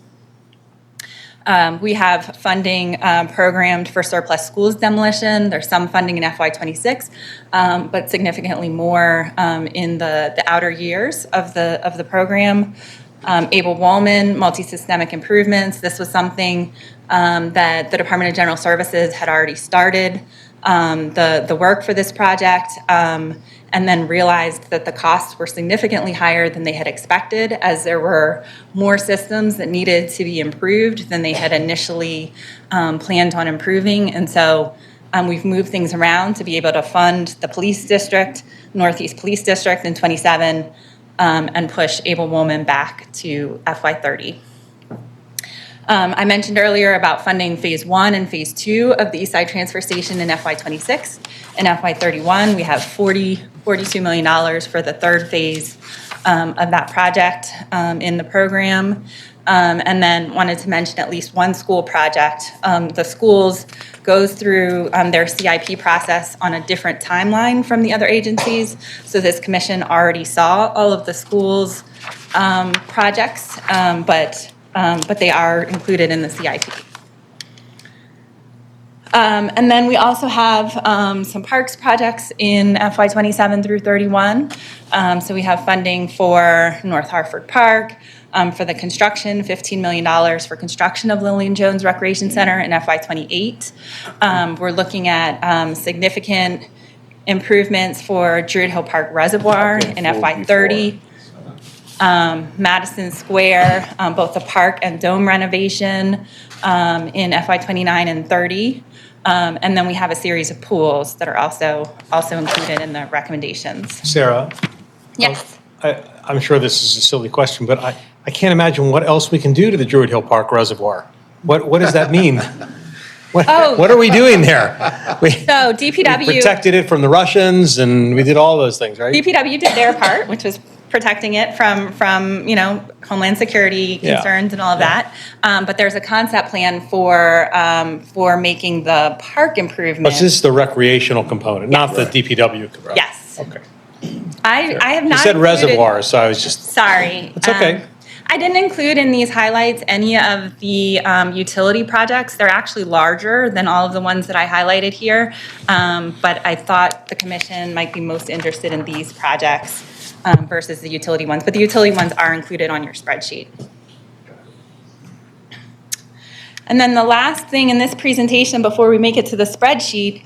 T: We have funding programmed for surplus schools demolition. There's some funding in FY26, but significantly more in the outer years of the program. Abel Woolman, multi-systemic improvements. This was something that the Department of General Services had already started the work for this project, and then realized that the costs were significantly higher than they had expected, as there were more systems that needed to be improved than they had initially planned on improving. And so we've moved things around to be able to fund the police district, Northeast Police District in 27, and push Abel Woolman back to FY30. I mentioned earlier about funding phase 1 and phase 2 of the Eastside Transfer Station in FY26. In FY31, we have $42 million for the third phase of that project in the program. And then wanted to mention at least one school project. The schools goes through their CIP process on a different timeline from the other agencies. So this commission already saw all of the schools' projects, but they are included in the CIP. And then we also have some parks projects in FY '27 through '31. So we have funding for North Hartford Park, for the construction, $15 million for construction of Lillian Jones Recreation Center in FY '28. We're looking at significant improvements for Druid Hill Park Reservoir in FY '30. Madison Square, both the park and dome renovation in FY '29 and '30. And then we have a series of pools that are also included in the recommendations.
A: Sarah?
T: Yes.
A: I'm sure this is a silly question, but I can't imagine what else we can do to the Druid Hill Park Reservoir. What does that mean? What are we doing there?
T: So DPW
A: We protected it from the Russians, and we did all those things, right?
T: DPW did their part, which was protecting it from Homeland Security concerns and all of that. But there's a concept plan for making the park improvements.
A: But this is the recreational component, not the DPW component.
T: Yes.
A: Okay.
T: I have not.
A: You said
T: included-
A: reservoir, so I was just.
T: Sorry.
A: It's okay.
T: I didn't include in these highlights any of the utility projects. They're actually larger than all of the ones that I highlighted here. But I thought the commission might be most interested in these projects versus the utility ones. But the utility ones are included on your spreadsheet. And then the last thing in this presentation before we make it to the spreadsheet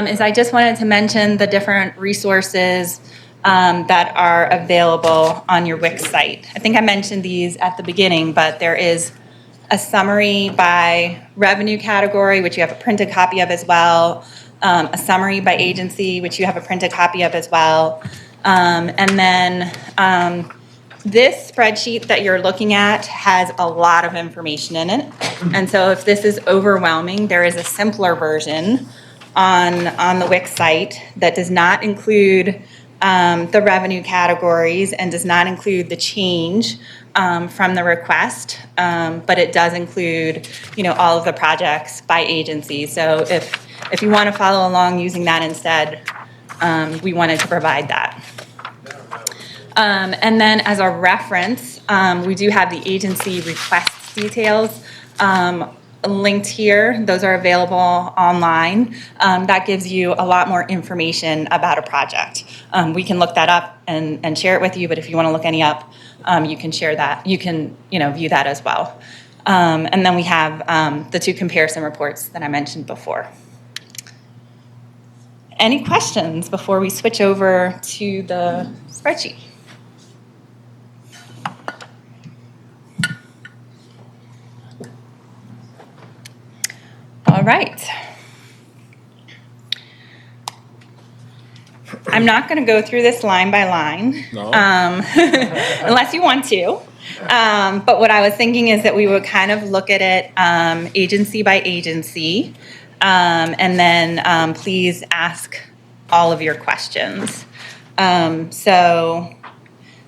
T: is I just wanted to mention the different resources that are available on your Wix site. I think I mentioned these at the beginning, but there is a summary by revenue category, which you have a printed copy of as well, a summary by agency, which you have a printed copy of as well, and then this spreadsheet that you're looking at has a lot of information in it. And so if this is overwhelming, there is a simpler version on the Wix site that does not include the revenue categories and does not include the change from the request, but it does include, all of the projects by agency. So if you want to follow along using that instead, we wanted to provide that. And then as a reference, we do have the agency request details linked here. Those are available online. That gives you a lot more information about a project. We can look that up and share it with you, but if you want to look any up, you can share that. You can, view that as well. And then we have the two comparison reports that I mentioned before. Any questions before we switch over to the spreadsheet? All right. I'm not going to go through this line by line, unless you want to. But what I was thinking is that we would kind of look at it agency by agency, and then please ask all of your questions. So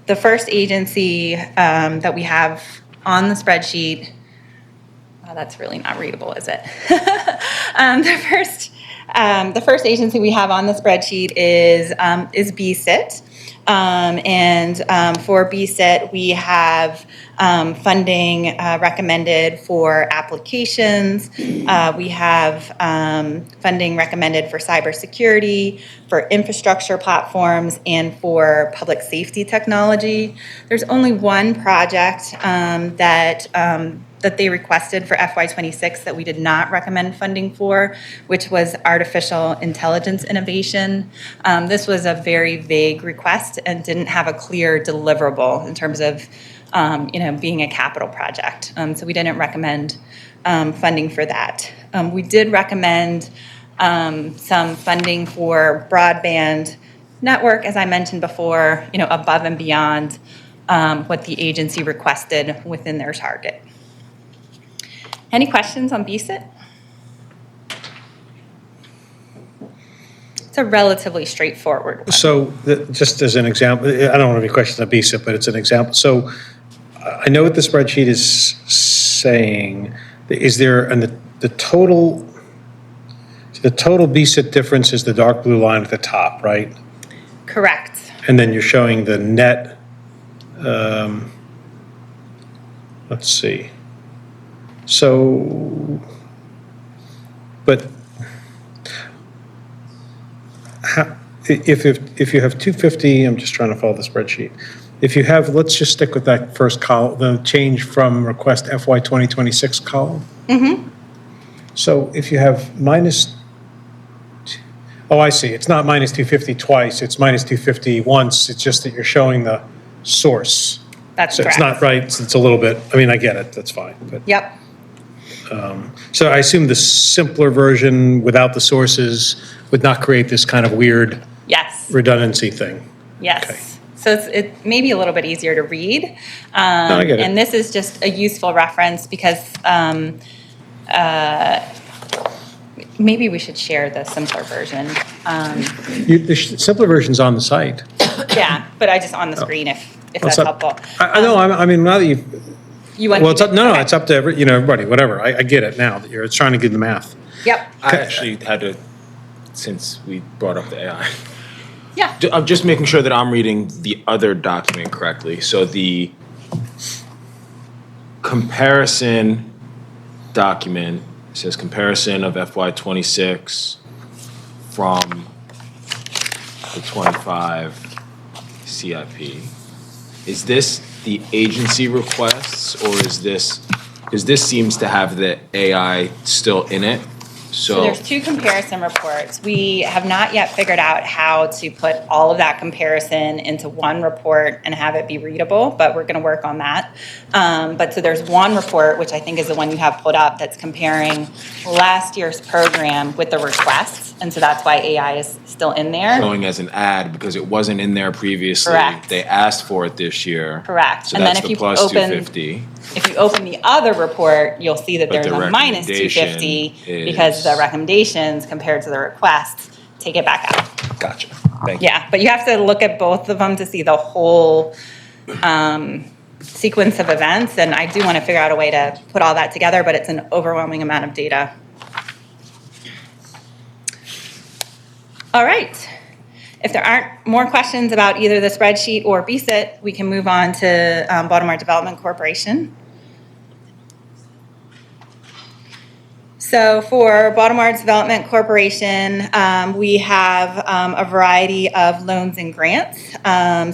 T: the first agency that we have on the spreadsheet, that's really not readable, is it? The first agency we have on the spreadsheet is BSIT. And for BSIT, we have funding recommended for applications. We have funding recommended for cybersecurity, for infrastructure platforms, and for public safety technology. There's only one project that they requested for FY '26 that we did not recommend funding for, which was artificial intelligence innovation. This was a very vague request and didn't have a clear deliverable in terms of being a capital project. So we didn't recommend funding for that. We did recommend some funding for broadband network, as I mentioned before, above and beyond what the agency requested within their target. Any questions on BSIT? It's a relatively straightforward one.
A: So just as an example, I don't want to be questions on BSIP, but it's an example. So I know what the spreadsheet is saying. Is there, and the total BSIP difference is the dark blue line at the top, right?
T: Correct.
A: And then you're showing the net, let's see. So, but if you have 250, I'm just trying to follow the spreadsheet. If you have, let's just stick with that first column, the change from request FY 2026 column.
T: Mm-hmm.
A: So if you have minus, oh, I see, it's not minus 250 twice, it's minus 250 once, it's just that you're showing the source.
T: That's
A: So it's
T: correct.
A: not right, it's a little bit, I mean, I get it, that's fine, but.
T: Yep.
A: So I assume the simpler version without the sources would not create this kind of weird
T: Yes.
A: redundancy thing.
T: Yes. So it may be a little bit easier to read.
A: I get it.
T: And this is just a useful reference because maybe we should share the simpler version.
A: The simpler version's on the site.
T: Yeah, but I just on the screen if that's helpful.
A: I know, I mean, now that you,
T: You want
A: well,
T: me
A: it's up,
T: to-
A: no,
T: okay.
A: it's up to everybody, whatever. I get it now that you're trying to do the math.
T: Yep.
D: I actually had to, since we brought up the AI.
T: Yeah.
D: I'm just making sure that I'm reading the other document correctly. So the comparison document says comparison of FY '26 from the '25 CIP. Is this the agency requests, or is this, because this seems to have the AI still in it?
T: So there's two comparison reports. We have not yet figured out how to put all of that comparison into one report and have it be readable, but we're going to work on that. But so there's one report, which I think is the one you have put up, that's comparing last year's program with the requests. And so that's why AI is still in there.
D: Showing as an ad because it wasn't in there previously.
T: Correct.
D: They asked for it this year.
T: Correct.
D: So
T: And then
D: that's
T: if
D: the
T: you
D: plus
T: open-
D: 250.
T: If you open the other report, you'll see that
D: But
T: there's
D: the
T: a minus
D: recommendation
T: 250 because the recommendations compared to the requests take it back out.
D: Gotcha. Thank you.
T: Yeah, but you have to look at both of them to see the whole sequence of events. And I do want to figure out a way to put all that together, but it's an overwhelming amount of data. All right. If there aren't more questions about either the spreadsheet or BSIT, we can move on to Baltimore Development Corporation. So for Baltimore Development Corporation, we have a variety of loans and grants.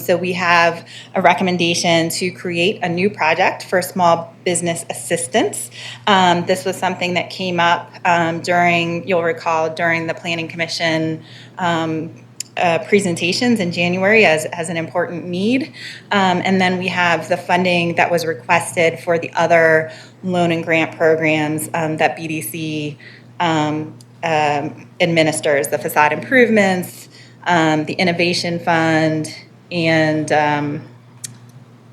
T: So we have a recommendation to create a new project for small business assistance. This was something that came up you'll recall, during the Planning Commission presentations in January as an important need. And then we have the funding that was requested for the other loan and grant programs that BDC administers, the facade improvements, the innovation fund, and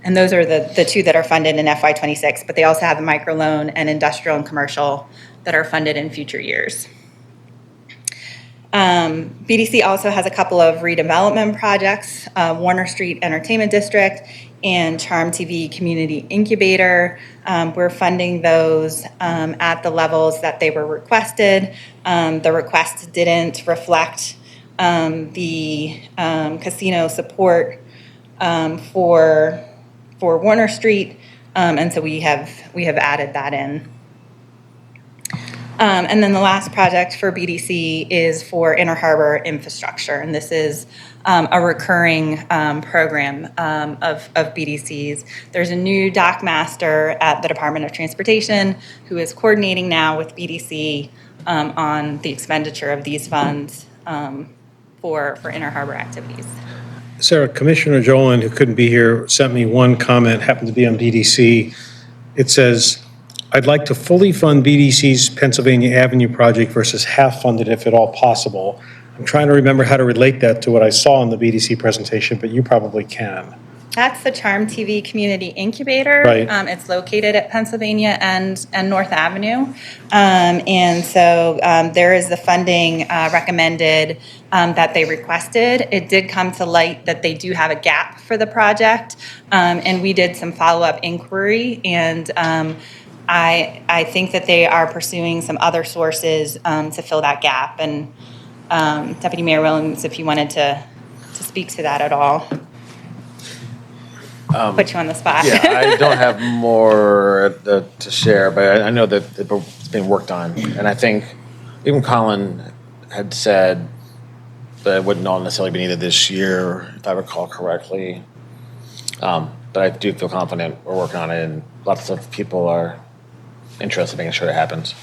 T: those are the two that are funded in FY26, but they also have the microloan and industrial and commercial that are funded in future years. BDC also has a couple of redevelopment projects, Warner Street Entertainment District and Charm TV Community Incubator. We're funding those at the levels that they were requested. The request didn't reflect the casino support for Warner Street, and so we have added that in. And then the last project for BDC is for Inner Harbor infrastructure, and this is a recurring program of BDC's. There's a new dock master at the Department of Transportation who is coordinating now with BDC on the expenditure of these funds for Inner Harbor activities.
A: Sarah, Commissioner Jolin, who couldn't be here, sent me one comment, happened to be on BDC. It says, I'd like to fully fund BDC's Pennsylvania Avenue project versus half funded if at all possible. I'm trying to remember how to relate that to what I saw in the BDC presentation, but you probably can.
T: That's the Charm TV Community Incubator.
A: Right.
T: It's located at Pennsylvania and North Avenue. And so there is the funding recommended that they requested. It did come to light that they do have a gap for the project. And we did some follow-up inquiry, and I think that they are pursuing some other sources to fill that gap. And Deputy Mayor Williams, if you wanted to speak to that at all. Put you on the spot.
H: Yeah, I don't have more to share, but I know that it's been worked on. And I think even Colin had said but it wouldn't all necessarily be needed this year, if I recall correctly. But I do feel confident we're working on it, and lots of people are interested in making sure it happens.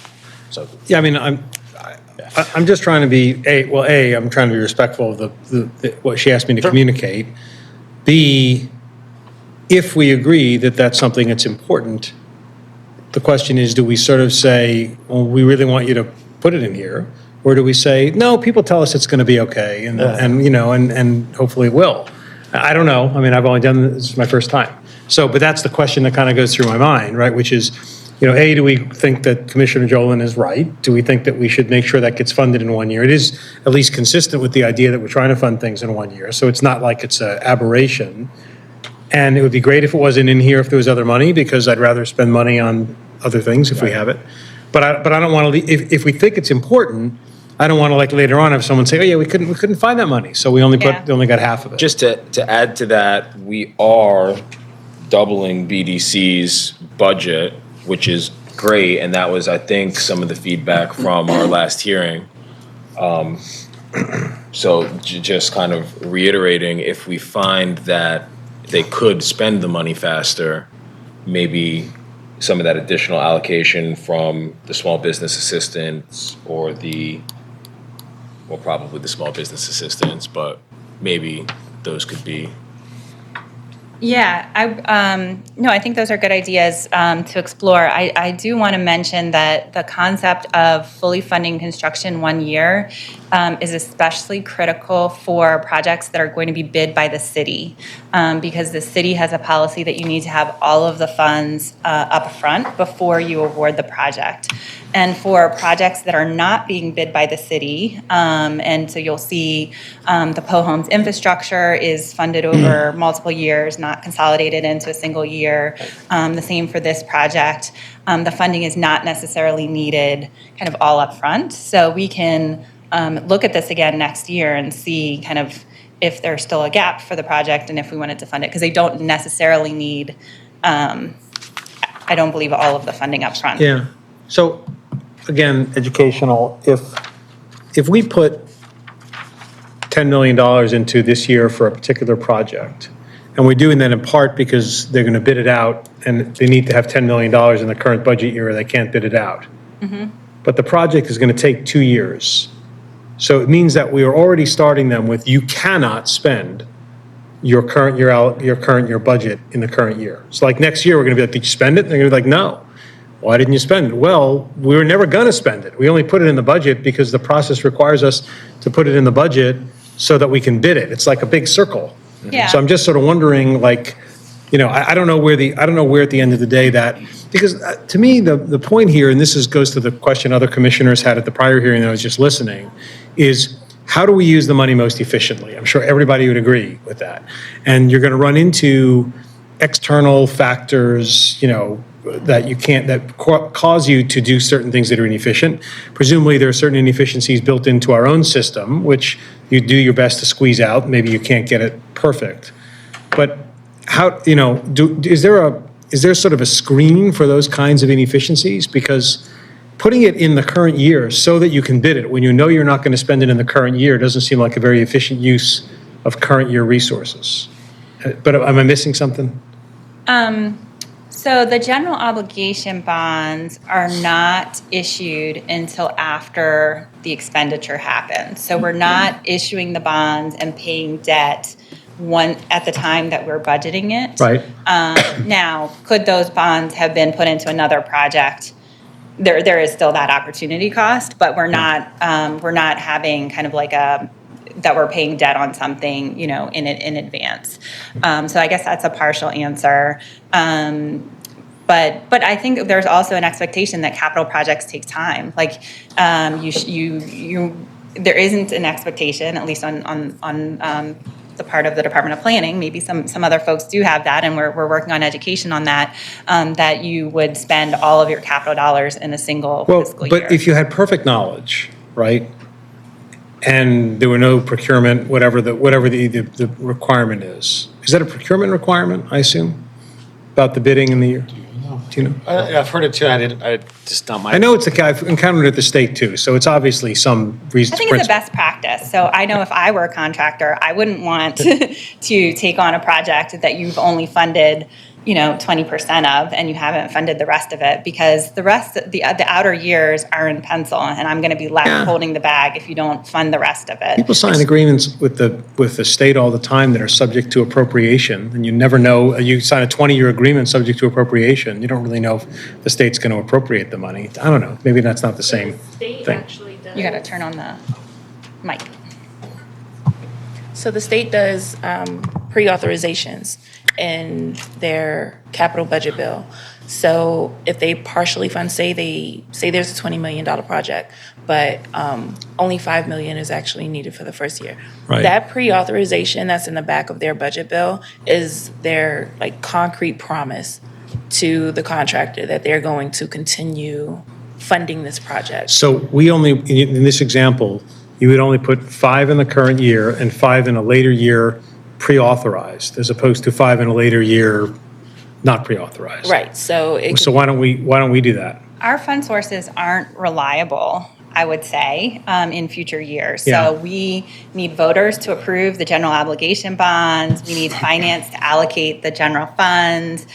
H: So
A: Yeah, I mean, I'm just trying to be, I'm trying to be respectful of the what she asked me to communicate. B, if we agree that that's something that's important, the question is, do we sort of say, well, we really want you to put it in here? Or do we say, no, people tell us it's going to be okay, and hopefully it will? I don't know. I mean, I've only done this my first time. So, but that's the question that kind of goes through my mind, right? Which is, A, do we think that Commissioner Jolin is right? Do we think that we should make sure that gets funded in 1 year? It is at least consistent with the idea that we're trying to fund things in 1 year. So it's not like it's an aberration. And it would be great if it wasn't in here if there was other money, because I'd rather spend money on other things if we have it. But I don't want to, if we think it's important, I don't want to, like, later on have someone say, oh yeah, we couldn't find that money, so we only got half of it.
D: Just to add to that, we are doubling BDC's budget, which is great, and that was, I think, some of the feedback from our last hearing. So just kind of reiterating, if we find that they could spend the money faster, maybe some of that additional allocation from the small business assistance or probably the small business assistance, but maybe those could be.
T: Yeah, I think those are good ideas to explore. I do want to mention that the concept of fully funding construction 1 year is especially critical for projects that are going to be bid by the city, because the city has a policy that you need to have all of the funds up front before you award the project. And for projects that are not being bid by the city, and so you'll see the PO Homes infrastructure is funded over multiple years, not consolidated into a single year. The same for this project. The funding is not necessarily needed kind of all up front. So we can look at this again next year and see kind of if there's still a gap for the project and if we wanted to fund it, because they don't necessarily need, I don't believe, all of the funding up front.
A: Yeah. So, again, educational, if we put $10 million into this year for a particular project, and we're doing that in part because they're going to bid it out and they need to have $10 million in the current budget year or they can't bid it out.
T: Mm-hmm.
A: But the project is going to take 2 years. So it means that we are already starting them with, you cannot spend your current year budget in the current year. So like next year, we're going to be like, did you spend it? And they're going to be like, no. Why didn't you spend it? Well, we were never going to spend it. We only put it in the budget because the process requires us to put it in the budget so that we can bid it. It's like a big circle.
T: Yeah.
A: So I'm just sort of wondering, like, I don't know where at the end of the day that, because to me, the point here, and this goes to the question other commissioners had at the prior hearing that I was just listening, is how do we use the money most efficiently? I'm sure everybody would agree with that. And you're going to run into external factors, that cause you to do certain things that are inefficient. Presumably, there are certain inefficiencies built into our own system, which you do your best to squeeze out. Maybe you can't get it perfect. But how, is there sort of a screening for those kinds of inefficiencies? Because putting it in the current year so that you can bid it when you know you're not going to spend it in the current year doesn't seem like a very efficient use of current year resources. But am I missing something?
T: So the general obligation bonds are not issued until after the expenditure happens. So we're not issuing the bonds and paying debt at the time that we're budgeting it.
A: Right.
T: Now, could those bonds have been put into another project? There is still that opportunity cost, but we're not having kind of like that we're paying debt on something, in advance. So I guess that's a partial answer. But I think there's also an expectation that capital projects take time. Like there isn't an expectation, at least on the part of the Department of Planning. Maybe some other folks do have that, and we're working on education on that. That you would spend all of your capital dollars in a single fiscal year.
A: But if you had perfect knowledge, right? And there were no procurement, whatever the requirement is. Is that a procurement requirement, I assume? About the bidding in the year? Do you know?
H: I've heard it too. I just not my.
A: I know I've encountered it at the state too, so it's obviously some reason.
T: I think it's a best practice. So I know if I were a contractor, I wouldn't want to take on a project that you've only funded, 20% of, and you haven't funded the rest of it, because the rest, the outer years are in pencil, and I'm going to be left holding the bag if you don't fund the rest of it.
A: People sign agreements with the state all the time that are subject to appropriation, and you never know. You sign a 20-year agreement subject to appropriation. You don't really know if the state's going to appropriate the money. I don't know. Maybe that's not the same thing.
T: You got to turn on the mic.
U: So the state does pre-authorizations in their capital budget bill. So if they partially fund, say there's a $20 million project, but only $5 million is actually needed for the first year.
A: Right.
U: That pre-authorization that's in the back of their budget bill is their concrete promise to the contractor that they're going to continue funding this project.
A: So we only, in this example, you would only put 5 in the current year and 5 in a later year pre-authorized, as opposed to 5 in a later year not pre-authorized.
U: Right. So
A: why don't we do that?
T: Our fund sources aren't reliable, I would say, in future years.
A: Yeah.
T: So we need voters to approve the general obligation bonds. We need finance to allocate the general funds.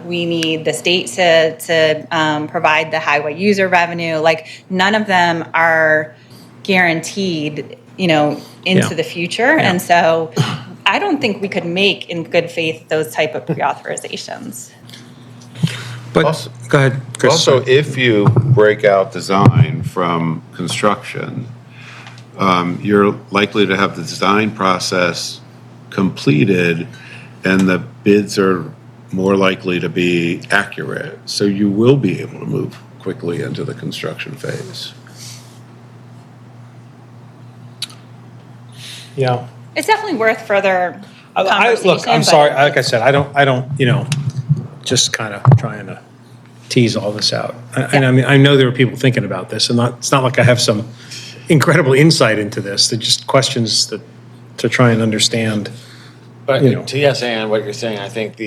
T: We need the state to provide the highway user revenue. None of them are guaranteed, into the future.
A: Yeah.
T: And so I don't think we could make in good faith those type of pre-authorizations.
A: But go ahead, Chris.
B: Also, if you break out design from construction, you're likely to have the design process completed, and the bids are more likely to be accurate. So you will be able to move quickly into the construction phase.
A: Yeah.
T: It's definitely worth further conversation.
A: Look, I'm
T: but
A: sorry. Like I said, I don't, just kind of trying to tease all this out. And I mean, I know there are people thinking about this, and it's not like I have some incredible insight into this. They're just questions to try and understand.
H: But to yes, and what you're saying, I think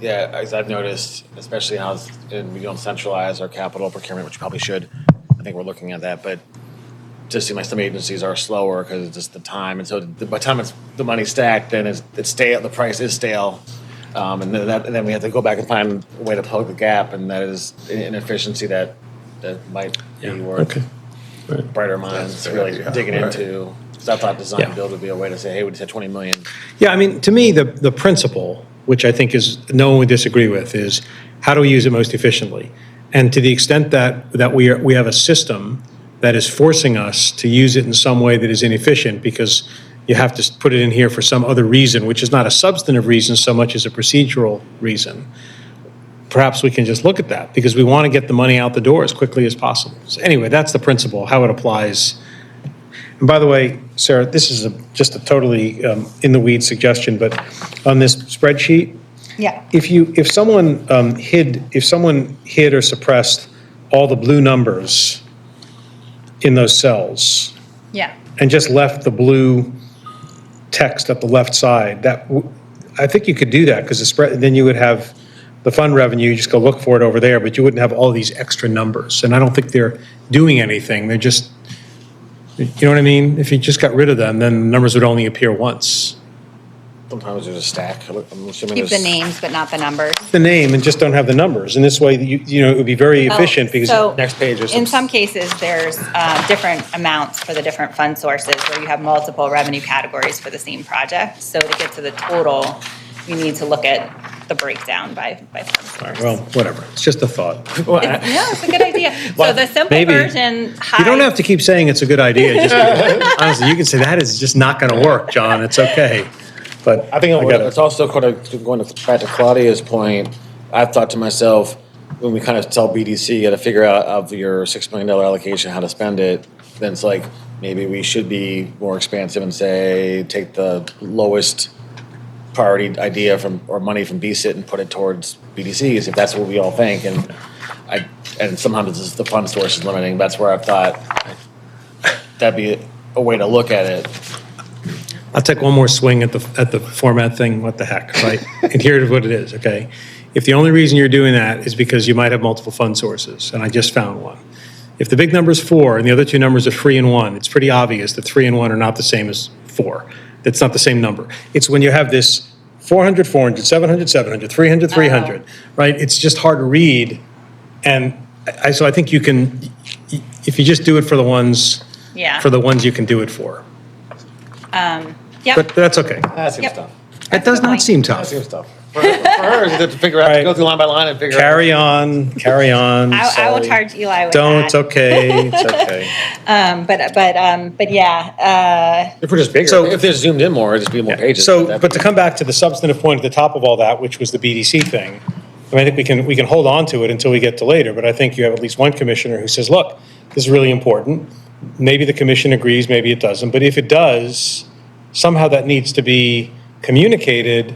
H: as I've noticed, especially now we don't centralize our capital procurement, which we probably should. I think we're looking at that, but just seems like some agencies are slower because it's just the time, and so by the time the money's stacked, then it's stale. The price is stale, and then we have to go back and find a way to plug the gap, and that is an inefficiency that might be worth brighter minds really digging into. So I thought design build would be a way to say, hey, we just had 20 million.
A: Yeah, I mean, to me, the principle, which I think is no one would disagree with, is how do we use it most efficiently? And to the extent that we have a system that is forcing us to use it in some way that is inefficient because you have to put it in here for some other reason, which is not a substantive reason so much as a procedural reason, perhaps we can just look at that because we want to get the money out the door as quickly as possible. So anyway, that's the principle, how it applies. And by the way, Sarah, this is just a totally in-the-weeds suggestion, but on this spreadsheet, if someone hid or suppressed all the blue numbers in those cells and just left the blue text at the left side, I think you could do that because then you would have the fund revenue, you just go look for it over there, but you wouldn't have all these extra numbers. And I don't think they're doing anything. They're just, you know what I mean? If you just got rid of them, then the numbers would only appear once.
H: Sometimes there's a stack. I'm assuming
T: keep the names, but not the numbers.
A: The name and just don't have the numbers. And this way, it would be very efficient because
T: so
A: next page is.
T: In some cases, there's different amounts for the different fund sources where you have multiple revenue categories for the same project. So to get to the total, you need to look at the breakdown by fund source.
A: All right, well, whatever. It's just a thought.
T: It's a good idea. So the simple version.
A: You don't have to keep saying it's a good idea. Just, honestly, you can say that is just not going to work, John. It's okay. But
H: I think it's also kind of going back to Claudia's point. I've thought to myself, when we kind of tell BDC, you got to figure out of your $6 million allocation how to spend it. Then it's like maybe we should be more expansive and say take the lowest priority idea or money from BSIT and put it towards BDCs if that's what we all think. And sometimes it's just the fund source is limiting. That's where I've thought that'd be a way to look at it.
A: I'll take one more swing at the format thing. What the heck, right? And here's what it is, okay? if the only reason you're doing that is because you might have multiple fund sources, and I just found one. If the big number is 4 and the other two numbers are 3 and 1, it's pretty obvious that 3 and 1 are not the same as 4. That's not the same number. It's when you have this 400, 400, 700, 700, 300, 300, right? It's just hard to read. And so I think you can, if you just do it for the ones,
T: Yeah.
A: for the ones you can do it for.
T: Yep.
A: But that's okay.
H: That seems
T: Yep.
H: tough.
A: It does not seem
H: That
A: tough.
H: seems tough. For her, to figure out, to go through line by line and figure out.
A: Carry on, carry on.
T: I will
A: Sally.
T: charge Eli with
A: Don't,
T: that.
A: it's okay, it's okay.
T: But yeah,
H: If we're just bigger, if they're zoomed in more, just be more pages.
A: So, but to come back to the substantive point at the top of all that, which was the BDC thing, I mean, I think we can hold on to it until we get to later, but I think you have at least one commissioner who says, look, this is really important. Maybe the commission agrees, maybe it doesn't, but if it does, somehow that needs to be communicated.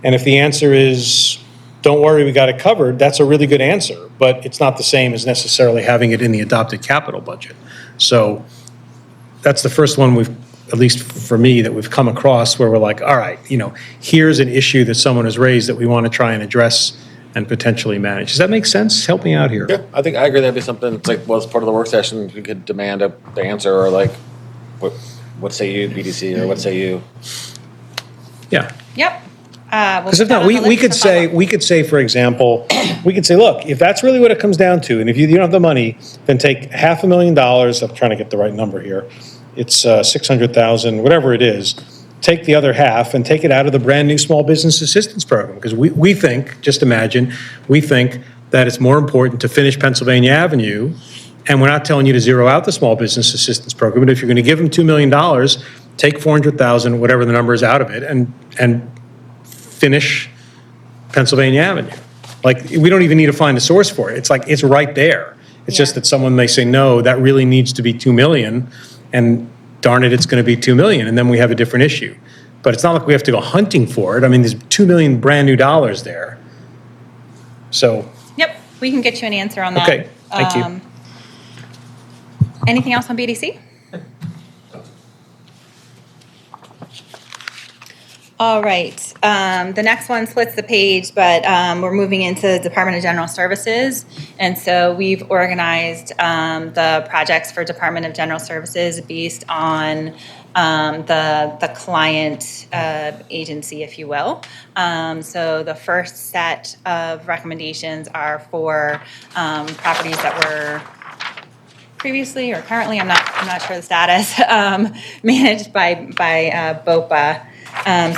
A: And if the answer is, don't worry, we got it covered, that's a really good answer, but it's not the same as necessarily having it in the adopted capital budget. So that's the first one we've, at least for me, that we've come across where we're like, all right, here's an issue that someone has raised that we want to try and address and potentially manage. Does that make sense? Help me out here.
H: Yeah, I think I agree. That'd be something. It's like, well, as part of the work session, we could demand the answer, or like, what say you, BDC, or what say you?
A: Yeah.
T: yep.
A: Because if not, we could say, for example, we could say, look, if that's really what it comes down to, and if you don't have the money, then take $500,000, I'm trying to get the right number here, it's 600,000, whatever it is, take the other half and take it out of the brand-new small business assistance program. Because we think, just imagine, we think that it's more important to finish Pennsylvania Avenue, and we're not telling you to zero out the small business assistance program, but if you're going to give them $2 million, take 400,000, whatever the number is, out of it, and finish Pennsylvania Avenue. Like, we don't even need to find a source for it. It's like, it's right there. It's just that someone may say, no, that really needs to be 2 million, and darn it, it's going to be 2 million, and then we have a different issue. But it's not like we have to go hunting for it. I mean, there's 2 million brand new dollars there. So.
T: Yep, we can get you an answer on that.
A: Okay, thank you.
T: Anything else on BDC? All right, the next one splits the page, but we're moving into Department of General Services. And so we've organized the projects for Department of General Services based on the client agency, if you will. So the first set of recommendations are for properties that were previously or currently, I'm not sure the status, managed by BOPA.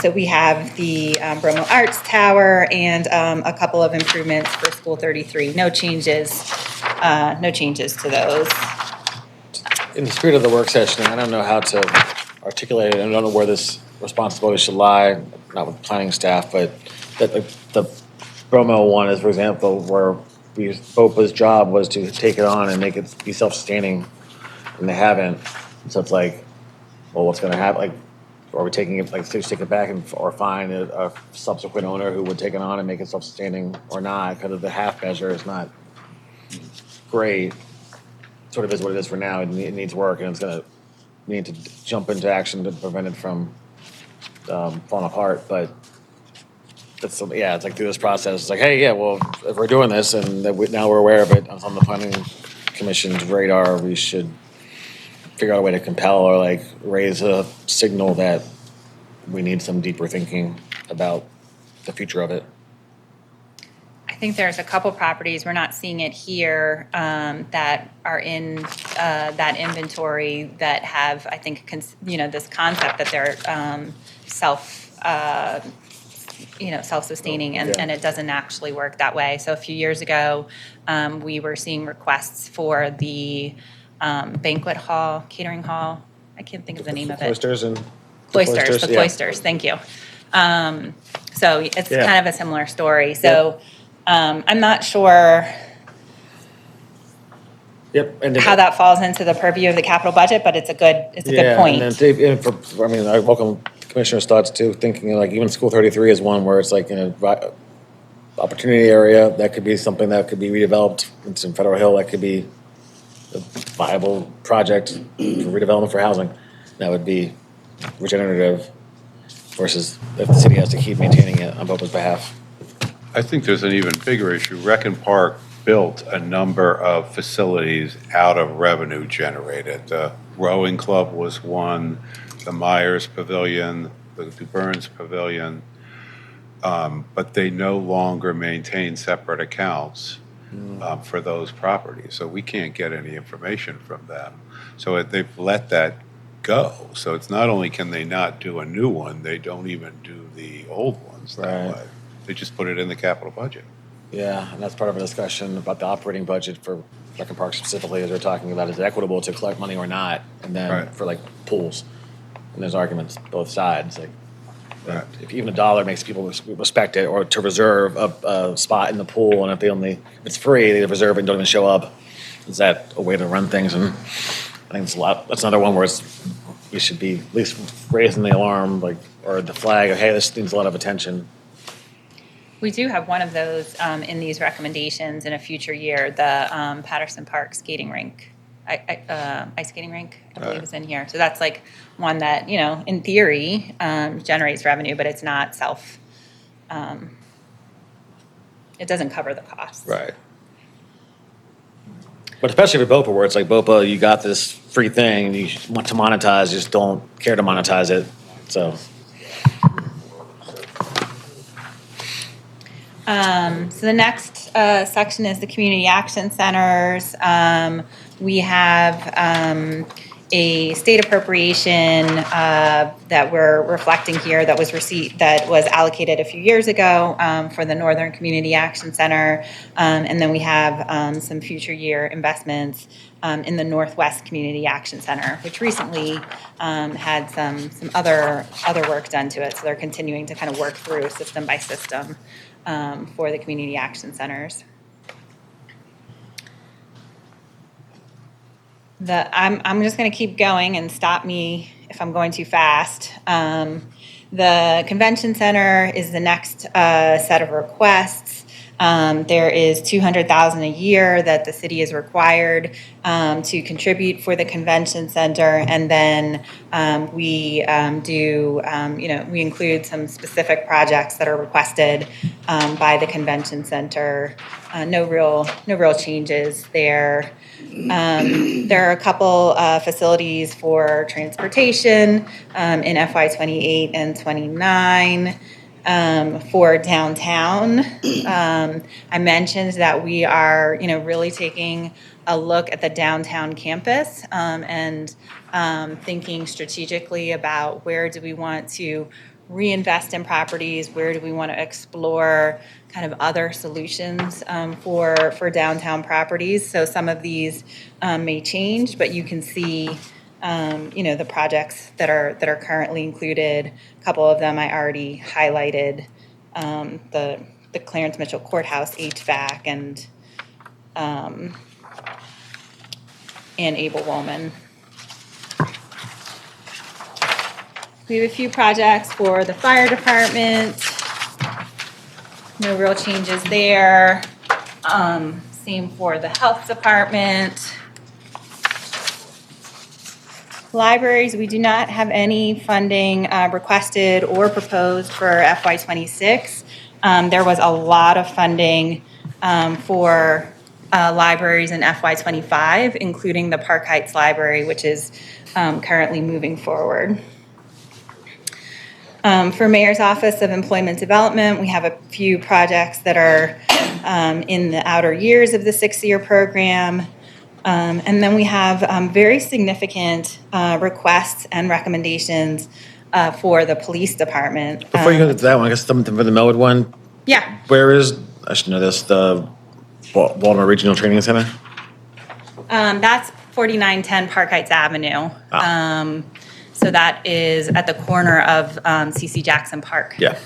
T: So we have the Bromo Arts Tower and a couple of improvements for School 33. No changes to those.
H: In the spirit of the work session, I don't know how to articulate it, and I don't know where this responsibility should lie, not with planning staff, but that the Bromo one is, for example, where BOPA's job was to take it on and make it be self-sustaining, and they haven't. So it's like, well, what's going to happen? Like, are we taking it, like, take it back or find a subsequent owner who would take it on and make it self-sustaining or not? Because the half measure is not great. Sort of is what it is for now. It needs work, and it's going to need to jump into action to prevent it from falling apart. But it's like through this process, it's like, hey, yeah, well, if we're doing this and now we're aware of it, it's on the planning commission's radar, we should figure out a way to compel or like raise a signal that we need some deeper thinking about the future of it.
T: I think there's a couple properties, we're not seeing it here, that are in that inventory that have, I think, this concept that they're self-sustaining, and it doesn't actually work that way. So a few years ago, we were seeing requests for the banquet hall, catering hall. I can't think of the name of it.
H: Cloisters,
T: thank you. So it's kind of a similar story. So I'm not sure how that falls into the purview of the capital budget, but it's a good point.
H: And then I welcome Commissioner's thoughts too, thinking like even School 33 is one where it's like in a opportunity area that could be something that could be redeveloped. It's in Federal Hill, that could be a viable project for redevelopment for housing. That would be regenerative versus if the city has to keep maintaining it on BOPA's behalf.
B: I think there's an even bigger issue. Rec and Park built a number of facilities out of revenue generated. The rowing club was one, the Myers Pavilion, the DuBurns Pavilion, but they no longer maintain separate accounts for those properties. So we can't get any information from them. So they've let that go. So it's not only can they not do a new one, they don't even do the old ones that way. They just put it in the capital budget.
H: Yeah, and that's part of a discussion about the operating budget for Rec and Park specifically, as we're talking about, is it equitable to collect money or not? And then for like pools, and there's arguments both sides, like, if even $1 makes people respect it, or to reserve a spot in the pool, and if it's free, they reserve it and don't even show up. Is that a way to run things? And I think it's a lot. That's another one where we should be at least raising the alarm, like, or the flag of, hey, this needs a lot of attention.
T: We do have one of those in these recommendations in a future year, the Patterson Park skating rink, ice skating rink, I believe is in here. So that's like one that, in theory, generates revenue, but it's not it doesn't cover the costs.
H: Right. But especially for BOPA, where it's like, BOPA, you got this free thing, you want to monetize, you just don't care to monetize it, so.
T: So the next section is the community action centers. We have a state appropriation that we're reflecting here that was allocated a few years ago for the Northern Community Action Center, and then we have some future year investments in the Northwest Community Action Center, which recently had some other work done to it. So they're continuing to kind of work through system by system for the community action centers. I'm just going to keep going and stop me if I'm going too fast. The convention center is the next set of requests. There is $200,000 a year that the city is required to contribute for the convention center, and then we we include some specific projects that are requested by the convention center. No real changes there. There are a couple facilities for transportation in FY 28 and 29. For downtown, I mentioned that we are, really taking a look at the downtown campus and thinking strategically about where do we want to reinvest in properties, where do we want to explore kind of other solutions for downtown properties. So some of these may change, but you can see the projects that are currently included. A couple of them I already highlighted, the Clarence Mitchell Courthouse HVAC and Abel Woolman. We have a few projects for the fire department. No real changes there. Same for the health department. Libraries, we do not have any funding requested or proposed for FY 26. There was a lot of funding for libraries in FY 25, including the Park Heights Library, which is currently moving forward. For Mayor's Office of Employment Development, we have a few projects that are in the outer years of the 6-year program. And then we have very significant requests and recommendations for the police department.
H: Before you go to that one, I guess something for the Millwood one.
T: Yeah.
H: Where is, I should know this, the Baltimore Regional Training Center?
T: That's 4910 Park Heights Avenue. So that is at the corner of C.C. Jackson Park.
H: Yeah.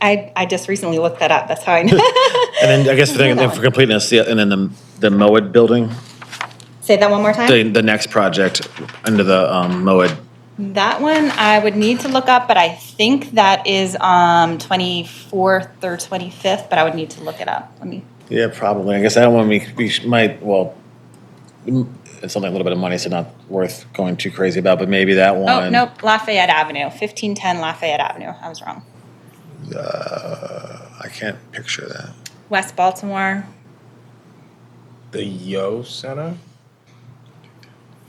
T: I just recently looked that up. That's how I know.
H: And then I guess for completeness, and then the Millwood building,
T: Say that one more time.
H: the next project under the Millwood.
T: That one I would need to look up, but I think that is 24th or 25th, but I would need to look it up.
H: Yeah, probably. I guess I don't want we might, well, it's only a little bit of money, so not worth going too crazy about, but maybe that one.
T: Oh, nope, Lafayette Avenue, 1510 Lafayette Avenue. I was wrong.
H: I can't picture that.
T: West Baltimore.
D: The Yo Center?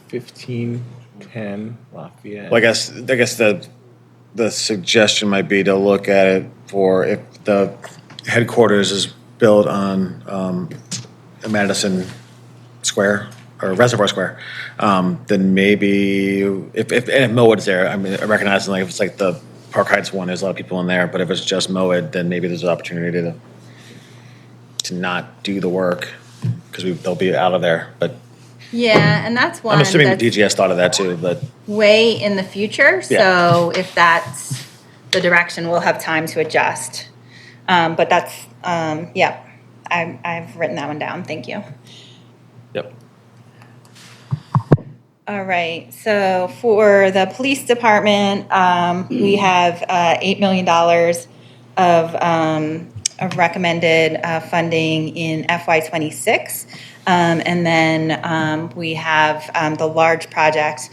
D: 1510 Lafayette.
H: Well, I guess the suggestion might be to look at it for if the headquarters is built on Madison Square or Reservoir Square, then maybe if Millwood's there, I mean, I recognize like if it's like the Park Heights one, there's a lot of people in there, but if it's just Millwood, then maybe there's an opportunity to not do the work because they'll be out of there. But
T: Yeah, and that's one
H: I'm assuming
T: that's
H: the DGS thought of that too, but.
T: way in the future.
H: Yeah.
T: So if that's the direction, we'll have time to adjust. But that's, yeah, I've written that one down. Thank you.
H: Yep.
T: All right, so for the police department, we have $8 million of recommended funding in FY '26. And then we have the large project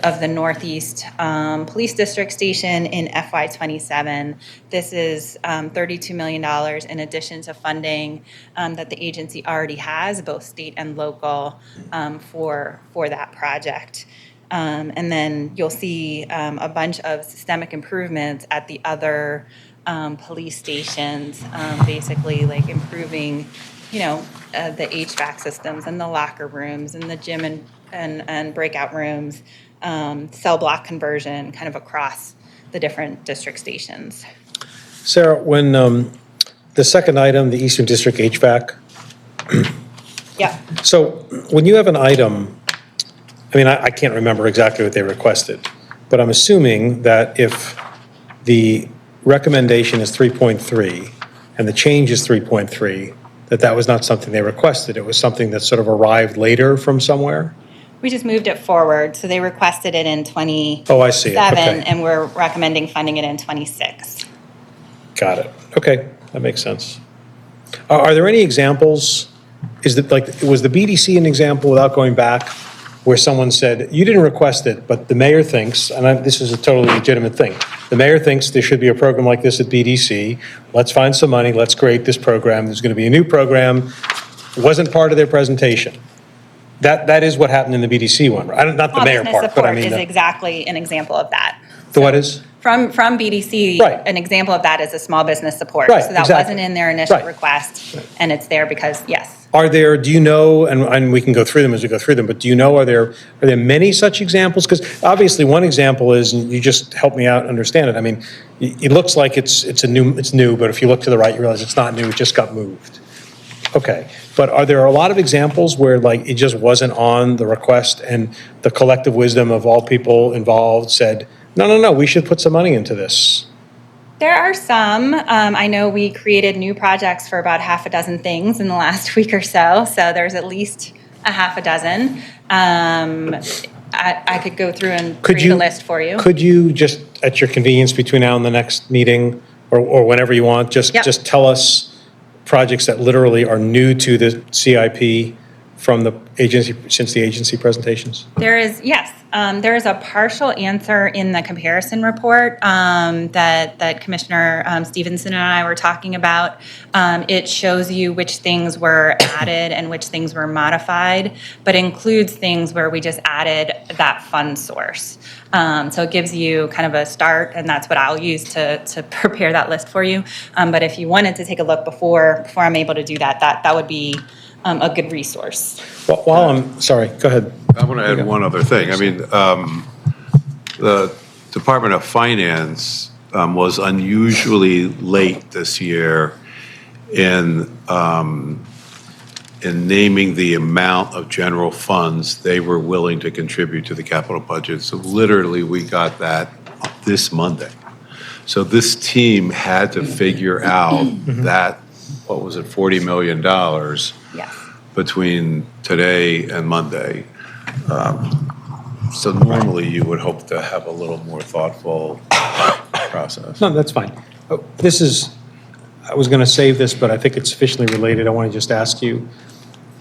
T: of the Northeast Police District Station in FY '27. This is $32 million in addition to funding that the agency already has, both state and local, for that project. And then you'll see a bunch of systemic improvements at the other police stations, basically like improving, the HVAC systems and the locker rooms and the gym and breakout rooms, cell block conversion kind of across the different district stations.
A: Sarah, when the second item, the Eastern District HVAC.
T: Yeah.
A: So when you have an item, I mean, I can't remember exactly what they requested, but I'm assuming that if the recommendation is 3.3 and the change is 3.3, that was not something they requested. It was something that sort of arrived later from somewhere?
T: We just moved it forward, so they requested it in 27.
A: Oh, I see it. Okay.
T: And we're recommending funding it in 26.
A: Got it. Okay, that makes sense. Are there any examples? Was the BDC an example without going back where someone said, you didn't request it, but the mayor thinks, and this is a totally legitimate thing, the mayor thinks there should be a program like this at BDC. Let's find some money. Let's create this program. There's going to be a new program. It wasn't part of their presentation. That is what happened in the BDC one, right? Not the mayor part, but I mean.
T: Small business support is exactly an example of that.
A: The what is?
T: From BDC,
A: Right.
T: an example of that is a small business support.
A: Right,
T: So that
A: exactly.
T: wasn't in their initial
A: Right.
T: request, and it's there because, yes.
A: Do you know, and we can go through them as we go through them, but do you know, are there many such examples? Because obviously one example is, and you just help me out understand it, I mean, it looks like it's new, but if you look to the right, you realize it's not new, it just got moved. Okay, but are there a lot of examples where like it just wasn't on the request and the collective wisdom of all people involved said, no, we should put some money into this?
T: There are some. I know we created new projects for about half a dozen things in the last week or so. So there's at least a half a dozen. I could go through and create a list for you.
A: Could you just, at your convenience between now and the next meeting, or whenever you want, just tell us projects that literally are new to the CIP from the agency, since the agency presentations?
T: There is, yes. There is a partial answer in the comparison report that Commissioner Stevenson and I were talking about. It shows you which things were added and which things were modified, but includes things where we just added that fund source. So it gives you kind of a start, and that's what I'll use to prepare that list for you. But if you wanted to take a look before I'm able to do that would be a good resource.
A: Sorry, go ahead.
B: I want to add one other thing. I mean, the Department of Finance was unusually late this year in naming the amount of general funds they were willing to contribute to the capital budget. So literally, we got that this Monday. So this team had to figure out that, what was it, $40 million between today and Monday. So normally you would hope to have a little more thoughtful process.
A: No, that's fine. I was going to save this, but I think it's sufficiently related. I want to just ask you,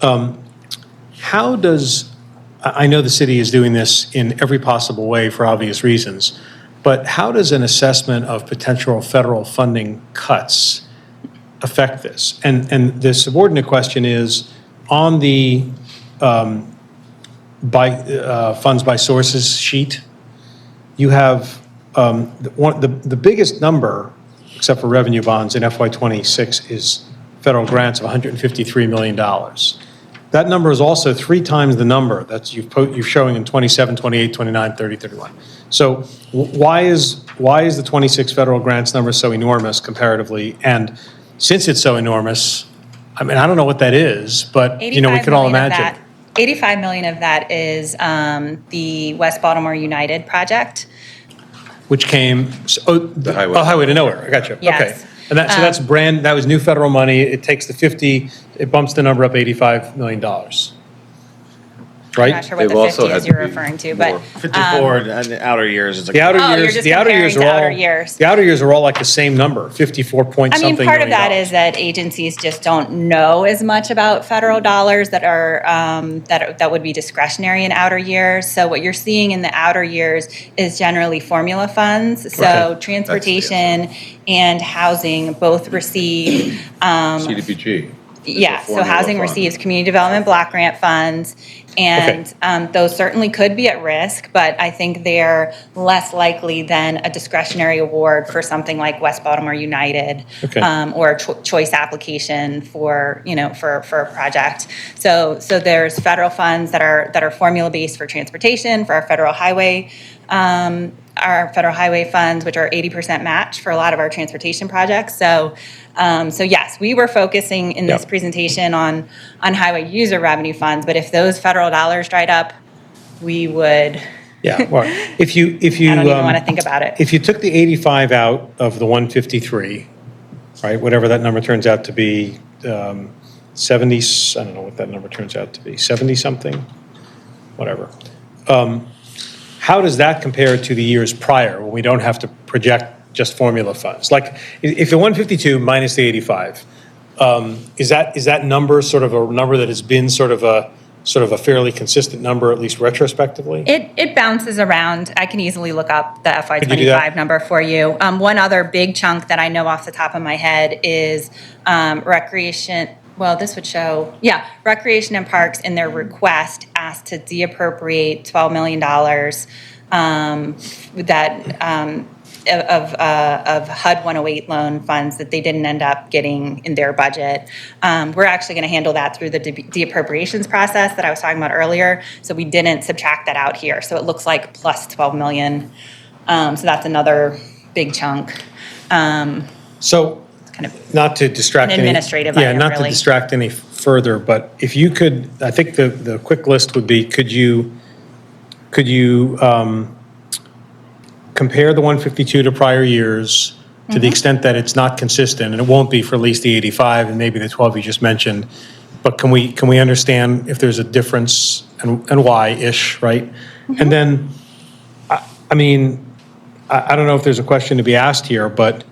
A: how does I know the city is doing this in every possible way for obvious reasons, but how does an assessment of potential federal funding cuts affect this? And the subordinate question is, on the funds by sources sheet, you have the biggest number, except for revenue bonds in FY '26, is federal grants of $153 million. That number is also 3 times the number that you're showing in 27, 28, 29, 30, 31. So why is the 26 federal grants number so enormous comparatively? And since it's so enormous, I mean, I don't know what that is, but we can all imagine.
T: 85 million of that is the West Baltimore United project.
A: Which came, Highway to Nowhere, I got you.
T: Yes.
A: Okay. And that was new federal money. It takes the 50, it bumps the number up $85 million. Right?
T: I'm not sure what the 50 is you're referring to, but.
S: 54 and the outer years is like.
A: The outer
T: you're
A: years,
T: just
A: the outer years
T: comparing
A: are
T: to
A: all.
T: outer years.
A: The outer years are all like the same number, 54 point
T: I
A: something
T: mean, part of
A: million
T: that
A: dollars.
T: is that agencies just don't know as much about federal dollars that are, that would be discretionary in outer years. So what you're seeing in the outer years is generally formula funds. So
B: Okay.
T: transportation and housing both receive.
B: CDBG.
T: Yeah, so
B: formula
T: housing
B: fund.
T: receives community development block grant funds, and those certainly could be at risk, but I think they're less likely than a discretionary award for something like West Baltimore United, or a choice application for for a project. So there's federal funds that are formula based for transportation, for our federal highway. Our federal highway funds, which are 80% match for a lot of our transportation projects. So yes, we were focusing in this presentation on highway user revenue funds, but if those federal dollars dried up, we would.
A: Yeah, well, if you
T: I don't even want to think about it.
A: If you took the 85 out of the 153, right, whatever that number turns out to be, 70, I don't know what that number turns out to be, 70 something, whatever. How does that compare to the years prior when we don't have to project just formula funds? Like, if the 152 minus the 85, is that number sort of a number that has been sort of a fairly consistent number, at least retrospectively?
T: It bounces around. I can easily look up the
A: Could you do that?
T: FY25 number for you. One other big chunk that I know off the top of my head is recreation. Well, this would show, Recreation and Parks in their request asked to deappropriate $12 million of HUD 108 loan funds that they didn't end up getting in their budget. We're actually going to handle that through the deappropriations process that I was talking about earlier. So we didn't subtract that out here. So it looks like plus 12 million. So that's another big chunk.
A: So, not to distract
T: an
A: any.
T: administrative
A: Yeah,
T: item,
A: not to
T: really.
A: distract any further, but if you could, I think the quick list would be, could you compare the 152 to prior years to the extent that it's not consistent, and it won't be for at least the 85 and maybe the 12 you just mentioned, but can we understand if there's a difference and why-ish, right? And then, I mean, I don't know if there's a question to be asked here, but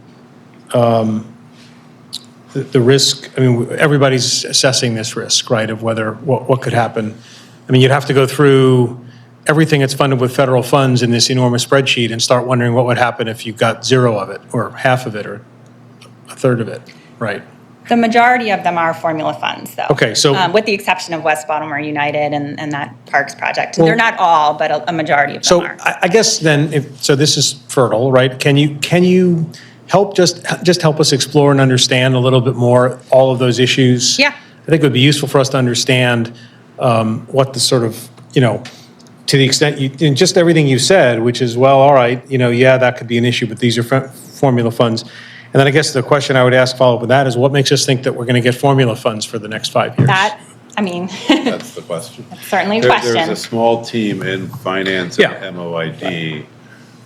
A: the risk, I mean, everybody's assessing this risk, right, of what could happen. I mean, you'd have to go through everything that's funded with federal funds in this enormous spreadsheet and start wondering what would happen if you got zero of it, or half of it, or a third of it, right?
T: The majority of them are formula funds, though.
A: Okay, so-
T: with the exception of West Baltimore United and that Parks project.
A: Well-
T: They're not all, but a majority of them
A: So
T: are.
A: I guess then, so this is fertile, right? Can you help just help us explore and understand a little bit more all of those issues?
T: Yeah.
A: I think it would be useful for us to understand what the sort of, to the extent in just everything you said, which is, well, all right, that could be an issue, but these are formula funds. And then I guess the question I would ask follow up with that is, what makes us think that we're going to get formula funds for the next 5 years?
B: That's the question.
T: Certainly a
B: There's
T: question.
B: a small team in finance and MOID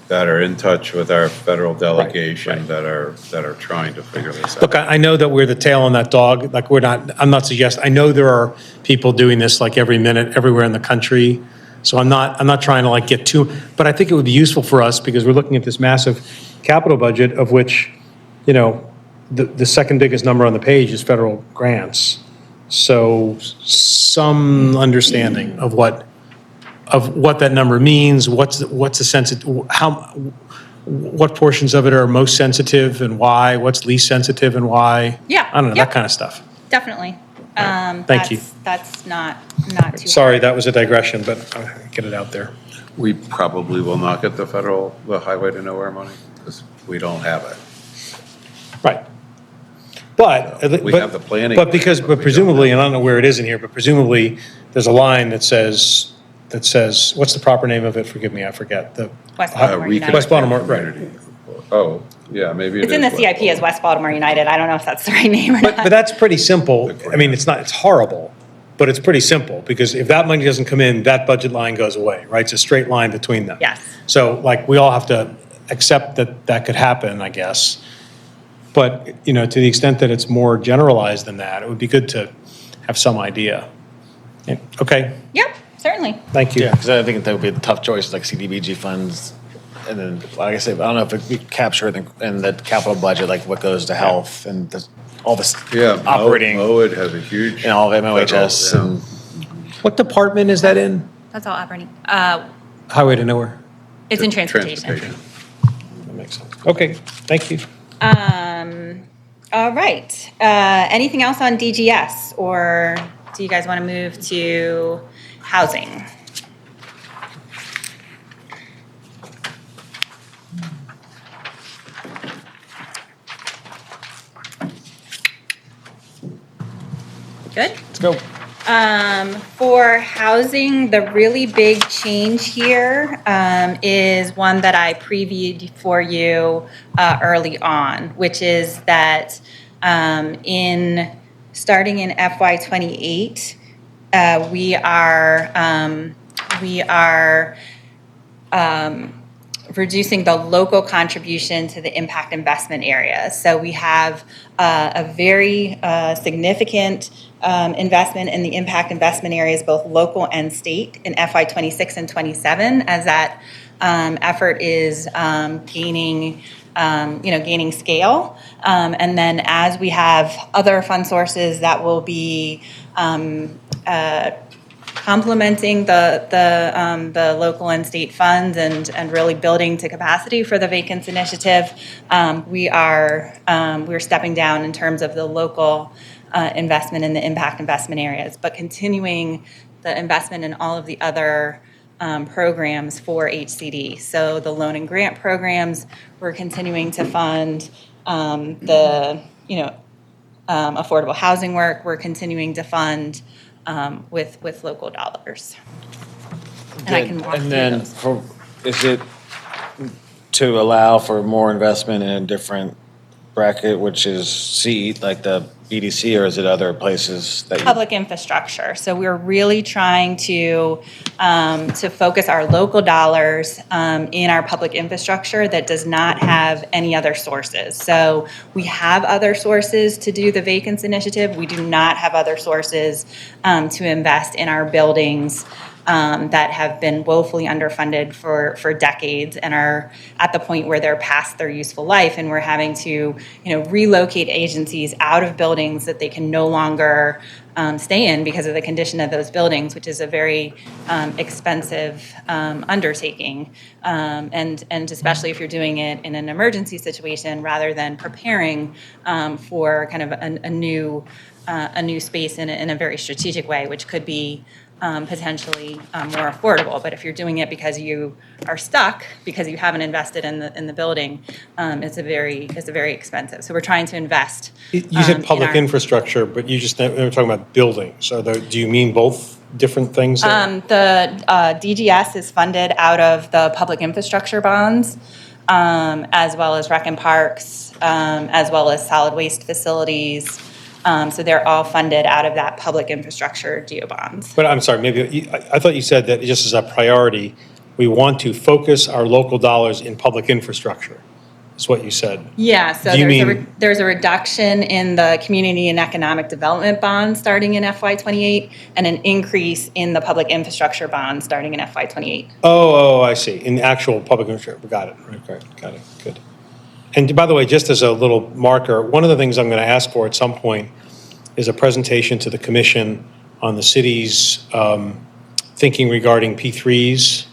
B: that are in touch with our federal delegation that are trying to figure this out.
A: Look, I know that we're the tail on that dog. Like, I'm not suggesting, I know there are people doing this like every minute, everywhere in the country. So I'm not trying to get too, but I think it would be useful for us because we're looking at this massive capital budget of which, the second biggest number on the page is federal grants. So some understanding of what of what that number means, what's the sensitive, what portions of it are most sensitive and why, what's least sensitive and why?
T: Yeah,
A: I don't know,
T: yep.
A: that kind of stuff.
T: Definitely.
A: Thank you.
T: That's not too
A: Sorry, that was a digression, but I'll get it out there.
B: We probably will not get the highway to nowhere money, because we don't have it.
A: Right. But.
B: We have the planning.
A: But presumably, and I don't know where it is in here, but presumably, there's a line that says, what's the proper name of it? Forgive me, I forget.
T: West Baltimore United.
A: West Baltimore, right.
B: Oh, yeah, maybe it is.
T: It's in the CIP as West Baltimore United. I don't know if that's the right name or not.
A: But that's pretty simple. I mean, it's horrible, but it's pretty simple, because if that money doesn't come in, that budget line goes away, right? It's a straight line between them.
T: Yes.
A: So like, we all have to accept that could happen, I guess. But, to the extent that it's more generalized than that, it would be good to have some idea. Yeah, okay,
T: Yep, certainly.
A: thank you.
H: Yeah, because I think that would be a tough choice, like CDBG funds. And then, like I said, I don't know if we capture it in the capital budget, like what goes to health and all this operating.
B: MOID has a huge.
H: And all of MOHS
B: federal,
H: and.
A: What department is that in?
T: That's all operating.
A: Highway to nowhere?
T: It's in transportation.
A: That makes sense. Okay, thank you.
T: All right. Anything else on DGS, or do you guys want to move to housing? Good.
H: Let's go.
T: For housing, the really big change here is one that I previewed for you early on, which is that starting in FY '28, we are reducing the local contribution to the impact investment area. So we have a very significant investment in the impact investment areas, both local and state, in FY '26 and '27, as that effort is gaining scale. And then as we have other fund sources that will be complementing the local and state funds and really building to capacity for the Vacants Initiative, we're stepping down in terms of the local investment in the impact investment areas, but continuing the investment in all of the other programs for HCD. So the loan and grant programs, we're continuing to fund affordable housing work. We're continuing to fund with local dollars. And I can walk through those.
H: Is it to allow for more investment in a different bracket, which is C, like the BDC, or is it other places that you?
T: Public infrastructure. So we're really trying to focus our local dollars in our public infrastructure that does not have any other sources. So we have other sources to do the Vacants Initiative. We do not have other sources to invest in our buildings that have been woefully underfunded for decades and are at the point where they're past their useful life, and we're having to relocate agencies out of buildings that they can no longer stay in because of the condition of those buildings, which is a very expensive undertaking, and especially if you're doing it in an emergency situation rather than preparing for kind of a new space in a very strategic way, which could be potentially more affordable. But if you're doing it because you are stuck, because you haven't invested in the building, it's a very expensive. So we're trying to invest.
A: You said public infrastructure, but you just were talking about buildings. Do you mean both different things?
T: The DGS is funded out of the public infrastructure bonds, as well as rec and parks, as well as solid waste facilities. So they're all funded out of that public infrastructure GEO bonds.
A: But I'm sorry, I thought you said that just as a priority, we want to focus our local dollars in public infrastructure. That's what you said.
T: Yeah, so there's a reduction in the community and economic development bonds starting in FY '28, and an increase in the public infrastructure bonds starting in FY '28.
A: Oh, I see. In the actual public infrastructure. Got it. Okay, got it. Good. And by the way, just as a little marker, one of the things I'm going to ask for at some point is a presentation to the commission on the city's thinking regarding P3s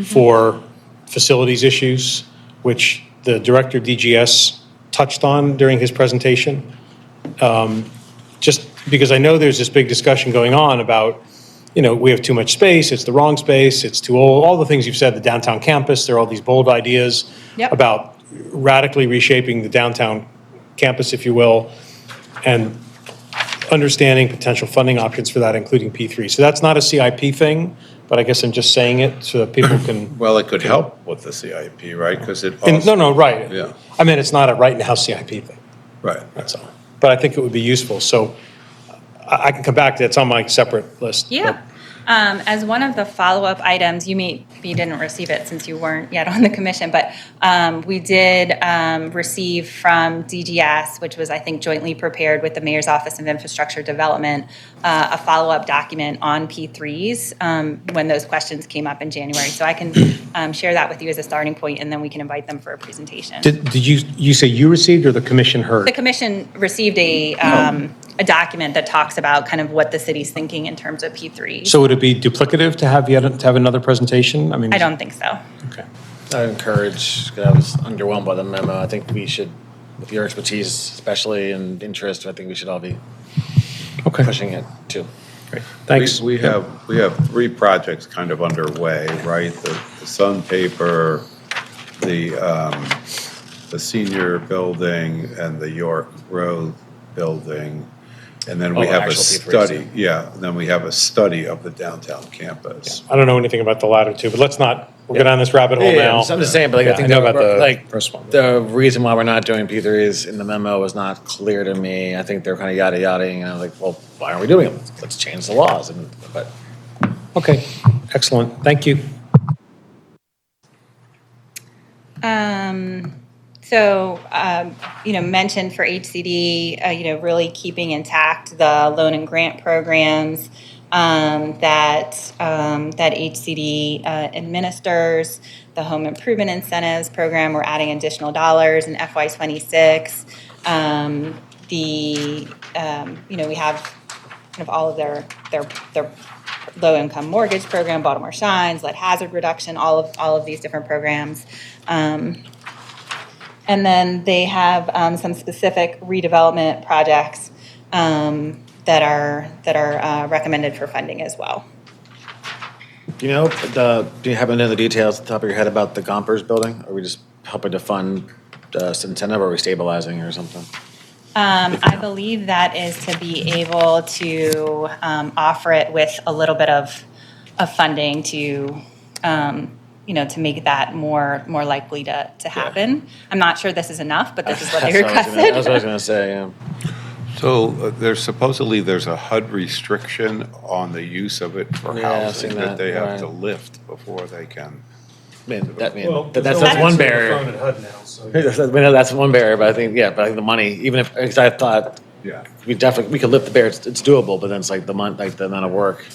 A: for facilities issues, which the director of DGS touched on during his presentation. Just because I know there's this big discussion going on about, we have too much space, it's the wrong space, it's too old, all the things you've said, the downtown campus, there are all these bold ideas about radically reshaping the downtown campus, if you will, and understanding potential funding options for that, including P3. So that's not a CIP thing, but I guess I'm just saying it so that people can.
B: Well, it could help with the CIP, right? Because it
A: right.
B: Yeah.
A: I mean, it's not a right now CIP thing.
B: Right.
A: That's all. But I think it would be useful. So I can come back to it. It's on my separate list.
T: Yeah. As one of the follow-up items, you didn't receive it since you weren't yet on the commission, but we did receive from DGS, which was, I think, jointly prepared with the Mayor's Office of Infrastructure Development, a follow-up document on P3s when those questions came up in January. So I can share that with you as a starting point, and then we can invite them for a presentation.
A: Did you say you received or the commission heard?
T: The commission received a document that talks about kind of what the city's thinking in terms of P3s.
A: So would it be duplicative to have another presentation? I mean,
T: I don't think so.
A: Okay.
H: I encourage, because I was underwhelmed by the memo. I think we should, with your expertise especially and interest, I think we should all be pushing it too.
A: Great. Thanks.
B: We have 3 projects kind of underway, right? The Sun Paper, the senior building, and the York Road building. And then we have a
H: actual P3s,
B: study, and then we have a study of the downtown campus.
A: I don't know anything about the latter two, but let's not, we'll go down this rabbit hole now.
H: I'm just saying, but I think
A: I know about the
H: first one. The reason why we're not doing P3s in the memo was not clear to me. I think they're kind of yada yadaing, and I was like, well, why aren't we doing them? Let's change the laws. But
A: Okay, excellent. Thank you.
T: Mentioned for HCD, really keeping intact the loan and grant programs that HCD administers, the home improvement incentives program. We're adding additional dollars in FY26. We have kind of all of their low-income mortgage program, Baltimore Shines, lead hazard reduction, all of these different programs. And then they have some specific redevelopment projects that are recommended for funding as well.
H: do you happen to know the details at the top of your head about the Gompers building? Are we just helping to fund incentive, or are we stabilizing or something?
T: I believe that is to be able to offer it with a little bit of funding to to make that more likely to happen. I'm not sure this is enough, but this is what they requested.
H: That's what I was going to say, yeah.
B: So there's a HUD restriction on the use of it for housing that they have to lift before they can.
H: That's one barrier. That's one barrier, but I think the money, even if, because I thought, we could lift the barrier, it's doable, but then it's like the amount of work.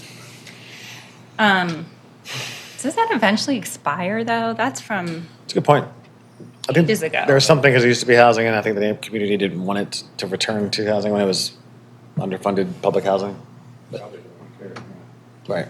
T: Does that eventually expire, though? That's from
H: It's a good point. I think
T: ages ago.
H: there was something, because it used to be housing, and I think the community didn't want it to return to housing when it was underfunded public housing. Right.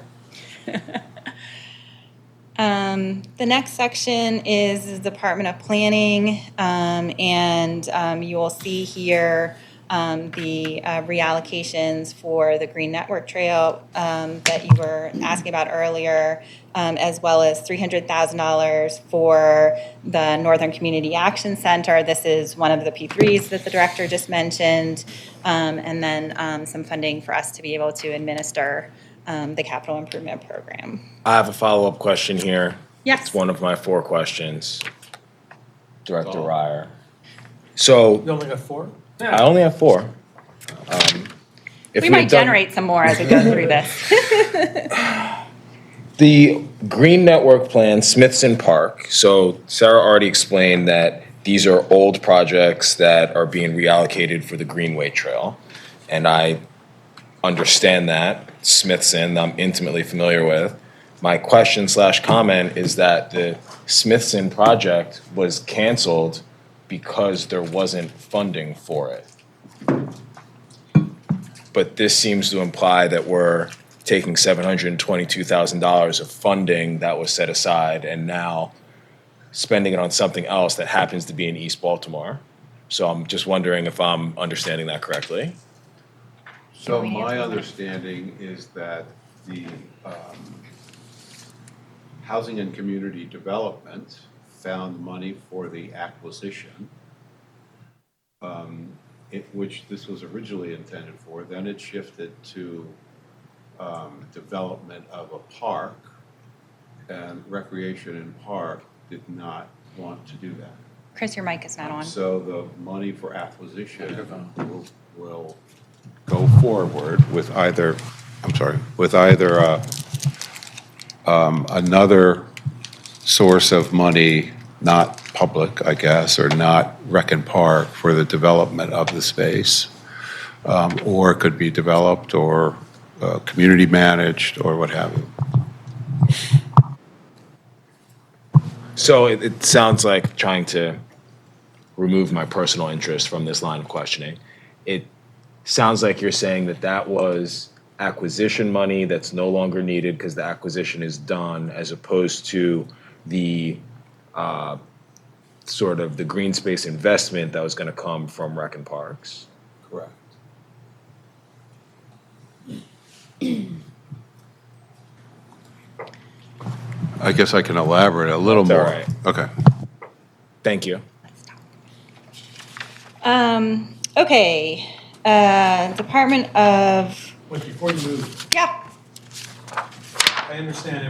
T: The next section is the Department of Planning, and you will see here the reallocations for the Green Network Trail that you were asking about earlier, as well as $300,000 for the Northern Community Action Center. This is one of the P3s that the director just mentioned, and then some funding for us to be able to administer the capital improvement program.
D: I have a follow-up question here.
T: Yes.
D: It's one of my 4 questions. Director Ryer. So.
A: You only got 4?
D: I only have 4.
T: We might generate some more as we go through this.
D: The Green Network Plan, Smithson Park. So Sarah already explained that these are old projects that are being reallocated for the Greenway Trail. And I understand that. Smithson, I'm intimately familiar with. My question/comment is that the Smithson project was canceled because there wasn't funding for it. But this seems to imply that we're taking $722,000 of funding that was set aside and now spending it on something else that happens to be in East Baltimore. So I'm just wondering if I'm understanding that correctly.
B: So my understanding is that the Housing and Community Development found money for the acquisition, which this was originally intended for. Then it shifted to development of a park, and Recreation and Park did not want to do that.
T: Chris, your mic is not on.
B: So the money for acquisition will go forward with either, another source of money, not public, I guess, or not Rec and Park for the development of the space, or it could be developed or community managed or what have you.
D: So it sounds like, trying to remove my personal interest from this line of questioning, it sounds like you're saying that that was acquisition money that's no longer needed because the acquisition is done, as opposed to the sort of the green space investment that was going to come from Rec and Parks.
B: Correct. I guess I can elaborate a little
D: That's
B: more.
D: all right.
B: Okay.
D: Thank you.
T: Okay, Department of,
A: Wait, before you move,
T: yeah,
A: I understand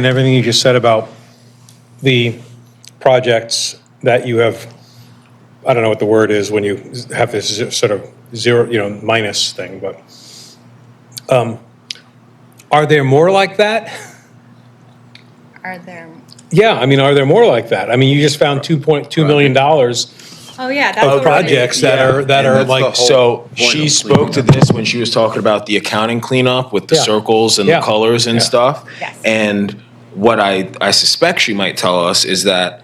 A: everything you just said about the projects that you have, I don't know what the word is when you have this sort of zero, minus thing, but are there more like that?
T: are there,
A: Yeah, are there more like that? You just found $2.2 million
T: oh yeah, that's
A: of
T: what we're gonna do.
A: projects that are
B: And that's the
A: like,
B: whole
D: So
B: point
D: she
B: of
D: spoke to this when she was talking about the accounting cleanup with the
A: Yeah.
D: circles and
A: Yeah.
D: the colors and
A: Yeah.
D: stuff.
T: Yes.
D: And what I suspect she might tell us is that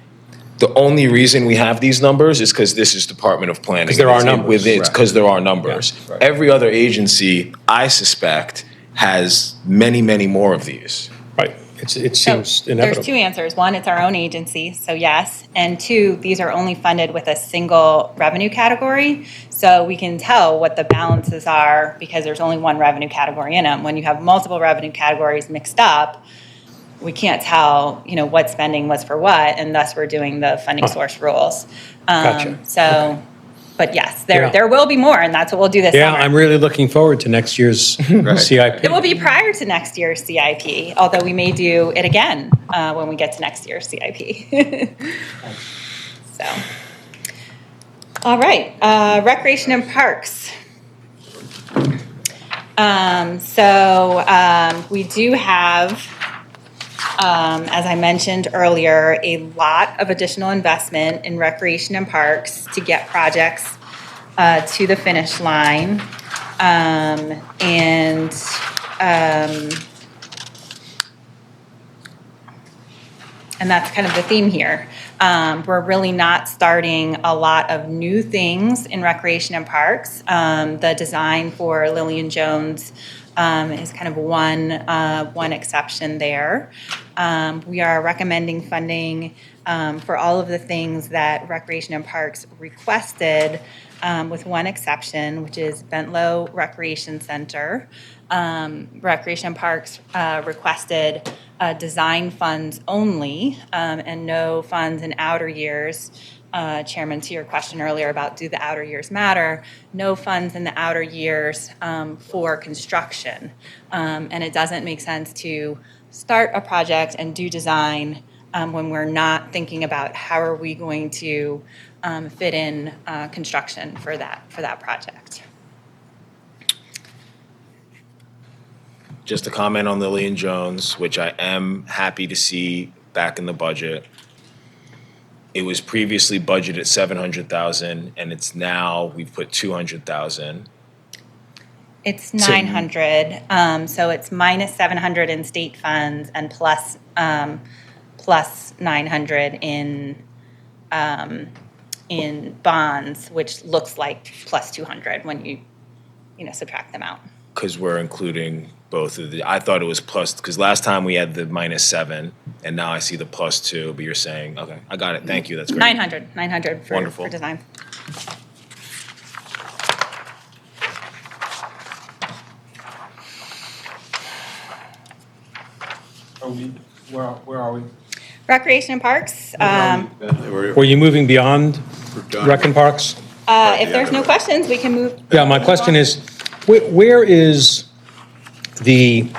D: the only reason we have these numbers is because this is Department of Planning.
A: 'Cause there are
D: It's
A: numbers.
D: Within,
B: Right.
D: because there are numbers.
B: Yeah. Right.
D: Every other agency, I suspect, has many, many more of these.
A: right, it
T: So
A: seems inevitable.
T: there's two answers. One, it's our own agency, so yes. And two, these are only funded with a single revenue category. So we can tell what the balances are because there's only one revenue category in them. When you have multiple revenue categories mixed up, we can't tell, what spending was for what, and thus we're doing the funding source rules.
A: Gotcha.
T: So, but yes,
A: Yeah.
T: there will be more, and that's what we'll do this
A: Yeah,
T: summer.
A: I'm really looking forward to next year's CIP.
T: It will be prior to next year's CIP, although we may do it again when we get to next year's CIP. So, all right, Recreation and Parks. We do have, as I mentioned earlier, a lot of additional investment in Recreation and Parks to get projects to the finish line. And that's kind of the theme here. We're really not starting a lot of new things in Recreation and Parks. The design for Lillian Jones is kind of one exception there. We are recommending funding for all of the things that Recreation and Parks requested, with one exception, which is Bentlow Recreation Center. Recreation and Parks requested design funds only, and no funds in outer years. Chairman, to your question earlier about do the outer years matter, no funds in the outer years for construction. And it doesn't make sense to start a project and do design when we're not thinking about how are we going to fit in construction for that project.
D: Just a comment on Lillian Jones, which I am happy to see back in the budget. It was previously budgeted at 700,000, and it's now, we've put 200,000.
T: It's 900, so it's minus 700 in state funds and plus 900 in bonds, which looks like plus 200 when you subtract them out.
D: because we're including both of the, I thought it was plus, because last time we had the -7, and now I see the +2, but you're saying, okay, I got it, thank you, that's great.
T: 900
D: Wonderful.
T: for design.
A: Where are we?
T: Recreation and Parks,
A: Were you moving beyond rec and parks?
T: if there's no questions, we can move.
A: Yeah, my question is, where is the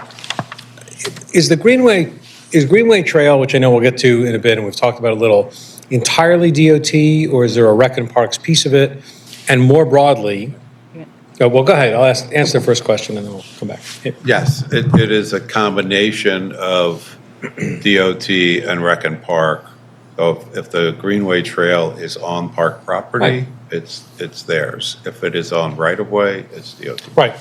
A: Greenway Trail, which I know we'll get to in a bit, and we've talked about a little, entirely DOT, or is there a rec and parks piece of it? And more broadly, well, go ahead, I'll answer the first question and then we'll come back.
B: Yes, it is a combination of DOT and Rec and Park. So if the Greenway Trail is on park property, it's theirs. If it is on right-of-way, it's DOT.
A: Right,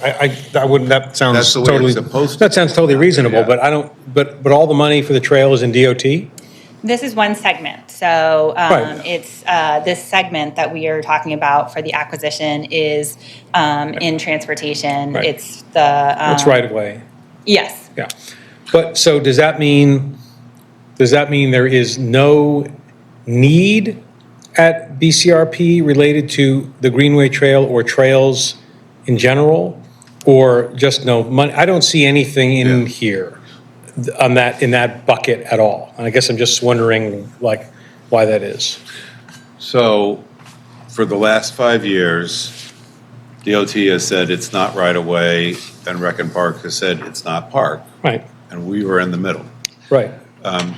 A: I wouldn't, that sounds
B: That's the way
A: totally,
B: it's supposed to
A: that sounds totally reasonable,
B: Yeah.
A: but I don't, but all the money for the trail is in DOT?
T: This is one segment, so
A: Right.
T: it's this segment that we are talking about for the acquisition is in transportation.
A: Right.
T: It's the.
A: It's right of way.
T: Yes.
A: Yeah. But, so does that mean there is no need at BCRP related to the Greenway Trail or trails in general? Or just no money? I don't see anything in here on that, in that bucket at all. And I guess I'm just wondering, like, why that is.
B: So for the last 5 years, DOT has said it's not right-of-way, and Rec and Park has said it's not park.
A: Right.
B: And we were in the middle.
A: Right.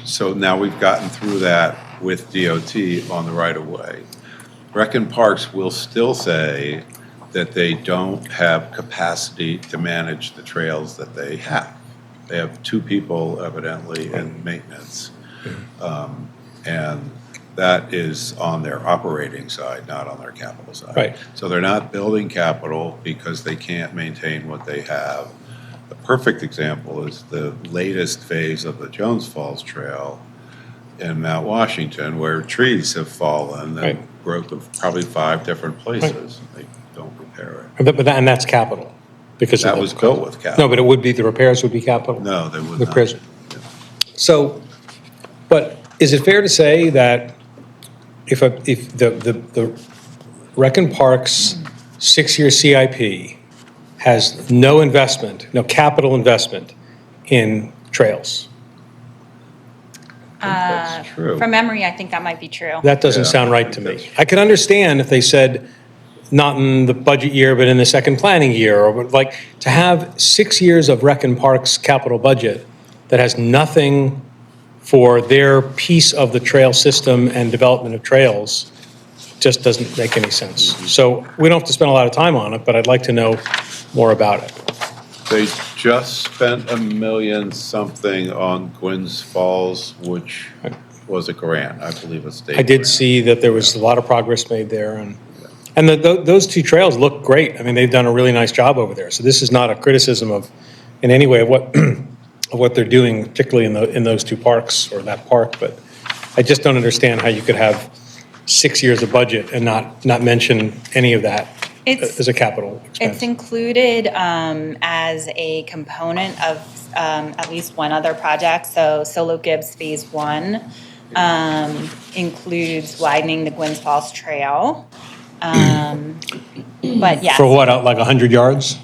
B: So now we've gotten through that with DOT on the right-of-way. Rec and Parks will still say that they don't have capacity to manage the trails that they have. They have 2 people evidently in maintenance. And that is on their operating side, not on their capital side.
A: Right.
B: So they're not building capital because they can't maintain what they have. The perfect example is the latest phase of the Jones Falls Trail in Mount Washington, where trees have fallen and broke of probably 5 different places. They don't repair it.
A: And that's capital? Because
B: That was built with capital.
A: No, but it would be, the repairs would be capital?
B: No, they would
A: The
B: not.
A: repairs. So, but is it fair to say that if the Rec and Parks 6-year CIP has no investment, no capital investment in trails?
B: That's true.
T: From memory, I think that might be true.
A: That doesn't sound right to me. I could understand if they said, not in the budget year, but in the second planning year, or like, to have 6 years of Rec and Parks capital budget that has nothing for their piece of the trail system and development of trails just doesn't make any sense. So we don't have to spend a lot of time on it, but I'd like to know more about it.
B: They just spent $1 million something on Gwynns Falls, which was a grant, I believe a state
A: I did
B: grant.
A: see that there was a lot of progress made there, and those 2 trails look great. I mean, they've done a really nice job over there. So this is not a criticism of, in any way, of what of what they're doing, particularly in those 2 parks or that park. But I just don't understand how you could have 6 years of budget and not mention any of that as a capital expense.
T: It's included as a component of at least one other project. So Solo Gibbs Phase 1 includes widening the Gwynns Falls Trail. But yes.
A: For what, like 100 yards?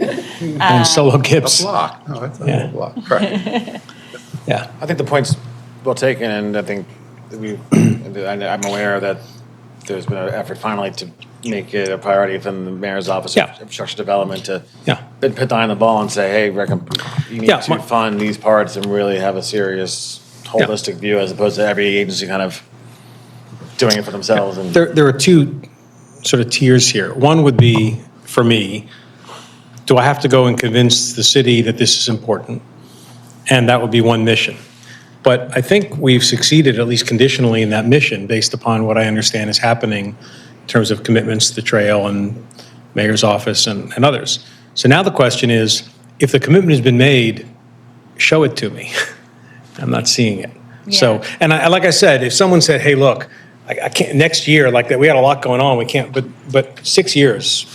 A: And Solo Gibbs?
B: A block. No, that's
A: Yeah.
B: a block. Correct.
A: Yeah.
H: I think the point's well taken, and I think I'm aware that there's been an effort finally to make it a priority from the mayor's office of infrastructure development to put the eye on the ball and say, hey, you need to fund these parts and really have a serious holistic view, as opposed to every agency kind of doing it for themselves. And
A: There are 2 sort of tiers here. One would be, for me, do I have to go and convince the city that this is important? And that would be one mission. But I think we've succeeded, at least conditionally, in that mission, based upon what I understand is happening in terms of commitments to the trail and mayor's office and others. So now the question is, if the commitment has been made, show it to me. I'm not seeing it. So, and like I said, if someone said, hey, look, I can't, next year, like that, we had a lot going on, we can't, but 6 years,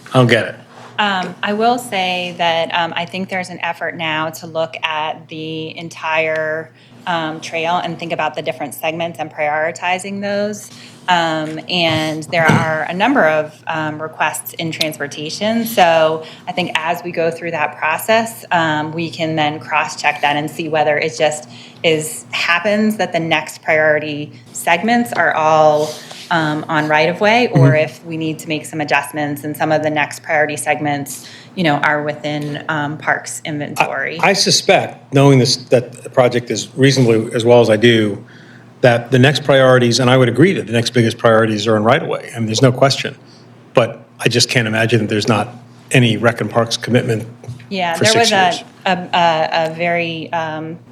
A: I don't get it.
T: I will say that I think there's an effort now to look at the entire trail and think about the different segments and prioritizing those. And there are a number of requests in transportation. So I think as we go through that process, we can then cross-check that and see whether it just happens that the next priority segments are all on right-of-way, or if we need to make some adjustments and some of the next priority segments, are within parks inventory.
A: I suspect, knowing that the project is reasonably as well as I do, that the next priorities, and I would agree that the next biggest priorities are in right-of-way. I mean, there's no question. But I just can't imagine that there's not any Rec and Parks commitment
T: Yeah,
A: for
T: there
A: 6
T: was
A: years.
T: a very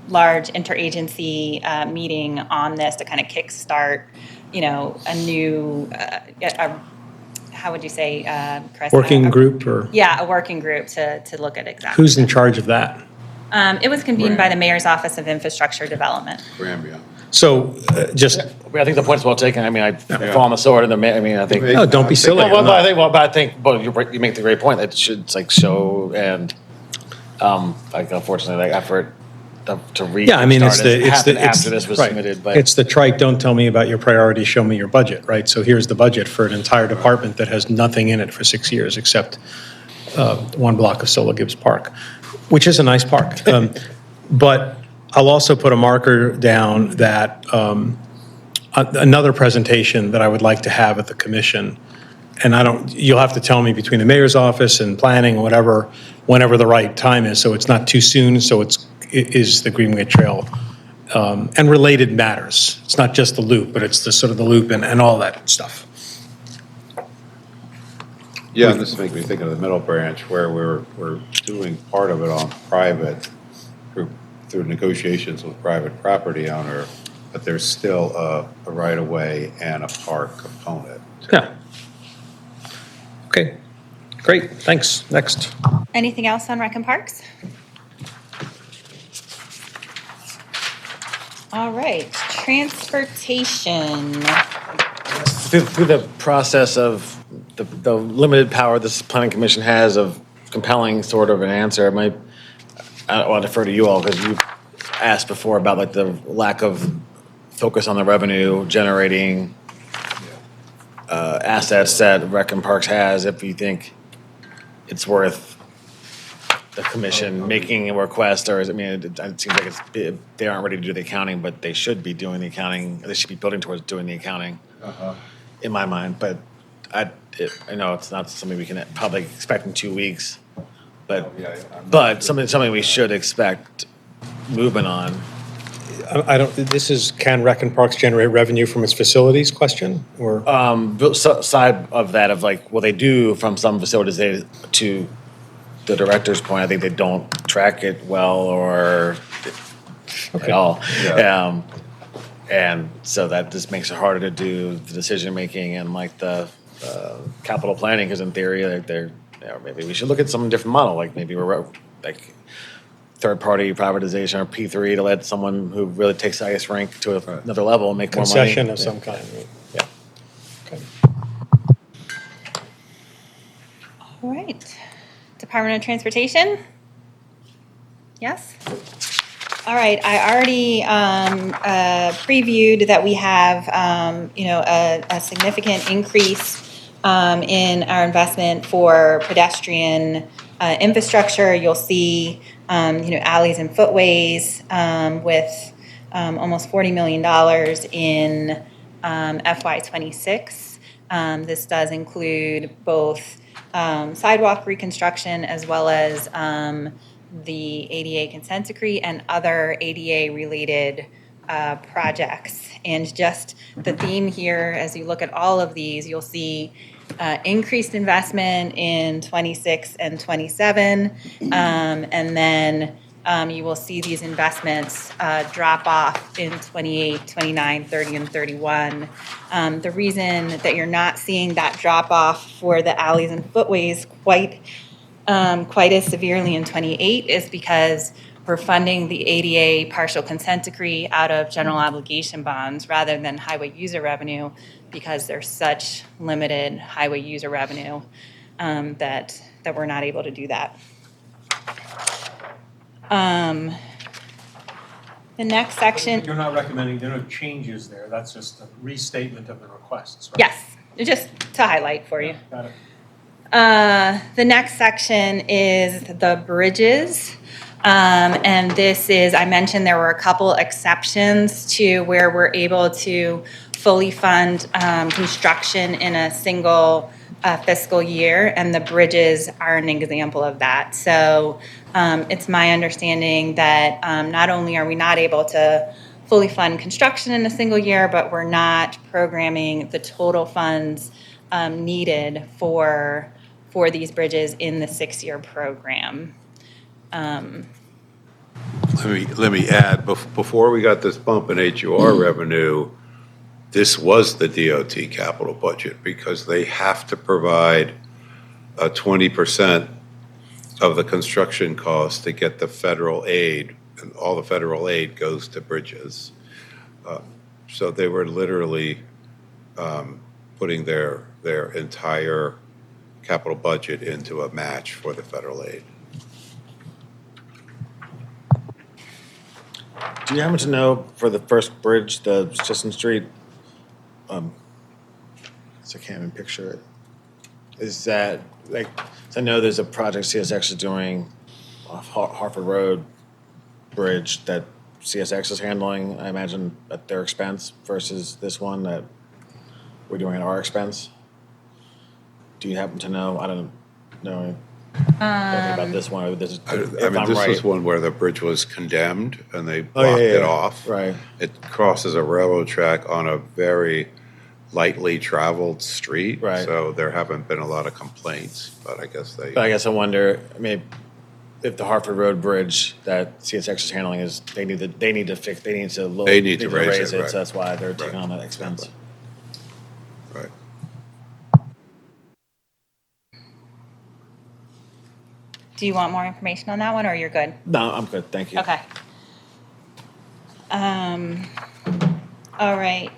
T: large interagency meeting on this to kind of kickstart, a new, how would you say, Chris?
A: Working group or?
T: Yeah, a working group to look at exactly.
A: Who's in charge of that?
T: It was convened by the Mayor's Office of Infrastructure Development.
B: Granby.
A: So just.
H: I think the point's well taken. I mean, I fall on the sword and I think.
A: No, don't be silly.
H: You make the great point that it should show and, unfortunately, effort to read.
A: Yeah, I mean, it's
H: after this was
A: right.
H: submitted, but.
A: It's the trite, don't tell me about your priorities, show me your budget, right? So here's the budget for an entire department that has nothing in it for 6 years except one block of Sola Gibbs Park, which is a nice park. But I'll also put a marker down that another presentation that I would like to have at the commission, and you'll have to tell me between the mayor's office and planning, whenever the right time is, so it's not too soon, so it is the Greenway Trail and related matters. It's not just the loop, but it's the sort of the loop and all that stuff.
B: Yeah, this makes me think of the Middle Branch where we're doing part of it on private through negotiations with private property owner, but there's still a right-of-way and a park component.
A: Yeah. Okay, great, thanks. Next.
T: Anything else on Rec and Parks? All right, transportation.
H: Through the process of the limited power this planning commission has of compelling sort of an answer, I want to defer to you all because you asked before about the lack of focus on the revenue generating assets that Rec and Parks has. If you think it's worth the commission making a request, or it seems like they aren't ready to do the accounting, but they should be doing the accounting. They should be building towards doing the accounting, in my mind. But I know it's not something we can probably expect in 2 weeks. But something we should expect movement on.
A: This is, can Rec and Parks generate revenue from its facilities question, or?
H: Side of that they do from some facilities, to the director's point, I think they don't track it well or at all.
B: Yeah.
H: And so that just makes it harder to do the decision-making and the capital planning, because in theory, maybe we should look at some different model, maybe we're third-party privatization or P3 to let someone who really takes the highest rank to another level and make more money.
A: Concession of some kind. Yeah. Okay.
T: All right. Department of Transportation? Yes? All right, I already previewed that we have, a significant increase in our investment for pedestrian infrastructure. You'll see, alleys and footways with almost $40 million in FY26. This does include both sidewalk reconstruction as well as the ADA consent decree and other ADA-related projects. And just the theme here, as you look at all of these, you'll see increased investment in 26 and 27, and then you will see these investments drop off in 28, 29, 30, and 31. The reason that you're not seeing that drop off for the alleys and footways quite as severely in 28 is because we're funding the ADA partial consent decree out of general obligation bonds rather than highway user revenue, because there's such limited highway user revenue. that we're not able to do that. The next section.
A: You're not recommending, there are no changes there, that's just a restatement of the requests, right?
T: Yes, just to highlight for you.
A: Got it.
T: The next section is the bridges. And this is, I mentioned there were a couple exceptions to where we're able to fully fund construction in a single fiscal year, and the bridges are an example of that. So it's my understanding that not only are we not able to fully fund construction in a single year, but we're not programming the total funds needed for these bridges in the 6-year program.
B: Let me add, before we got this bump in HUR revenue, this was the DOT capital budget because they have to provide 20% of the construction cost to get the federal aid, and all the federal aid goes to bridges. So they were literally putting their entire capital budget into a match for the federal aid.
H: Do you happen to know for the first bridge, the Sisson Street? So I can't even picture it. Is that like? I know there's a project CSX is doing off Hartford Road Bridge that CSX is handling. I imagine at their expense versus this one that we're doing at our expense. Do you happen to know? I don't know. Anything about this one, or this is,
B: I mean, this was one where the bridge was condemned and they blocked it off.
H: Right.
B: It crosses a railroad track on a very lightly traveled street.
H: Right.
B: So there haven't been a lot of complaints, but I guess they.
H: But I guess I wonder, maybe if the Hartford Road Bridge that CSX is handling is, they need to raise it.
B: Right.
H: So that's why they're taking on that expense.
B: Right.
T: Do you want more information on that one, or you're good?
H: No, I'm good, thank you.
T: Okay. All right.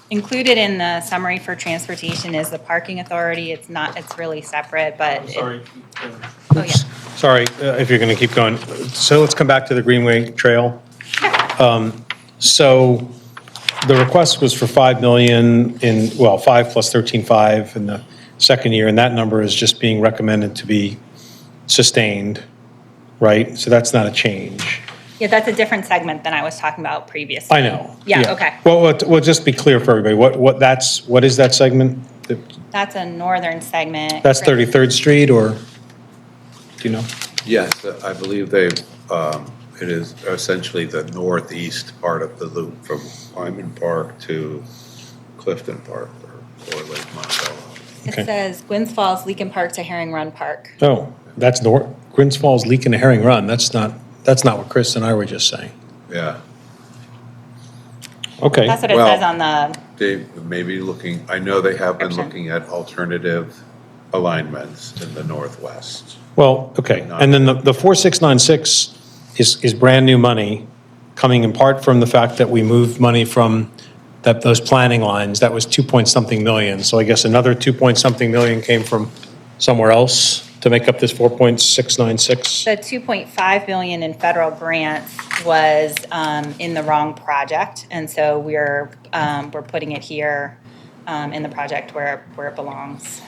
T: Included in the summary for transportation is the parking authority. It's really separate, but.
A: I'm sorry.
T: Oh, yeah.
A: Sorry, if you're going to keep going. So let's come back to the Greenway Trail. So the request was for 5 million 5 plus 13.5 in the second year, and that number is just being recommended to be sustained, right? So that's not a change.
T: Yeah, that's a different segment than I was talking about previously.
A: I know.
T: Yeah, okay.
A: Well, just be clear for everybody. What is that segment?
T: That's a northern segment.
A: That's 33rd Street, or do you know?
B: Yes, I believe it is essentially the northeast part of the loop from Wyman Park to Clifton Park or Lake Monticello.
T: It says Gwynns Falls, Leakin Park to Herring Run Park.
A: Oh, that's Gwynns Falls, Leakin to Herring Run. That's not what Chris and I were just saying.
B: Yeah.
A: Okay.
T: That's what it says on the.
B: They may be looking, I know they have been looking at alternative alignments in the northwest.
A: Well, okay. And then the 4696 is brand new money coming in part from the fact that we moved money from those planning lines. That was 2-point-something million. So I guess another 2-point-something million came from somewhere else to make up this 4.696.
T: The 2.5 million in federal grants was in the wrong project, and so we're putting it here in the project where it belongs.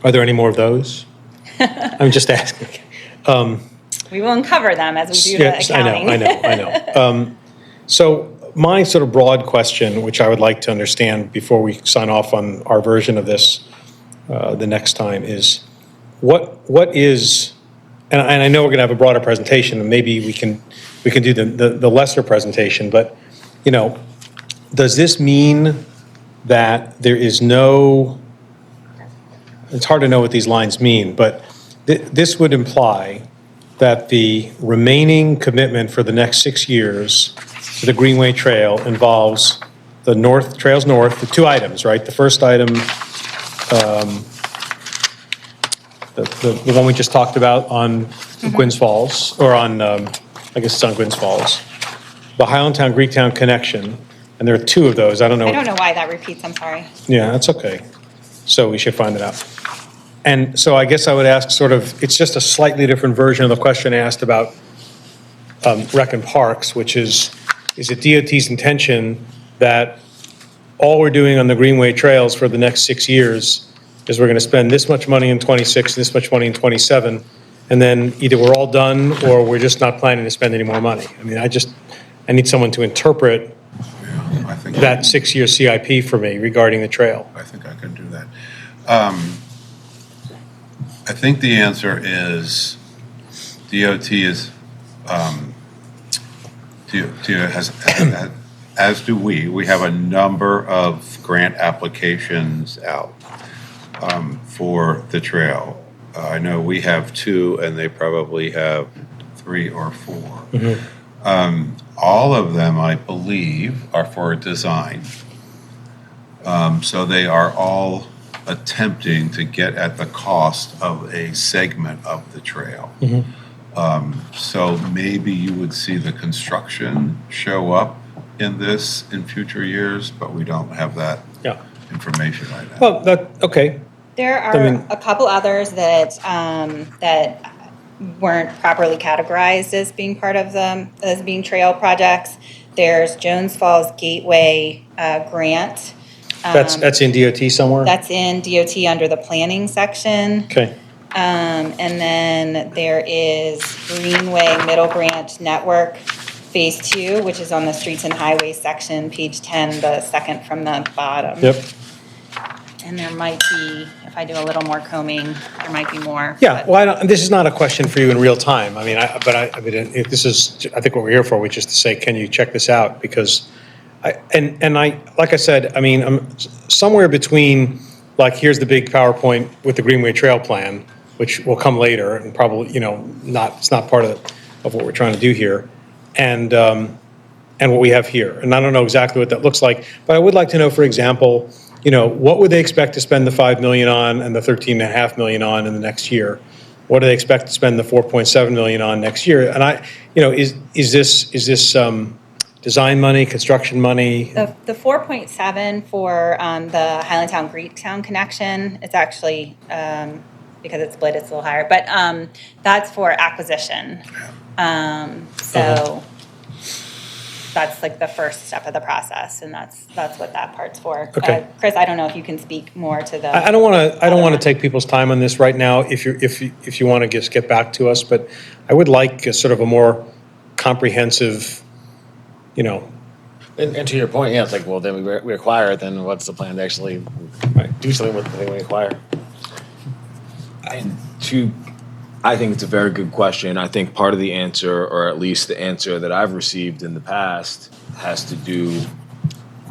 A: Are there any more of those? I'm just asking.
T: We will uncover them as we do the accounting.
A: I know. So my sort of broad question, which I would like to understand before we sign off on our version of this the next time, is what is, and I know we're going to have a broader presentation, and maybe we can do the lesser presentation, but does this mean that there is no? It's hard to know what these lines mean, but this would imply that the remaining commitment for the next 6 years to the Greenway Trail involves the Trails North, the two items, right? The first item, the one we just talked about on Gwynns Falls, or on, I guess it's on Gwynns Falls, the Highlandtown Greektown connection, and there are two of those. I don't know.
T: I don't know why that repeats, I'm sorry.
A: Yeah, that's okay. So we should find it out. And so I guess I would ask sort of, it's just a slightly different version of the question asked about rec and parks, which is it DOT's intention that all we're doing on the Greenway trails for the next 6 years is we're going to spend this much money in '26, this much money in '27, and then either we're all done or we're just not planning to spend any more money? I mean, I need someone to interpret that 6-year CIP for me regarding the trail.
B: I think I can do that. I think the answer is DOT is, DOT has, as do we have a number of grant applications out for the trail. I know we have 2 and they probably have 3 or 4. All of them, I believe, are for design. So they are all attempting to get at the cost of a segment of the trail. So maybe you would see the construction show up in this in future years, but we don't have that information right now.
A: Well, okay.
T: There are a couple others that that weren't properly categorized as being part of them, as being trail projects. There's Jones Falls Gateway grant.
A: That's in DOT somewhere?
T: That's in DOT under the planning section.
A: Okay.
T: And then there is Greenway Middle Branch Network Phase 2, which is on the Streets and Highways section, page 10, the second from the bottom.
A: Yep.
T: And there might be, if I do a little more combing, there might be more.
A: Yeah, well, this is not a question for you in real time. I mean, this is, I think what we're here for, which is to say, can you check this out? Because like I said, I mean, I'm somewhere between, like, here's the big PowerPoint with the Greenway Trail Plan, which will come later and probably, it's not part of what we're trying to do here, and what we have here. And I don't know exactly what that looks like, but I would like to know, for example, what would they expect to spend the $5 million on and the $13.5 million on in the next year? What do they expect to spend the $4.7 million on next year? And is this design money, construction money?
T: The 4.7 for the Highlandtown Greektown connection, it's actually, because it's split, it's a little higher, but that's for acquisition. So that's like the first step of the process, and that's what that part's for.
A: Okay.
T: Chris, I don't know if you can speak more to the.
A: I don't want to take people's time on this right now. If you want to just get back to us, but I would like a sort of a more comprehensive,
H: And to your point, yeah, it's like, well, then we acquire it, then what's the plan to actually do something with the thing we acquire?
D: I think it's a very good question. I think part of the answer, or at least the answer that I've received in the past, has to do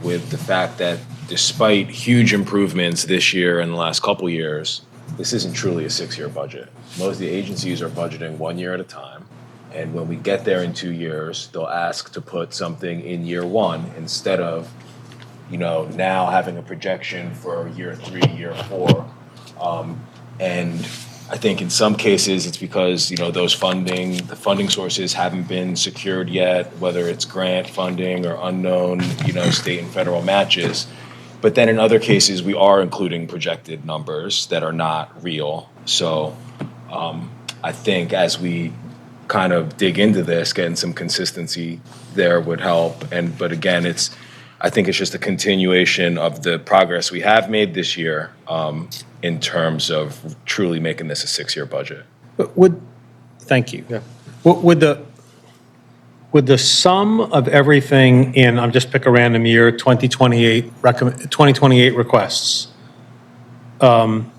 D: with the fact that despite huge improvements this year and the last couple years, this isn't truly a 6-year budget. Most of the agencies are budgeting 1 year at a time. And when we get there in 2 years, they'll ask to put something in year 1 instead of, now having a projection for year 3, year 4. And I think in some cases it's because, the funding sources haven't been secured yet, whether it's grant funding or unknown, state and federal matches. But then in other cases, we are including projected numbers that are not real. So I think as we kind of dig into this, getting some consistency there would help. But again, I think it's just a continuation of the progress we have made this year in terms of truly making this a 6-year budget.
A: Thank you. Yeah. Would the sum of everything in, I'll just pick a random year, 2028 requests, I don't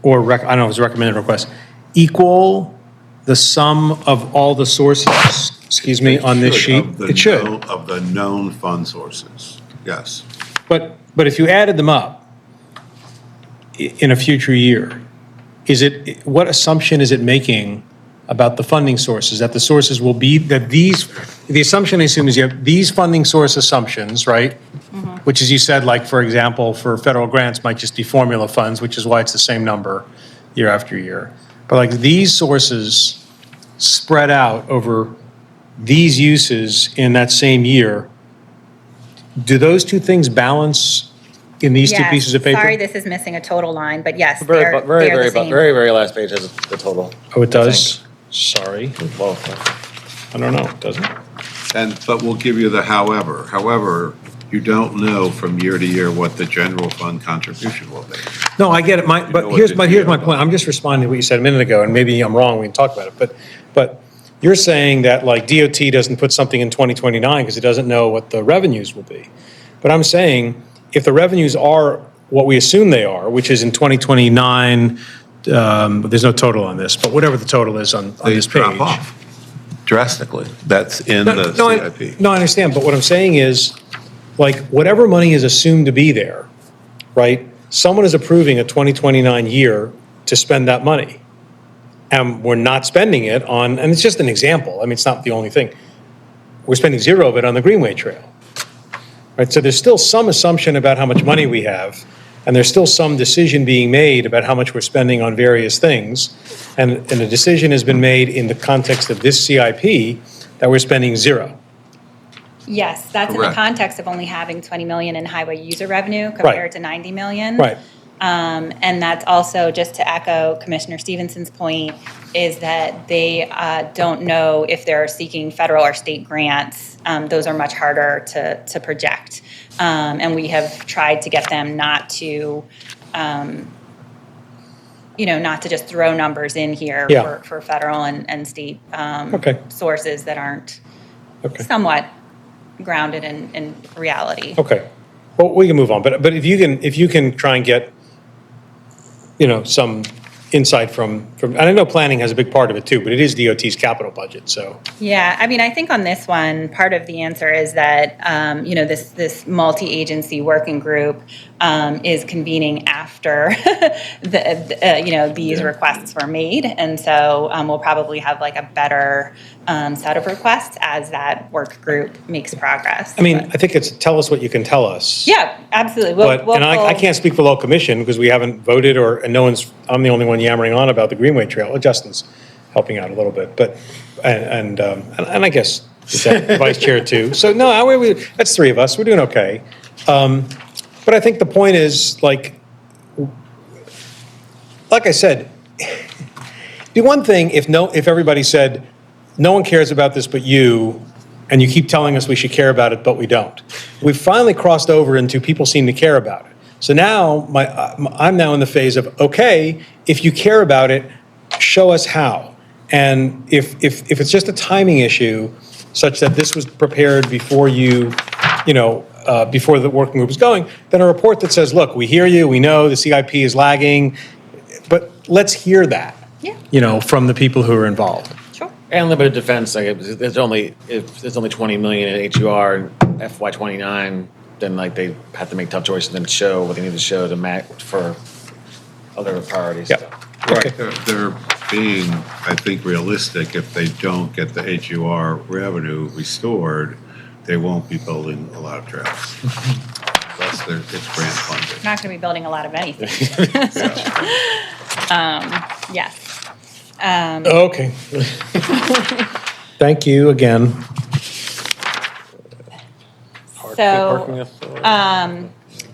A: know if it's recommended requests, equal the sum of all the sources, on this sheet?
B: It should. Of the known fund sources, yes.
A: But if you added them up in a future year, what assumption is it making about the funding sources? That the sources will be, the assumption I assume is you have these funding source assumptions, right? Mm-hmm. Which, as you said, like, for example, for federal grants might just be formula funds, which is why it's the same number year after year. But like these sources spread out over these uses in that same year, do those two things balance in these two
T: Yes.
A: pieces of paper?
T: Sorry, this is missing a total line, but yes,
H: Very,
T: they're
H: very,
T: the
H: very,
T: same.
H: very last page has the total.
A: Oh, it does? Sorry.
H: Well,
A: I don't know, does it?
B: But we'll give you the however. However, you don't know from year to year what the general fund contribution will be.
A: No, I get it,
B: know
A: but
B: what
A: here's
B: the
A: my
B: deal
A: point. I'm just responding to what you said a minute ago, and maybe I'm wrong, we can talk about it. But you're saying that like DOT doesn't put something in 2029 because it doesn't know what the revenues will be. But I'm saying, if the revenues are what we assume they are, which is in 2029, there's no total on this, but whatever the total is on
B: They
A: this page.
B: drop off drastically. That's in the CIP.
A: No, I understand, but what I'm saying is, like, whatever money is assumed to be there, right? Someone is approving a 2029 year to spend that money. And we're not spending it on, and it's just an example, I mean, it's not the only thing. We're spending zero of it on the Greenway Trail. Right, so there's still some assumption about how much money we have, and there's still some decision being made about how much we're spending on various things. And a decision has been made in the context of this CIP that we're spending zero.
T: Yes, that's in the
A: Correct.
T: context of only having 20 million in highway user revenue compared to 90 million.
A: Right.
T: And that's also, just to echo Commissioner Stevenson's point, is that they don't know if they're seeking federal or state grants. Those are much harder to project. And we have tried to get them not to, not to just throw numbers in here
A: Yeah.
T: for federal and state
A: Okay.
T: sources that aren't somewhat grounded in reality.
A: Okay, well, we can move on, but if you can try and get, some insight from, and I know planning has a big part of it too, but it is DOT's capital budget, so.
T: Yeah, I mean, I think on this one, part of the answer is that, this multi-agency working group is convening after these requests were made. And so we'll probably have like a better set of requests as that work group makes progress.
A: I mean, I think it's tell us what you can tell us.
T: Yeah, absolutely.
A: But, I can't speak for the local commission because we haven't voted and I'm the only one yammering on about the Greenway Trail. Well, Justin's helping out a little bit, but, and I guess the vice chair too. So no, that's three of us. We're doing okay. But I think the point is, like I said, it'd be one thing if everybody said, no one cares about this but you, and you keep telling us we should care about it, but we don't. We've finally crossed over into people seem to care about it. So now I'm now in the phase of, okay, if you care about it, show us how. And if it's just a timing issue, such that this was prepared before before the working group was going, then a report that says, look, we hear you, we know the CIP is lagging, but let's hear that, from the people who are involved.
H: And limited defense, like if there's only 20 million in HUR and FY '29, then like they have to make tough choices and show what they need to show to match for other priorities.
A: Yeah.
B: Right, they're being, I think, realistic. If they don't get the HUR revenue restored, they won't be building a lot of trails. Plus, it's grant funded.
T: Not going to be building a lot of anything. Yes.
A: Okay. Thank you again.
T: So,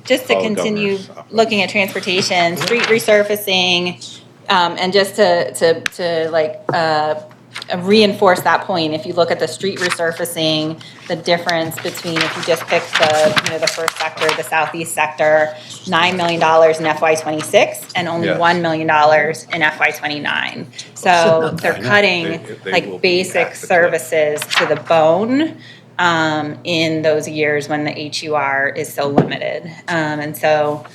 T: just to continue looking at transportation, street resurfacing, and just to reinforce that point, if you look at the street resurfacing, the difference between if you just pick the first sector, the southeast sector, $9 million in FY '26 and only $1 million in FY '29. So they're cutting basic services to the bone in those years when the HUR is so limited. And so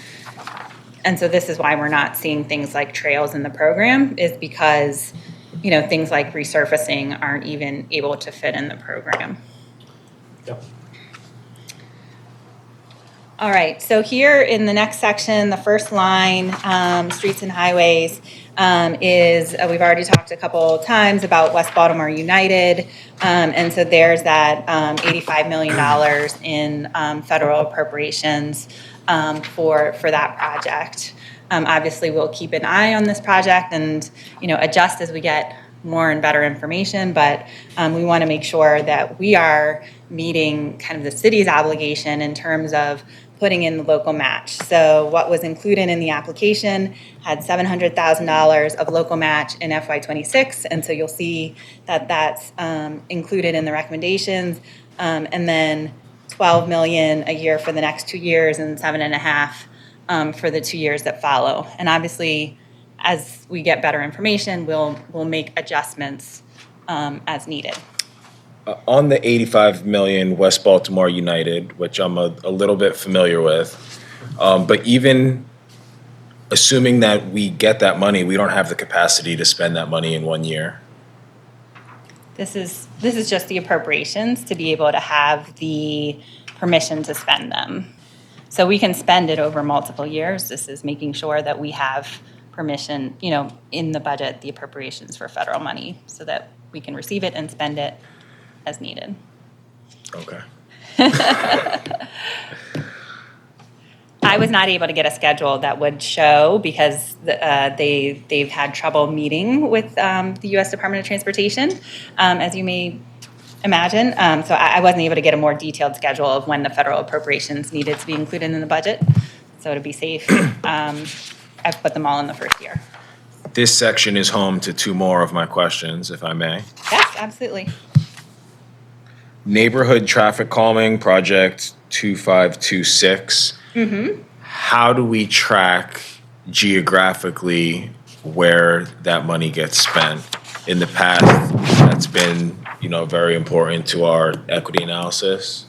T: this is why we're not seeing things like trails in the program, is because things like resurfacing aren't even able to fit in the program.
A: Yep.
T: All right, so here in the next section, the first line, streets and highways, is we've already talked a couple times about West Baltimore United, and so there's that $85 million in federal appropriations for that project. Obviously, we'll keep an eye on this project and adjust as we get more and better information, but we want to make sure that we are meeting kind of the city's obligation in terms of putting in the local match. So what was included in the application had $700,000 of local match in FY26, and so you'll see that that's included in the recommendations, and then 12 million a year for the next 2 years and 7.5 for the 2 years that follow. And obviously, as we get better information, we'll make adjustments as needed.
D: On the 85 million West Baltimore United, which I'm a little bit familiar with, but even assuming that we get that money, we don't have the capacity to spend that money in 1 year.
T: This is just the appropriations to be able to have the permission to spend them. So we can spend it over multiple years. This is making sure that we have permission, in the budget, the appropriations for federal money, so that we can receive it and spend it as needed.
D: Okay.
T: I was not able to get a schedule that would show because they've had trouble meeting with the U.S. Department of Transportation, as you may imagine. So I wasn't able to get a more detailed schedule of when the federal appropriations needed to be included in the budget. So to be safe, I've put them all in the first year.
D: This section is home to 2 more of my questions, if I may.
T: Yes, absolutely.
D: Neighborhood traffic calming project 2526.
T: Mm-hmm.
D: How do we track geographically where that money gets spent? In the past, that's been, very important to our equity analysis.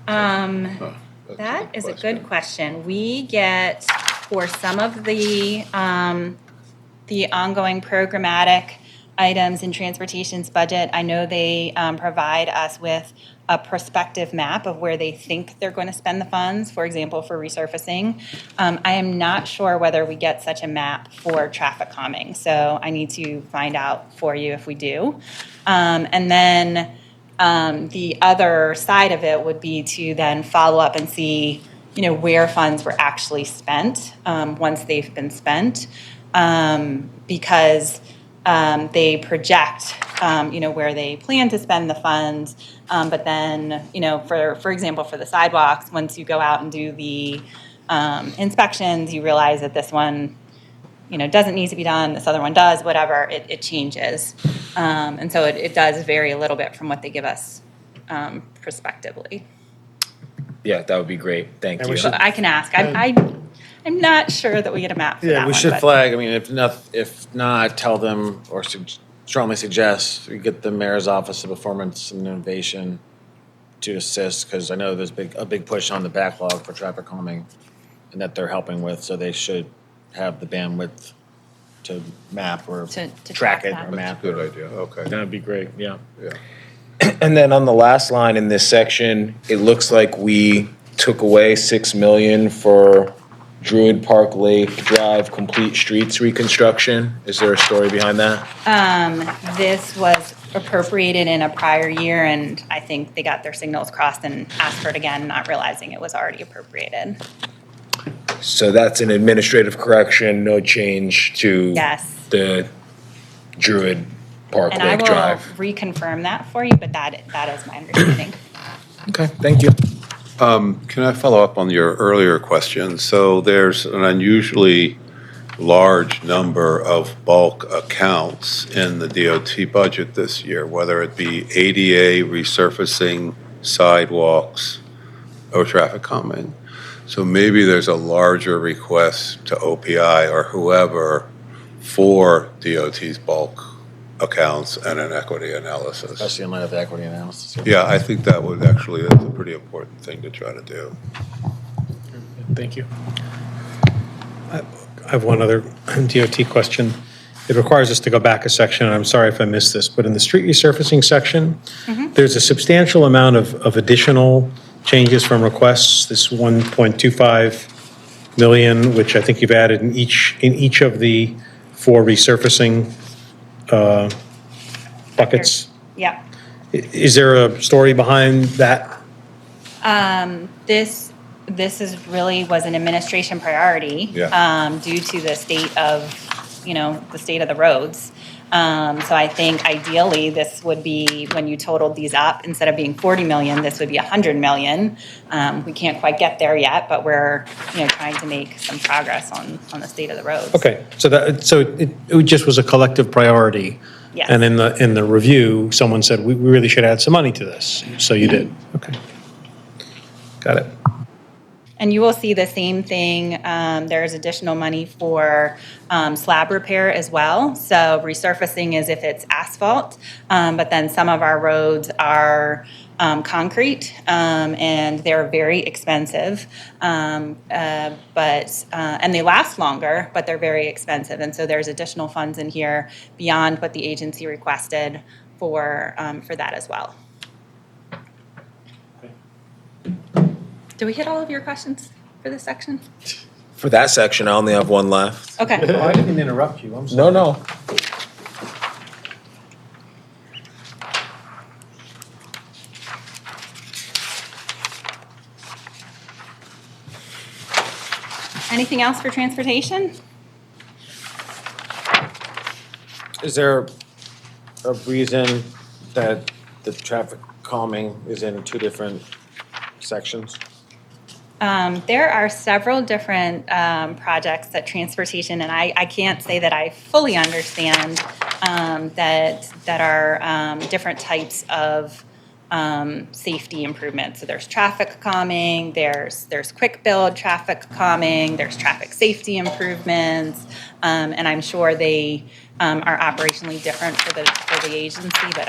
T: That is a good question. We get, for some of the ongoing programmatic items in transportation's budget, I know they provide us with a prospective map of where they think they're going to spend the funds, for example, for resurfacing. I am not sure whether we get such a map for traffic calming, so I need to find out for you if we do. And then the other side of it would be to then follow up and see, where funds were actually spent once they've been spent, because they project, where they plan to spend the funds. But then, for example, for the sidewalks, once you go out and do the inspections, you realize that this one, doesn't need to be done, this other one does, whatever, it changes. And so it does vary a little bit from what they give us prospectively.
D: Yeah, that would be great. Thank you.
T: But I can ask. I'm not sure that we get a map for that
H: Yeah,
T: one.
H: we should
T: but-
H: flag, if not, tell them or strongly suggest we get the mayor's office of performance and innovation to assist, because I know there's a big push on the backlog for traffic calming and that they're helping with, so they should have the bandwidth to map or
T: To
H: track it
T: that.
H: or map.
B: Good idea, okay.
D: That'd be great, yeah.
B: Yeah.
D: And then on the last line in this section, it looks like we took away 6 million for Druid Park Lake Drive complete streets reconstruction. Is there a story behind that?
T: This was appropriated in a prior year, and I think they got their signals crossed and asked for it again, not realizing it was already appropriated.
D: So that's an administrative correction, no change to
T: Yes.
D: the Druid Park
T: And I
D: Lake
T: will
D: Drive.
T: reconfirm that for you, but that is my understanding.
D: Okay, thank you.
B: Can I follow up on your earlier question? So there's an unusually large number of bulk accounts in the DOT budget this year, whether it be ADA, resurfacing, sidewalks, or traffic calming. So maybe there's a larger request to OPI or whoever for DOT's bulk accounts and an equity analysis.
H: Especially in light of the equity analysis.
B: Yeah, I think that's a pretty important thing to try to do.
A: Thank you. I have one other DOT question. It requires us to go back a section, and I'm sorry if I missed this, but in the street resurfacing section, there's a substantial amount of additional changes from requests, this 1.25 million, which I think you've added in each of the 4 resurfacing buckets.
T: Yeah.
A: Is there a story behind that?
T: This was an administration priority.
B: Yeah.
T: Due to the state of the state of the roads. So I think ideally, this would be, when you totaled these up, instead of being 40 million, this would be 100 million. We can't quite get there yet, but we're, trying to make some progress on the state of the roads.
A: Okay, so it just was a collective priority.
T: Yes.
A: And in the review, someone said, we really should add some money to this, so you did. Okay. Got it.
T: And you will see the same thing. There's additional money for slab repair as well. So resurfacing is if it's asphalt, but then some of our roads are concrete, and they're very expensive. And they last longer, but they're very expensive. And so there's additional funds in here beyond what the agency requested for that as well. Did we hit all of your questions for this section?
D: For that section, I only have one left.
T: Okay.
A: I didn't interrupt you, I'm sorry.
D: No.
T: Anything else for transportation?
H: Is there a reason that the traffic calming is in two different sections?
T: There are several different projects that transportation, and I can't say that I fully understand that are different types of safety improvements. So there's traffic calming, there's quick build traffic calming, there's traffic safety improvements, and I'm sure they are operationally different for the agency, but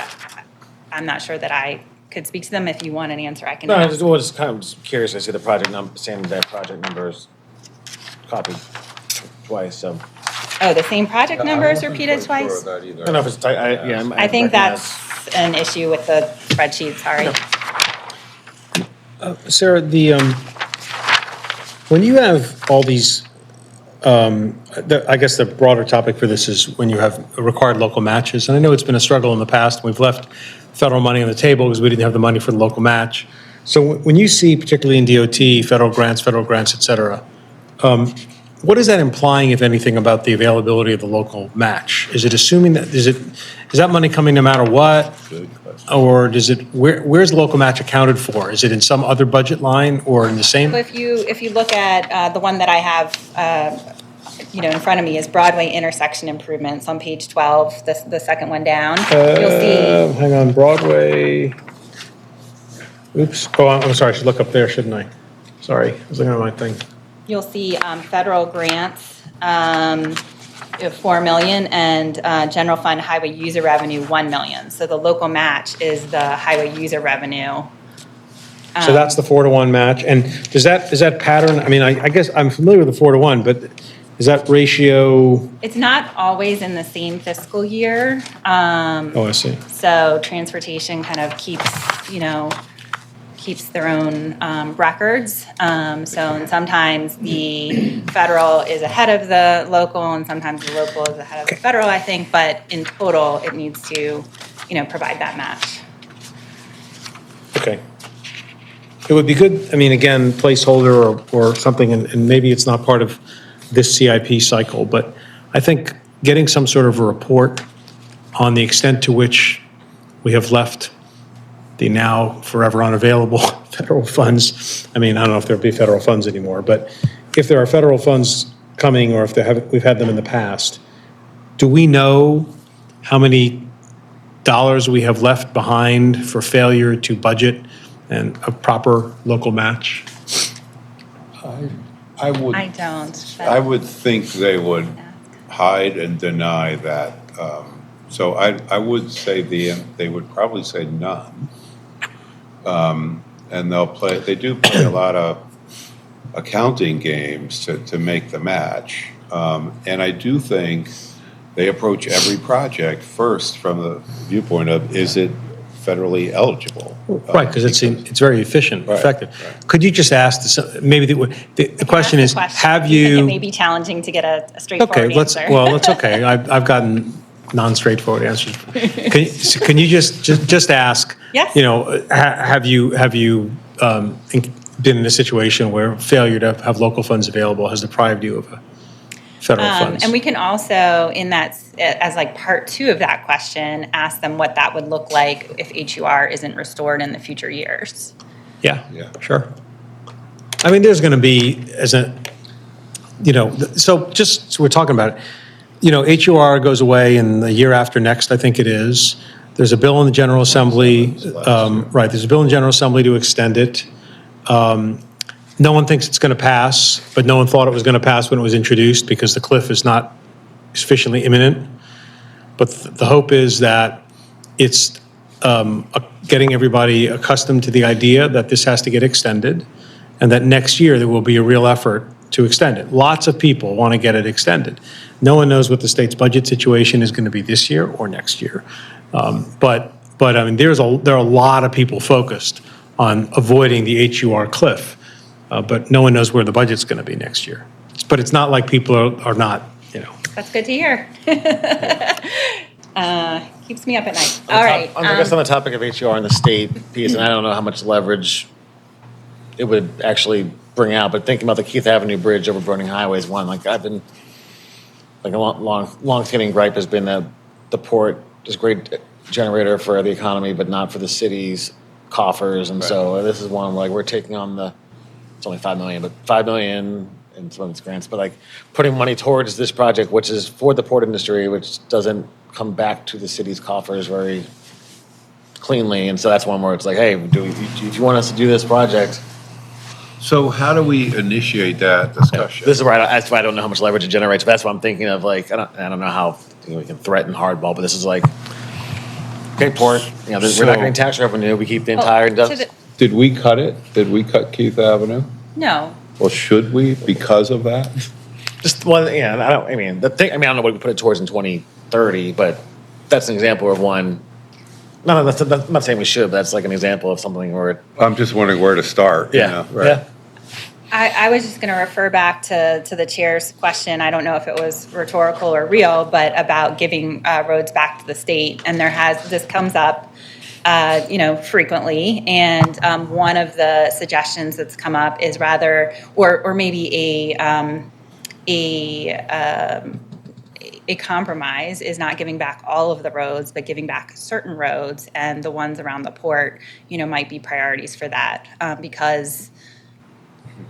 T: I'm not sure that I could speak to them. If you want an answer, I can.
H: No, I
T: ask.
H: was kind of curious. I see the project number, saying that project number is copied twice, so.
T: Oh, the same project number is repeated twice?
H: I don't know if it's,
T: I think that's an issue with the spreadsheet, sorry.
A: Sarah, when you have all these, I guess the broader topic for this is when you have required local matches, and I know it's been a struggle in the past, we've left federal money on the table because we didn't have the money for the local match. So when you see, particularly in DOT, federal grants, et cetera, what is that implying, if anything, about the availability of the local match? Is it assuming that, is that money coming no matter what?
B: Good question.
A: Or where's the local match accounted for? Is it in some other budget line or in the same?
T: So if you look at the one that I have, in front of me is Broadway intersection improvements on page 12, the second one down. You'll see.
A: Hang on, Broadway. Oops, I'm sorry, I should look up there, shouldn't I? Sorry, I was looking at my thing.
T: You'll see federal grants, 4 million, and general fund highway user revenue, 1 million. So the local match is the highway user revenue.
A: So that's the 4-to-1 match, and does that pattern, I mean, I guess I'm familiar with the 4-to-1, but is that ratio?
T: It's not always in the same fiscal year.
A: Oh, I see.
T: So transportation kind of keeps their own records. And sometimes the federal is ahead of the local, and sometimes the local is ahead of the federal, I think. But in total, it needs to, provide that match.
A: Okay. It would be good, I mean, again, placeholder or something, and maybe it's not part of this CIP cycle, but I think getting some sort of a report on the extent to which we have left the now forever unavailable federal funds. I mean, I don't know if there'll be federal funds anymore, but if there are federal funds coming, or if we've had them in the past, do we know how many dollars we have left behind for failure to budget and a proper local match?
B: I
T: don't.
B: I would think they would hide and deny that. So I would say they would probably say none. And they do play a lot of accounting games to make the match. And I do think they approach every project first from the viewpoint of, is it federally eligible?
A: Right, because it's very efficient, effective. Right. Could you just ask, maybe the question is, have you?
T: I think it may be challenging to get a straightforward answer.
A: That's okay. I've gotten non-straightforward answers. Can you just ask?
T: Yes.
A: Have you been in a situation where failure to have local funds available has deprived you of a federal funds.
T: And we can also, in that, as like part 2 of that question, ask them what that would look like if HUR isn't restored in the future years.
A: Yeah, sure. I mean, there's going to be, so just so we're talking about it, HUR goes away in the year after next, I think it is. There's a bill in the General Assembly, right, there's a bill in the General Assembly to extend it. No one thinks it's going to pass, but no one thought it was going to pass when it was introduced because the cliff is not sufficiently imminent. But the hope is that it's getting everybody accustomed to the idea that this has to get extended and that next year there will be a real effort to extend it. Lots of people want to get it extended. No one knows what the state's budget situation is going to be this year or next year. But I mean, there are a lot of people focused on avoiding the HUR cliff, but no one knows where the budget's going to be next year. But it's not like people are not,
T: That's good to hear. Keeps me up at night. All right.
H: I guess on the topic of HR and the state piece, and I don't know how much leverage it would actually bring out, but thinking about the Keith Avenue Bridge over Burning Highway is one. Like I've been, like a long-standing gripe has been that the port is a great generator for the economy, but not for the city's coffers. And so this is one like we're taking on it's only $5 million, but $5 million in some of its grants, but like putting money towards this project, which is for the port industry, which doesn't come back to the city's coffers very cleanly. And so that's one where it's like, hey, if you want us to do this project.
B: So how do we initiate that discussion?
H: This is where that's why I don't know how much leverage it generates, but that's what I'm thinking of. Like, I don't know how we can threaten hardball, but this is like, okay, port, we're not getting tax revenue. We keep the entire.
B: Did we cut it? Did we cut Keith Avenue?
T: No.
B: Well, should we because of that?
H: Just one, I don't know what we put it towards in 2030, but that's an example of one. No, I'm not saying we should, but that's like an example of something where.
B: I'm just wondering where to start.
H: Yeah.
B: Right.
H: Yeah.
T: I was just going to refer back to the chair's question. I don't know if it was rhetorical or real, but about giving roads back to the state. And this comes up, frequently. And one of the suggestions that's come up is rather, or maybe a compromise is not giving back all of the roads, but giving back certain roads, and the ones around the port, might be priorities for that because.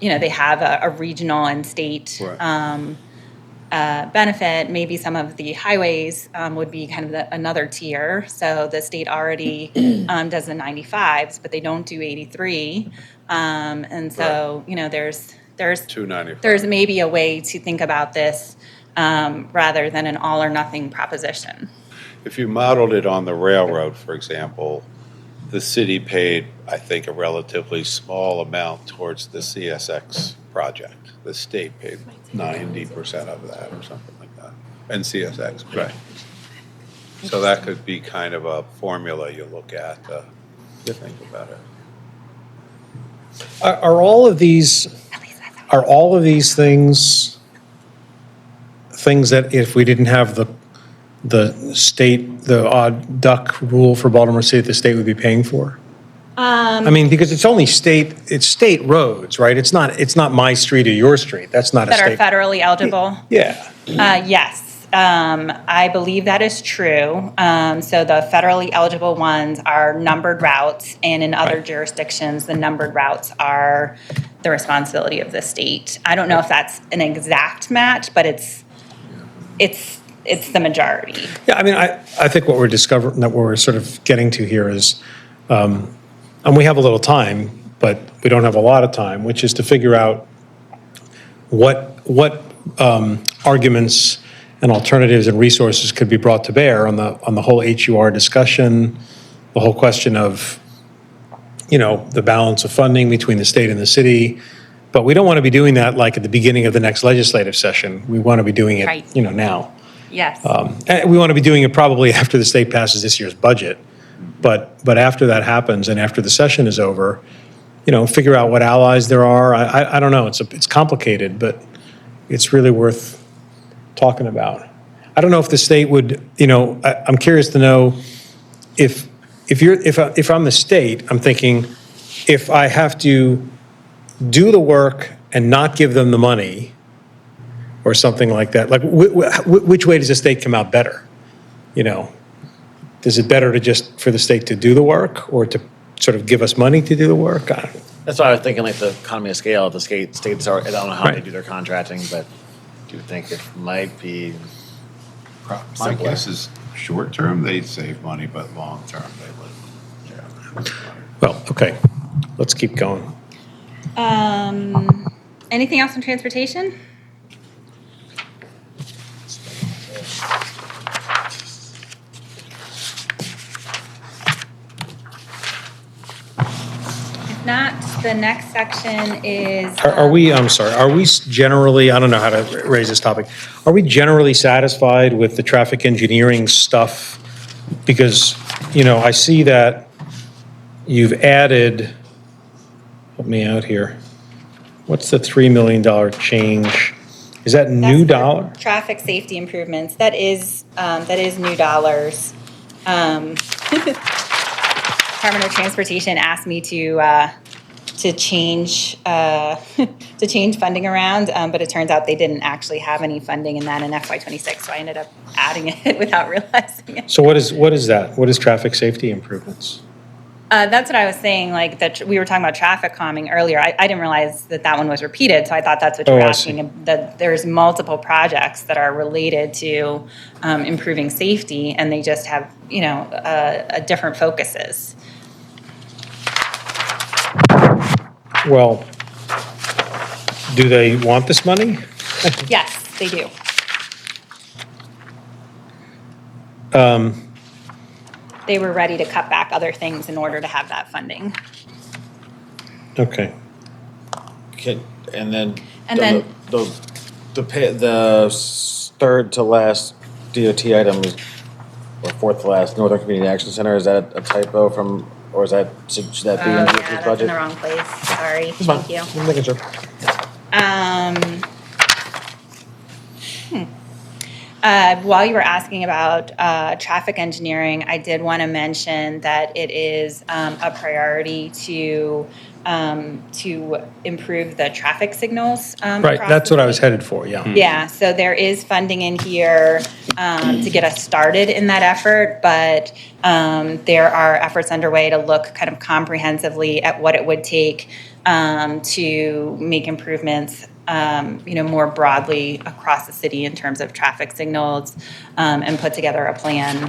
T: They have a regional and state benefit. Maybe some of the highways would be kind of another tier. So the state already does the 95s, but they don't do 83. And so, there's
B: 295.
T: There's maybe a way to think about this rather than an all or nothing proposition.
B: If you modeled it on the railroad, for example, the city paid, I think, a relatively small amount towards the CSX project. The state paid 90% of that or something like that. And CSX. Right. So that could be kind of a formula you look at to think about it.
A: Are all of these things that if we didn't have the odd duck rule for Baltimore City, the state would be paying for? I mean, because it's state roads, right? It's not my street or your street. That's not
T: that
A: a state.
T: Are federally eligible?
A: Yeah.
T: Yes, I believe that is true. So the federally eligible ones are numbered routes, and in other jurisdictions, the numbered routes are the responsibility of the state. I don't know if that's an exact match, but it's the majority.
A: Yeah, I mean, I think what we're discovering, that we're sort of getting to here is, and we have a little time, but we don't have a lot of time, which is to figure out what arguments and alternatives and resources could be brought to bear on the whole HUR discussion, the whole question of, the balance of funding between the state and the city. But we don't want to be doing that like at the beginning of the next legislative session. We want to be doing it,
T: Right.
A: Now.
T: Yes.
A: And we want to be doing it probably after the state passes this year's budget. But after that happens and after the session is over, figure out what allies there are. I don't know. It's complicated, but it's really worth talking about. I don't know if the state would, I'm curious to know if I'm the state, I'm thinking if I have to do the work and not give them the money, or something like that? Like, which way does the state come out better? You know, is it better to just, for the state to do the work, or to sort of give us money to do the work? I don't know.
H: That's why I was thinking like the economy of scale, the states are, I don't know how they
A: Right.
H: do their contracting, but do you think it might be
B: My
H: simpler?
B: guess is short-term, they save money, but long-term, they would.
A: Well, okay, let's keep going.
T: Anything else on transportation? If not, the next section is.
A: Are we, I'm sorry, are we generally, I don't know how to raise this topic, are we generally satisfied with the traffic engineering stuff? Because, you know, I see that you've added, help me out here, what's the $3 million change? Is that new dollar?
T: Traffic safety improvements, that is new dollars. Department of Transportation asked me to change to change funding around, but it turns out they didn't actually have any funding in that in FY26, so I ended up adding it without realizing it.
A: So what is that? What is traffic safety improvements?
T: That's what I was saying, like that we were talking about traffic calming earlier. I didn't realize that one was repeated, so I thought that's what you were
A: Oh, I see.
T: asking. That there's multiple projects that are related to improving safety, and they just have, you know, a different focuses.
A: Well, do they want this money?
T: Yes, they do. They were ready to cut back other things in order to have that funding.
A: Okay.
H: And then
T: And then-
H: the third to last DOT item is, or fourth to last, Northern Community Action Center, is that a typo from, or is that, should that be in
T: Yeah,
H: DOT's
T: that's in
H: budget?
T: the wrong place. Sorry.
H: It's fine.
T: Thank you.
H: I'm making sure.
T: While you were asking about traffic engineering, I did want to mention that it is a priority to improve the traffic signals.
A: Right,
T: across
A: that's
T: the
A: what I was
T: city.
A: headed for, yeah.
T: Yeah, so there is funding in here to get us started in that effort, but there are efforts underway to look kind of comprehensively at what it would take to make improvements, you know, more broadly across the city in terms of traffic signals, and put together a plan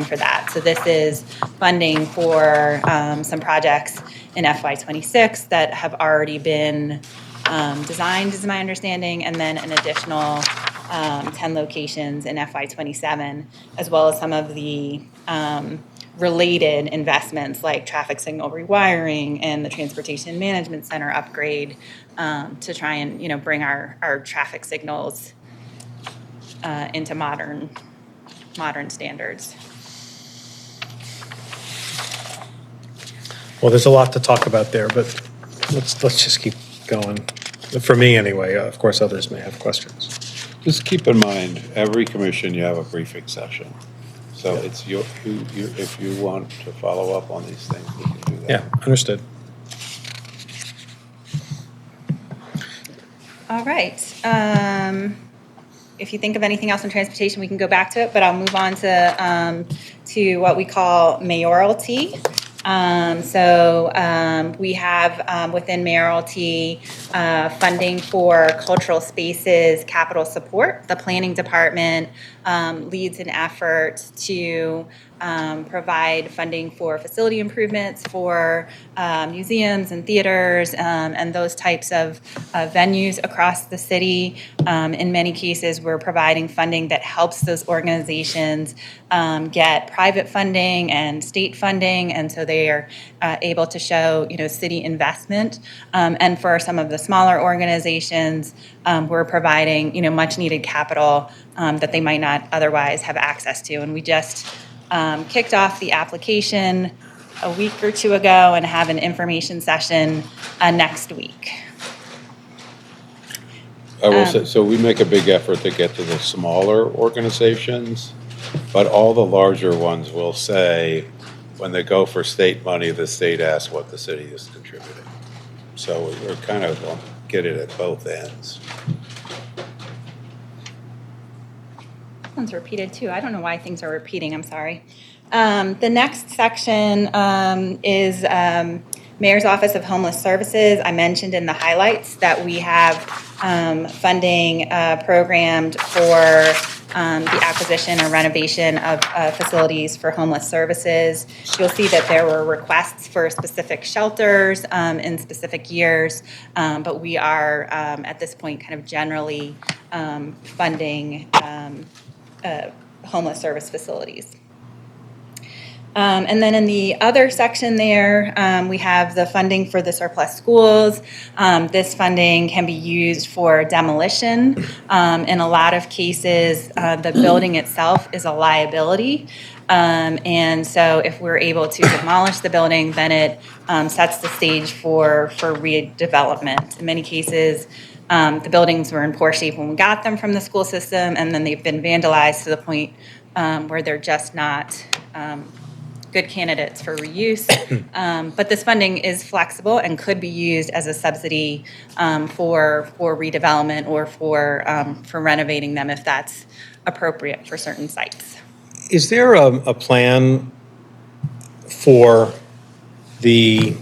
T: for that. So this is funding for some projects in FY26 that have already been designed, is my understanding, and then an additional 10 locations in FY27, as well as some of the related investments like traffic signal rewiring and the transportation management center upgrade, to try and, you know, bring our traffic signals into modern standards.
A: Well, there's a lot to talk about there, but let's just keep going. For me, anyway. Of course, others may have questions.
B: Just keep in mind, every commission, you have a briefing session. So it's if you want to follow up on these things, we can do that.
A: Yeah, understood.
T: All right. If you think of anything else in transportation, we can go back to it, but I'll move on to what we call mayoralty. We have within mayoralty funding for cultural spaces, capital support. The planning department leads an effort to provide funding for facility improvements for museums and theaters and those types of venues across the city. In many cases, we're providing funding that helps those organizations get private funding and state funding, and so they are able to show, you know, city investment. And for some of the smaller organizations, we're providing, you know, much needed capital that they might not otherwise have access to. And we just kicked off the application a week or two ago and have an information session next week.
B: I will say, so we make a big effort to get to the smaller organizations, but all the larger ones will say, when they go for state money, the state asks what the city is contributing. So we're kind of get it at both ends.
T: One's repeated too. I don't know why things are repeating. I'm sorry. The next section is Mayor's Office of Homeless Services. I mentioned in the highlights that we have funding programmed for the acquisition or renovation of facilities for homeless services. You'll see that there were requests for specific shelters in specific years, but we are at this point kind of generally funding homeless service facilities. And then in the other section there, we have the funding for the surplus schools. This funding can be used for demolition. In a lot of cases, the building itself is a liability. And so if we're able to demolish the building, then it sets the stage for redevelopment. In many cases, the buildings were in poor shape when we got them from the school system, and then they've been vandalized to the point where they're just not good candidates for reuse. But this funding is flexible and could be used as a subsidy for redevelopment or for renovating them if that's appropriate for certain sites.
A: Is there a plan for the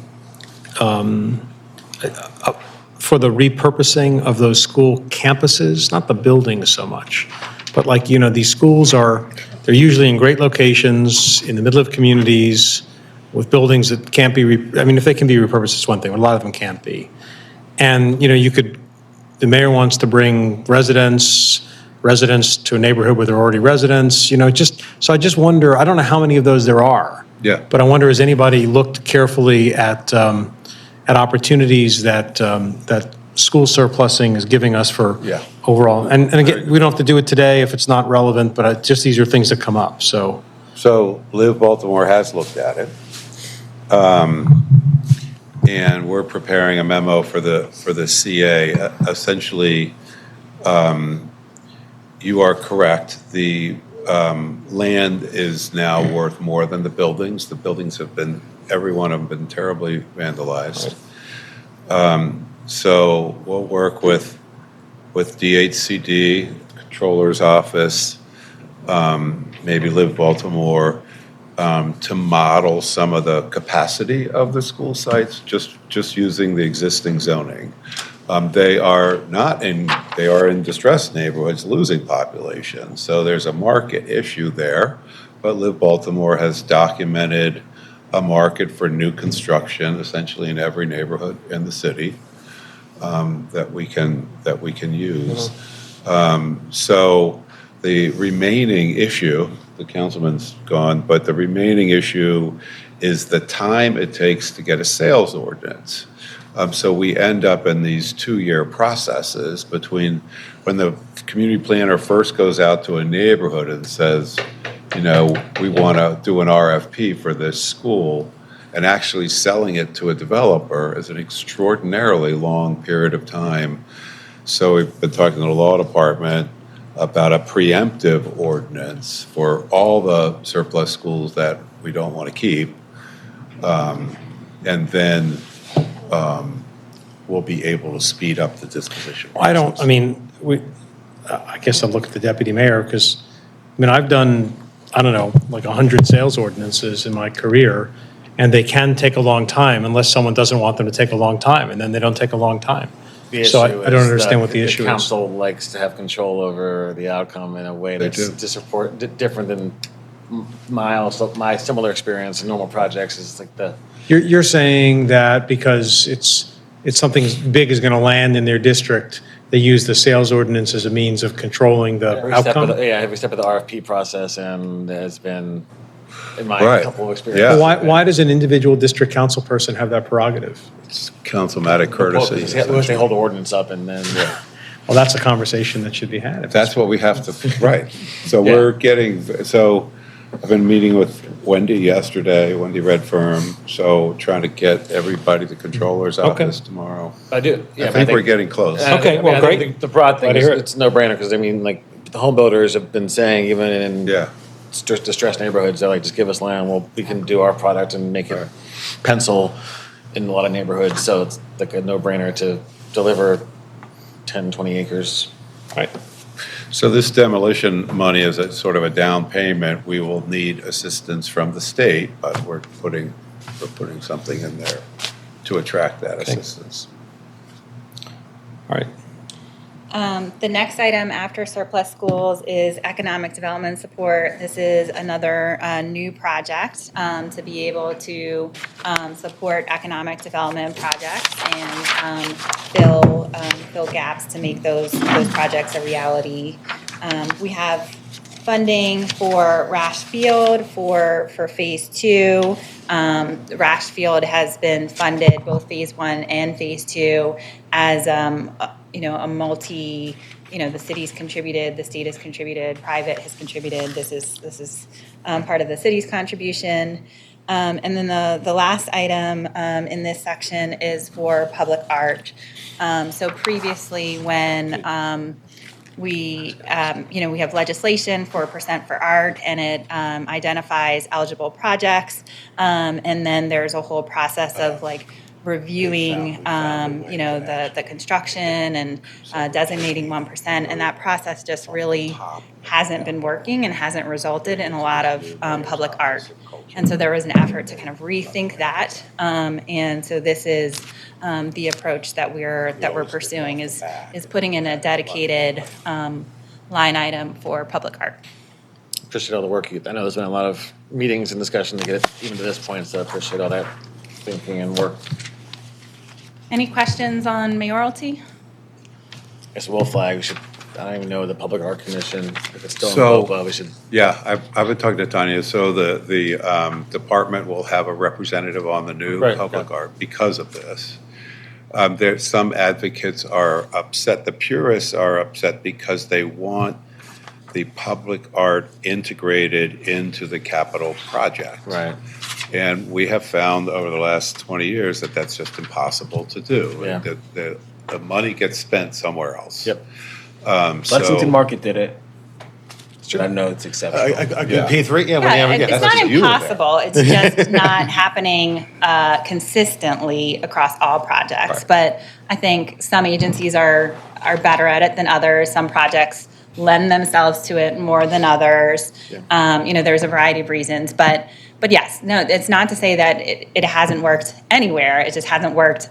A: repurposing of those school campuses? Not the buildings so much, but like, these schools they're usually in great locations, in the middle of communities, with buildings that can't be, if they can be repurposed, it's one thing, but a lot of them can't be. And, the mayor wants to bring residents to a neighborhood where there are already residents, so I just wonder, I don't know how many of those there are.
B: Yeah.
A: But I wonder, has anybody looked carefully at opportunities that school surplusing is giving us for overall? And again, we don't have to do it today if it's not relevant, but these are things that come up, so.
B: So Live Baltimore has looked at it. And we're preparing a memo for the CA. Essentially, you are correct. The land is now worth more than the buildings. The buildings every one of them been terribly vandalized. So we'll work with DHCD, Controller's Office, maybe Live Baltimore, to model some of the capacity of the school sites, just using the existing zoning. They are in distressed neighborhoods, losing population. So there's a market issue there, but Live Baltimore has documented a market for new construction, essentially in every neighborhood in the city, that we can use. So the remaining issue, the councilman's gone, but the remaining issue is the time it takes to get a sales ordinance. So we end up in these 2-year processes between when the community planner first goes out to a neighborhood and says, we want to do an RFP for this school, and actually selling it to a developer is an extraordinarily long period of time. So we've been talking to the law department about a preemptive ordinance for all the surplus schools that we don't want to keep. And then we'll be able to speed up the disposition process.
A: I guess I'll look at the deputy mayor, because, I've done, like 100 sales ordinances in my career, and they can take a long time unless someone doesn't want them to take a long time, and then they don't take a long time. So I don't understand what the issue is.
H: The council likes to have control over the outcome in a way that's different than my similar experience in normal projects is like the.
A: You're saying that because it's something big is going to land in their district, they use the sales ordinance as a means of controlling the outcome?
H: Every step of the RFP process, and has been, in my couple of experiences.
B: Yeah.
A: Why does an individual district council person have that prerogative?
B: It's councilmatic courtesy.
H: They hold the ordinance up and then.
A: Well, that's a conversation that should be had.
B: That's what we have to, right. So I've been meeting with Wendy Redfirm, so trying to get everybody to Controller's Office tomorrow.
H: I do.
B: I think we're getting close.
A: Okay, well, great.
H: The broad thing is it's no brainer, because the home builders have been saying, even in distressed neighborhoods, they're like, just give us land, we can do our product and make it pencil in a lot of neighborhoods. So it's like a no brainer to deliver 10, 20 acres.
A: Right.
B: So this demolition money is a sort of a down payment. We will need assistance from the state, but we're putting something in there to attract that assistance.
A: All right.
T: The next item after surplus schools is economic development support. This is another new project to be able to support economic development projects and fill gaps to make those projects a reality. We have funding for Rash Field for Phase 2. Rash Field has been funded, both Phase 1 and Phase 2, as a multi, the city's contributed, the state has contributed, private has contributed. This is part of the city's contribution. And then the last item in this section is for public art. So previously, when we have legislation for % for art, and it identifies eligible projects, and then there's a whole process of reviewing, the construction and designating 1%, and that process just really hasn't been working and hasn't resulted in a lot of public art. And so there was an effort to kind of rethink that, and so this is the approach that we're pursuing is putting in a dedicated line item for public art.
H: Appreciate all the work. I know there's been a lot of meetings and discussion to get it even to this point, so I appreciate all that thinking and work.
T: Any questions on mayoralty?
H: I guess we'll flag. We should. I don't even know the Public Art Commission if it's still
B: So,
H: in VOPA. We should.
B: Yeah, I've been talking to Tanya. So the department will have a representative on the new public art because of this. There's some advocates are upset. The purists are upset because they want the public art integrated into the capital project.
H: Right.
B: And we have found over the last 20 years that that's just impossible to do.
H: Yeah.
B: The money gets spent somewhere else.
H: Yep.
D: Lexington Market did it. I know it's exceptional.
H: A good P3?
T: It's not impossible. It's just not happening consistently across all projects.
B: Right.
T: But I think some agencies are better at it than others. Some projects lend themselves to it more than others. Yeah. There's a variety of reasons. But yes, no, it's not to say that it hasn't worked anywhere. It just hasn't worked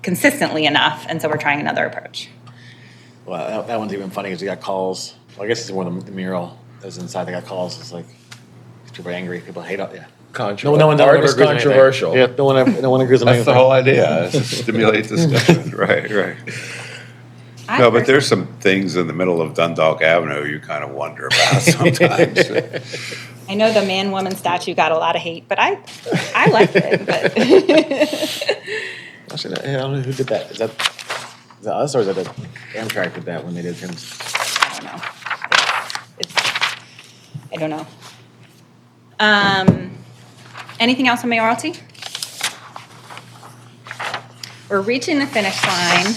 T: consistently enough. And so we're trying another approach.
H: Well, that one's even funny because we got calls. Well, I guess it's more the mural that's inside. They got calls. It's like people are angry. People hate it. Yeah.
D: Controversial.
H: No one
D: Art
H: ever
D: is
H: agrees on anything.
D: controversial.
H: Yeah. No one agrees on
B: That's
H: anything.
B: the whole idea, is to stimulate discussion. Right. No, but there's some things in the middle of Dundalk Avenue you kind of wonder about sometimes.
T: I know the man-woman statue got a lot of hate, but I liked it. But
H: Actually, I don't know who did that. Is that us or is that Amtrak did that when they did things?
T: I don't know. I don't know. Anything else on mayoralty? We're reaching the finish line.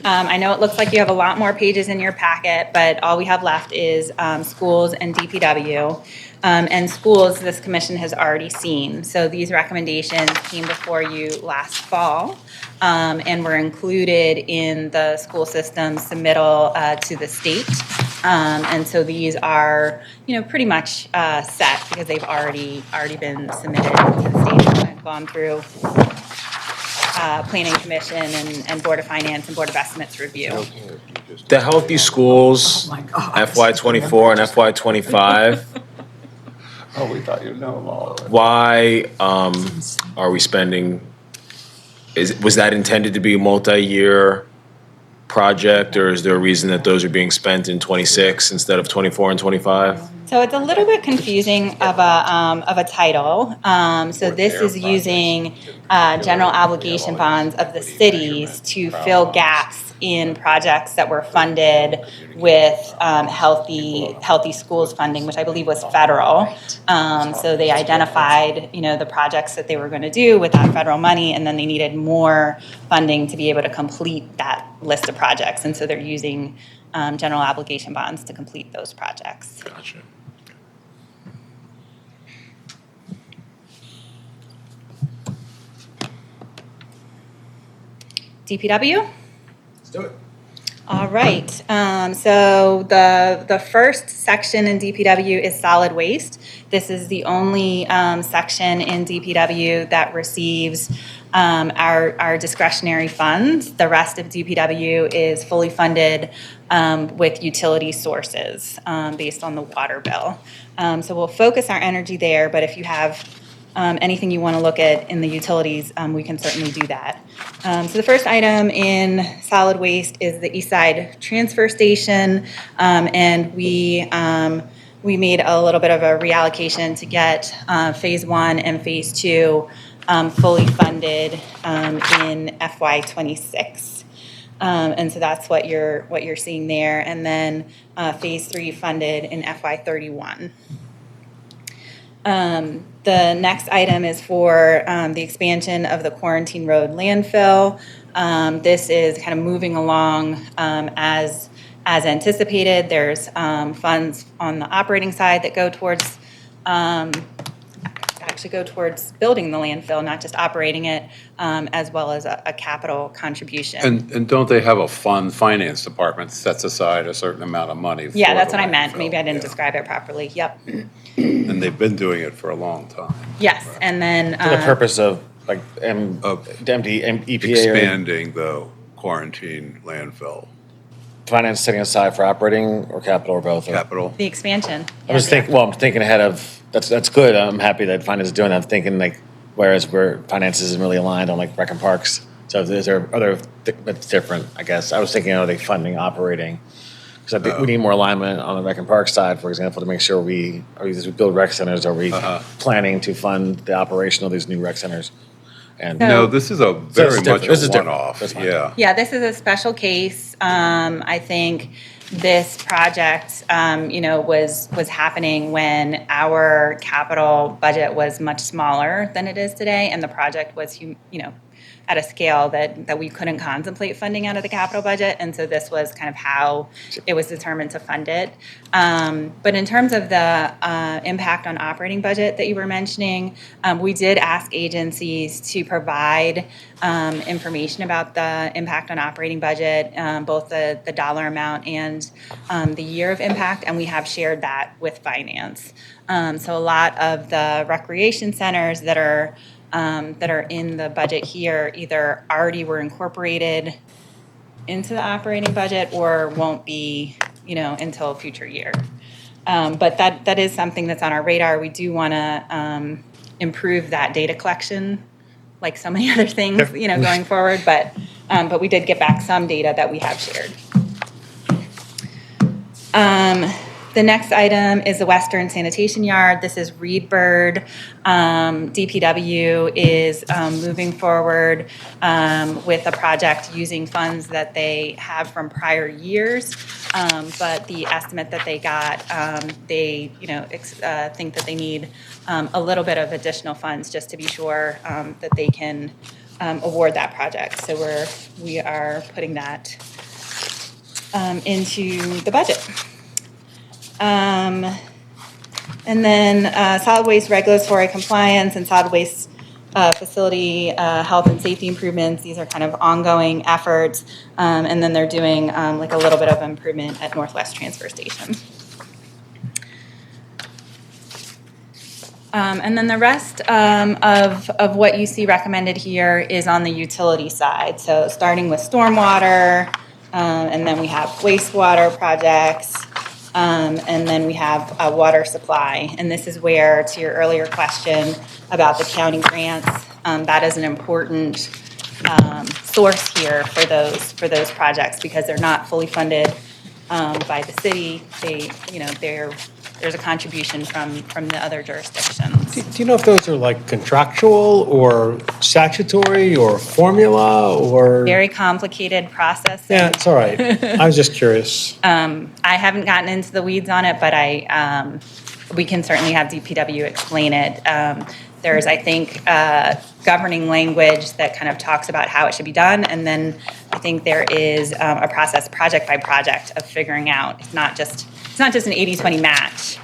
T: I know it looks like you have a lot more pages in your packet, but all we have left is schools and DPW. And schools, this commission has already seen. So these recommendations came before you last fall and were included in the school system submittal to the state. And so these are, pretty much set because they've already been submitted to the state. I've gone through Planning Commission and Board of Finance and Board of Estimates review.
D: The Healthy Schools, FY24 and FY25.
B: Oh, we thought you'd know them all.
D: Why are we spending? Was that intended to be a multi-year project, or is there a reason that those are being spent in 26 instead of 24 and 25?
T: So it's a little bit confusing of a title. So this is using general obligation bonds of the cities to fill gaps in projects that were funded with healthy schools funding, which I believe was federal. So they identified, the projects that they were going to do with that federal money, and then they needed more funding to be able to complete that list of projects. And so they're using general obligation bonds to complete those projects.
D: Gotcha.
T: DPW?
H: Let's do it.
T: All right. So the first section in DPW is solid waste. This is the only section in DPW that receives our discretionary funds. The rest of DPW is fully funded with utility sources based on the water bill. So we'll focus our energy there, but if you have anything you want to look at in the utilities, we can certainly do that. So the first item in solid waste is the East Side Transfer Station, and we made a little bit of a reallocation to get Phase 1 and Phase 2 fully funded in FY26. And so that's what you're seeing there, and then Phase 3 funded in FY31. The next item is for the expansion of the Quarantine Road landfill. This is kind of moving along as anticipated. There's funds on the operating side that go towards building the landfill, not just operating it, as well as a capital contribution.
B: And don't they have a finance department sets aside a certain amount of money?
T: Yeah,
B: for
T: that's
B: the
T: what I meant.
B: landfill?
T: Maybe I didn't describe it properly. Yep.
B: And they've been doing it for a long time.
T: Yes, and then
H: For the purpose of like EPA
B: Expanding the quarantine landfill.
H: finance setting aside for operating or capital or both?
B: Capital.
T: the expansion.
H: I'm thinking ahead of, that's good. I'm happy that finance is doing that. I'm thinking like, whereas where finance isn't really aligned on like rec and parks. So is there other, that's different, I guess. I was thinking, are they funding operating? Because I think we need more alignment on the rec and park side, for example, to make sure as we build rec centers, are we planning to fund the operation of these new rec centers? And
B: No, this is a very much
H: This is
B: a
H: different.
B: one-off,
H: That's fine.
B: yeah.
T: Yeah, this is a special case. I think this project, was happening when our capital budget was much smaller than it is today, and the project was, at a scale that we couldn't contemplate funding out of the capital budget, and so this was kind of how it was determined to fund it. But in terms of the impact on operating budget that you were mentioning, we did ask agencies to provide information about the impact on operating budget, both the dollar amount and the year of impact, and we have shared that with finance. So a lot of the recreation centers that are in the budget here either already were incorporated into the operating budget or won't be, until a future year. But that is something that's on our radar. We do want to improve that data collection, like so many other things, going forward. But we did get back some data that we have shared. The next item is the Western Sanitation Yard. This is Reedbird. DPW is moving forward with a project using funds that they have from prior years. But the estimate that they got, they think that they need a little bit of additional funds just to be sure that they can award that project. So we are putting that into the budget. And then solid waste regulatory compliance and solid waste facility health and safety improvements. These are kind of ongoing efforts. And then they're doing like a little bit of improvement at Northwest Transfer Station. And then the rest of what you see recommended here is on the utility side. So starting with stormwater, and then we have wastewater projects. And then we have a water supply. And this is where, to your earlier question about the county grants, that is an important source here for those projects because they're not fully funded by the city. There's a contribution from the other jurisdictions.
A: Do you know if those are like contractual or statutory or formula or?
T: Very complicated process.
A: Yeah, it's all right. I was just curious.
T: I haven't gotten into the weeds on it, but we can certainly have DPW explain it. There's, I think, governing language that kind of talks about how it should be done, and then I think there is a process, project by project, of figuring out. It's not just an 80-20 match.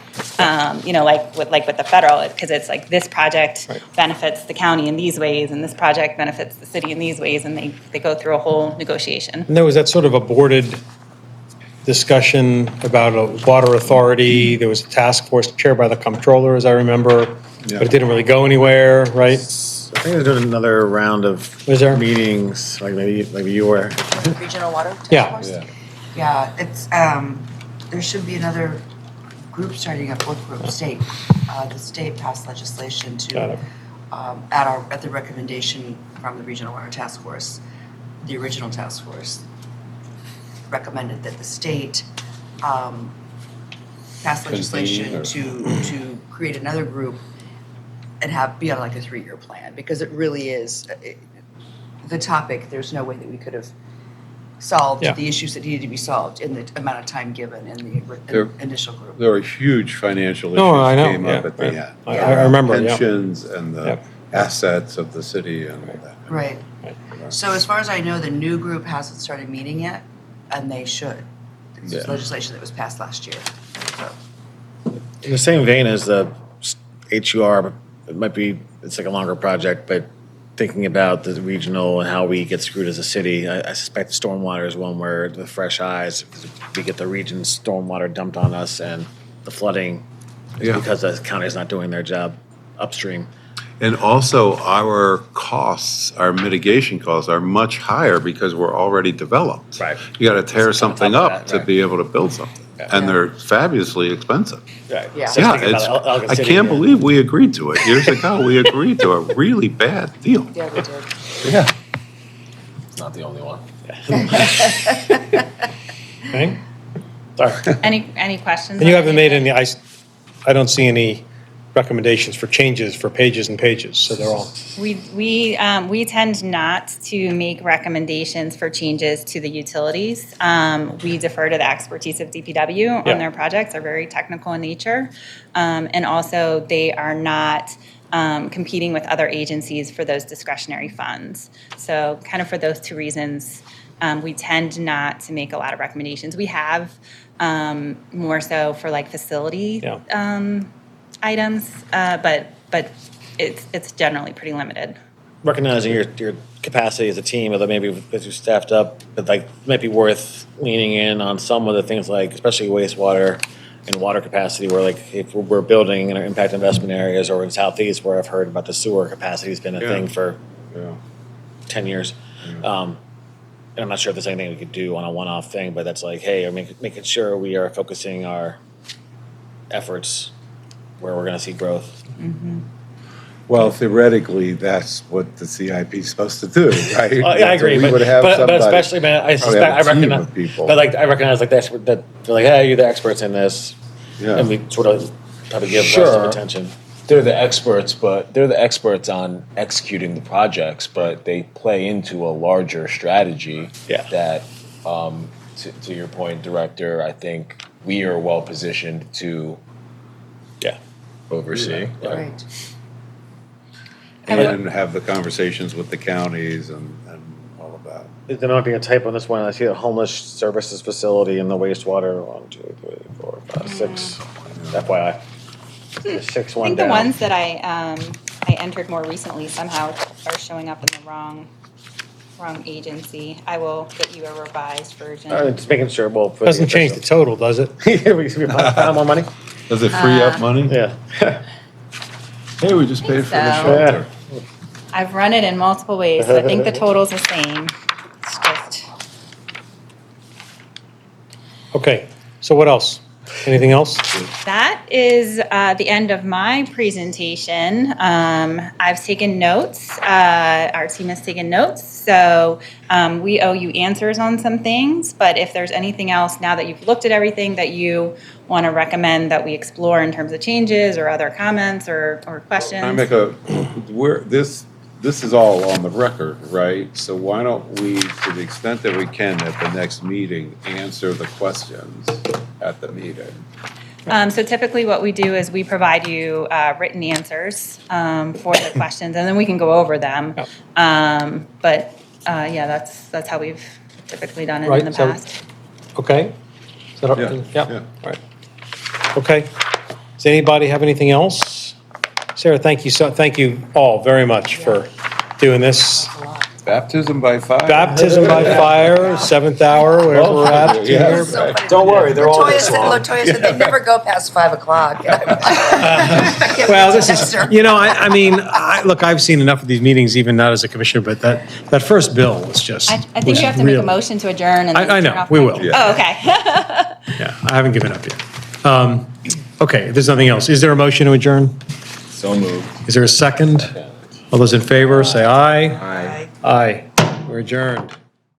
T: like with the federal, because it's like this project benefits the county in these ways, and this project benefits the city in these ways, and they go through a whole negotiation.
A: And there was that sort of aborted discussion about a water authority. There was a task force chaired by the comptroller, as I remember, but it didn't really go anywhere, right?
H: I think they're doing another round of meetings, like maybe you were.
C: Regional Water Task
A: Yeah.
C: Force? Yeah, it's, there should be another group starting up, fourth group, state. The state passed legislation
A: Got
C: to,
A: it.
C: at the recommendation from the Regional Water Task Force, the original task force recommended that the state pass legislation to create another group and be on like a 3-year plan, because it really is, the topic, there's no way that we could have solved the issues that needed to be solved in the amount of time given in the initial group.
B: There were huge financial issues
A: No, I know,
B: came up
A: yeah,
B: at the
A: right.
B: end.
A: I remember, yeah.
B: Pensions and the assets of the city and all that.
C: Right. So as far as I know, the new group hasn't started meeting yet, and they should. There's legislation that was passed last year. So.
H: In the same vein as the HUR, it's like a longer project, but thinking about the regional and how we get screwed as a city, I suspect stormwater is one where the fresh eyes, we get the region's stormwater dumped on us, and the flooding is because the county is not doing their job upstream.
B: And also, our costs, our mitigation costs are much higher because we're already developed.
H: Right.
B: You got to tear something
H: top of
B: up
H: that,
B: to be able to build something. And they're fabulously expensive.
H: Right.
C: Yeah.
H: So
B: Yeah,
H: thinking about
B: it's,
H: Elgin
B: I
H: City,
B: can't believe we agreed to it. Years ago, we agreed to a really bad deal.
C: Yeah, we did.
B: Yeah.
F: It's not the only one.
A: Okay?
H: Sorry.
T: Any questions?
A: And you
T: on
A: haven't
T: any of
A: made
T: it?
A: any, I don't see any recommendations for changes for pages and pages, so they're all.
T: We tend not to make recommendations for changes to the utilities. We defer to the expertise of DPW
A: Yeah.
T: on their projects. They're very technical in nature. And also, they are not competing with other agencies for those discretionary funds. So kind of for those two reasons, we tend not to make a lot of recommendations. We have more so for like facility items, but it's generally pretty limited.
H: Recognizing your capacity as a team, although maybe because you're staffed up, but like might be worth leaning in on some of the things like especially wastewater and water capacity, where like if we're building in our impact investment areas or in Southeast, where I've heard about the sewer capacity has been a thing for 10 years. And I'm not sure if there's anything we could do on a one-off thing, but that's like, hey, making sure we are focusing our efforts where we're going to see growth.
B: Well, theoretically, that's what the CIP is supposed to do, right?
H: Yeah, I agree,
B: We would have
H: but
B: somebody-
H: especially, man, I
B: probably have
H: suspect,
B: a
H: I
B: team
H: recognize,
B: of people.
H: but like, I recognize like that they're like, hey, you're the experts in this.
B: Yeah.
H: And we sort of try to give us
D: Sure.
H: some attention.
D: They're the experts, but they're the experts on executing the projects, but they play into a larger strategy that, to your point, Director, I think we are well positioned to oversee.
C: Right.
B: And have the conversations with the counties and all of that.
H: There might be a type on this one. I see a homeless services facility in the wastewater. 1, 2, 3, 4, 5, 6. FYI. 6
T: I
H: one
T: think the
H: down.
T: ones that I entered more recently somehow are showing up in the wrong agency. I will get you a revised version.
H: Just making sure. Well, for
A: Doesn't change the total, does it?
H: we found more money.
B: Does it free up money?
H: Yeah.
B: Hey, we just paid for the
T: so.
B: shelter.
T: I've run it in multiple ways, so I think the total's the same. It's just,
A: Okay, so what else? Anything else?
T: that is the end of my presentation. I've taken notes. Our team has taken notes. So we owe you answers on some things, but if there's anything else now that you've looked at everything that you want to recommend that we explore in terms of changes or other comments or questions.
B: I make this is all on the record, right? So why don't we, to the extent that we can at the next meeting, answer the questions at the meeting?
T: So typically what we do is we provide you written answers for the questions, and then we can go over them. But that's how we've typically done it in the past.
A: Okay? Is that
B: Yeah.
A: All right. Okay. Does anybody have anything else? Sarah, thank you all very much for doing this.
B: Baptism by fire.
A: Baptism by fire, 7th hour, wherever we're at here.
F: Don't worry, they're all this long.
C: Latoya said they never go past 5 o'clock.
A: Well, this is, I mean, look, I've seen enough of these meetings, even not as a commissioner, but that first bill was just.
T: I think you have to make a motion to adjourn and then
A: I
T: turn
A: know,
T: off
A: we
T: the-
A: will.
T: Oh, okay.
A: Yeah, I haven't given up yet. Okay, if there's nothing else, is there a motion to adjourn?
D: So moved.
A: Is there a second? All those in favor, say aye. Aye. Aye. We're adjourned.